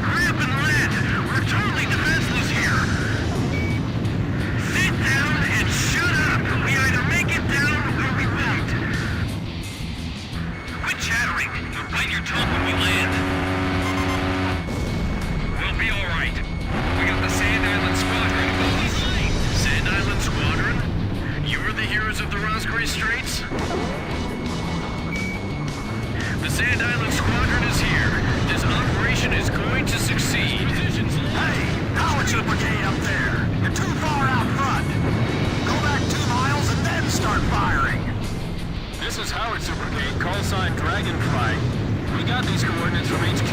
Hurry up and land! We're totally defenseless here! Sit down and shut up! We either make it down or we won't! Quit chattering! You'll bite your tongue when we land. We'll be alright. We got the Sand Island Squadron above us. Sand Island Squadron? You were the heroes of the Rosgray Straits? The Sand Island Squadron is here. This operation is going to succeed. Hey! Howitzer Brigade up there! You're too far out front! Go back 2 miles and then start firing! This is Howitzer Brigade, call sign Dragonfly. We got these coordinates from HQ.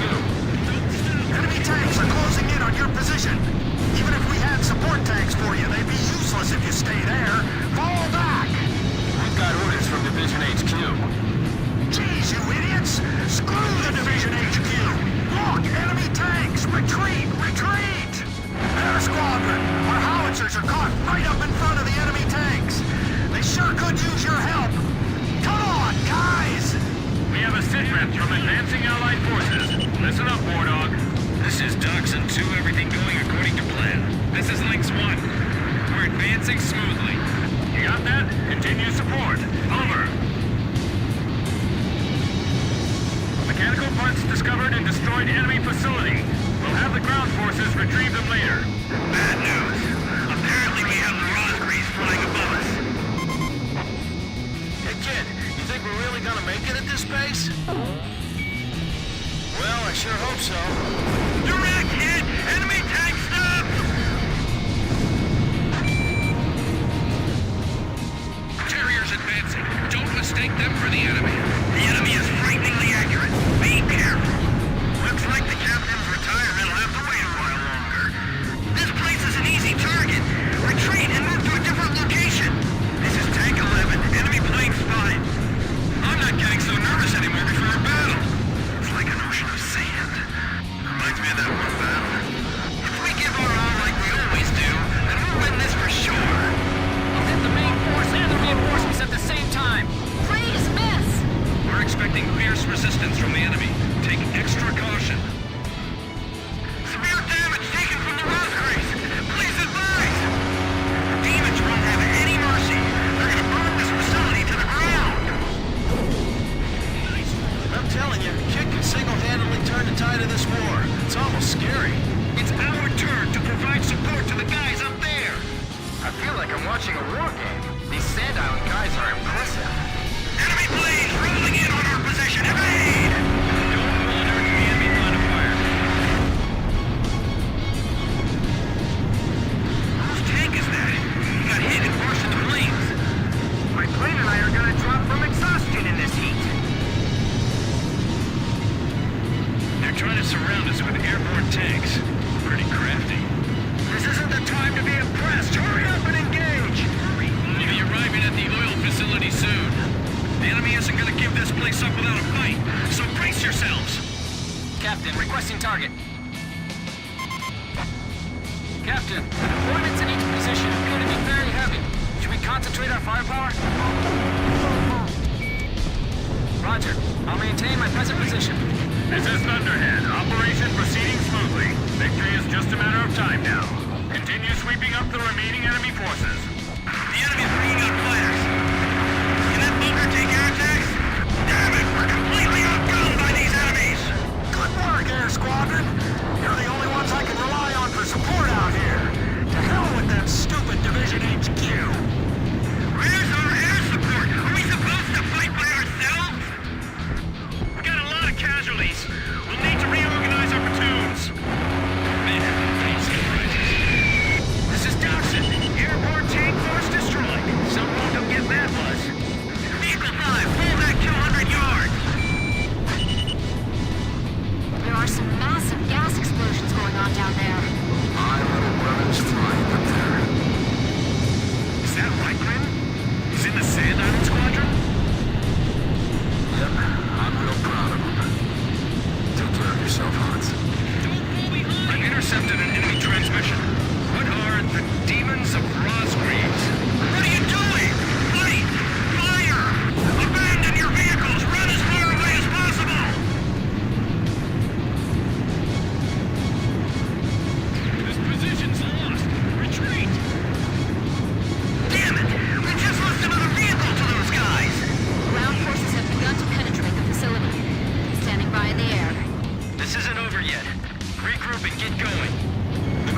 Enemy tanks are closing in on your position. Even if we had support tanks for you, they'd be useless if you stay there. Fall back! We've got orders from Division HQ. Jeez, you idiots! Screw the Division HQ! Look, enemy tanks! Retreat! Retreat! Air Squadron! Our howitzers are caught right up in front of the enemy tanks! They sure could use your help! Come on, guys! We have a sitrep from advancing Allied forces. Listen up, War Dog. This is Dachshund 2, everything going according to plan. This is Lynx 1. We're advancing smoothly. You got that? Continue support. Over. Mechanical parts discovered in destroyed enemy facility. We'll have the ground forces retrieve them later. Bad news. Apparently we have the Rosgreys flying above us. Hey, kid, you think we're really gonna make it at this base? Well, I sure hope so. Direct hit! Enemy tank stop! Terriers advancing. Don't mistake them for the enemy. The enemy is frighteningly accurate. Be careful. Looks like the captain's retirement will have to wait a while longer. This place is an easy target. Retreat and move to a different location. This is Tank 11. Enemy plane spotted. I'm not getting so nervous anymore before a battle. It's like an ocean of sand. Reminds me of that one battle. If we give our all like we always do, then we'll win this for sure. I'll hit the main force and the reinforcements at the same time. Please, miss! We're expecting fierce resistance from the enemy. Take extra caution. Severe damage taken from the Rosgreys. Please advise. The demons won't have any mercy. They're gonna burn this facility to the ground. I'm telling you, Kid can single-handedly turn the tide of this war. It's almost scary. It's our turn to provide support to the guys up there. I feel like I'm watching a war game. These Sand Island guys are impressive. Enemy planes rolling in on our position. Evade! Don't wander the enemy line of fire. Whose tank is that? He got hit and burst into flames. My plane and I are gonna drop from exhaustion in this heat. They're trying to surround us with airborne tanks. Pretty crafty. This isn't the time to be impressed. Hurry up and engage! We'll be arriving at the oil facility soon. The enemy isn't gonna give this place up without a fight, so brace yourselves. Captain, requesting target. Captain, the deployments in each position appear to be very heavy. Should we concentrate our firepower? Roger. I'll maintain my present position. This is Thunderhead. Operation proceeding smoothly. Victory is just a matter of time now. Continue sweeping up the remaining enemy forces. The enemy's bringing out fighters. Can that bunker take air attacks? Damn it, we're completely outgunned by these enemies! Good work, Air Squadron! You're the only ones I can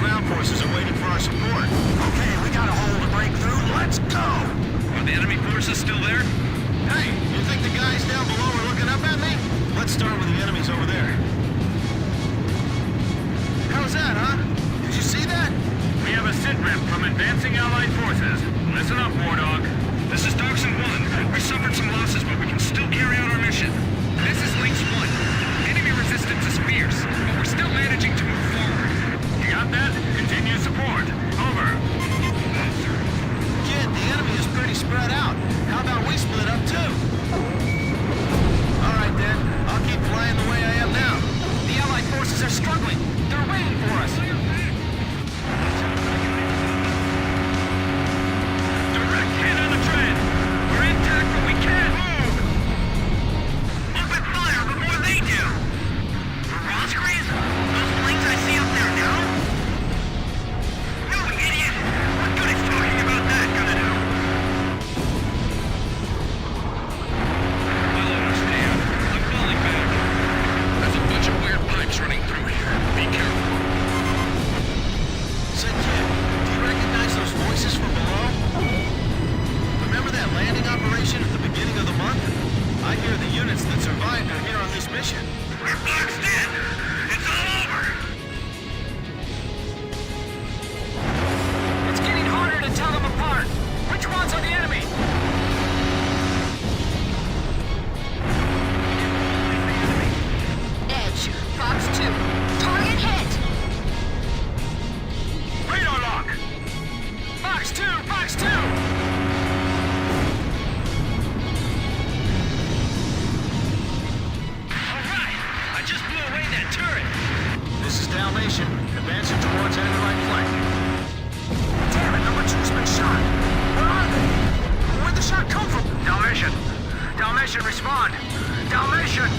ground forces are waiting for our support. Okay, we got a hole to break through. Let's go! Are the enemy forces still there? Hey, you think the guys down below are looking up at me? Let's start with the enemies over there. How's that, huh? Did you see that? We have a sit rep from advancing Allied forces. Listen up, War Dog. This is Dawson 1. We suffered some losses, but we can still carry out our mission. This is Lynx 1. Enemy resistance is fierce, but we're still managing to move forward. You got that? Continue support. Over. Kid, the enemy is pretty spread out. How about we split up too? All right then, I'll keep flying the way I am now. The Allied forces are struggling. They're waiting for us. Direct hit on the tread. We're intact, but we can't move. Open fire before they do. Roscreens? Those planes I see up there now? No, idiot! What good is talking about that gonna do? I'll understand. I'm falling back. There's a bunch of weird pipes running through here. Be careful. Say, kid, do you recognize those voices from below? Remember that landing operation at the beginning of the month? I hear the units that survived are here on this mission. We're boxed in. It's all over. It's getting harder to tell them apart. Which ones are the enemy? Edge, Fox 2. Target hit! Radar lock. Fox 2! Fox 2! All right. I just blew away that turret. This is Dalmatian, advancing towards enemy right flank. Damn it, number 2's been shot. Where are they? Where'd the shot come from? Dalmatian! Dalmatian, respond! Dalmatian!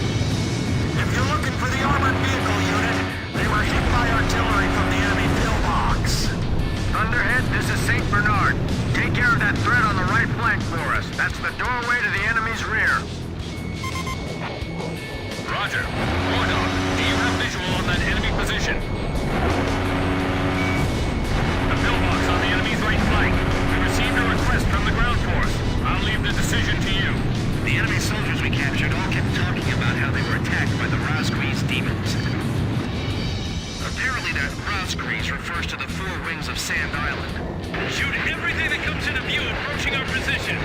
If you're looking for the armored vehicle unit, they were hit by artillery from the enemy pillbox. Thunderhead, this is St. Bernard. Take care of that threat on the right flank for us. That's the doorway to the enemy's rear. Roger. War Dog, do you have visual on that enemy position? The pillbox on the enemy's right flank. We received a request from the ground force. I'll leave the decision to you. The enemy soldiers we captured all kept talking about how they were attacked by the Roscreens demons. Apparently that Roscreens refers to the four wings of Sand Island. Shoot everything that comes into view approaching our position.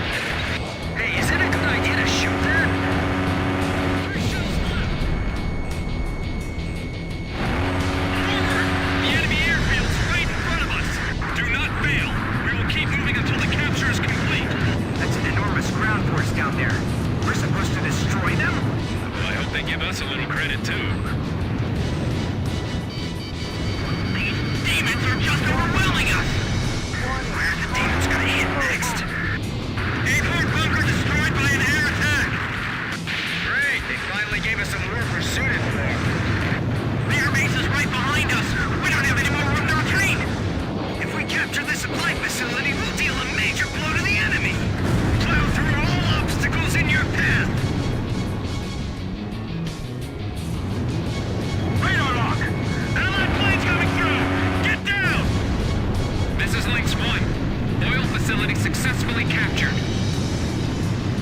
Hey, is it a good idea to shoot that? Forward! The enemy airfield's right in front of us. Do not fail. We will keep moving until the capture is complete. That's an enormous ground force down there. We're supposed to destroy them? Well, I hope they give us a little credit, too. These demons are just overwhelming us! Where are the demons gonna hit next? Airport bunker destroyed by an air attack! Great, they finally gave us some work we're suited for. The air base is right behind us! We don't have any more room to retreat! If we capture this supply facility, we'll deal a major blow to the enemy! Plow through all obstacles in your path! Radar lock! Allied planes coming through! Get down! This is Lynx 1. Oil facility successfully captured.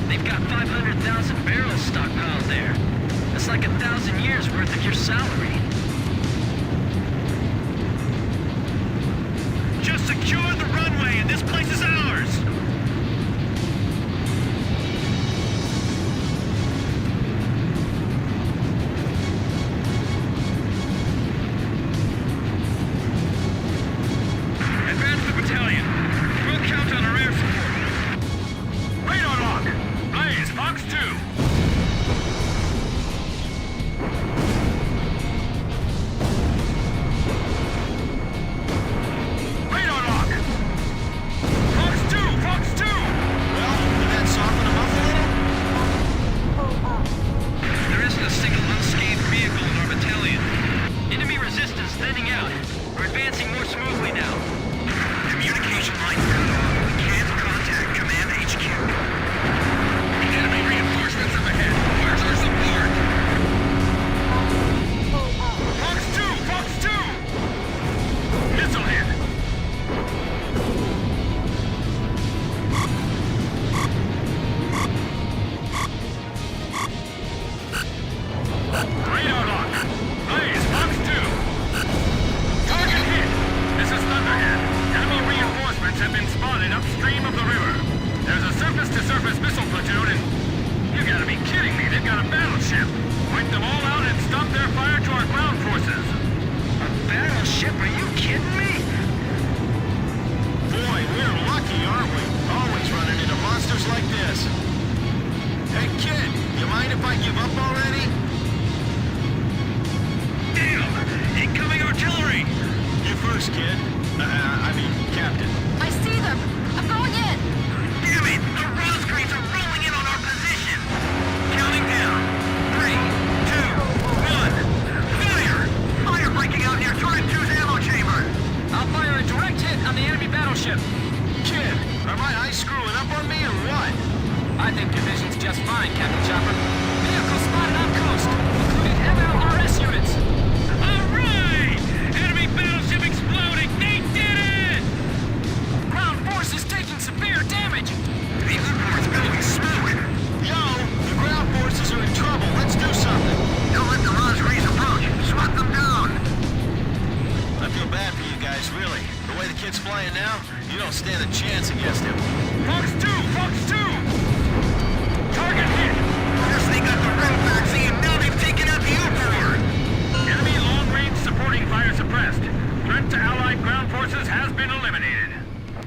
They've got 500,000 barrels stockpiled there. That's like 1,000 years worth of your salary. Just secure the runway and this place is ours! Advance the battalion. We'll count on our air support. Radar lock! Blaze, Fox 2! Radar lock! Fox 2! Fox 2! Well, did that soften them up a little? There isn't a single unscathed vehicle in our battalion. Enemy resistance thinning out. We're advancing more smoothly now. Communication line cut off. We can't contact Command HQ. Enemy reinforcements up ahead. Where's our support? Fox 2! Fox 2! spotted upstream of the river. There's a surface-to-surface missile platoon and... You gotta be kidding me, they've got a battleship! Wipe them all out and stop their fire to our ground forces! A battleship? Are you kidding me? Boy, we're lucky, aren't we? Always running into monsters like this. Hey, kid, you mind if I give up already? Damn! Incoming artillery! You first, kid. I mean, Captain. I see them! I'm going in! Damn it! The Rosecreans are rolling in on our position! Counting down. 3, 2, 1. Fire! Fire breaking out near Turret 2's ammo chamber! I'll fire a direct hit on the enemy battleship. Kid, are my eyes screwing up on me or what? I think your vision's just fine, Captain Chopper. Vehicle spotted on coast, including MLRS units. All right! Enemy battleship exploding! They did it! Ground forces taking severe damage. The airport's billowing smoke! Yo, the ground forces are in trouble. Let's do something. Don't let the Rosecreans approach! Swat them down! I feel bad for you guys, really. The way the kid's flying now, you don't stand a chance against him. Fox 2! Fox 2! Target hit! First they got the road vaccine, now they've taken out the U-4! Enemy long-range supporting fire suppressed. Threat to Allied ground forces has been eliminated.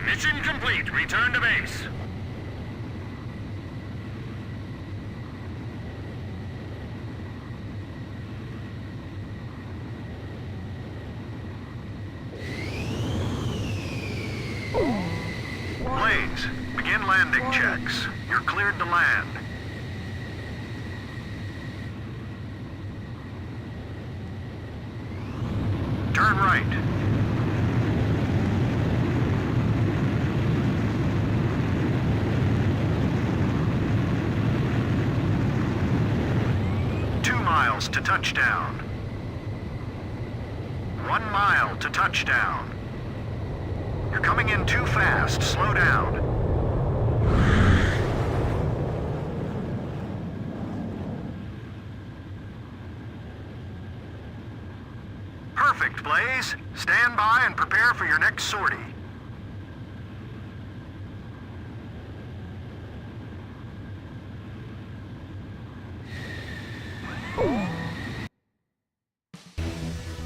Mission complete. Return to base. Planes, begin landing checks. You're cleared to land. Turn right. miles to touchdown. 1 mile to touchdown. You're coming in too fast. Slow down. Perfect, Blaze. Stand by and prepare for your next sortie.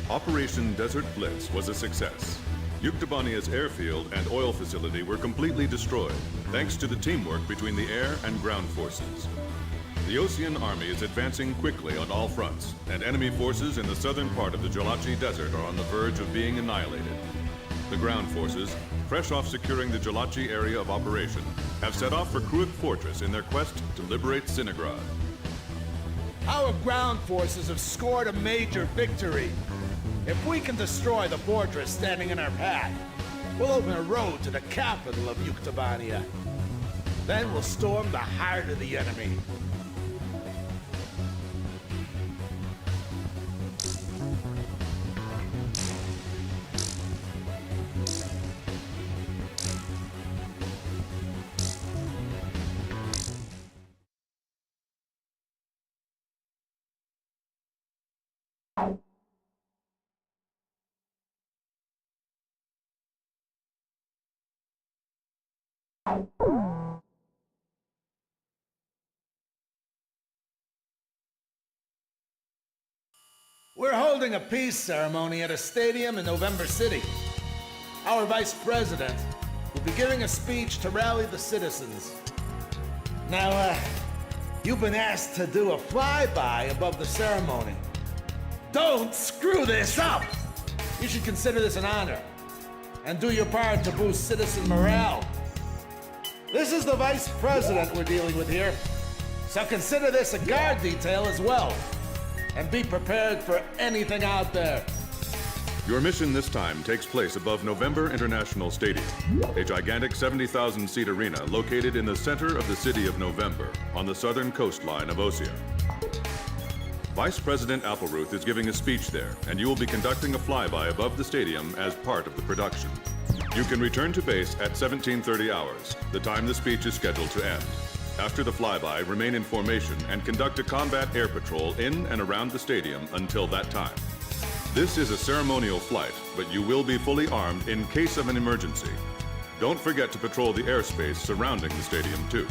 Operation Desert Blitz was a success. Yuktobania's airfield and oil facility were completely destroyed, thanks to the teamwork between the air and ground forces. The Osean Army is advancing quickly on all fronts, and enemy forces in the southern part of the Jolachi Desert are on the verge of being annihilated. The ground forces, fresh off securing the Jolachi area of operation, have set off for Kruik Fortress in their quest to liberate Sinigrad. Our ground forces have scored a major victory. If we can destroy the fortress standing in our path, we'll open a road to the capital of Yuktobania. Then we'll storm the heart of the enemy. We're holding a peace ceremony at a stadium in November City. Our vice president will be giving a speech to rally the citizens. Now, you've been asked to do a flyby above the ceremony. Don't screw this up! You should consider this an honor and do your part to boost citizen morale. This is the vice president we're dealing with here, so consider this a guard detail as well. And be prepared for anything out there. Your mission this time takes place above November International Stadium, a gigantic 70,000-seat arena located in the center of the city of November on the southern coastline of Osea. Vice President Appleruth is giving a speech there, and you will be conducting a flyby above the stadium as part of the production. You can return to base at 1730 hours, the time the speech is scheduled to end. After the flyby, remain in formation and conduct a combat air patrol in and around the stadium until that time. This is a ceremonial flight, but you will be fully armed in case of an emergency. Don't forget to patrol the airspace surrounding the stadium, too.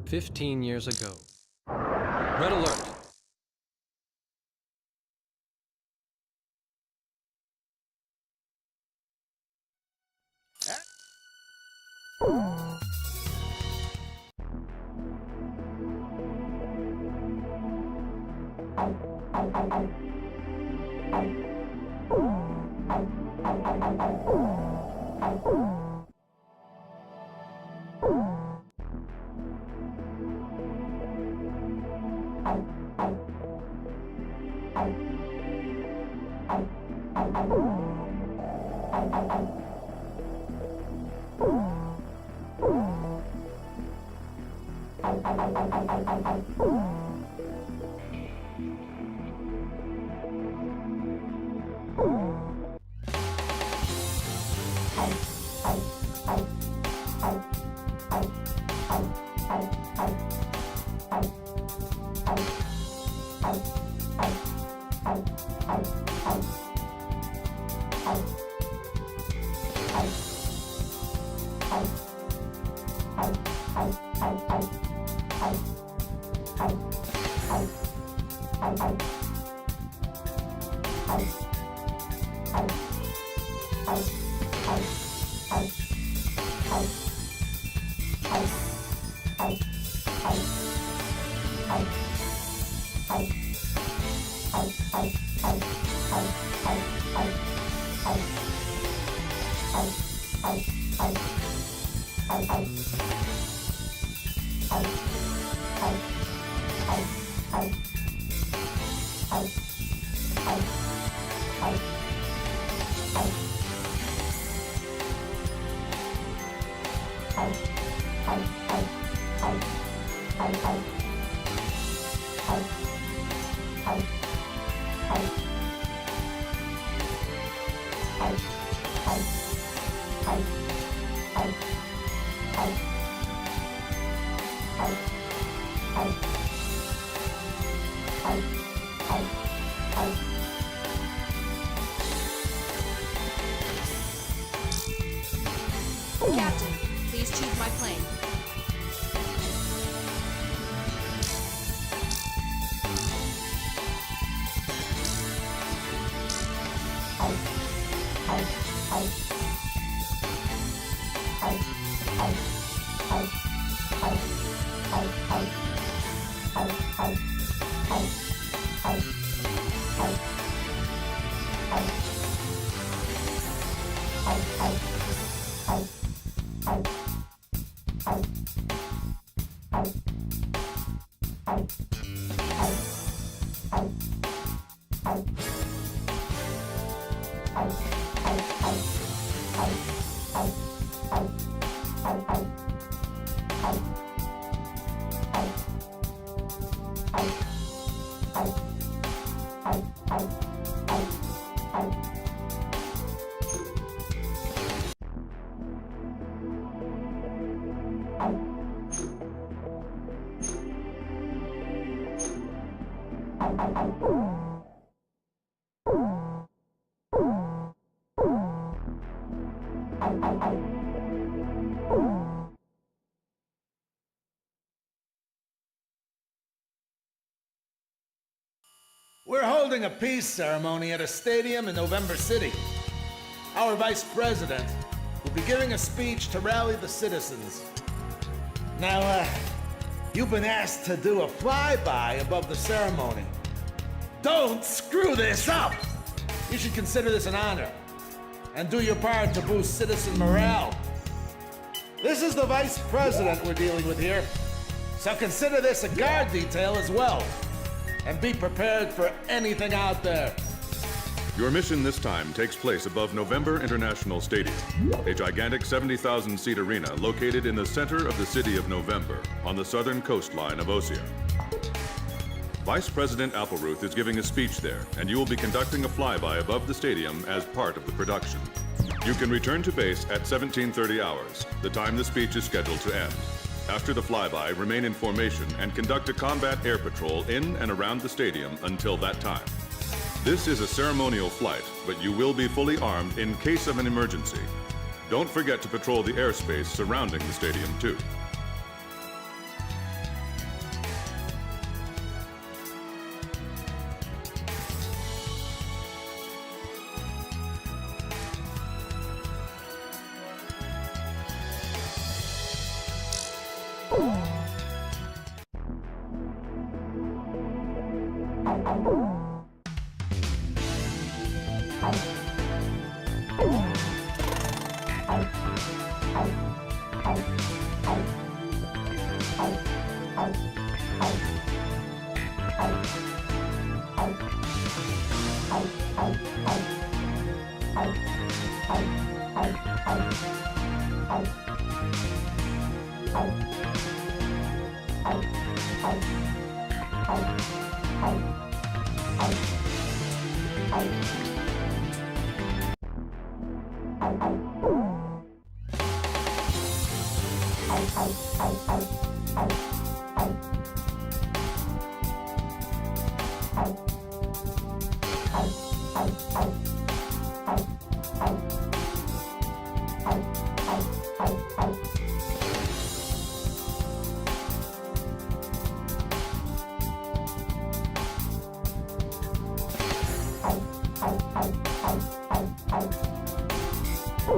"15 years ago. Red alert! Captain, please choose my plane. We're holding a peace ceremony at a stadium in November City. Our vice president will be giving a speech to rally the citizens. Now, you've been asked to do a flyby above the ceremony. Don't screw this up! You should consider this an honor and do your part to boost citizen morale. This is the vice president we're dealing with here, so consider this a guard detail as well. And be prepared for anything out there. Your mission this time takes place above November International Stadium, a gigantic 70,000-seat arena located in the center of the city of November on the southern coastline of Osea. Vice President Appleruth is giving a speech there, and you will be conducting a flyby above the stadium as part of the production. You can return to base at 17:30 hours, the time the speech is scheduled to end. After the flyby, remain in formation and conduct a combat air patrol in and around the stadium until that time. This is a ceremonial flight, but you will be fully armed in case of an emergency. Don't forget to patrol the airspace surrounding the stadium, too.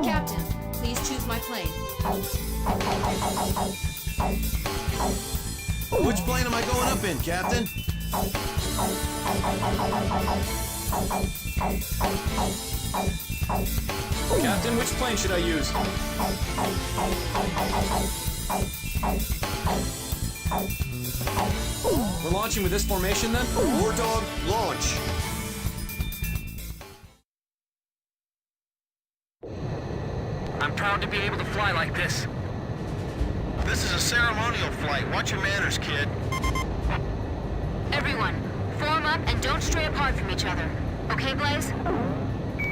Captain, please choose my plane. Which plane am I going up in, Captain? Captain, which plane should I use? We're launching with this formation then? War Dog, launch! I'm proud to be able to fly like this. This is a ceremonial flight. Watch your manners, kid. Everyone, form up and don't stray apart from each other. Okay, Blaze?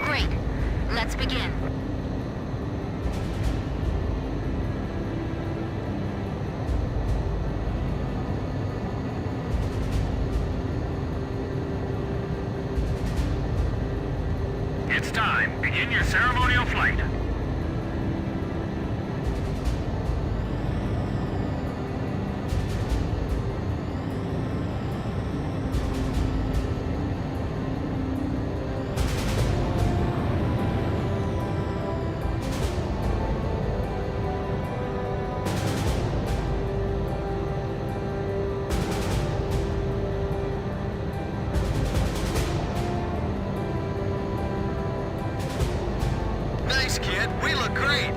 Great. Let's begin. It's time. Begin your ceremonial flight. Nice, kid. We look great.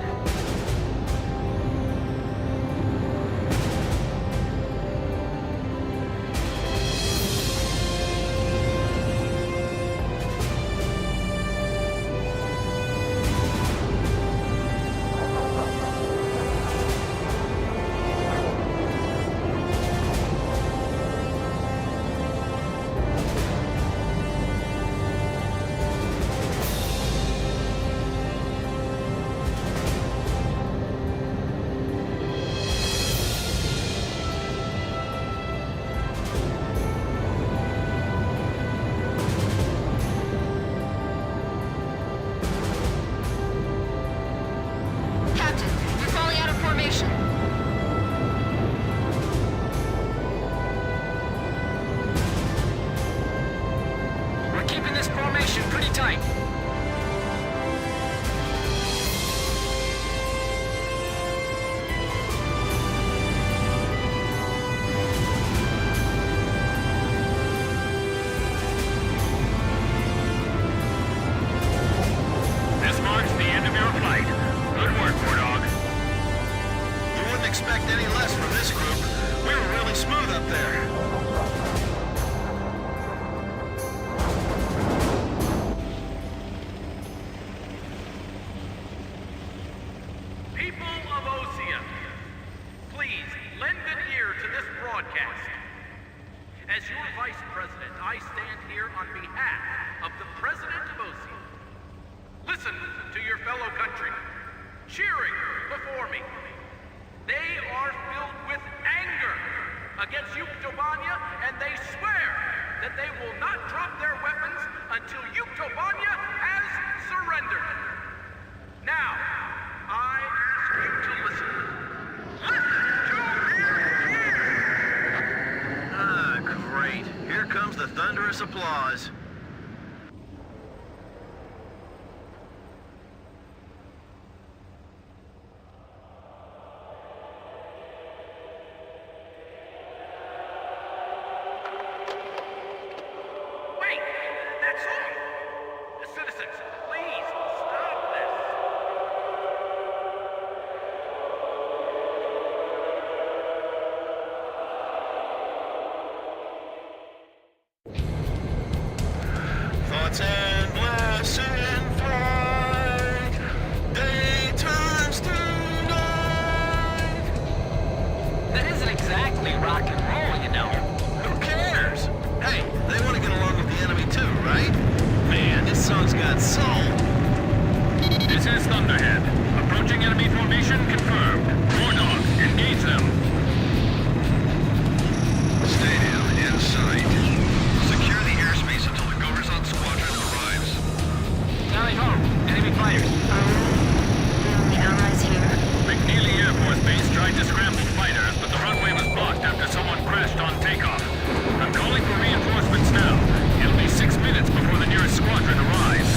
Captain, you're falling out of formation. We're keeping this formation pretty tight. This marks the end of your flight. Good work, War Dog. You wouldn't expect any less from this group. We were really smooth up there. People of Osea, please lend an ear to this broadcast. As your Vice President, I stand here on behalf of the President of Osea. Listen to your fellow country, cheering before me. They are filled with anger against Yuktobania, and they swear that they will not drop their weapons until Yuktobania has surrendered. Now, I ask you to listen. Listen to their cheers! Ah, great. Here comes the thunderous applause. Wait, that's all. Citizens, please stop this. Thoughts endless in flight. Day turns to night. That isn't exactly rock and roll, you know. Who cares? Hey, they want to get along with the enemy too, right? Man, this song's got soul. This is Thunderhead. Approaching enemy formation confirmed. War Dog, engage them. Stay down, in sight. Secure the airspace until the Goverzon squadron arrives. Tally ho, enemy fighters. The allies here. McNeely Air Force Base tried to scramble fighters, but the runway was blocked after someone crashed on takeoff. I'm calling for reinforcements now. It'll be 6 minutes before the nearest squadron arrives.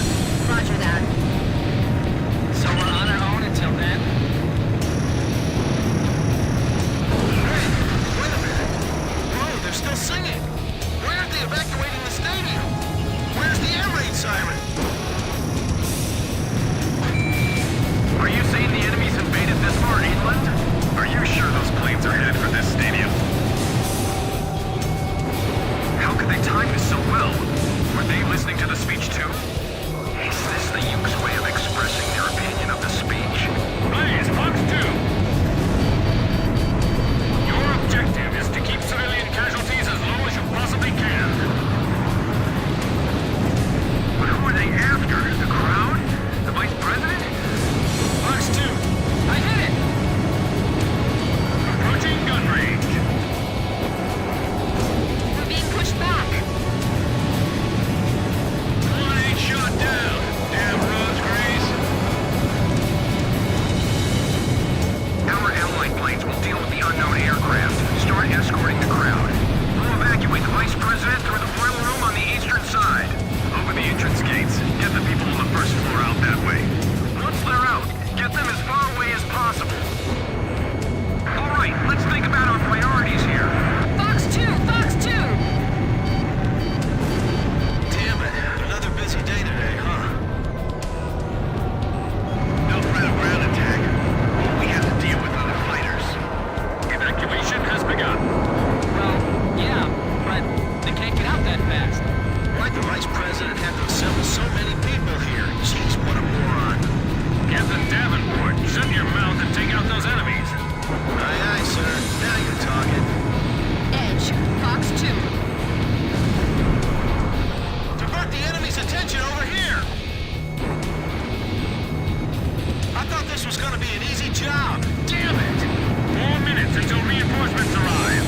job! Damn it! 4 minutes until reinforcements arrive.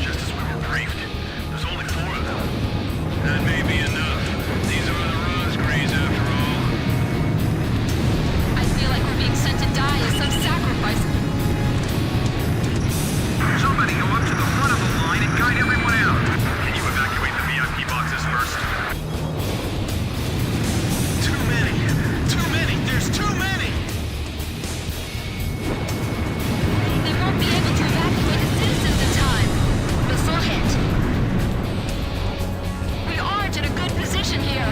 Just as we were briefed. There's only 4 of them. That may be enough. These are the Rosgrees after all. I feel like we're being sent to die as some sacrifice. Somebody go up to the front of the line and guide everyone out. Can you evacuate the VIP boxes first? Too many! Too many! There's too many! They won't be able to evacuate the citizens in time. Missile hit. We aren't in a good position here.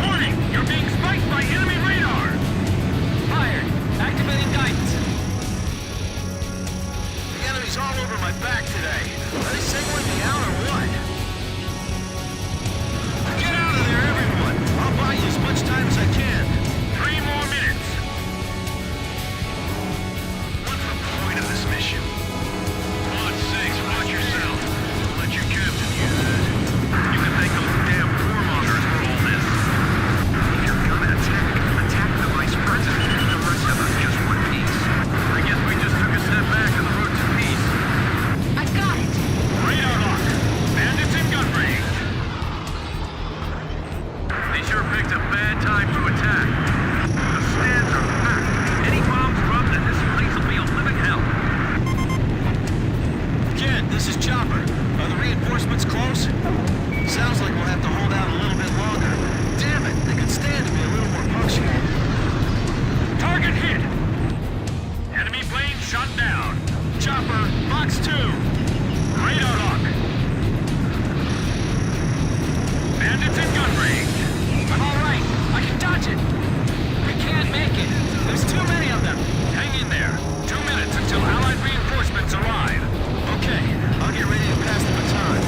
Warning! You're being spiked by enemy radar! Fired. Activating guidance. The enemy's all over my back today. Are they singling me out or what? Get out of there, everyone! I'll buy you as much time as I can. 3 more minutes. What's the point of this mission? God's sakes, watch yourself. Don't let your captain use it. You can thank those damn warmongers for all this. If you're gonna attack the vice president. The rest of us just one piece. I guess we just took a step back on the road to peace. I got it. Radar lock. Bandits in gun range. They sure picked a bad time to attack. The stands are packed. Any bombs dropped and this place will be a living hell. Kid, this is Chopper. Are the reinforcements close? Sounds like we'll have to hold out a little bit longer. Damn it, they could stand to be a little more punctual. Target hit. Enemy plane shot down. Chopper, Fox 2. Radar lock. Bandits in gun range. I'm all right. I can dodge it. We can't make it. There's too many of them. Hang in there. 2 minutes until Allied reinforcements arrive. Okay, I'll get ready to pass the baton.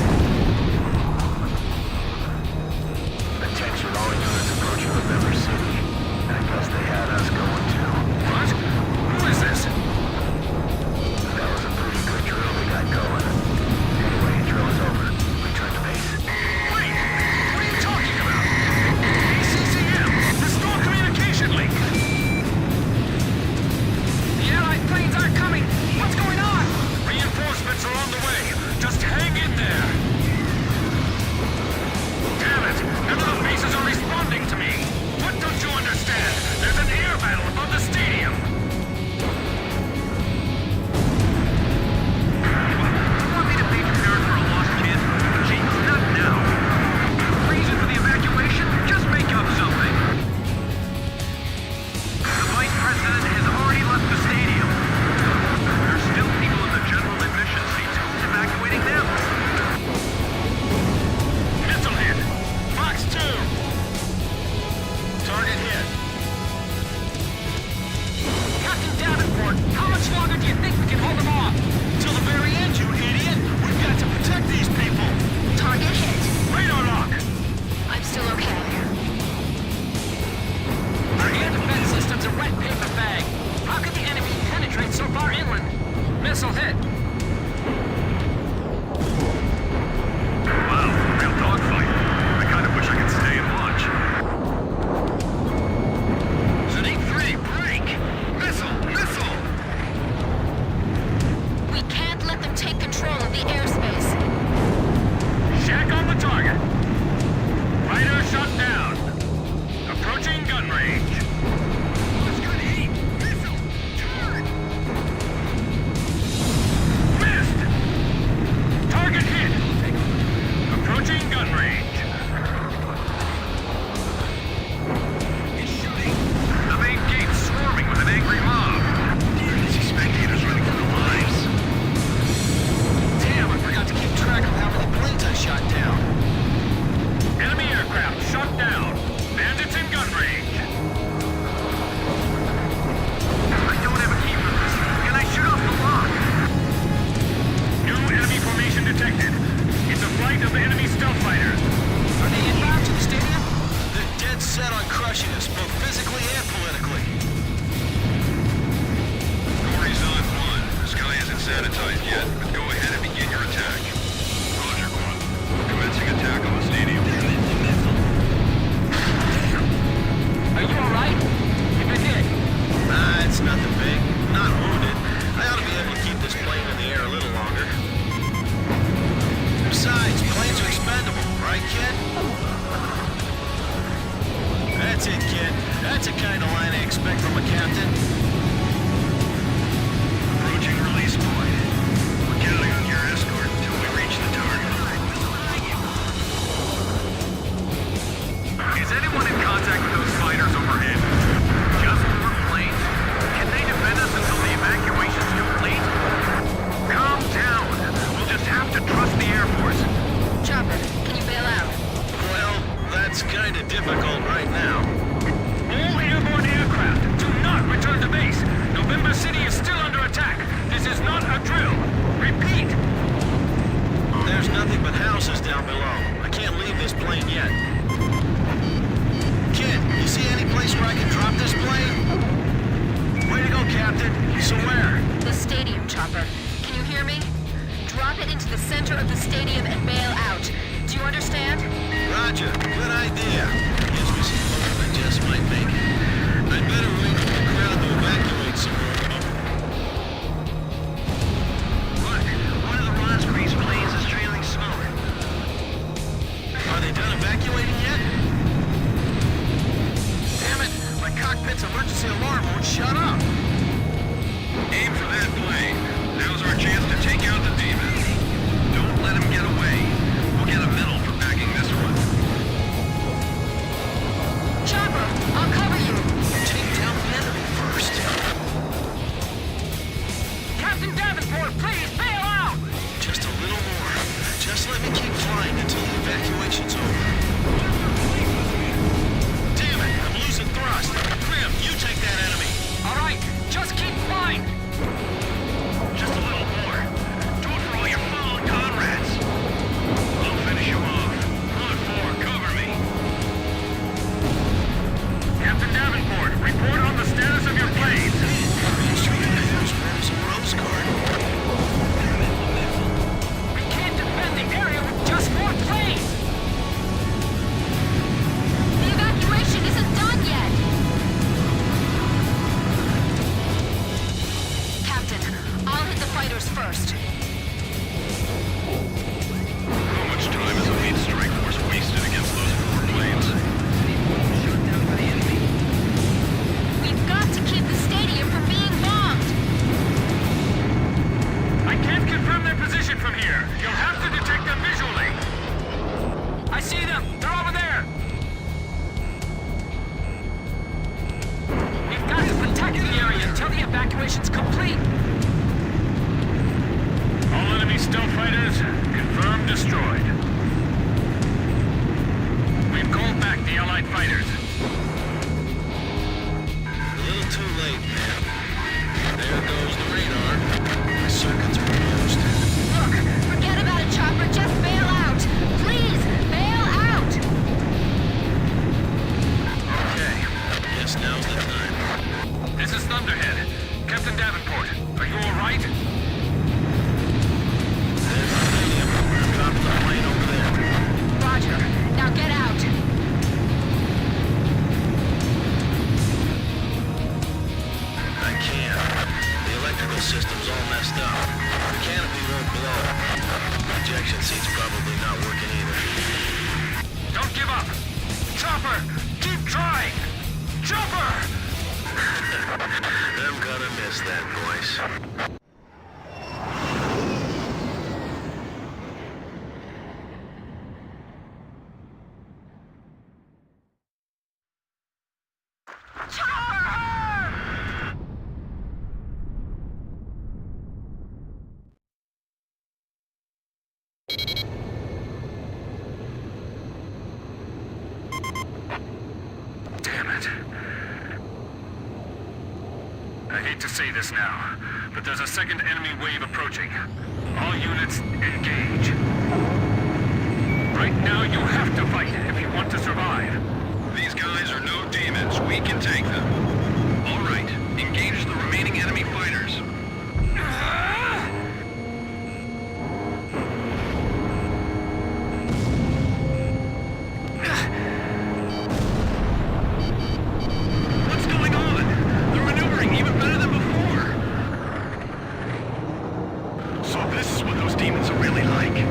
That's it, kid. That's the kind of line I expect from a captain. Approaching release point. We're counting on your escort until we reach the target. Is anyone in contact with those fighters overhead? Just 4 planes. Can they defend us until the evacuation's complete? Calm down. We'll just have to trust the Air Force. Chopper, can you bail out? Well, that's kind of difficult right now. All airborne aircraft, do not return to base. November City is still under attack. This is not a drill. Repeat. There's nothing but houses down below. I can't leave this plane yet. Kid, you see any place where I can drop this plane? Way to go, Captain. So where? The stadium, Chopper. Can you hear me? Drop it into the center of the stadium and bail out. Do you understand? Roger. Good idea. Gives me some hope I just might make it. I'd better wait for the crowd to evacuate some more. Look, one of the Rosgreaves planes is trailing smoke. Are they done evacuating yet? Damn it! My cockpit's emergency alarm won't shut up! Aim for that plane. Now's our chance to take out the demons. Don't let him get away. We'll get a medal for packing this one. Chopper, I'll cover you. Take down the enemy first. Captain Davenport, please bail out! Just a little more. Just let me keep flying until the evacuation's over. Damn it! I'm losing thrust. Grim, you take that enemy. All right, just keep flying. Just a little more. Do it for all your fallen comrades. I'll finish you off. Run 4, cover me. Captain Davenport, report on the status of your planes. Rose card. We can't defend the area with just 4 planes. The evacuation isn't done yet. Captain, I'll hit the fighters first. How much time has Elite Strike Force wasted against those 4 planes? We've got to keep the stadium from being bombed. I can't confirm their position from here. You'll have to detect them visually. I see them. They're over there. We've got to protect the area until the evacuation's complete. All enemy stealth fighters, confirmed destroyed. We've called back the Allied fighters. A little too late, man. There goes the radar. My circuits are closed. Look, forget about it, Chopper. Just bail out. Please, bail out. Okay. Guess now's the time. This is Thunderhead. Captain Davenport, are you all right? There's the stadium. We're dropping the plane over there. Roger. Now get out. I can't. The electrical system's all messed up. The canopy won't blow. Ejection seat's probably not working either. Don't give up. Chopper, keep trying. Chopper! I'm gonna miss that voice. Damn it. I hate to say this now, but there's a second enemy wave approaching. All units, engage. Right now, you have to fight if you want to survive. These guys are no demons. We can take them. All right, engage the remaining enemy fighters. What's going on? They're maneuvering even better than before. So this is what those demons are really like.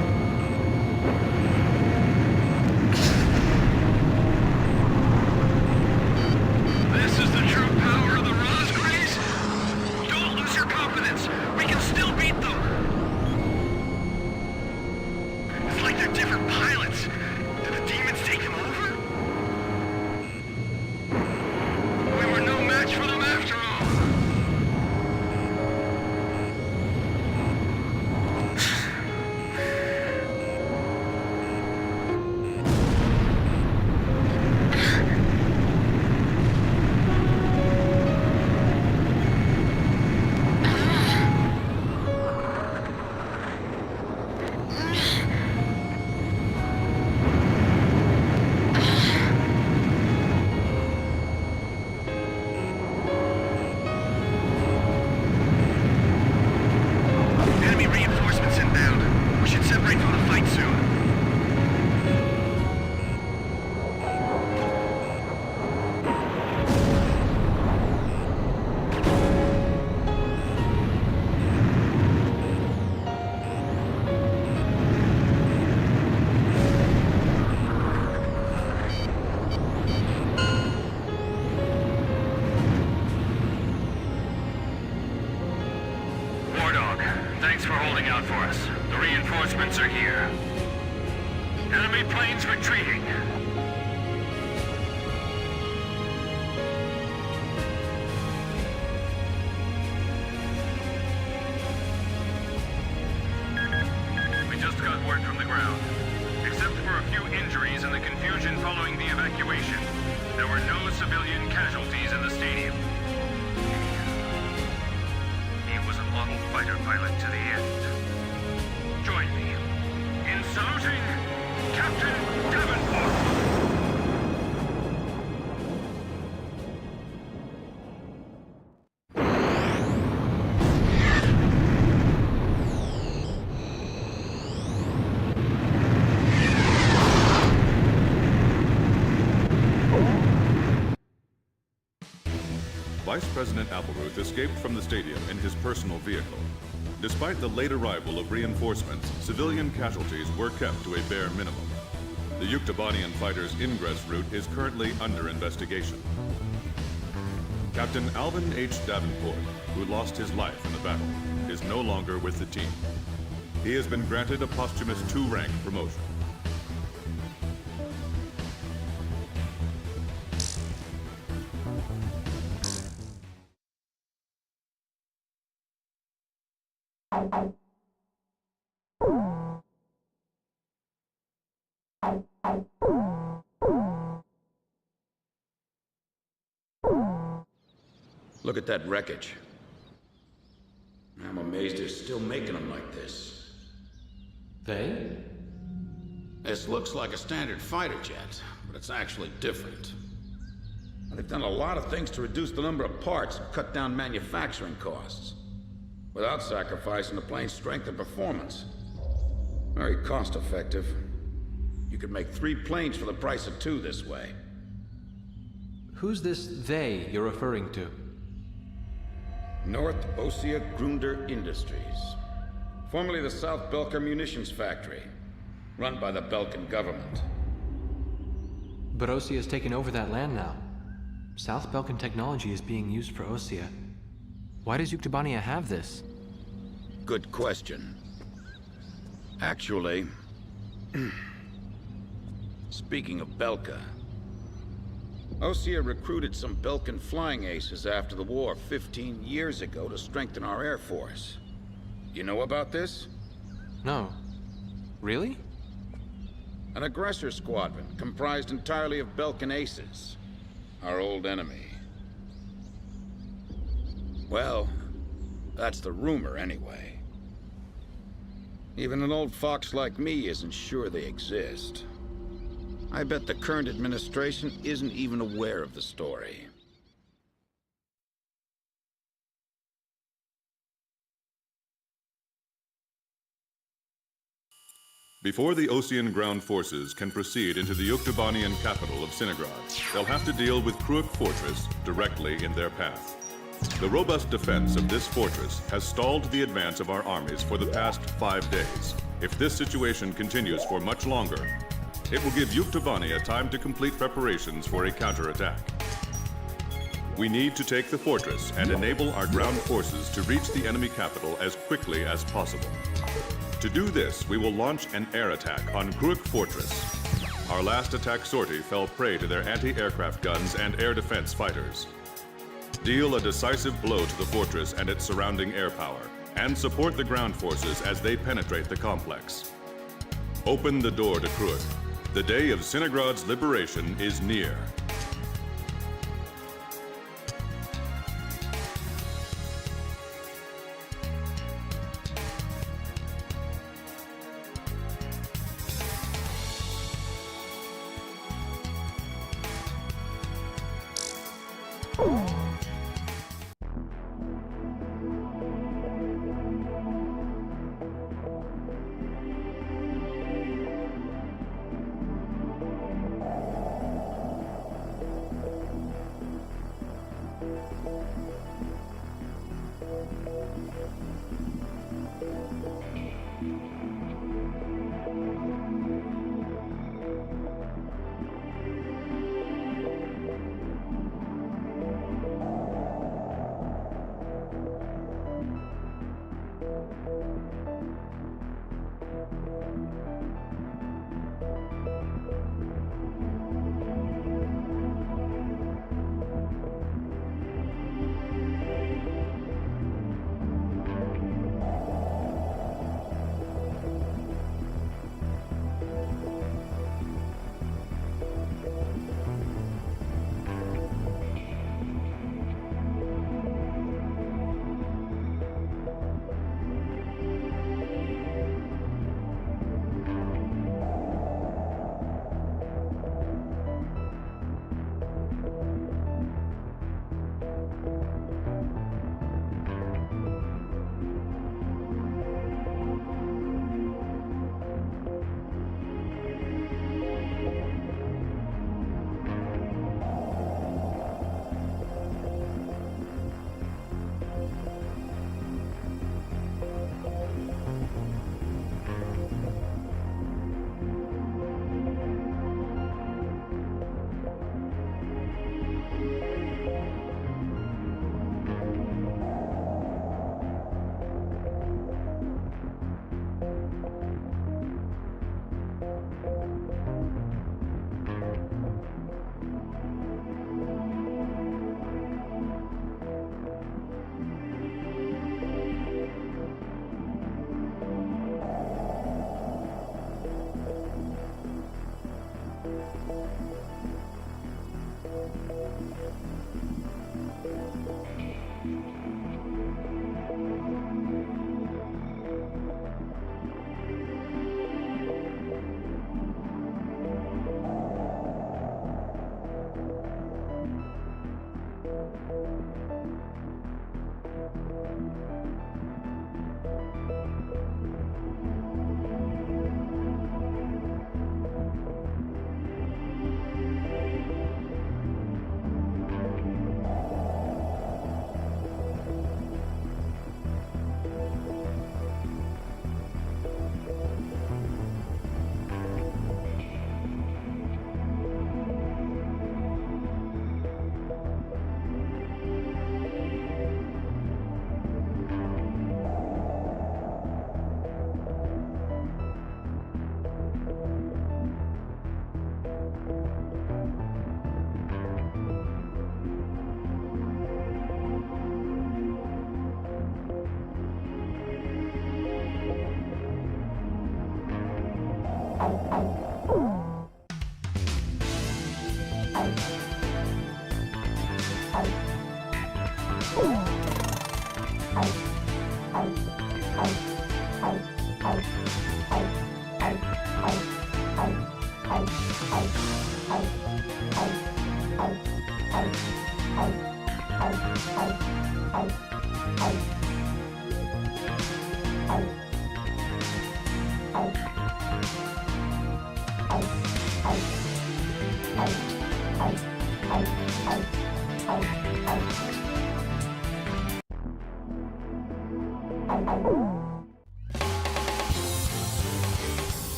for us. The reinforcements are here. Enemy planes retreating. We just got word from the ground. Except for a few injuries and the confusion following the evacuation, there were no civilian casualties in the stadium. He was a model fighter pilot to the end. Join me in saluting Captain Davenport. Vice President Appleruth escaped from the stadium in his personal vehicle. Despite the late arrival of reinforcements, civilian casualties were kept to a bare minimum. The Yuktobanian fighters' ingress route is currently under investigation. Captain Alvin H. Davenport, who lost his life in the battle, is no longer with the team. He has been granted a posthumous 2-rank promotion. Look at that wreckage. I'm amazed they're still making them like this. They? This looks like a standard fighter jet, but it's actually different. They've done a lot of things to reduce the number of parts and cut down manufacturing costs, without sacrificing the plane's strength and performance. Very cost-effective. You could make 3 planes for the price of 2 this way. Who's this they you're referring to? North Ossia Grunder Industries. Formerly the South Belka Munitions Factory, run by the Belkan government. But Ossia has taken over that land now. South Belkan technology is being used for Ossia. Why does Yuktobania have this? Good question. Actually, speaking of Belka, Ossia recruited some Belkan flying aces after the war 15 years ago to strengthen our Air Force. You know about this? No. Really? An aggressor squadron comprised entirely of Belkan aces. Our old enemy. Well, that's the rumor anyway. Even an old fox like me isn't sure they exist. I bet the current administration isn't even aware of the story. Before the Ossian ground forces can proceed into the Yuktobanian capital of Sinigrad, they'll have to deal with Kruik Fortress directly in their path. The robust defense of this fortress has stalled the advance of our armies for the past 5 days. If this situation continues for much longer, it will give Yuktobania time to complete preparations for a counterattack. We need to take the fortress and enable our ground forces to reach the enemy capital as quickly as possible. To do this, we will launch an air attack on Kruik Fortress. Our last attack sortie fell prey to their anti-aircraft guns and air defense fighters. Deal a decisive blow to the fortress and its surrounding air power, and support the ground forces as they penetrate the complex. Open the door to Kruik. The day of Sinigrad's liberation is near.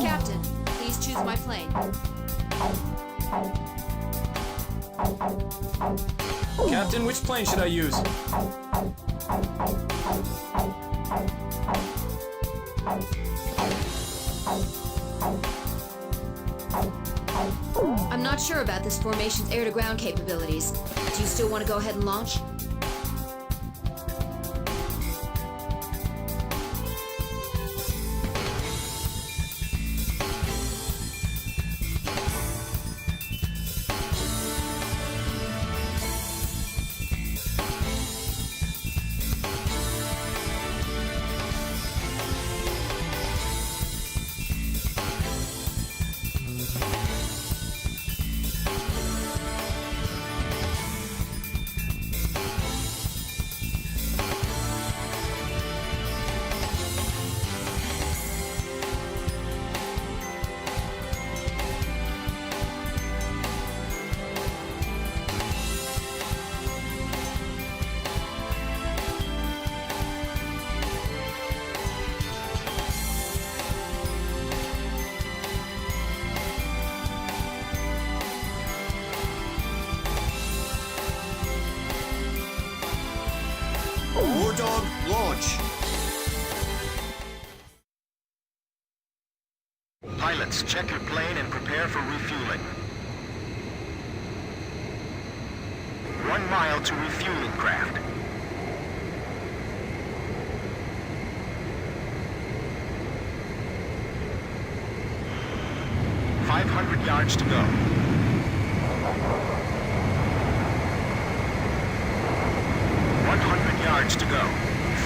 Captain, please choose my plane. Captain, which plane should I use? I'm not sure about this formation's air-to-ground capabilities. Do you still want to go ahead and launch? terrain and prepare for refueling. 1 mile to refueling craft. $500 yards to go. 100 yards to go.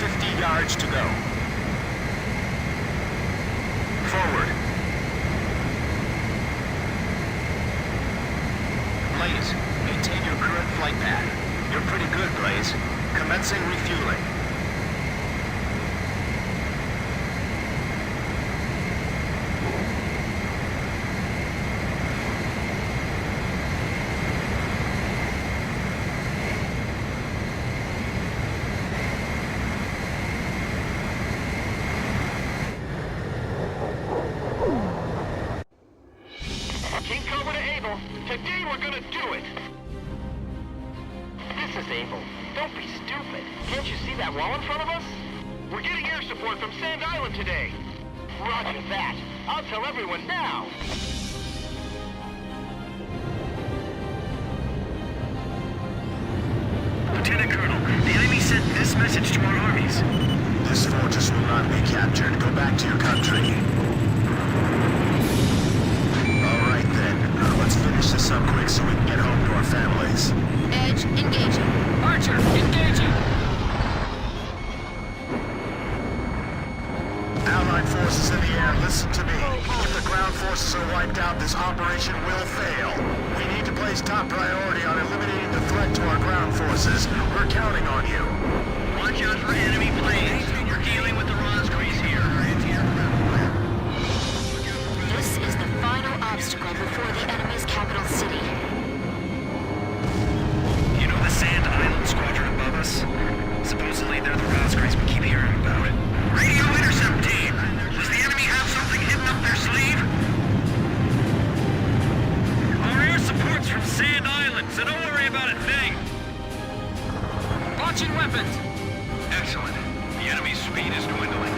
50 yards to go. Forward. Blaze, maintain your current flight path. You're pretty good, Blaze. Commencing refueling. King Cobra to Able. Today we're gonna do it! This is Able. Don't be stupid. Can't you see that wall in front of us? We're getting air support from Sand Island today. Roger that. I'll tell everyone now. Lieutenant Colonel, the enemy sent this message to our armies. This fortress will not be captured. Go back to your country. Alright then. Let's finish this up quick so we can get home to our families. Edge, engaging. Archer, engaging. Allied forces in the air, listen to me. If the ground forces are wiped out, this operation will fail. We need to place top priority on eliminating the threat to our ground forces. We're counting on you. Watch out for enemy planes. We're dealing with the Rosgrees here. This is the final obstacle before the enemy's capital city. You know the Sand Island squadron above us? Supposedly they're the Rosgrees we keep hearing about it. Radio intercept team! Does the enemy have something hidden up their sleeve? Our air support's from Sand Island, so don't worry about a thing. Launching weapons. Excellent. The enemy's speed is dwindling.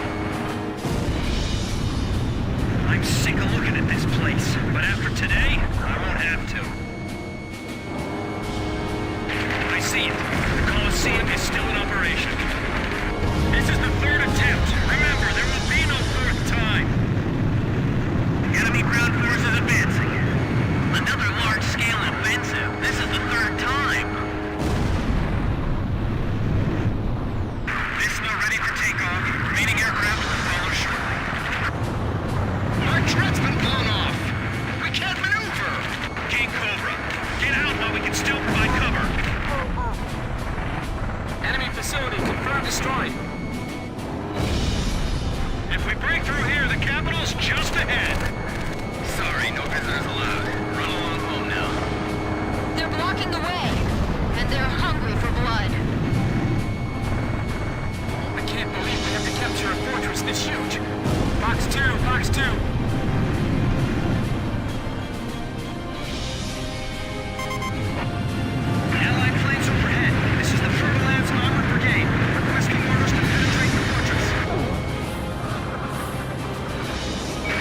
I'm sick of looking at this place, but after today, I won't have to. I see it. The Coliseum is still in operation. This is the third attempt. Remember, there will be no fourth time. Enemy ground forces advancing. Another large-scale offensive. This is the third time. This not ready for takeoff. Remaining aircraft will follow shortly. Our jet's been blown off. We can't maneuver. King Cobra, get out while we can still provide cover. Enemy facility confirmed destroyed. If we break through here, the capital's just ahead. Sorry, no visitors allowed. Run along home now. They're blocking the way, and they're hungry for blood. I can't believe we have to capture a fortress this huge. Box 2, Box 2. Allied planes overhead. This is the Fertilab's Armored Brigade. Requesting orders to penetrate the fortress.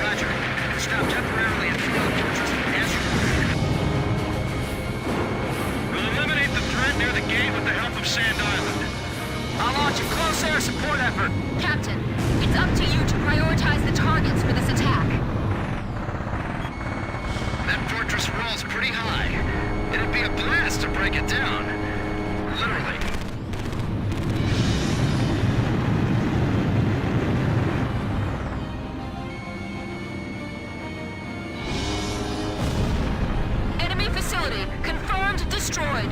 Roger. Stop temporarily and fill the fortress as you ordered. We'll eliminate the threat near the gate with the help of Sand Island. I'll launch a close air support effort. Captain, it's up to you to prioritize the targets for this attack. That fortress wall's pretty high. It'd be a blast to break it down. Literally. Enemy facility confirmed destroyed.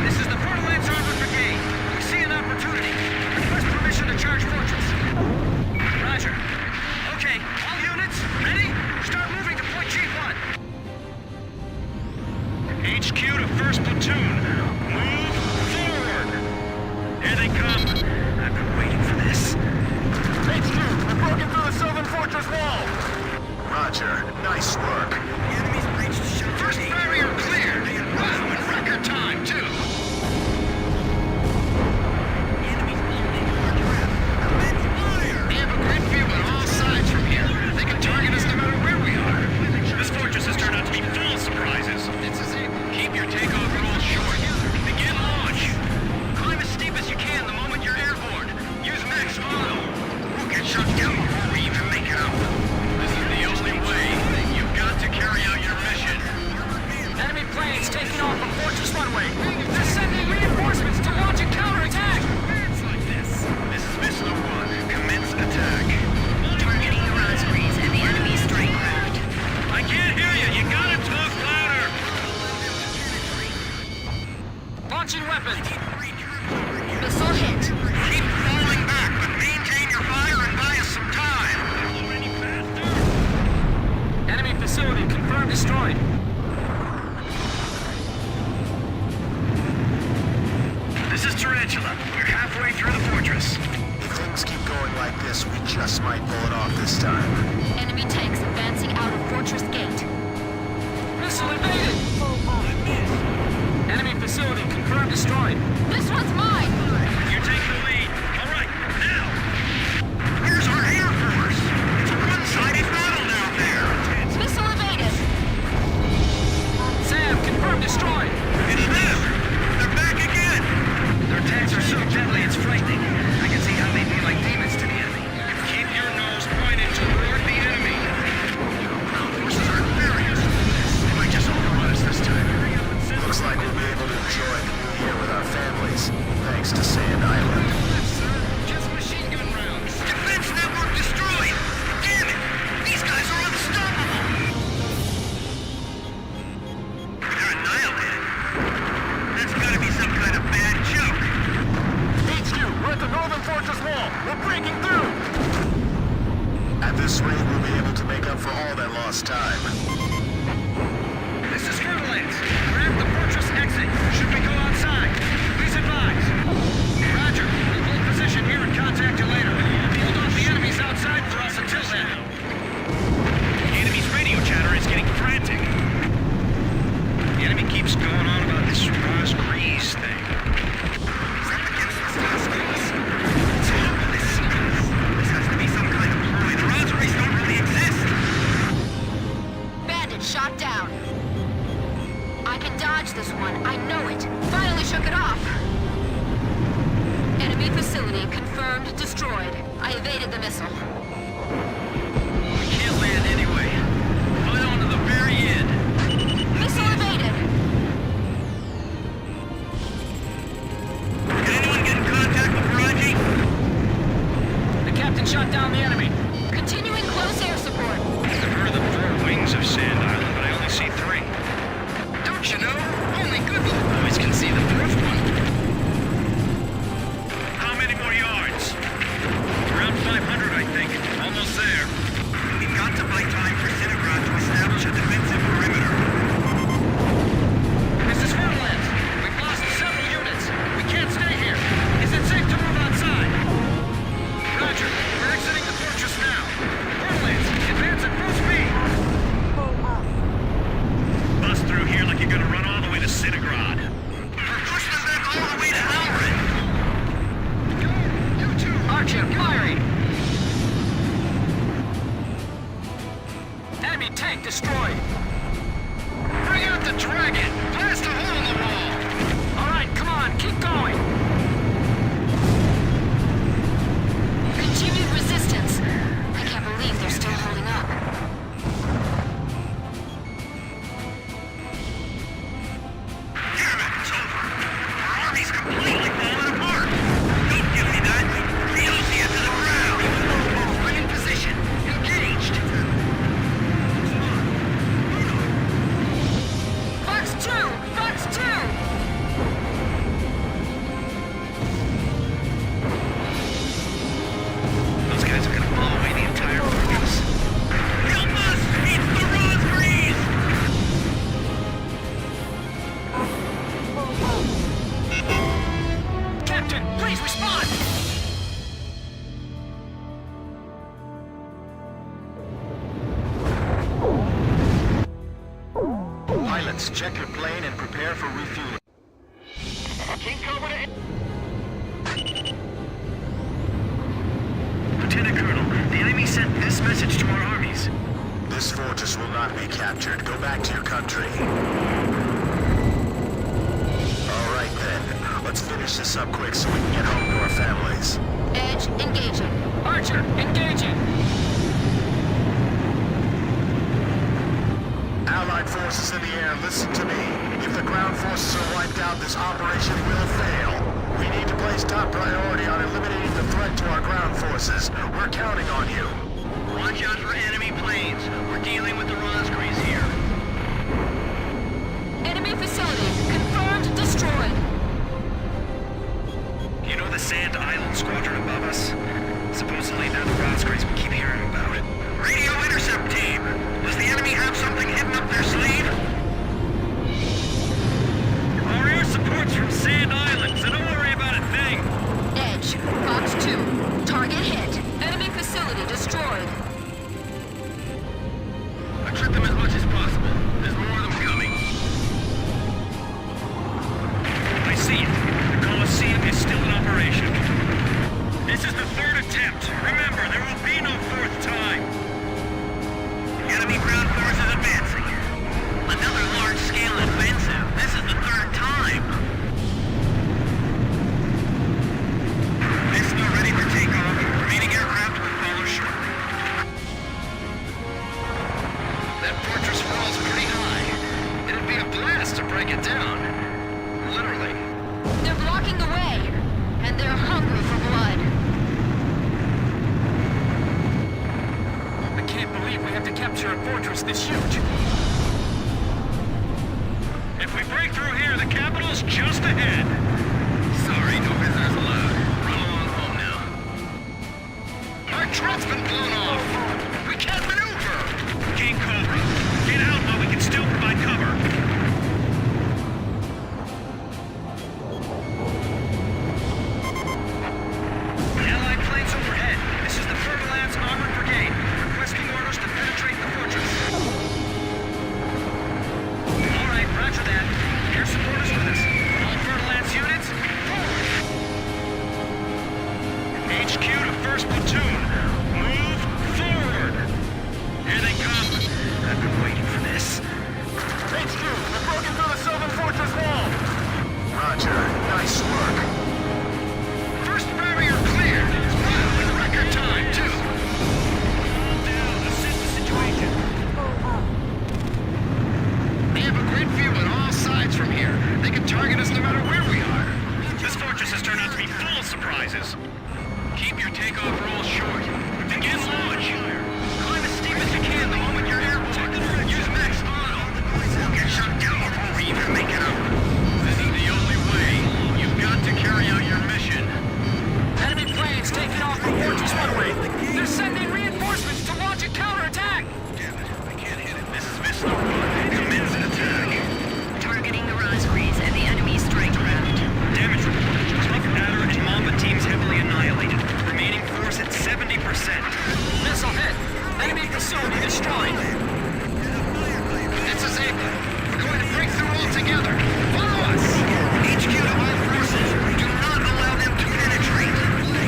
This is the Fertilab's Armored Brigade. We see an opportunity. Request permission to charge fortress. Roger. Okay, all units, ready? Start moving to point G1. HQ to first platoon. Move forward. Here they come. I've been waiting for this. HQ, we're broken through the southern fortress wall! Roger. Nice work. The enemy's breached shelter. First barrier cleared. Wow, in record time, too. Enemy's moving. Immense fire. They have a great view on all sides from here. They can target us no matter where we happens? Missile hit. Keep falling back, but maintain your fire and buy us some time. Enemy facility confirmed destroyed. This is Tarantula. We're halfway through the fortress. If things keep going like this, we just might pull it off this time. Enemy tanks advancing out of Fortress Gate. Missile invaded! Enemy facility confirmed destroyed. This one's mine! You're taking the lead. All right, now! Where's our air force? It's a one-sided battle down there. Missile evaded! Sam, confirmed destroyed. It's them! They're back again! Their attacks are so deadly, it's frightening. I can see how they'd be like demons to the enemy. Keep your nose pointed toward the enemy. Ground forces are furious. They might just overrun us this time. Looks like we'll be able to enjoy the new year with our families, thanks to Sand Island. Just machine gun rounds. Defense network destroyed! Damn it! These guys are unstoppable! They're annihilated. That's gotta be some kind of bad joke. HQ, we're at the northern fortress wall. We're breaking through. At this rate, we'll be able to make up for all that lost time. This is Fruitlands. We're at the fortress exit. Should we go outside? Please advise. Roger. We'll hold position here and contact you later. Hold off the enemies outside for us until then. The enemy's radio chatter is getting frantic. The enemy keeps going on about this Roz Grease thing. Is that against the Roz Grease? This has to be some kind of ploy. The Roz Grease don't really exist. Bandit shot down. I can dodge this one. I know it. Finally shook it off. Enemy facility confirmed destroyed. I evaded the missile. We can't land anyway. Hold on to the very end. Missile evaded. Can anyone get in contact with Raji? The captain shot down the enemy. Continuing close air support. I've heard of the 4 wings of Sand Island, but I only see 3. Don't you know? Only good little boys can see the 4th one. How many more yards? Around 500, I think. Almost there. We've got to buy time for Cinegrad to establish a defensive perimeter. This is Fruitlands. We've lost several units. We can't stay here. Is it safe to move outside? Roger. We're exiting the fortress now. Fruitlands, advance at full speed. Bust through here like you're gonna run all the way to Cinegrad. We're pushing them back all the way to Alred. You two. Archer, firing. Enemy tank destroyed. Bring out the dragon. Blast a hole in the wall. All right, come on, keep going. Continued resistance. I can't believe they're still holding up. Damn it, it's over. Our army's completely falling apart. Don't give me that. Reosia to the ground. We're in position. Engaged. Fox 2! Fox 2! Those guys are gonna blow away the entire fortress. Help us! It's the Roz Grease! Captain, please respond. Pilots, check your plane and prepare for refueling. King Cobra to... Lieutenant Colonel, the enemy sent this message to our armies. This fortress will not be captured. Go back to your country. All right then. Let's finish this up quick so we can get home to our families. Edge engaging. Archer, engaging. Allied forces in the air, listen to me. If the ground forces are wiped out, this operation will fail. We need to place top priority on eliminating the threat to our ground forces. We're counting on you. Watch out for enemy planes. We're dealing with the Roz Grease here. Enemy facility confirmed destroyed. Attrip them as much as possible. There's more of them coming. I see it. The Colosseum is still in operation. This is the third attempt. Remember, there will be no fourth time. Enemy ground forces advancing. Another large-scale offensive. This is the third time. It's not ready for takeoff. Remaining aircraft will follow shortly. That fortress wall's pretty high. It'd be a blast to break it down. Literally. They're blocking the way, and they're hungry for blood. I can't believe we have to capture a fortress this huge. If we break through here, the capital's just ahead. Sorry, no visitors allowed. Run along home now. Our truck's been blown off. We can't maneuver. King Cobra, get out while we can still provide cover. Allied planes overhead. This is the Fertilance Armored Brigade, requesting orders to penetrate the fortress. All right, roger that. Air support is with us. All Fertilance units, forward. HQ to 1st Platoon. Move forward. Here they come. I've been waiting for this. HQ, we've broken through the Sylvan Fortress wall! Roger. Nice work. First barrier cleared. Wow, in record time, too. Calm down. Assess the situation. They have a great view on all sides from here. They can target us no matter where we are. This fortress has turned out to be full of surprises. Keep your takeoff roll short. Begin launch. Climb as steep as you can the moment you're airborne. Use max on. All the noise will get shut down before we even make it out. This is the only way. You've got to carry out your mission. Enemy planes taking off from Fortress Runway. They're sending reinforcements to launch a counterattack. Damn it, I can't hit it. This is Missile 1. Commence an attack. Targeting the Rosgrees and the enemy strike craft. Damage report. Truck, Adder, and Mamba teams heavily annihilated. Remaining force at 70%. Missile hit. Enemy facility destroyed. It's a Zebra. We're going to break through altogether. Follow us. HQ to all forces. Do not allow them to penetrate.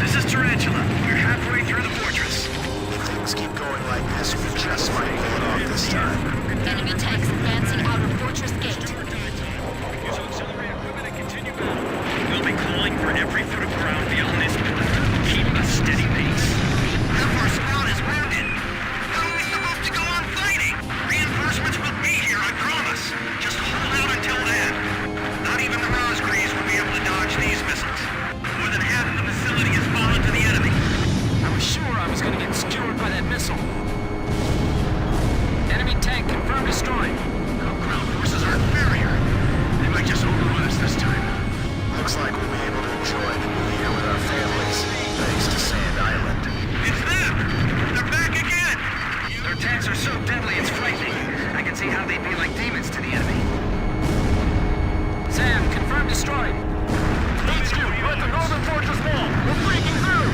This is Tarantula. We're halfway through the fortress. If things keep going like this, we just might pull it off this time. Enemy tanks advancing out of Fortress Gate. Use auxiliary equipment and continue battle. We'll be clawing for every foot of ground beyond this point. Keep a steady pace. Half our squad is wounded. How are we supposed to go on fighting? Reinforcements will be here, I promise. Just hold out until then. Not even the Rosgrees will be able to dodge these missiles. More than half of the facility has fallen to the enemy. I was sure I was going to get skewered by that missile. Enemy tank confirmed destroyed. Our ground forces are inferior. They might just overrun us this time. Looks like we'll be able to enjoy the new year with our families, thanks to Sand Island. It's them! They're back again! Their tanks are so deadly, it's frightening. I can see how they'd be like demons to the enemy. Sam, confirmed destroyed. HQ, we're at the Northern Fortress wall! We're breaking through!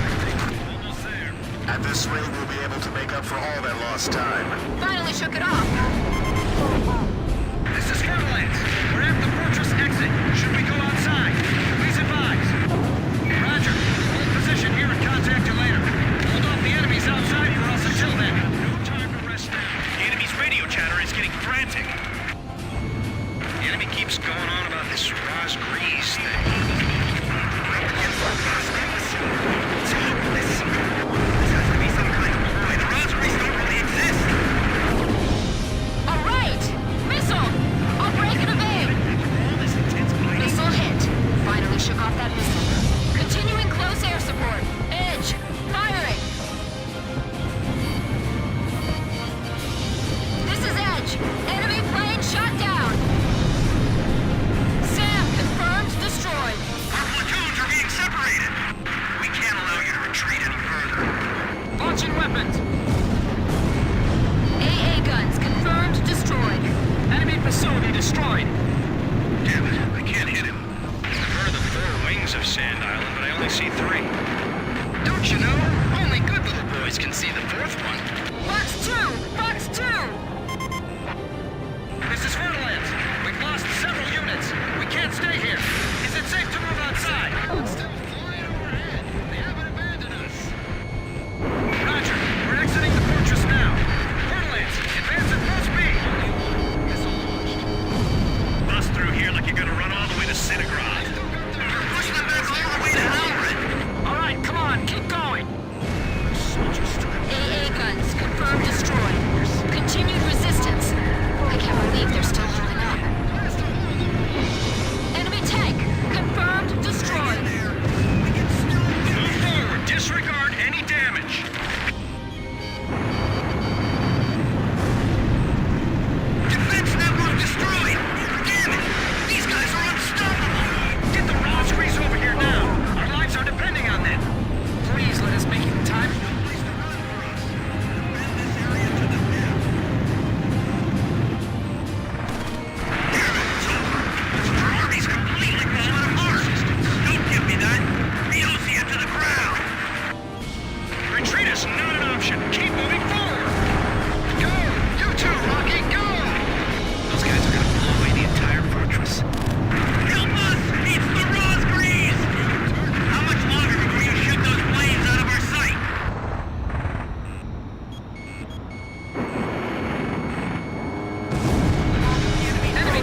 Almost there. At this rate, we'll be able to make up for all that lost time. Finally shook it off. This is Fertilance. We're at the fortress exit. Should we go outside? Please advise. Roger. Hold position here and contact you later. Hold off the enemies outside for us until then. No time to rest now. The enemy's radio chatter is getting frantic. The enemy keeps going on about this Rosgrees thing. It's hopeless. This has to be some kind of ploy. The Rosgrees don't really exist. All right! Missile! I'll break and evade! Missile hit. Finally shook off that missile. Continuing close air support. Edge. Firing! This is Edge. Enemy plane shot down. Sam confirmed destroyed. Our platoons are being separated. We can't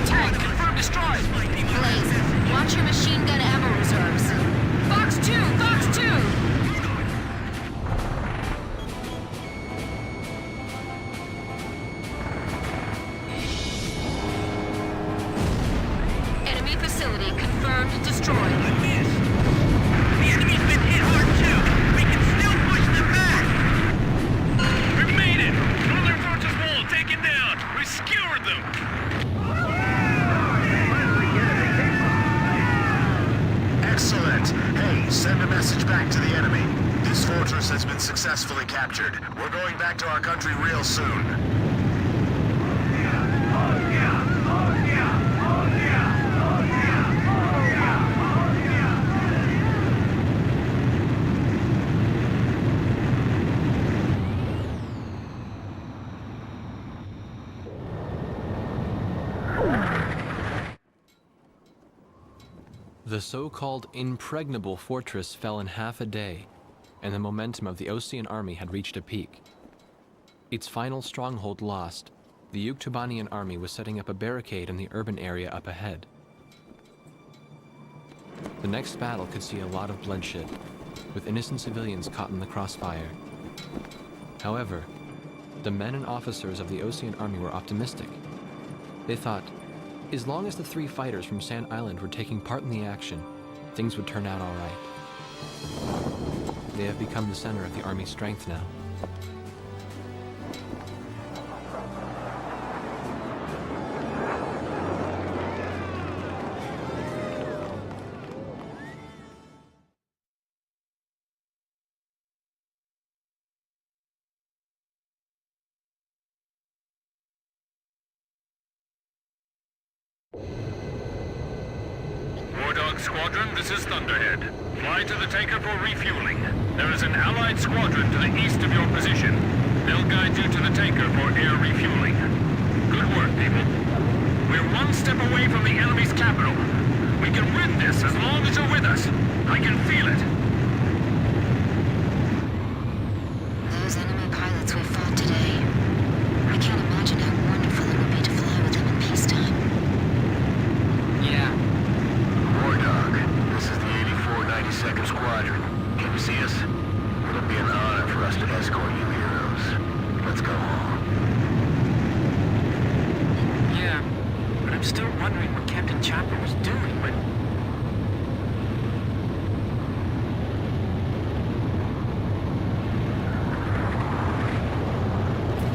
tank, confirmed destroyed. Blaze, watch your machine gun ammo reserves. Fox 2! Fox 2! Enemy facility confirmed destroyed. The enemy's been hit hard too. We can still push them back. We've made it! Northern Fortress Wall taken down! We skewered them! Excellent. Hey, send a message back to the enemy. This fortress has been successfully captured. We're going back to our country real soon. The so-called impregnable fortress fell in half a day, and the momentum of the Osean army had reached a peak. Its final stronghold lost, the Yuktobanian army was setting up a barricade in the urban area up ahead. The next battle could see a lot of bloodshed, with innocent civilians caught in the crossfire. However, the men and officers of the Osean army were optimistic. They thought, as long as the 3 fighters from Sand Island were taking part in the action, things would turn out all right. They have become the center of the army's strength now. Squadron, this is Thunderhead. Fly to the tanker for refueling. There is an allied squadron to the east of your position. They'll guide you to the tanker for air refueling. Good work, people. We're one step away from the enemy's capital. We can win this as long as you're with us. I can feel it. Those enemy pilots we fought today. I can't imagine how wonderful it would be to fly with them in peacetime. Yeah. War Dog, this is the 8492nd Squadron. Can you see us? It'll be an honor for us to escort you heroes. Let's go home. Yeah, but I'm still wondering what Captain Chopper was doing when...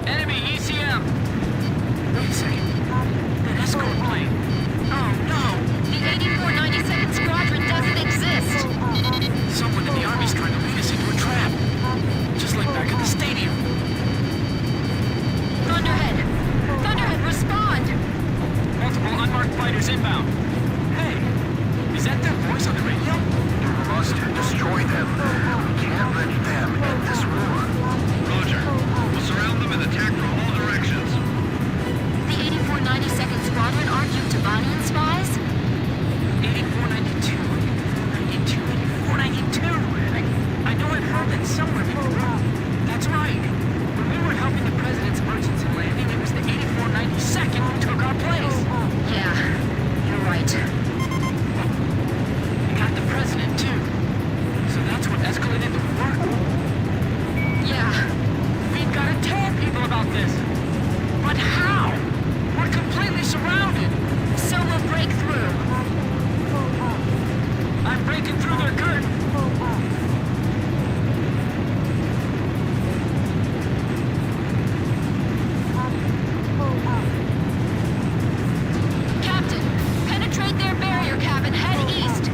Enemy ECM! Wait a second. That escort plane. Oh no! The 8492nd Squadron doesn't exist! Someone in the Army's trying to lead us into a trap. Just like back at the stadium. Thunderhead! Thunderhead, respond! Multiple unmarked fighters inbound. Hey, is that their voice on the radio? We must destroy them. We can't let them end this war. Roger. We'll surround them and attack from all directions. The 8492nd Squadron aren't Yuktobanian spies? 8492, 8492. I know I've heard that somewhere before. That's right. When we were helping the President's emergency landing, it was the 8492nd who took our place. Yeah, you're right. We got the President, too. So that's what escalated the war? Yeah. We've got to tell people about this. But how? We're completely surrounded. So we'll break through. I'm breaking through their curtain. Captain, penetrate their barrier cap and head east.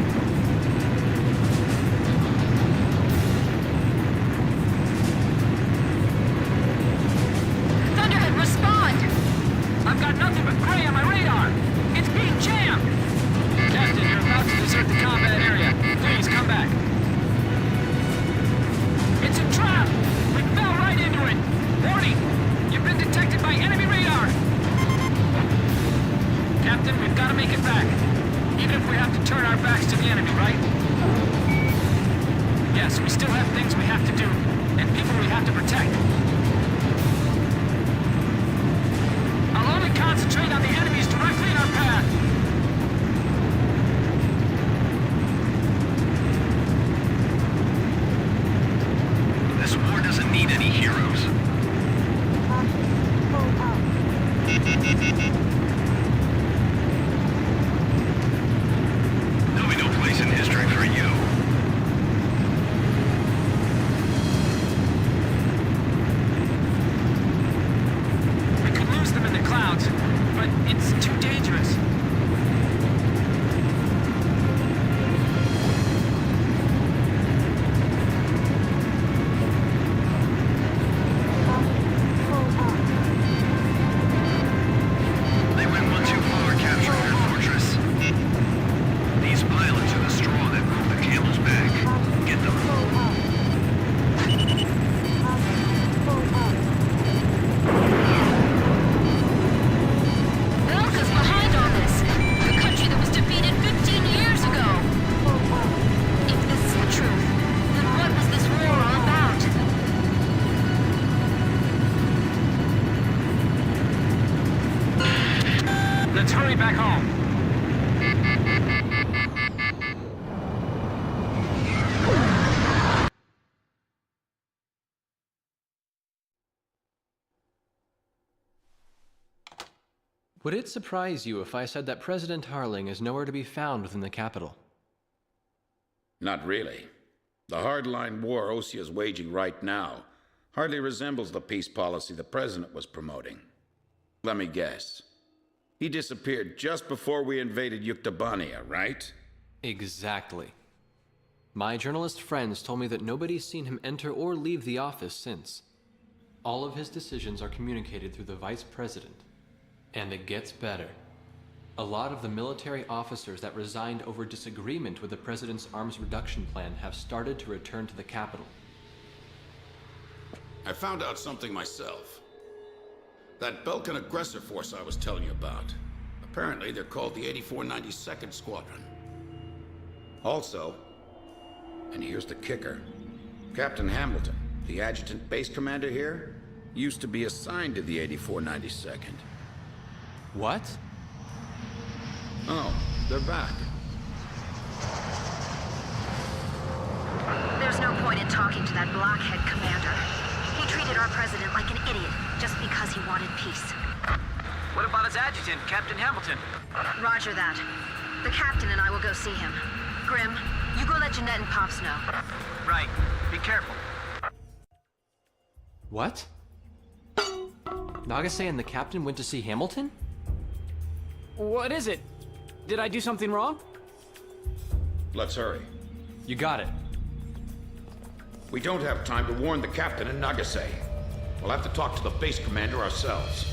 Thunderhead, respond! I've got nothing but gray on my radar. It's being jammed. Captain, you're about to desert the combat area. Please come back. It's a trap. We fell right into it. Warning, you've been detected by enemy radar. Captain, we've got to make it back. Even if we have to turn our backs to the enemy, right? Yes, we still have things we have to do, and people we have to protect. I'll only concentrate on the enemies directly in our path. Let's hurry back home. Would it surprise you if I said that President Harling is nowhere to be found within the capital? Not really. The hardline war Osea is waging right now hardly resembles the peace policy the President was promoting. Let me guess. He disappeared just before we invaded Yuktobania, right? Exactly. My journalist friends told me that nobody's seen him enter or leave the office since. All of his decisions are communicated through the Vice President. And it gets better. A lot of the military officers that resigned over disagreement with the President's arms reduction plan have started to return to the capital. I found out something myself. That Belkan aggressor force I was telling you about. Apparently they're called the 8492nd Squadron. Also, and here's the kicker, Captain Hamilton, the adjutant base commander here, used to be assigned to the 8492nd. What? Oh, they're back. There's no point in talking to that blockhead commander. He treated our president like an idiot just because he wanted peace. What about his adjutant, Captain Hamilton? Roger that. The captain and I will go see him. Grim, you go let Jeanette and Pops know. Right. Be careful. What? Nagase and the captain went to see Hamilton? What is it? Did I do something wrong? Let's hurry. You got it. We don't have time to warn the captain in Nagase. We'll have to talk to the base commander ourselves.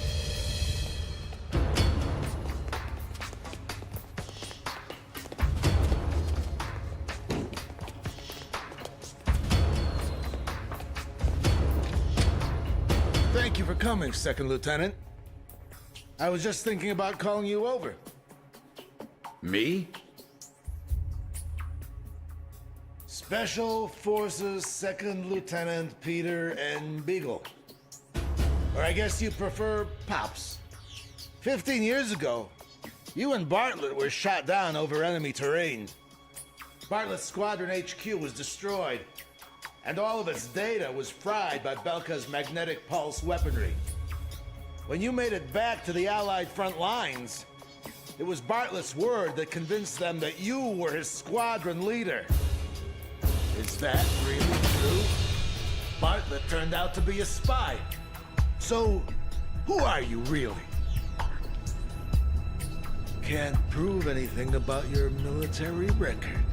Thank you for coming, Second Lieutenant. I was just thinking about calling you over. Me? Special Forces Second Lieutenant Peter N. Beagle. Or I guess you prefer Pops. 15 years ago, you and Bartlett were shot down over enemy terrain. Bartlett's Squadron HQ was destroyed, and all of its data was fried by Belka's magnetic pulse weaponry. When you made it back to the Allied front lines, it was Bartlett's word that convinced them that you were his squadron leader. Is that really true? Bartlett turned out to be a spy. So, who are you really? Can't prove anything about your military record,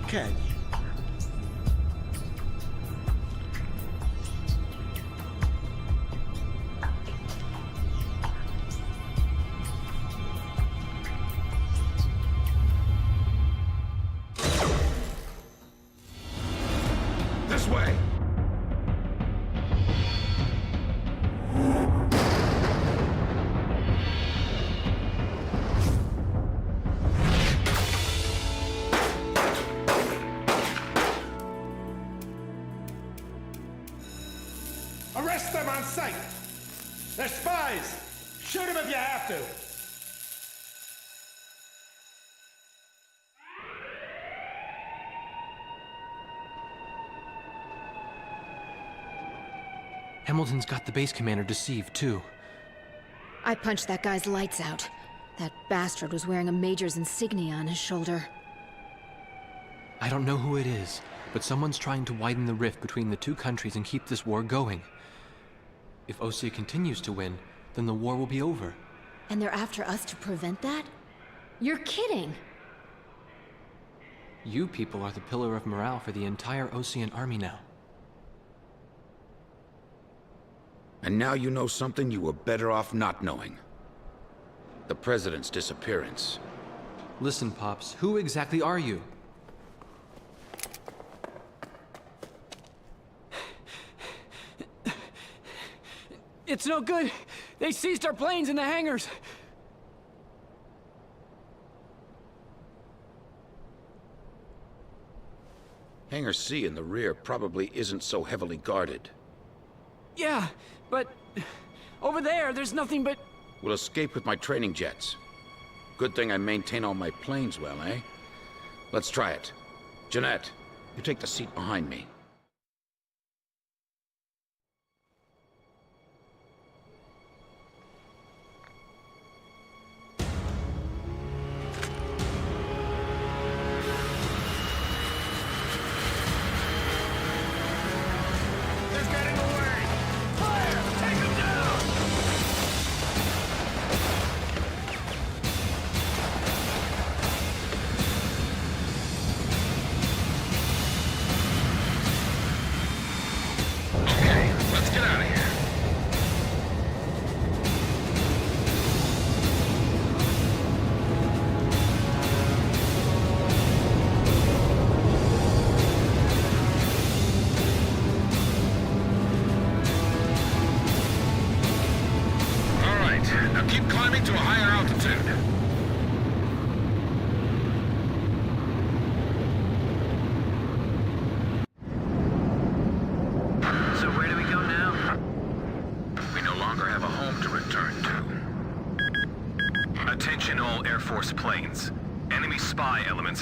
can you? This way! Arrest them on sight! They're spies! Shoot them if you have to! Hamilton's got the base commander deceived, too. I punched that guy's lights out. That bastard was wearing a major's insignia on his shoulder. I don't know who it is, but someone's trying to widen the rift between the two countries and keep this war going. If Osea continues to win, then the war will be over. And they're after us to prevent that? You're kidding! You people are the pillar of morale for the entire Osean army now. And now you know something you were better off not knowing. The President's disappearance. Listen, Pops, who exactly are you? It's no good. They seized our planes in the hangars. Hangar C in the rear probably isn't so heavily guarded. Yeah, but over there's nothing but We'll escape with my training jets. Good thing I maintain all my planes well, eh? Let's try it. Jeanette, you take the seat behind me.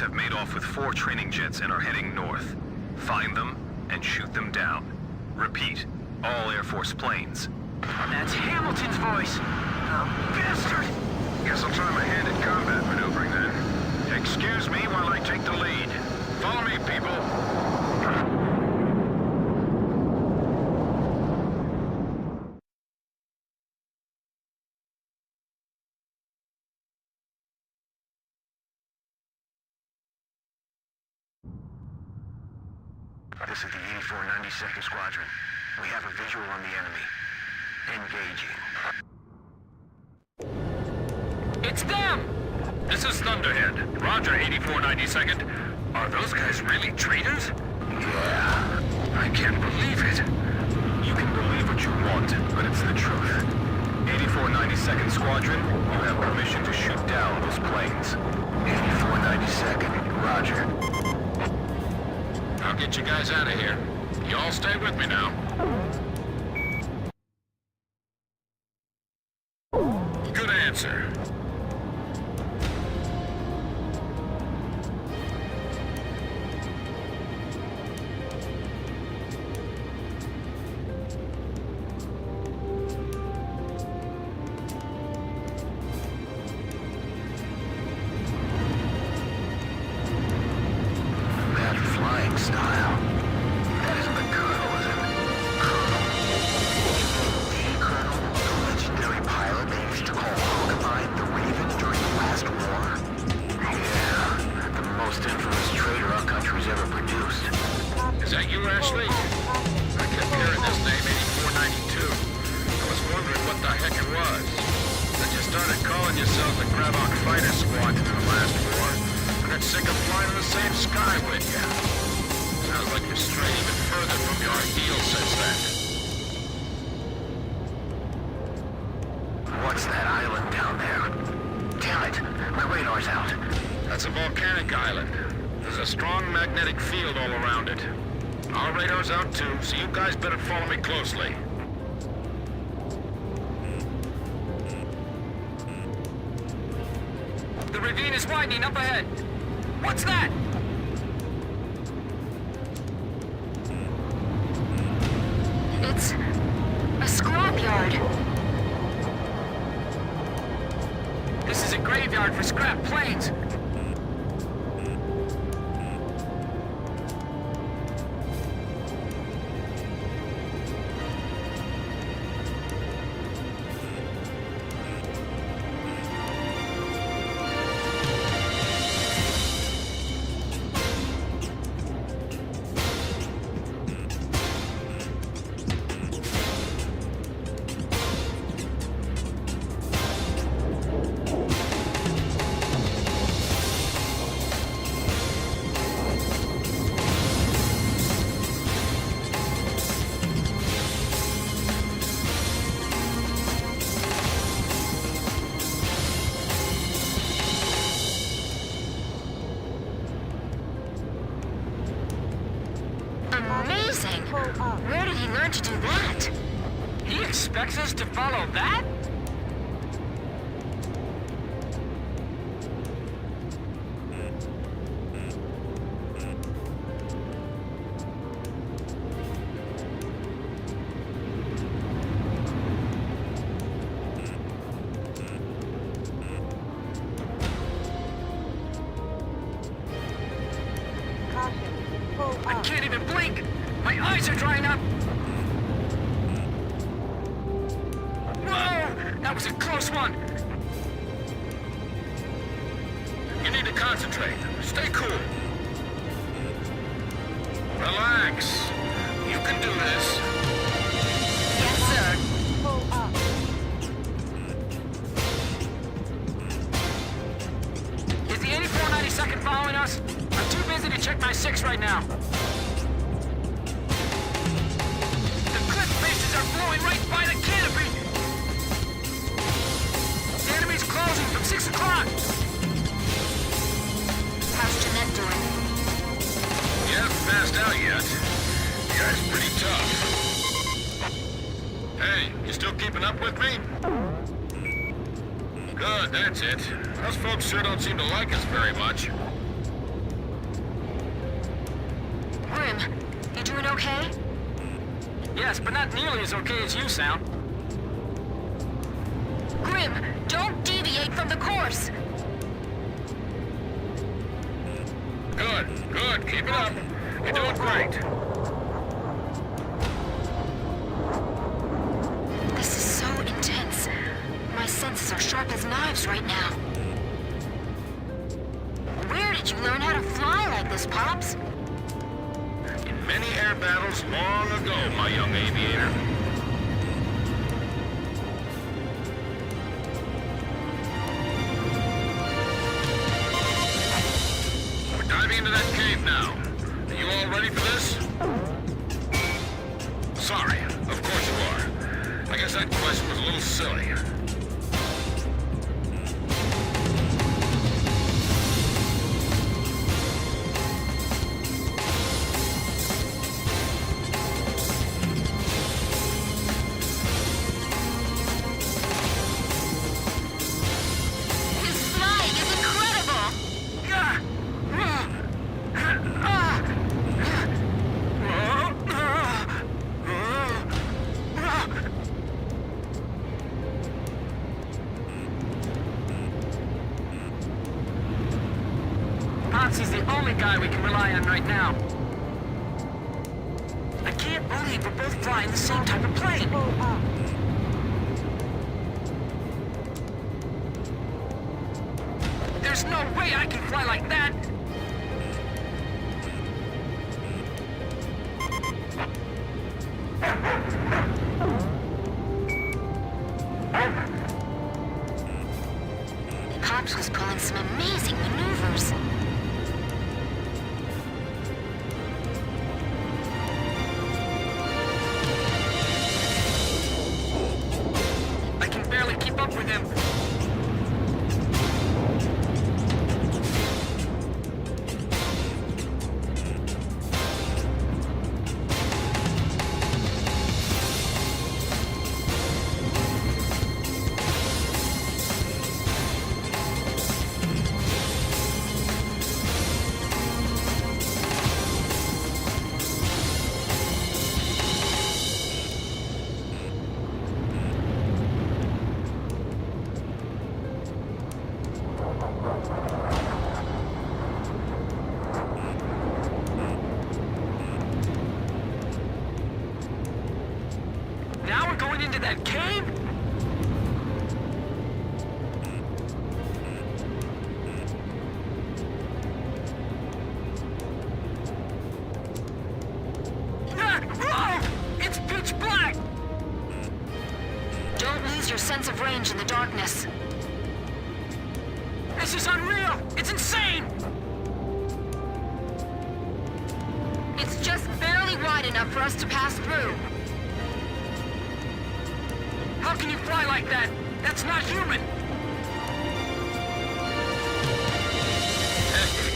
Have made off with 4 training jets and are heading north. Find them and shoot them down. Repeat, all Air Force planes. That's Hamilton's voice! Oh, bastard! Guess I'll try my hand at combat maneuvering then. Excuse me while I take the lead. Follow me, people. This is the 8492nd Squadron. We have a visual on the enemy. Engaging. It's them! This is Thunderhead. Roger, 8492nd. Are those guys really traitors? Yeah. I can't believe it. You can believe what you want, but it's the truth. 8492nd Squadron, you have permission to shoot down those planes. 8492nd, roger. I'll get you guys out of here. You all stay with me now. Good answer. What's that island down there? Damn it, my radar's out. That's a volcanic island. There's a strong magnetic field all around it. Our radar's out too, so you guys better follow me closely. The ravine is widening up ahead. What's that? It's a scrapyard. This is a graveyard for scrap planes. Amazing! Where did he learn to do that? He expects us to follow that? streets are drying up. Whoa! That was a close one. You need to concentrate. Stay cool. Relax. You can do this. Yes, sir. Pull up. Is the 8492nd following us? I'm too busy to check my 6 right now. The cliff faces are blowing right by the canopy. The enemy's closing from 6 o'clock. How's Jeanette doing? You haven't passed out yet. The guy's pretty tough. Hey, you still keeping up with me? Good, that's it. Those folks sure don't seem to like us very much. Grim, you doing okay? Yes, but not nearly as okay as you sound. Grim, don't deviate from the course. Good, good. Keep it up. You're doing great. This is so intense. My senses are sharp as knives right now. Where did you learn how to fly like this, Pops? In many air battles long ago, my young aviator. We're diving into that cave now. Are you all ready for this? Sorry, of course you are. I guess that question was a little silly. His flying is incredible! Popsy's the only guy we can rely on right now. I can't believe we're both flying the same type of plane. There's no way I can fly like that. Pops was pulling some amazing maneuvers. I can barely keep up with him. Now we're going into that cave? It's pitch black! Don't lose your sense of range in the darkness. This is unreal! It's insane! It's just barely wide enough for us to pass through. How can you fly like that? That's not human!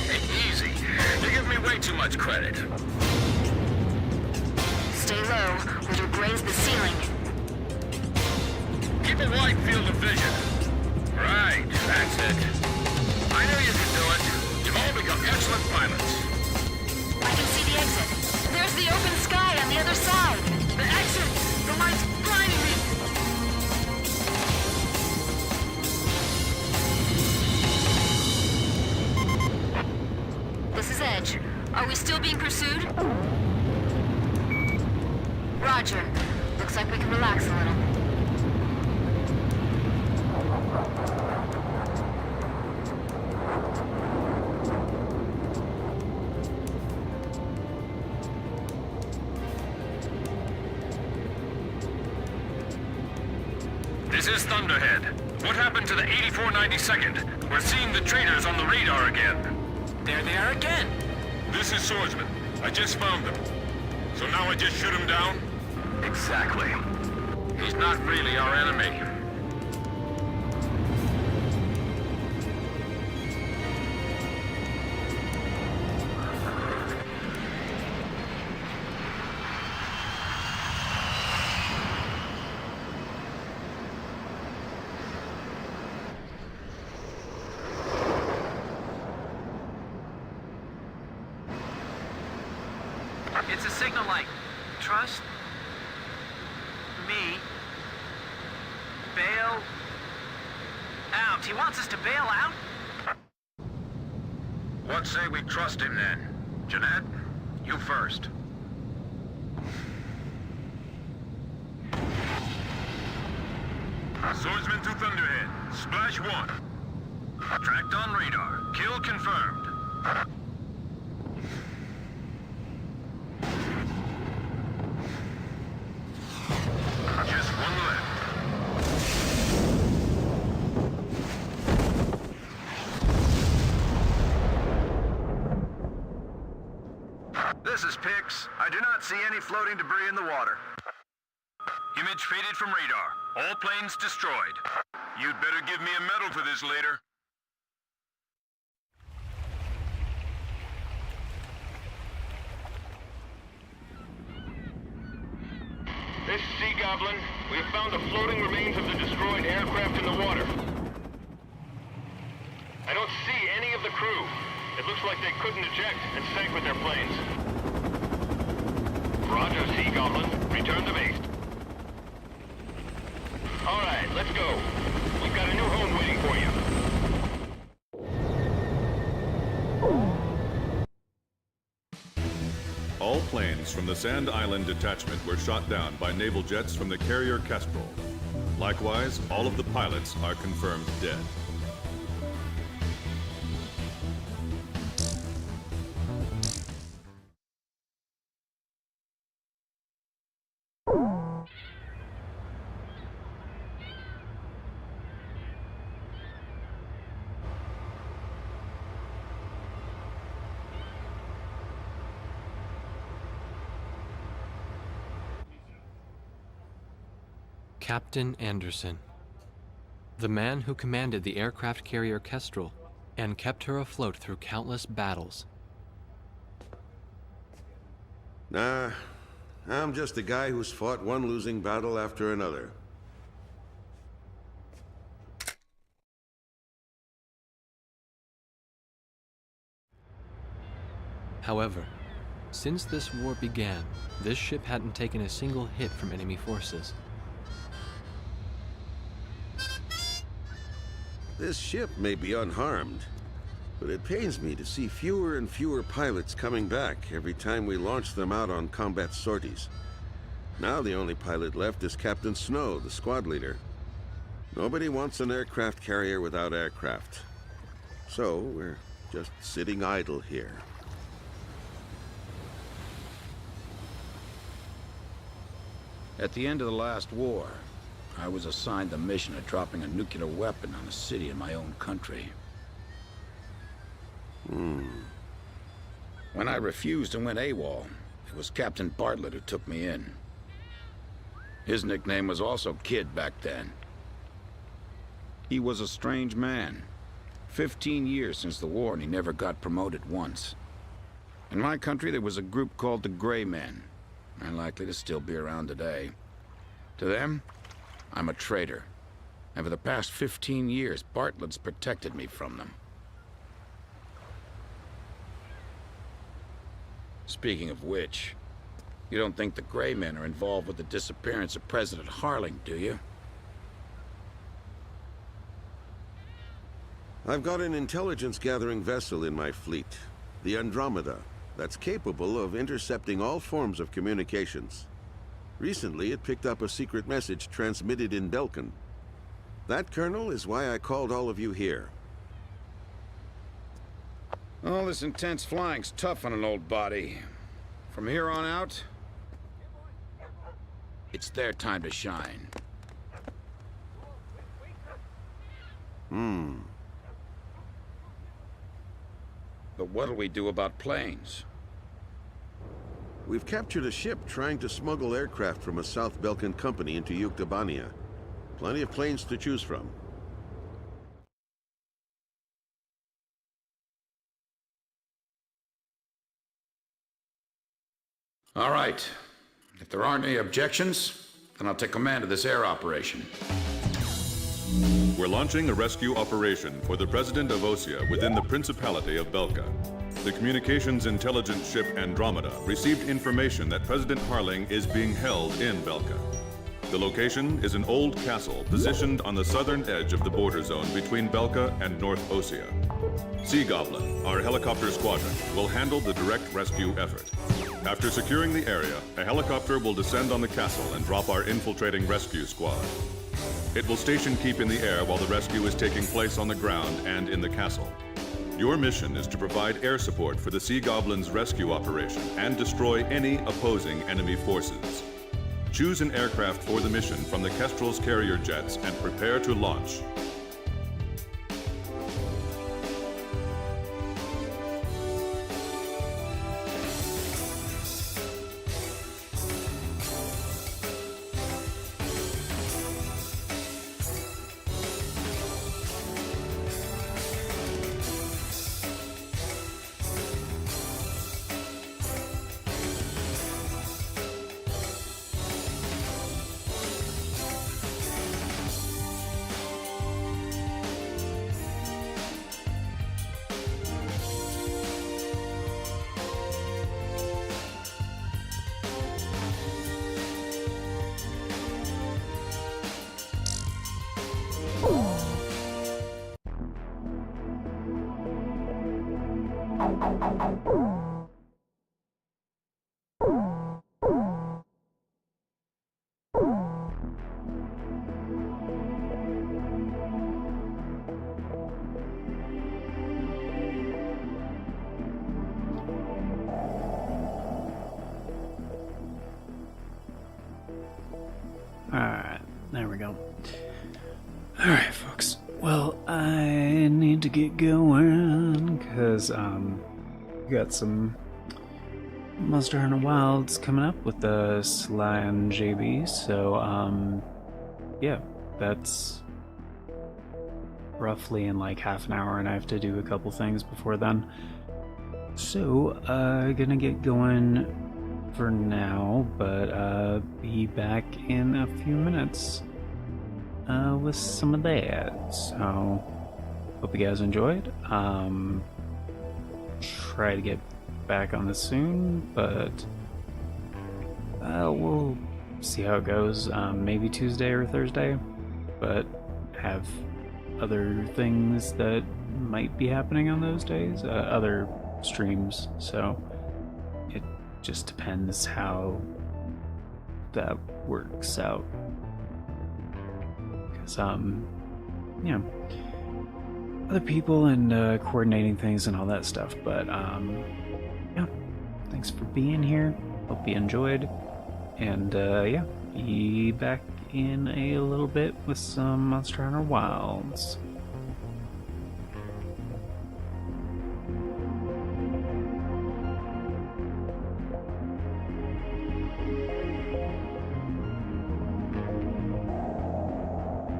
Hey, easy. You give me way too much credit. Stay low, or you'll graze the ceiling. Keep a wide field of vision. Right, that's it. I knew you could do it. You've all become excellent pilots. I can see the exit. There's the open sky on the other side. The exit! The light's blinding me! This is Edge. Are we still being pursued? Roger. Looks like we can relax a little. This is Thunderhead. What happened to the 8492nd? We're seeing the traitors on the radar again. There they are again. This is Swordsman. I just found them. So now I just shoot him down? Exactly. He's not really our enemy. It's a signal like, trust me, bail out. He wants us to bail out? What say we trust him then? Jeanette, you first. Swordsman to Thunderhead. Splash 1. Tracked on radar. Kill confirmed. Just one left. This is Pix. I do not see any floating debris in the water. Image faded from radar. All planes destroyed. You'd better give me a medal for this later. This is Sea Goblin. We have found the floating remains of the destroyed aircraft in the water. I don't see any of the crew. It looks like they couldn't eject and sank with their planes. Roger, Sea Goblin. Return to base. All right, let's go. We've got a new home waiting for you. All planes from the Sand Island detachment were shot down by naval jets from the carrier Kestrel. Likewise, all of the pilots are confirmed dead. Captain Anderson, the man who commanded the aircraft carrier Kestrel and kept her afloat through countless battles. Nah, I'm just a guy who's fought one losing battle after another. However, since this war began, this ship hadn't taken a single hit from enemy forces. This ship may be unharmed, but it pains me to see fewer and fewer pilots coming back every time we launch them out on combat sorties. Now the only pilot left is Captain Snow, the squad leader. Nobody wants an aircraft carrier without aircraft. So we're just sitting idle here. At the end of the last war, I was assigned the mission of dropping a nuclear weapon on a city in my own country. When I refused and went AWOL, it was Captain Bartlett who took me in. His nickname was also Kid back then. He was a strange man. 15 years since the war and he never got promoted once. In my country there was a group called the Gray Men, and likely to still be around today. To them, I'm a traitor, and for the past 15 years, Bartlett's protected me from them. Speaking of which, you don't think the Gray Men are involved with the disappearance of President Harling, do you? I've got an intelligence-gathering vessel in my fleet, the Andromeda, that's capable of intercepting all forms of communications. Recently, it picked up a secret message transmitted in Belkan. That, Colonel, is why I called all of you here. All this intense flying's tough on an old body. From here on out, it's their time to shine. But what'll we do about planes? We've captured a ship trying to smuggle aircraft from a South Belkan company into Yuktobania. Plenty of planes to choose from. All right. If there aren't any objections, then I'll take command of this air operation. We're launching a rescue operation for the President of Osea within the Principality of Belka. The communications intelligence ship Andromeda received information that President Harling is being held in Belka. The location is an old castle positioned on the southern edge of the border zone between Belka and North Osea. Sea Goblin, our helicopter squadron, will handle the direct rescue effort. After securing the area, a helicopter will descend on the castle and drop our infiltrating rescue squad. It will station keep in the air while the rescue is taking place on the ground and in the castle. Your mission is to provide air support for the Sea Goblin's rescue operation and destroy any opposing enemy forces. Choose an aircraft for the mission from the Kestrel's carrier jets and prepare to launch. Alright, there we go. Alright, folks. Well, I need to get going, because, we got some Monster Hunter Wilds coming up with the Sly and JB, so, yeah, that's roughly in like half an hour, and I have to do a couple things before then. So, gonna get going for now, but be back in a few minutes with some of that. So, hope you guys enjoyed. Try to get back on this soon, but we'll see how it goes. Maybe Tuesday or Thursday, but have other things that might be happening on those days, other streams, so it just depends how that works out, because you know, other people and coordinating things and all that stuff. But yeah, thanks for being here, hope you enjoyed, and yeah, be back in a little bit with some Monster Hunter Wilds.